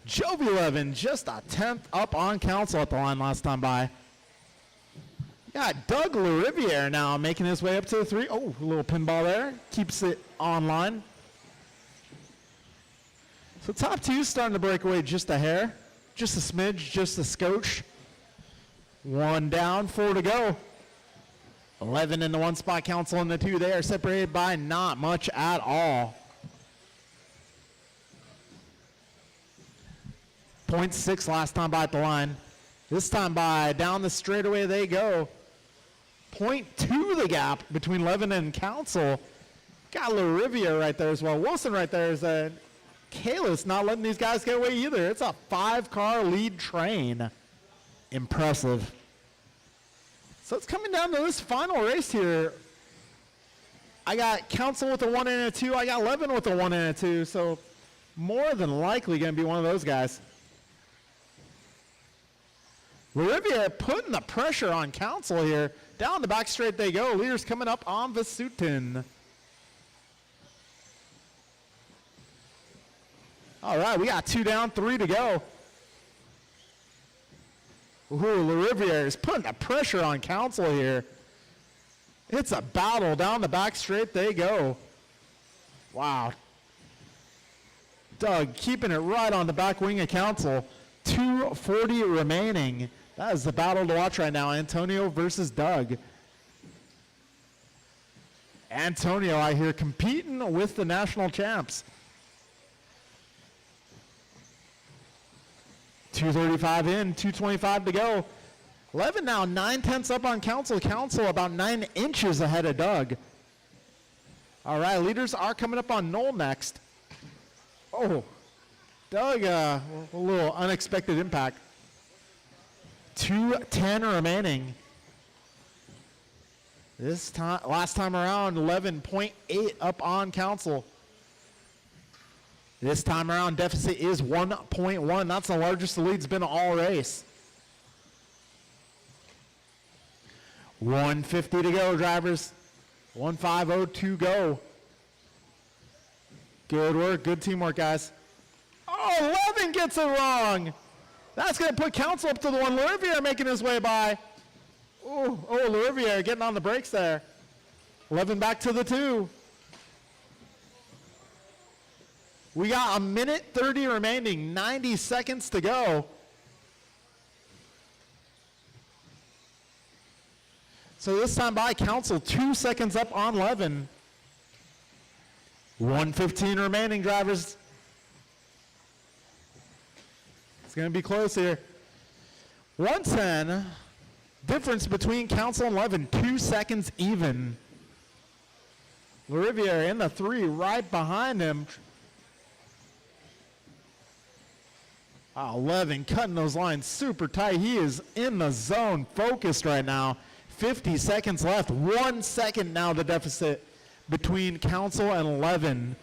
Jovi 11 just a 10th up on Council at the line last time by. Got Doug LaRiviere now making his way up to the 3. Oh, a little pinball there. Keeps it online. So top 2 starting to break away just a hair. Just a smidge, just a scotch. 1 down, 4 to go. 11 in the 1 spot, Council in the 2. They are separated by not much at all. 0.6 last time by at the line. This time by down the straightaway they go. 0.2 the gap between Levin and Council. Got LaRiviere right there as well. Wilson right there is a Kalis not letting these guys get away either. It's a 5-car lead train. Impressive. So it's coming down to this final race here. I got Council with a 1 and a 2. I got Levin with a 1 and a 2. So more than likely going to be one of those guys. LaRiviere putting the pressure on Council here. Down the back straight they go. Leaders coming up on Vasutin. All right, we got 2 down, 3 to go. Ooh, LaRiviere is putting the pressure on Council here. It's a battle. Down the back straight they go. Wow. Doug keeping it right on the back wing of Council. 2:40 remaining. That is the battle to watch right now. Antonio versus Doug. Antonio, I hear, competing with the national champs. 2:35 in, 2:25 to go. Levin now 9/10 up on Council. Council about 9 inches ahead of Doug. All right, leaders are coming up on Noel next. Oh, Doug, a little unexpected impact. 2:10 remaining. This time, last time around, 11.8 up on Council. This time around, deficit is 1.1. That's the largest the lead's been all race. 1:50 to go, drivers. 1:50 to go. Good work, good teamwork, guys. Oh, Levin gets it wrong. That's going to put Council up to the 1. LaRiviere making his way by. Oh, LaRiviere getting on the brakes there. 11 back to the 2. We got a minute 30 remaining, 90 seconds to go. So this time by Council, 2 seconds up on 11. 1:15 remaining, drivers. It's going to be close here. 110. Difference between Council and 11, 2 seconds even. Lariviere in the 3, right behind him. 11 cutting those lines super tight. He is in the zone, focused right now. 50 seconds left. 1 second now the deficit between Council and 11.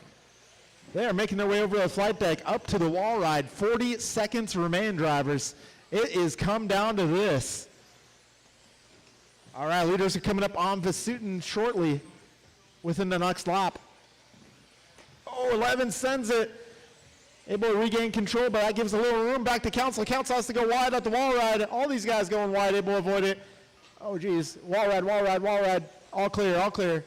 They are making their way over the flight deck up to the wall ride. 40 seconds remain, drivers. It is come down to this. All right, leaders are coming up on Vasutin shortly within the next lap. Oh, 11 sends it. Able to regain control, but that gives a little room back to Council. Council has to go wide at the wall ride. All these guys going wide, able to avoid it. Oh, geez. Wall ride, wall ride, wall ride. All clear, all clear.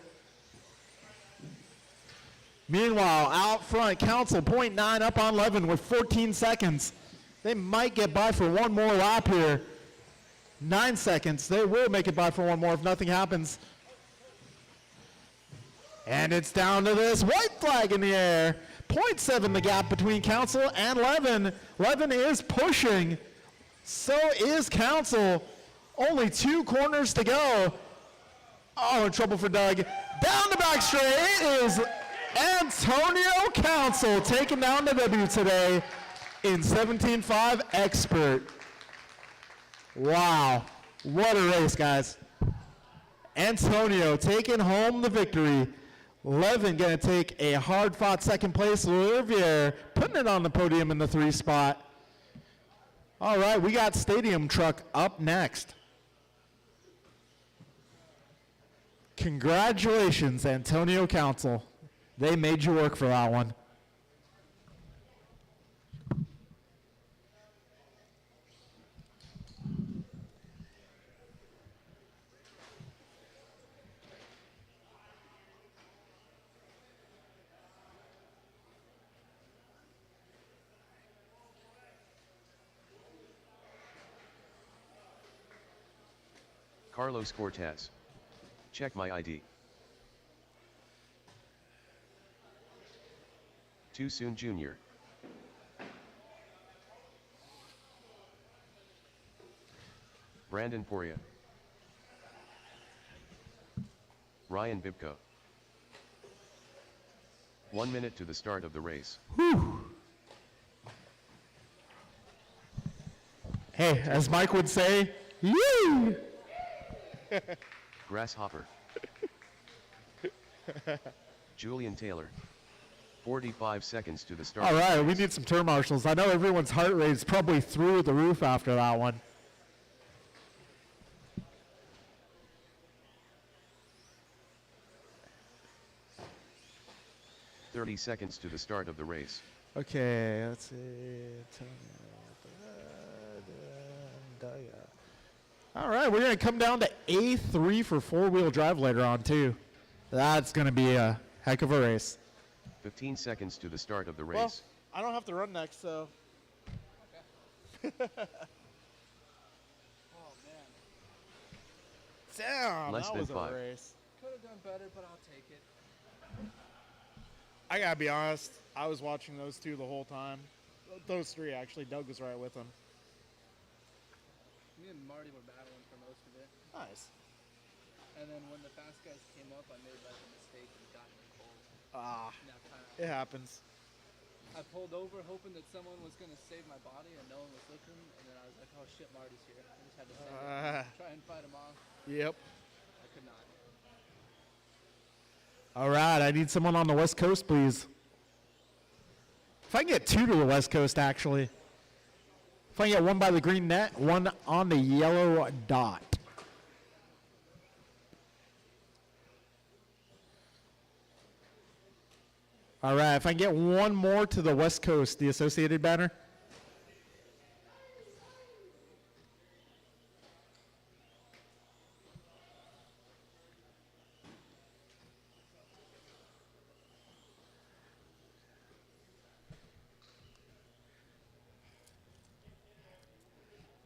Meanwhile, out front, Council, 0.9 up on 11 with 14 seconds. They might get by for one more lap here. 9 seconds. They will make it by for one more if nothing happens. And it's down to this white flag in the air. 0.7 the gap between Council and 11. 11 is pushing. So is Council. Only 2 corners to go. Oh, in trouble for Doug. Down the back straight. It is Antonio Council taking down the W today in 17.5 Expert. Wow. What a race, guys. Antonio taking home the victory. 11 going to take a hard-fought second place. Lariviere putting it on the podium in the 3 spot. All right, we got Stadium Truck up next. Congratulations, Antonio Council. They made you work for that one. Carlos Cortez. Check my ID. Too soon Jr. Brandon Poria. Ryan Bibko. 1 minute to the start of the race. Hey, as Mike would say, yee! Grasshopper. Julian Taylor. 45 seconds to the start. All right, we need some turn marshals. I know everyone's heart rate is probably through the roof after that one. "30 seconds to the start of the race. Okay, let's see. All right, we're going to come down to A3 for 4-wheel drive later on, too. That's going to be a heck of a race. 15 seconds to the start of the Well, race. I don't have to run next, so. Oh, man. Damn, Less that than was 5. a race. Could have done better, but I'll take it. I gotta be honest, I was watching those 2 the whole time. Those 3, actually. Doug was right with them. Me and Marty were battling for most of it. Nice. And then when the fast guys came up, I made like a mistake and got in the cold. Ah, And that kind it happens. I pulled over hoping that someone was going to save my body and no one was looking. And then I was like, oh shit, Marty's here. I just had to save him. Try and fight him off. Yep. I could not. All right, I need someone on the West Coast, please. If I can get 2 to the West Coast, actually. If I can get 1 by the green net, 1 on the yellow dot. All right, if I can get 1 more to the West Coast, the associated banner.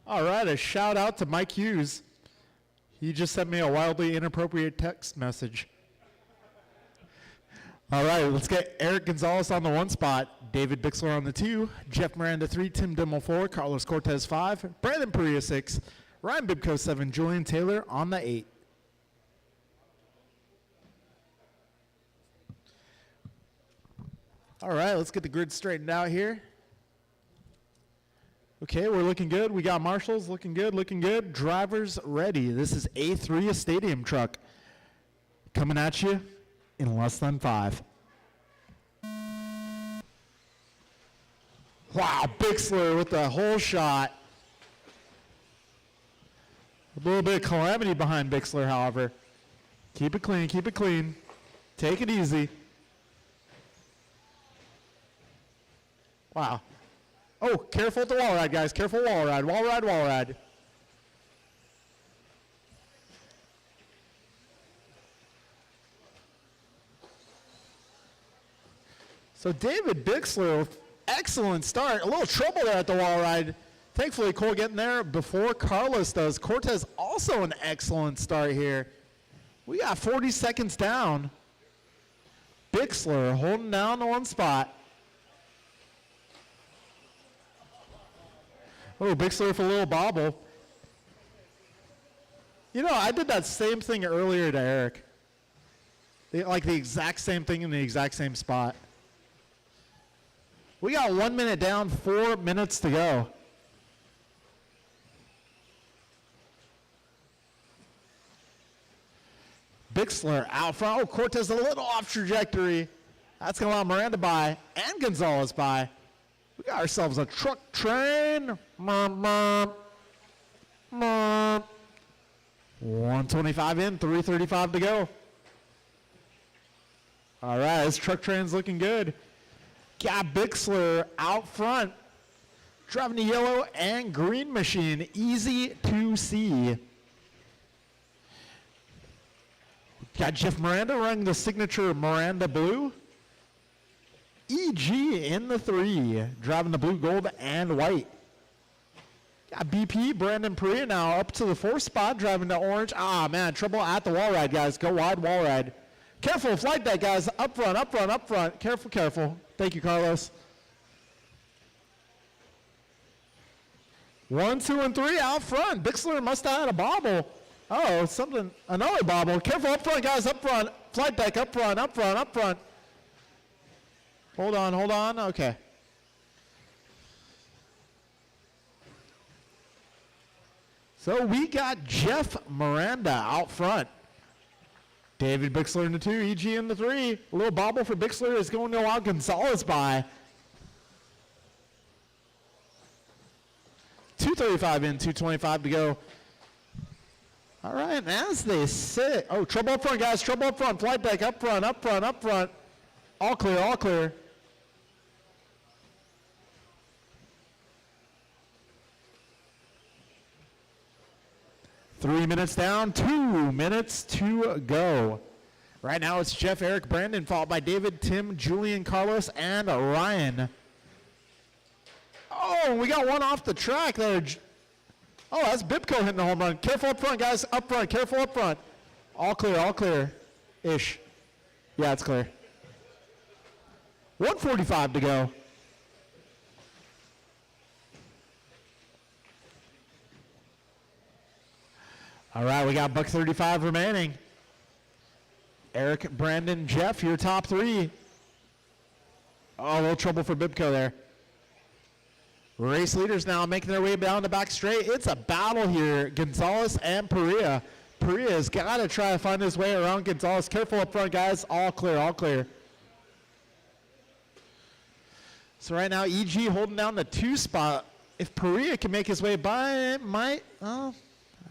All right, a shout out to Mike Hughes. He just sent me a wildly inappropriate text message. All right, let's get Eric Gonzalez on the 1 spot, David Bixler on the 2, Jeff Miranda 3, Tim Dimmel 4, Carlos Cortez 5, Brandon Perea 6, Ryan Bibko 7, Julian Taylor on the 8. All right, let's get the grid straightened out here. Okay, we're looking good. We got marshals looking good, looking good. Drivers ready. This is A3, a stadium truck, coming at you in less than 5. Wow, Bixler with the whole shot. A little bit of calamity behind Bixler, however. Keep it clean, keep it clean. Take it easy. Wow. Oh, careful at the wall ride, guys. Careful wall ride, wall ride, wall ride. So David Bixler, excellent start. A little trouble there at the wall ride. Thankfully, Cole getting there before Carlos does. Cortez also an excellent start here. We got 40 seconds down. Bixler holding down the 1 spot. Oh, Bixler for a little bobble. You know, I did that same thing earlier to Eric. Like the exact same thing in the exact same spot. We got 1 minute down, 4 minutes to go. Bixler out front. Oh, Cortez a little off trajectory. That's going to allow Miranda by and Gonzalez by. We got ourselves a truck train. 125 in, 3:35 to go. All right, this truck train's looking good. Got Bixler out front, driving the yellow and green machine. Easy to see. Got Jeff Miranda running the signature Miranda blue. EG in the 3, driving the blue, gold, and white. Got BP, Brandon Perea now up to the 4th spot, driving the orange. Ah, man, trouble at the wall ride, guys. Go wide wall ride. Careful, flight deck, guys. Up front, up front, up front. Careful, careful. Thank you, Carlos. 1, 2, and 3 out front. Bixler must have had a bobble. Oh, something, another bobble. Careful up front, guys, up front. Flight deck, up front, up front, up front. Hold on, okay. So we got Jeff Miranda out front. David Bixler in the 2, EG in the 3. A little bobble for Bixler is going to allow Gonzalez by. 2:35 in, 2:25 to go. All right, and as they sit, oh, trouble up front, guys, trouble up front. Flight deck, up front, up front, up front. All clear, all clear. Three minutes down, 2 minutes to go. Right now it's Jeff, Eric, Brandon, followed by David, Tim, Julian, Carlos, and Ryan. Oh, we got one off the track there. Oh, that's Bibko hitting the home run. Careful up front, guys. Up front, careful up front. All clear, ish. Yeah, it's clear. 1:45 to go. All right, we got $135 remaining. Eric, Brandon, Jeff, your top 3. Oh, a little trouble for Bibko there. Race leaders now making their way down the back straight. It's a battle here, Gonzalez and Perea. Perea's got to try to find his way around Gonzalez. Careful up front, guys. All clear, all clear. So right now, EG holding down the 2 spot. If Perea can make his way by, it might, oh,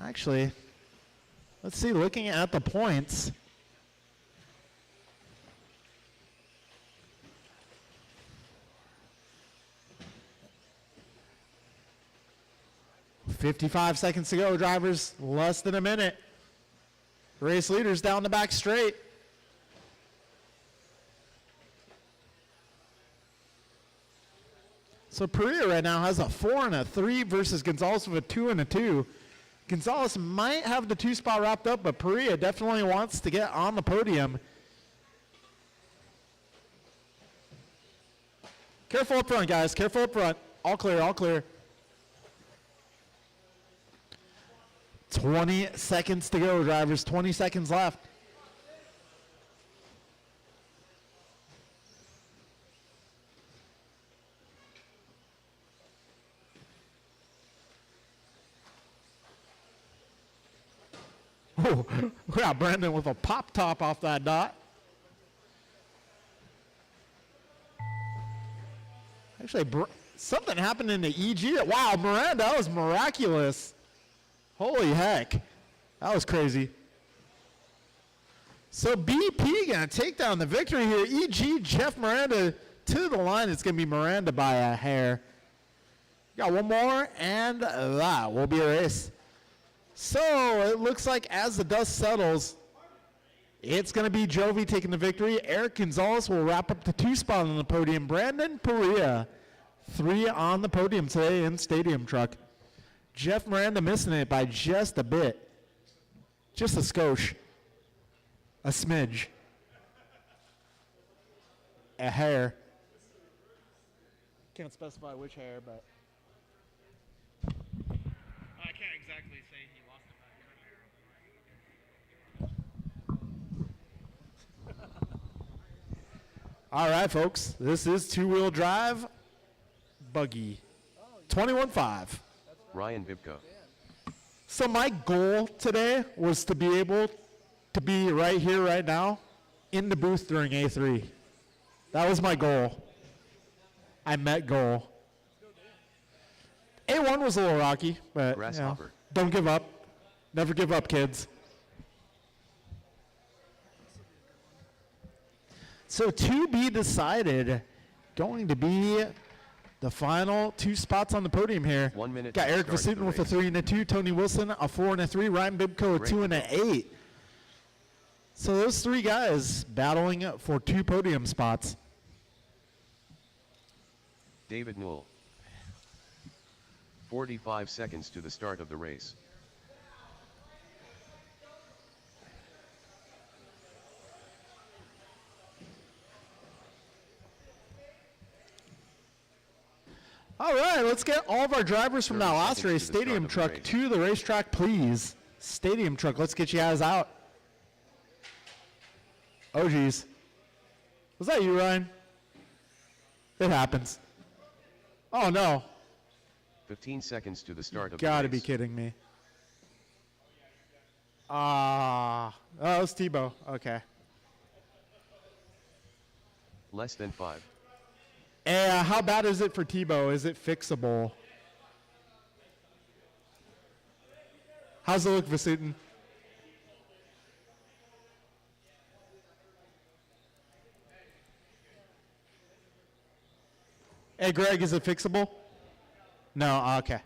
actually, let's see, looking at the points. $55 seconds to go, drivers. Less than a minute. Race leaders down the back straight. So Perea right now has a 4 and a 3 versus Gonzalez with a 2 and a 2. Gonzalez might have the 2 spot wrapped up, but Perea definitely wants to get on the podium. Careful up front, guys. Careful up front. All clear, all clear. 20 seconds to go, drivers. 20 seconds left. Oh, we got Brandon with a pop top off that dot. Actually, something happened in the EG. Wow, Miranda, that was miraculous. Holy heck. That was crazy. So BP going to take down the victory here. EG, Jeff Miranda to the line. It's going to be Miranda by a hair. Got one more, and that will be a race. So it looks like as the dust settles, it's going to be Jovi taking the victory. Eric Gonzalez will wrap up the 2 spot on the podium. Brandon Perea, 3 on the podium today in Stadium Truck. Jeff Miranda missing it by just a bit. Just a skosh. A smidge. A hair. Can't specify which hair, but. I can't exactly say he lost it by hair. All right, folks. This is 2-wheel drive buggy. 21.5. Ryan Bibko. So my goal today was to be able to be right here, right now, in the booth during A3. That was my goal. I met goal. A1 was a little rocky, but you know, Grasshopper. don't give up. Never give up, kids. So to be decided, going to be the final 2 spots on the podium here. 1 minute Got to Eric start the Vasutin with a race. 3 and a 2, Tony Wilson a 4 and a 3, Ryan Bibko a Great. 2 and a 8. So those 3 guys battling for 2 podium spots. David Newell. 45 seconds to the start of the race. All right, let's get all of our drivers from that 30 last seconds race, to the start Stadium of the Truck, race. to the racetrack, please. Stadium Truck, let's get you guys out. Oh, geez. Was that you, Ryan? It happens. Oh, no. 15 seconds to the start of Gotta the be race. kidding me. Oh, it's Tebow. Okay. Less than 5. How bad is it for Tebow? Is it fixable? How's it look, Vasutin? Hey, Greg, is it fixable? No, okay.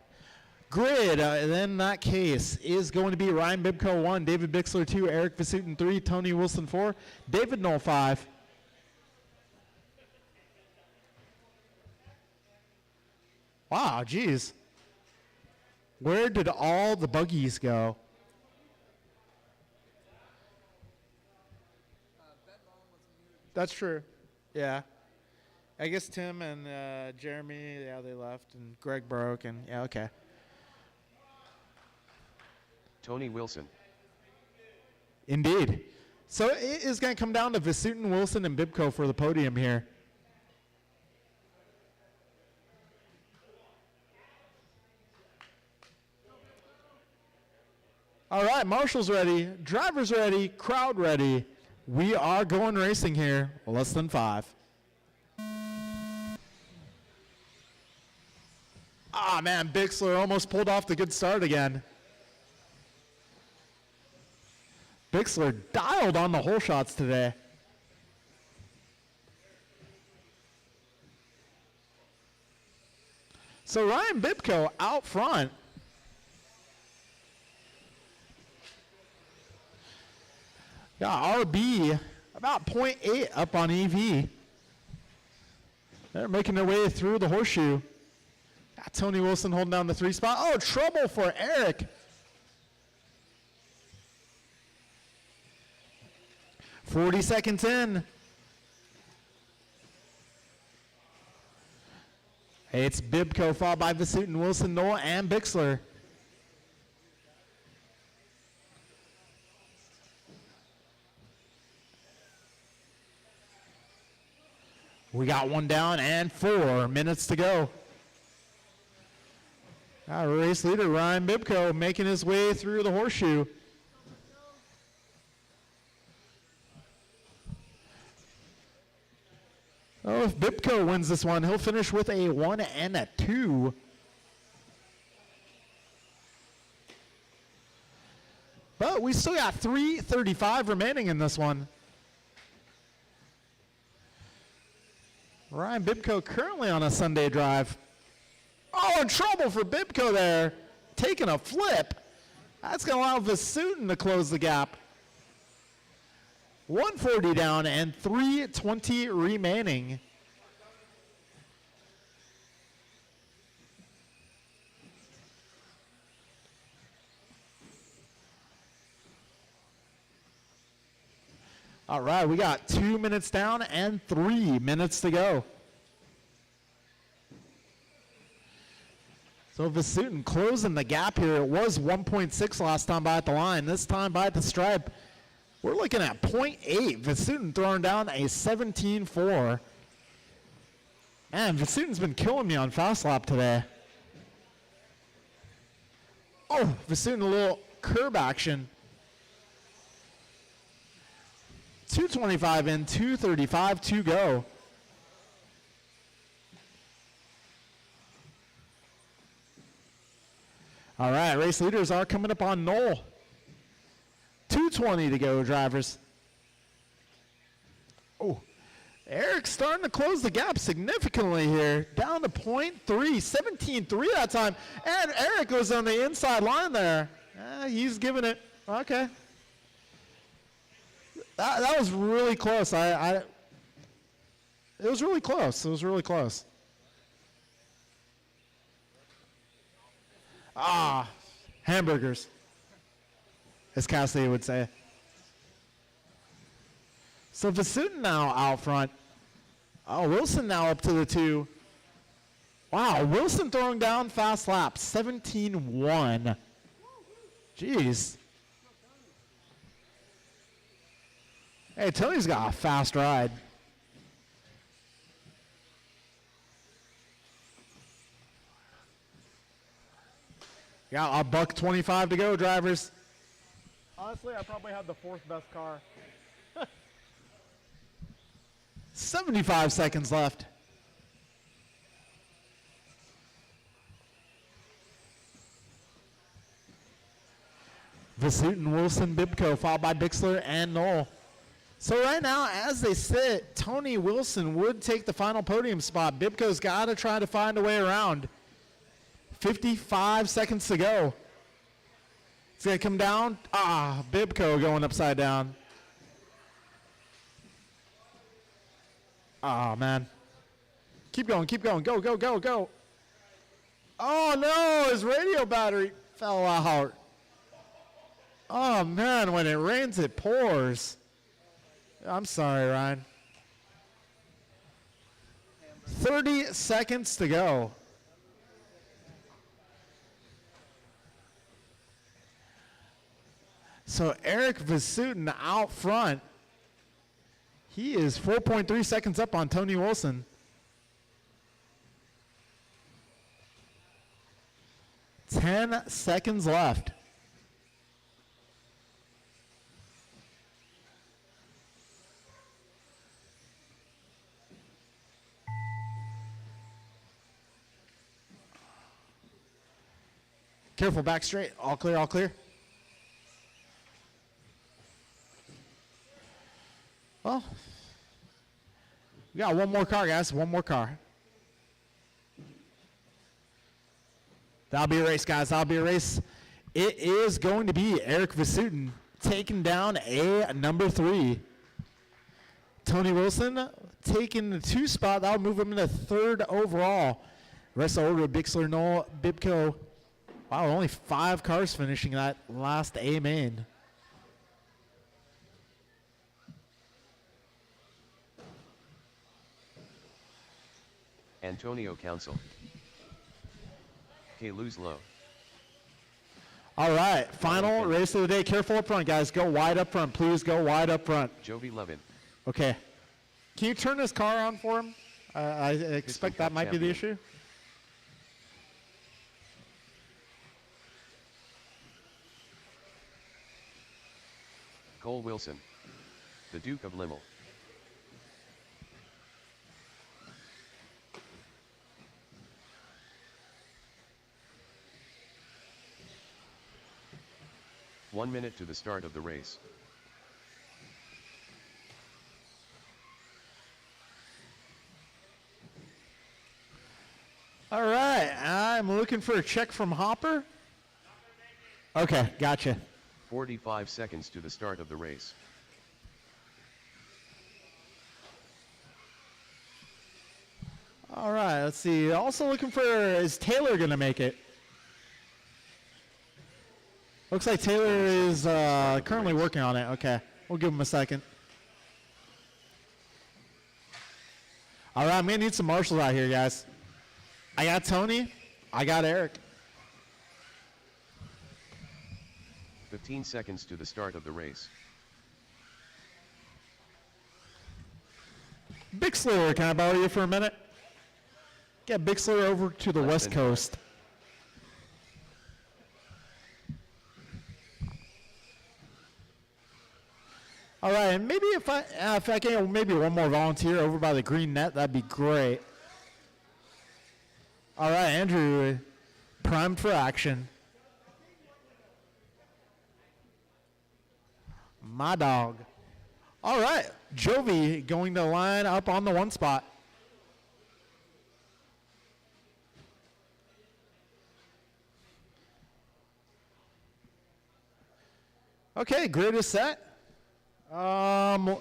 Grid, in that case, is going to be Ryan Bibko 1, David Bixler 2, Eric Vasutin 3, Tony Wilson 4, David Knoll 5. Wow, geez. Where did all the buggies go? That's true. Yeah. I guess Tim and Jeremy, yeah, they left, and Greg broke, and yeah, okay. Tony Wilson. Indeed. So it is going to come down to Vasutin, Wilson, and Bibko for the podium here. All right, Marshall's ready, driver's ready, crowd ready. We are going racing here, less than 5. Ah, man, Bixler almost pulled off the good start again. Bixler dialed on the hole shots today. So Ryan Bibko out front. Yeah, RB about 0.8 up on EV. They're making their way through the horseshoe. Tony Wilson holding down the 3 spot. Oh, trouble for Eric. "40 seconds in. It's Bibco followed by Vasutin, Wilson, Noel, and Bixler. We got one down and 4 minutes to go. Our race leader, Ryan Bibco, making his way through the horseshoe. Oh, if Bibco wins this one, he'll finish with a 1 and a 2. But we still got 3:35 remaining in this one. Ryan Bibco currently on a Sunday drive. Oh, in trouble for Bibco there. Taking a flip. That's going to allow Vasutin to close the gap. 140 down and 3:20 remaining. All right, we got 2 minutes down and 3 minutes to go. So Vasutin closing the gap here. It was 1.6 last time by at the line. This time by at the stripe, we're looking at 0.8. Vasutin throwing down a 17.4. Man, Vasutin's been killing me on fast lap today. Oh, Vasutin a little curb action. 2:25 in, 2:35 to go. All right, race leaders are coming up on Knoll. 2:20 to go, drivers. Oh, Eric's starting to close the gap significantly here. Down to 0.3, 17.3 that time. And Eric was on the inside line there. He's giving it, okay. That was really close. It was really close. It was really close. Ah, hamburgers, as Cassidy would say. So Vasutin now out front. Oh, Wilson now up to the 2. Wow, Wilson throwing down fast lap, 17.1. Jeez. Hey, Tony's got a fast ride. Got a $1.25 to go, drivers. Honestly, I probably had the 4th best car. 75 seconds left. Vasutin, Wilson, Bibco, followed by Bixler and Knoll. So right now, as they sit, Tony Wilson would take the final podium spot. Bibco's got to try to find a way around. 55 seconds to go. It's going to come down. Ah, Bibco going upside down. Oh, man. Keep going, keep going. Go, go, go, go. Oh, no, his radio battery fell out. Oh, man, when it rains, it pours. I'm sorry, Ryan. 30 seconds to go. So Eric Vasutin out front. He is 4.3 seconds up on Tony Wilson. Ten seconds left. Careful, back straight. All clear, all clear. Well, we got one more car, guys. One more car. That'll be a race, guys. That'll be a race. It is going to be Eric Vasutin taking down a number 3. Tony Wilson taking the 2 spot. That'll move him into 3rd overall. Rest of the order, Bixler, Knoll, Bibco. Wow, only 5 cars finishing that last A main. Antonio Council. K lose low. All right, final race of the day. Careful up front, guys. Go wide up front. Please go wide up front. Jovi Levin. Okay. Can you turn this car on for him? I expect that might be the issue. Cole Wilson. The Duke of Limmel. One minute to the start of the race. All right, I'm looking for a check from Hopper. Okay, gotcha. 45 seconds to the start of the race. All right, let's see. Also looking for, is Taylor going to make it? Looks like Taylor is currently working on it. Okay, we'll give him a second. All right, I'm going to need some marshals out here, guys. I got Tony. I got Eric. 15 seconds to the start of the race. Bixler, can I borrow you for a minute? Get Bixler over to the West Coast. All right, and maybe if I can get maybe one more volunteer over by the green net, that'd be great. All right, Andrew, primed for action. My dog. All right, Jovi going to line up on the 1 spot. Okay, grid is set. Taylor,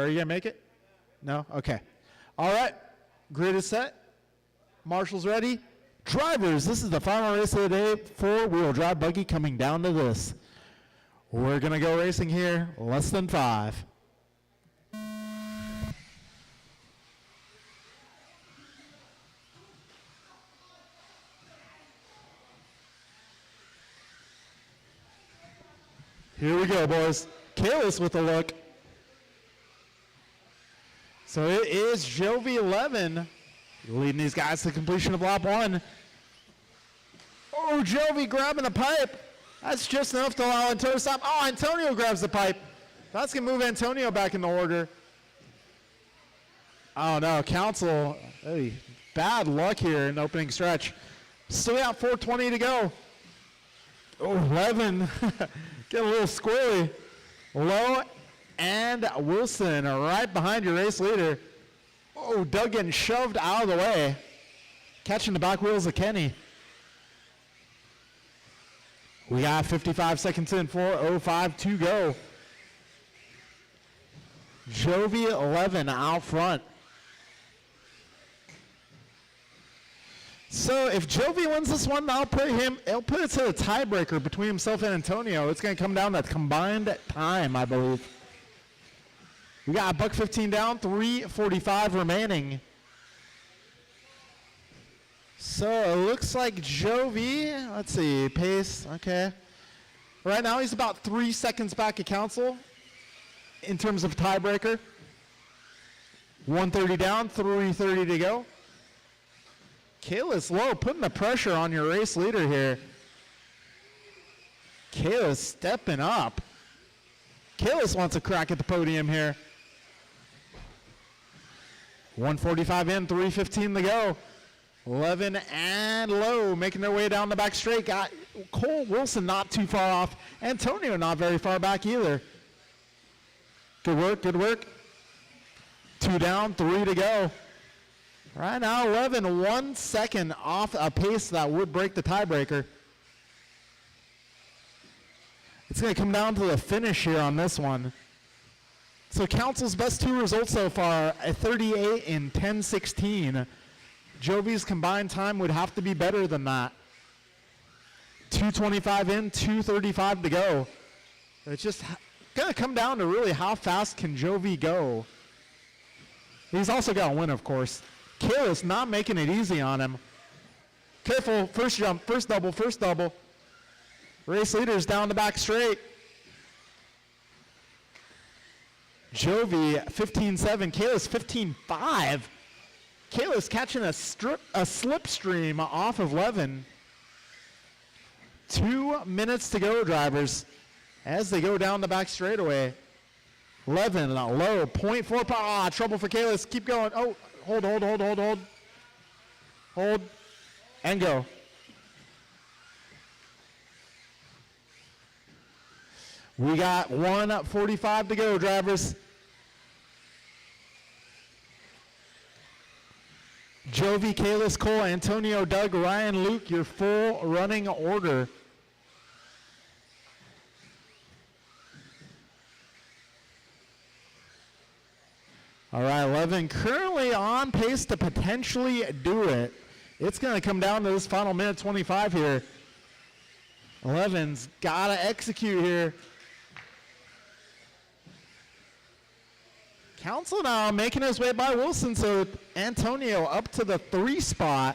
are you gonna make it? No? Okay. All right, grid is set. Marshall's ready. Drivers, this is the final race of the day. 4-wheel drive buggy coming down to this. We're gonna go racing here, less than 5. Here we go, boys. Kalis with a look. So it is Jovi 11 leading these guys to completion of lap 1. Oh, Jovi grabbing the pipe. That's just enough to allow Antonio to stop. Oh, Antonio grabs the pipe. That's going to move Antonio back in the order. Oh, no, Council. Hey, bad luck here in the opening stretch. Still got 4:20 to go. Oh, 11. Get a little squirrely. Lowe and Wilson are right behind your race leader. Oh, Doug getting shoved out of the way. Catching the back wheels of Kenny. We got 55 seconds in, 4:05 to go. Jovi 11 out front. So if Jovi wins this one, it'll put it to the tiebreaker between himself and Antonio. It's going to come down to combined time, I believe. We got $1:15 down, 3:45 remaining. So it looks like Jovi, let's see, pace, okay. Right now he's about 3 seconds back at Council in terms of tiebreaker. 1:30 down, 3:30 to go. Kalis Lowe putting the pressure on your race leader here. Kalis stepping up. Kalis wants a crack at the podium here. 1:45 in, 3:15 to go. 11 and Lowe making their way down the back straight. Got Cole Wilson not too far off. Antonio not very far back either. Good work, good work. 2 down, 3 to go. Right now, 11, 1 second off a pace that would break the tiebreaker. It's going to come down to the finish here on this one. So Council's best 2 results so far, a 38 and 10:16. Jovi's combined time would have to be better than that. 2:25 in, 2:35 to go. It's just going to come down to really how fast can Jovi go. He's also got to win, of course. Kalis not making it easy on him. Careful, first jump, first double, first double. Race leaders down the back straight. Jovi 15.7, Kalis 15.5. Kalis catching a slipstream off of Levin. 2 minutes to go, drivers, as they go down the back straightaway. Levin low, 0.4. Trouble for Kalis. Keep going. Oh, hold. Hold, and go. We got 1:45 to go, drivers. Jovi, Kalis, Cole, Antonio, Doug, Ryan, Luke, your full running order. All right, Levin currently on pace to potentially do it. It's going to come down to this final minute 25 here. Levin's got to execute here. Council now making his way by Wilson, so Antonio up to the 3 spot.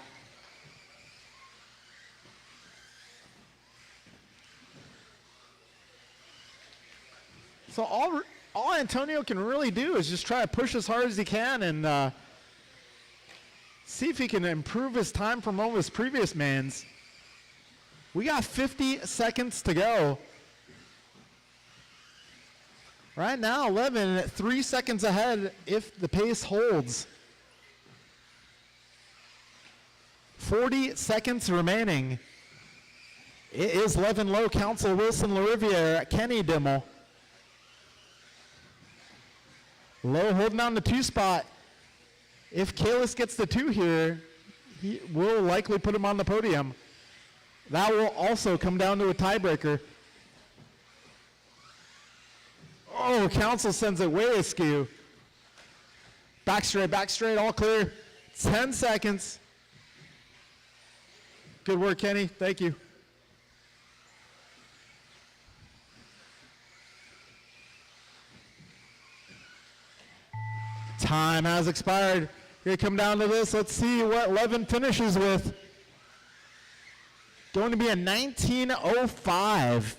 So all Antonio can really do is just try to push as hard as he can and see if he can improve his time from one of his previous mans. We got 50 seconds to go. Right now, 11 at 3 seconds ahead if the pace holds. 40 seconds remaining. It is Levin low, Council, Wilson, LaRiviere, Kenny, Dimmel. Low holding on the 2 spot. If Kalis gets the 2 here, he will likely put him on the podium. That will also come down to a tiebreaker. Oh, Council sends it way askew. Back straight, all clear. 10 seconds. Good work, Kenny. Thank you. Time has expired. Here come down to this. Let's see what Levin finishes with. Going to be a 19:05.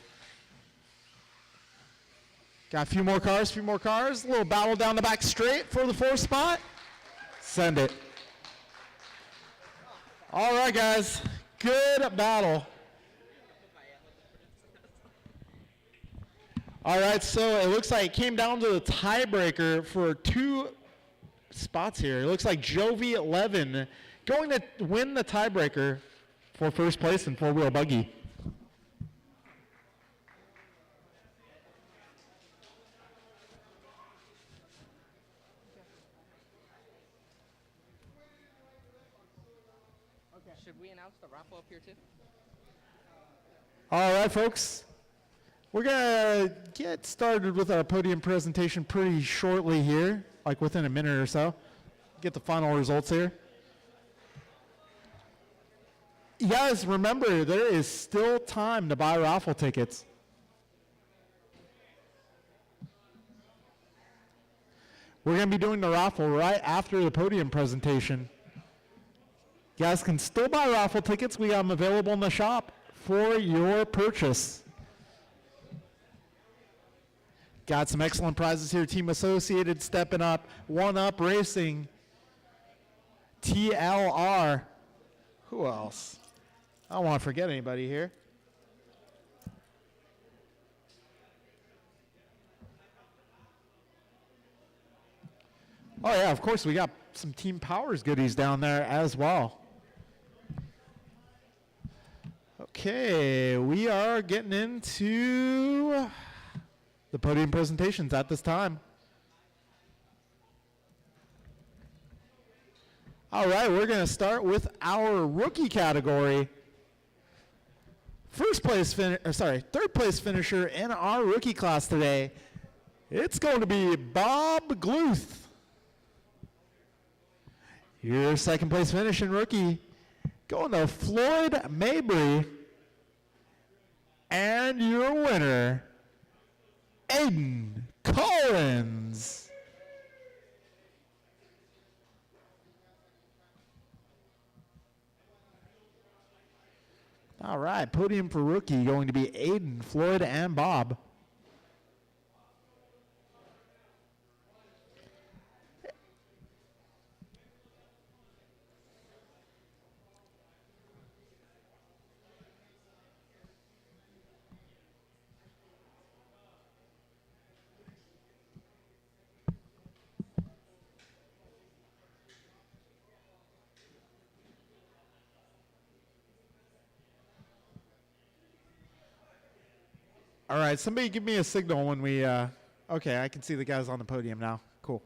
Got a few more cars. A little battle down the back straight for the 4th spot. Send it. All right, guys. Good battle. All right, so it looks like it came down to the tiebreaker for 2 spots here. It looks like Jovi 11 going to win the tiebreaker for first place in 4-wheel buggy. Should we announce the raffle up here too? All right, folks. We're going to get started with our podium presentation pretty shortly here, like within a minute or so. Get the final results here. You guys remember, there is still time to buy raffle tickets. We're going to be doing the raffle right after the podium presentation. You guys can still buy raffle tickets. We got them available in the shop for your purchase. Got some excellent prizes here. Team Associated stepping up. 1UP Racing. TLR. Who else? I don't want to forget anybody here. Oh yeah, of course we got some Team Powers goodies down there as well. Okay, we are getting into the podium presentations at this time. All right, we're going to start with our rookie category. Third place finisher in our rookie class today. It's going to be Bob Gluth. Your second place finish in rookie going to Floyd Mabry. And your winner, Aiden Collins. All right, podium for rookie going to be Aiden, Floyd, and Bob. All right, somebody give me a signal when we, okay, I can see the guys on the podium now. Cool.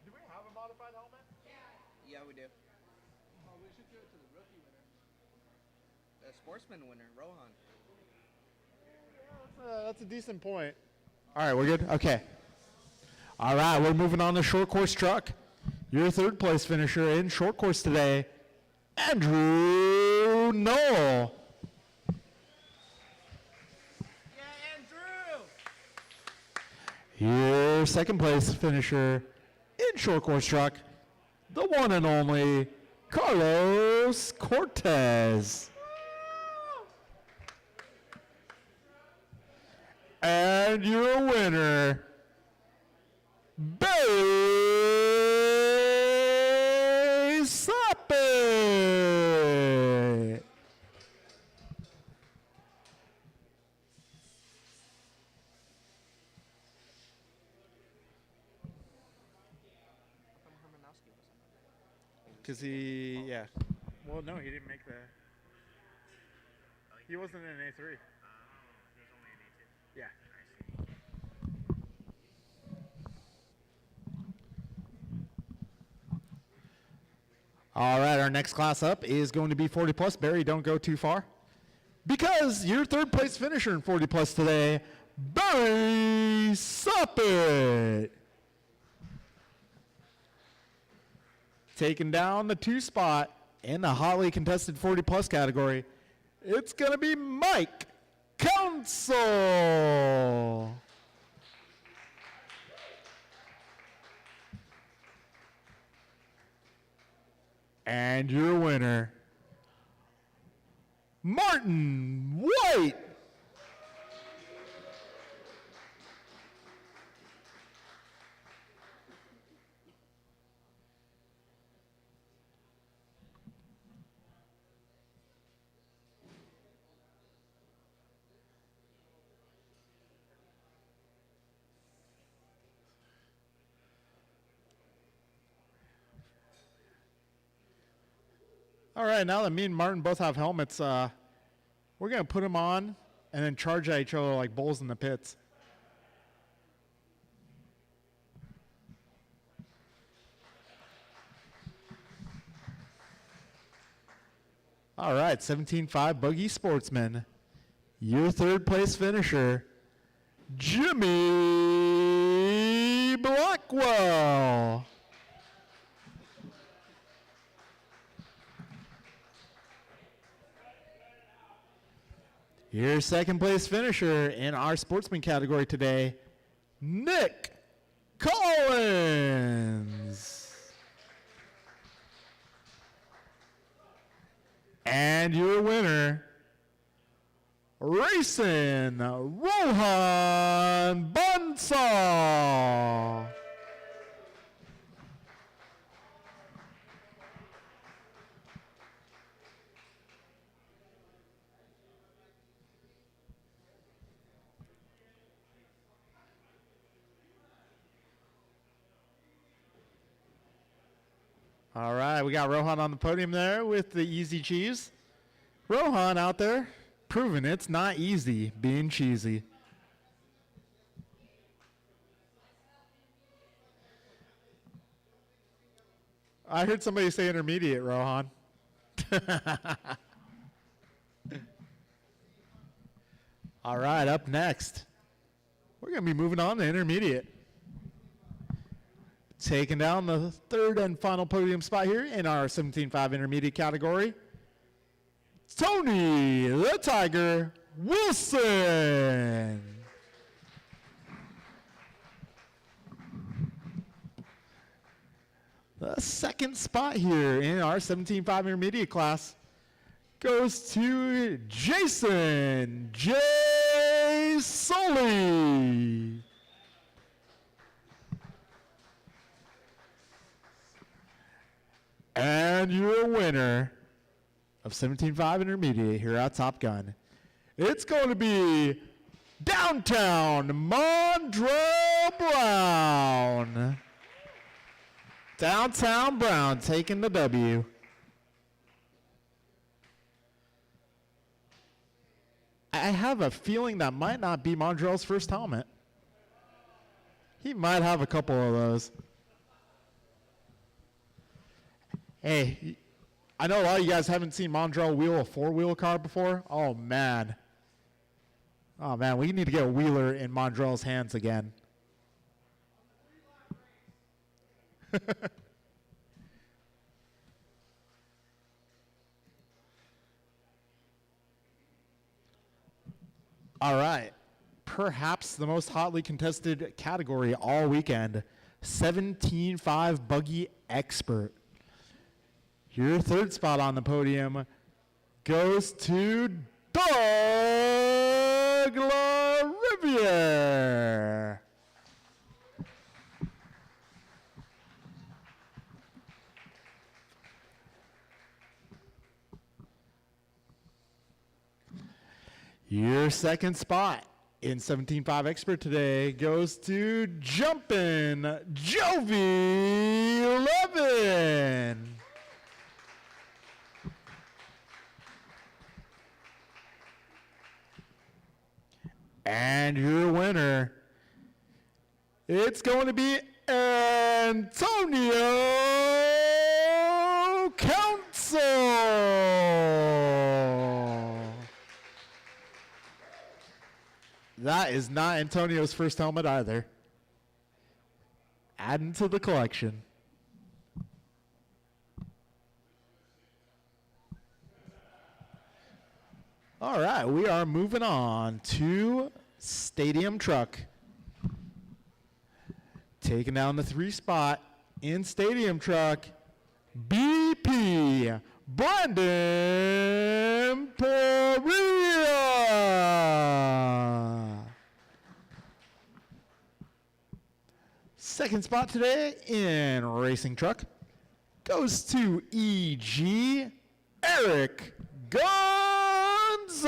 Do we have a modified helmet? Yeah, we do. Oh, we should give it to the rookie winner. The sportsman winner, Rohan. That's a decent point. All right, we're good? Okay. All right, we're moving on to short course truck. Your third place finisher in short course today, Andrew Knoll. Your second place finisher in short course truck, the one and only Carlos Cortez. And your winner, Barry Sappe. Because yeah. Well, no, he didn't make the. He wasn't in an A3. Yeah. All right, our next class up is going to be 40 plus. Barry, don't go too far. Because your third place finisher in 40 plus today, Barry Suppet. Taking down the 2 spot in the hotly contested 40 plus category, it's going to be Mike Council. And your winner, Martin White. All right, now that me and Martin both have helmets, we're going to put them on and then charge at each other like bulls in the pits. All right, 17.5 Buggy Sportsman. Your third place finisher, Jimmy Blackwell. Your second place finisher in our sportsman category today, Nick Collins. And your winner, Racing Rohan Bansal. All right, we got Rohan on the podium there with the easy cheese. Rohan out there proving it's not easy being cheesy. I heard somebody say intermediate, Rohan. All right, up next, we're going to be moving on to intermediate. Taking down the third and final podium spot here in our 17.5 intermediate category, Tony the Tiger Wilson. The second spot here in our 17.5 intermediate class goes to Jason J. Sully. And your winner of 17.5 intermediate here at Top Gun, it's going to be Downtown Mondrell Brown. Downtown Brown taking the W. I have a feeling that might not be Mondrell's first helmet. He might have a couple of those. Hey, I know a lot of you guys haven't seen Mondrell wheel a four-wheel car before. Oh, man. Oh, man, we need to get a wheeler in Mondrell's hands again. All right. Perhaps the most hotly contested category all weekend, 17.5 buggy expert. Your third spot on the podium goes to Doug LaRiviere. Your second spot in 17.5 expert today goes to Jumpin' Jovi Levin. And your winner, it's going to be Antonio Council. That is not Antonio's first helmet either. Adding to the collection. All right, we are moving on to Stadium Truck. Taking down the 3 spot in Stadium Truck, BP Brandon Perea. Second spot today in Racing Truck goes to EG Eric Gonzalez.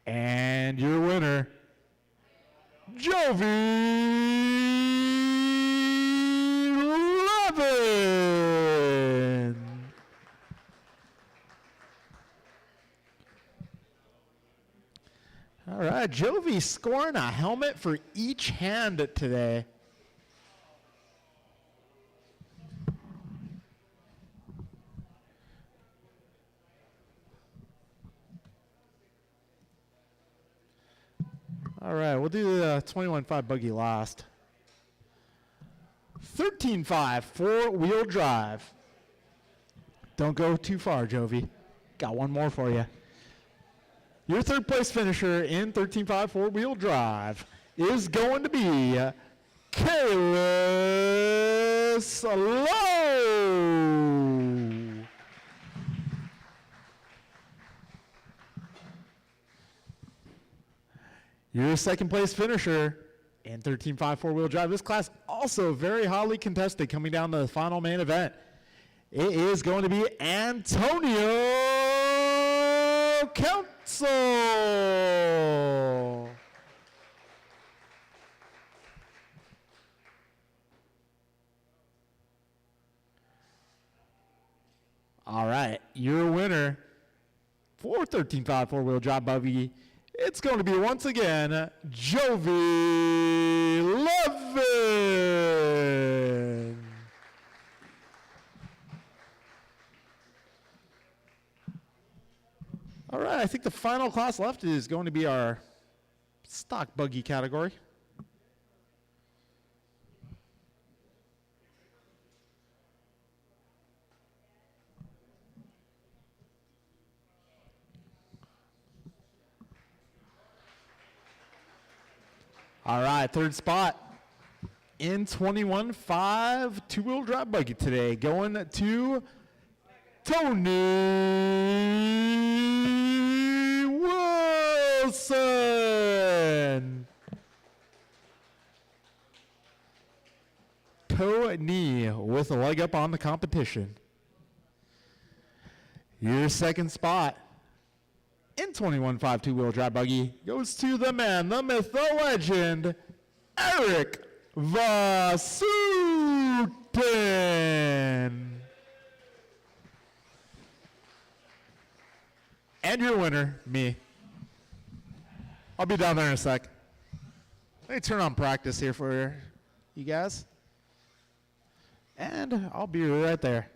And your winner, Jovi Levin. All right, Jovi scoring a helmet for each hand today. All right, we'll do the 21.5 buggy last. 13.5 four-wheel drive. Don't go too far, Jovi. Got one more for you. Your third place finisher in 13.5 four-wheel drive is going to be Kalis Lowe. Your second place finisher in 13.5 four-wheel drive. This class also very hotly contested coming down to the final main event. It is going to be Antonio Council. your winner for 13.5 four-wheel drive buggy, it's going to be once again Jovi Levin. All right, I think the final class left is going to be our stock buggy category. All right, third spot in 21.5 two-wheel drive buggy today, going to Tony Wilson. Tony with a leg up on the competition. Your second spot in 21.5 two-wheel drive buggy goes to the man, the myth, the legend, Eric Vasutin. And your winner, me. I'll be down there in a sec. Let me turn on practice here for you guys. And I'll be right there.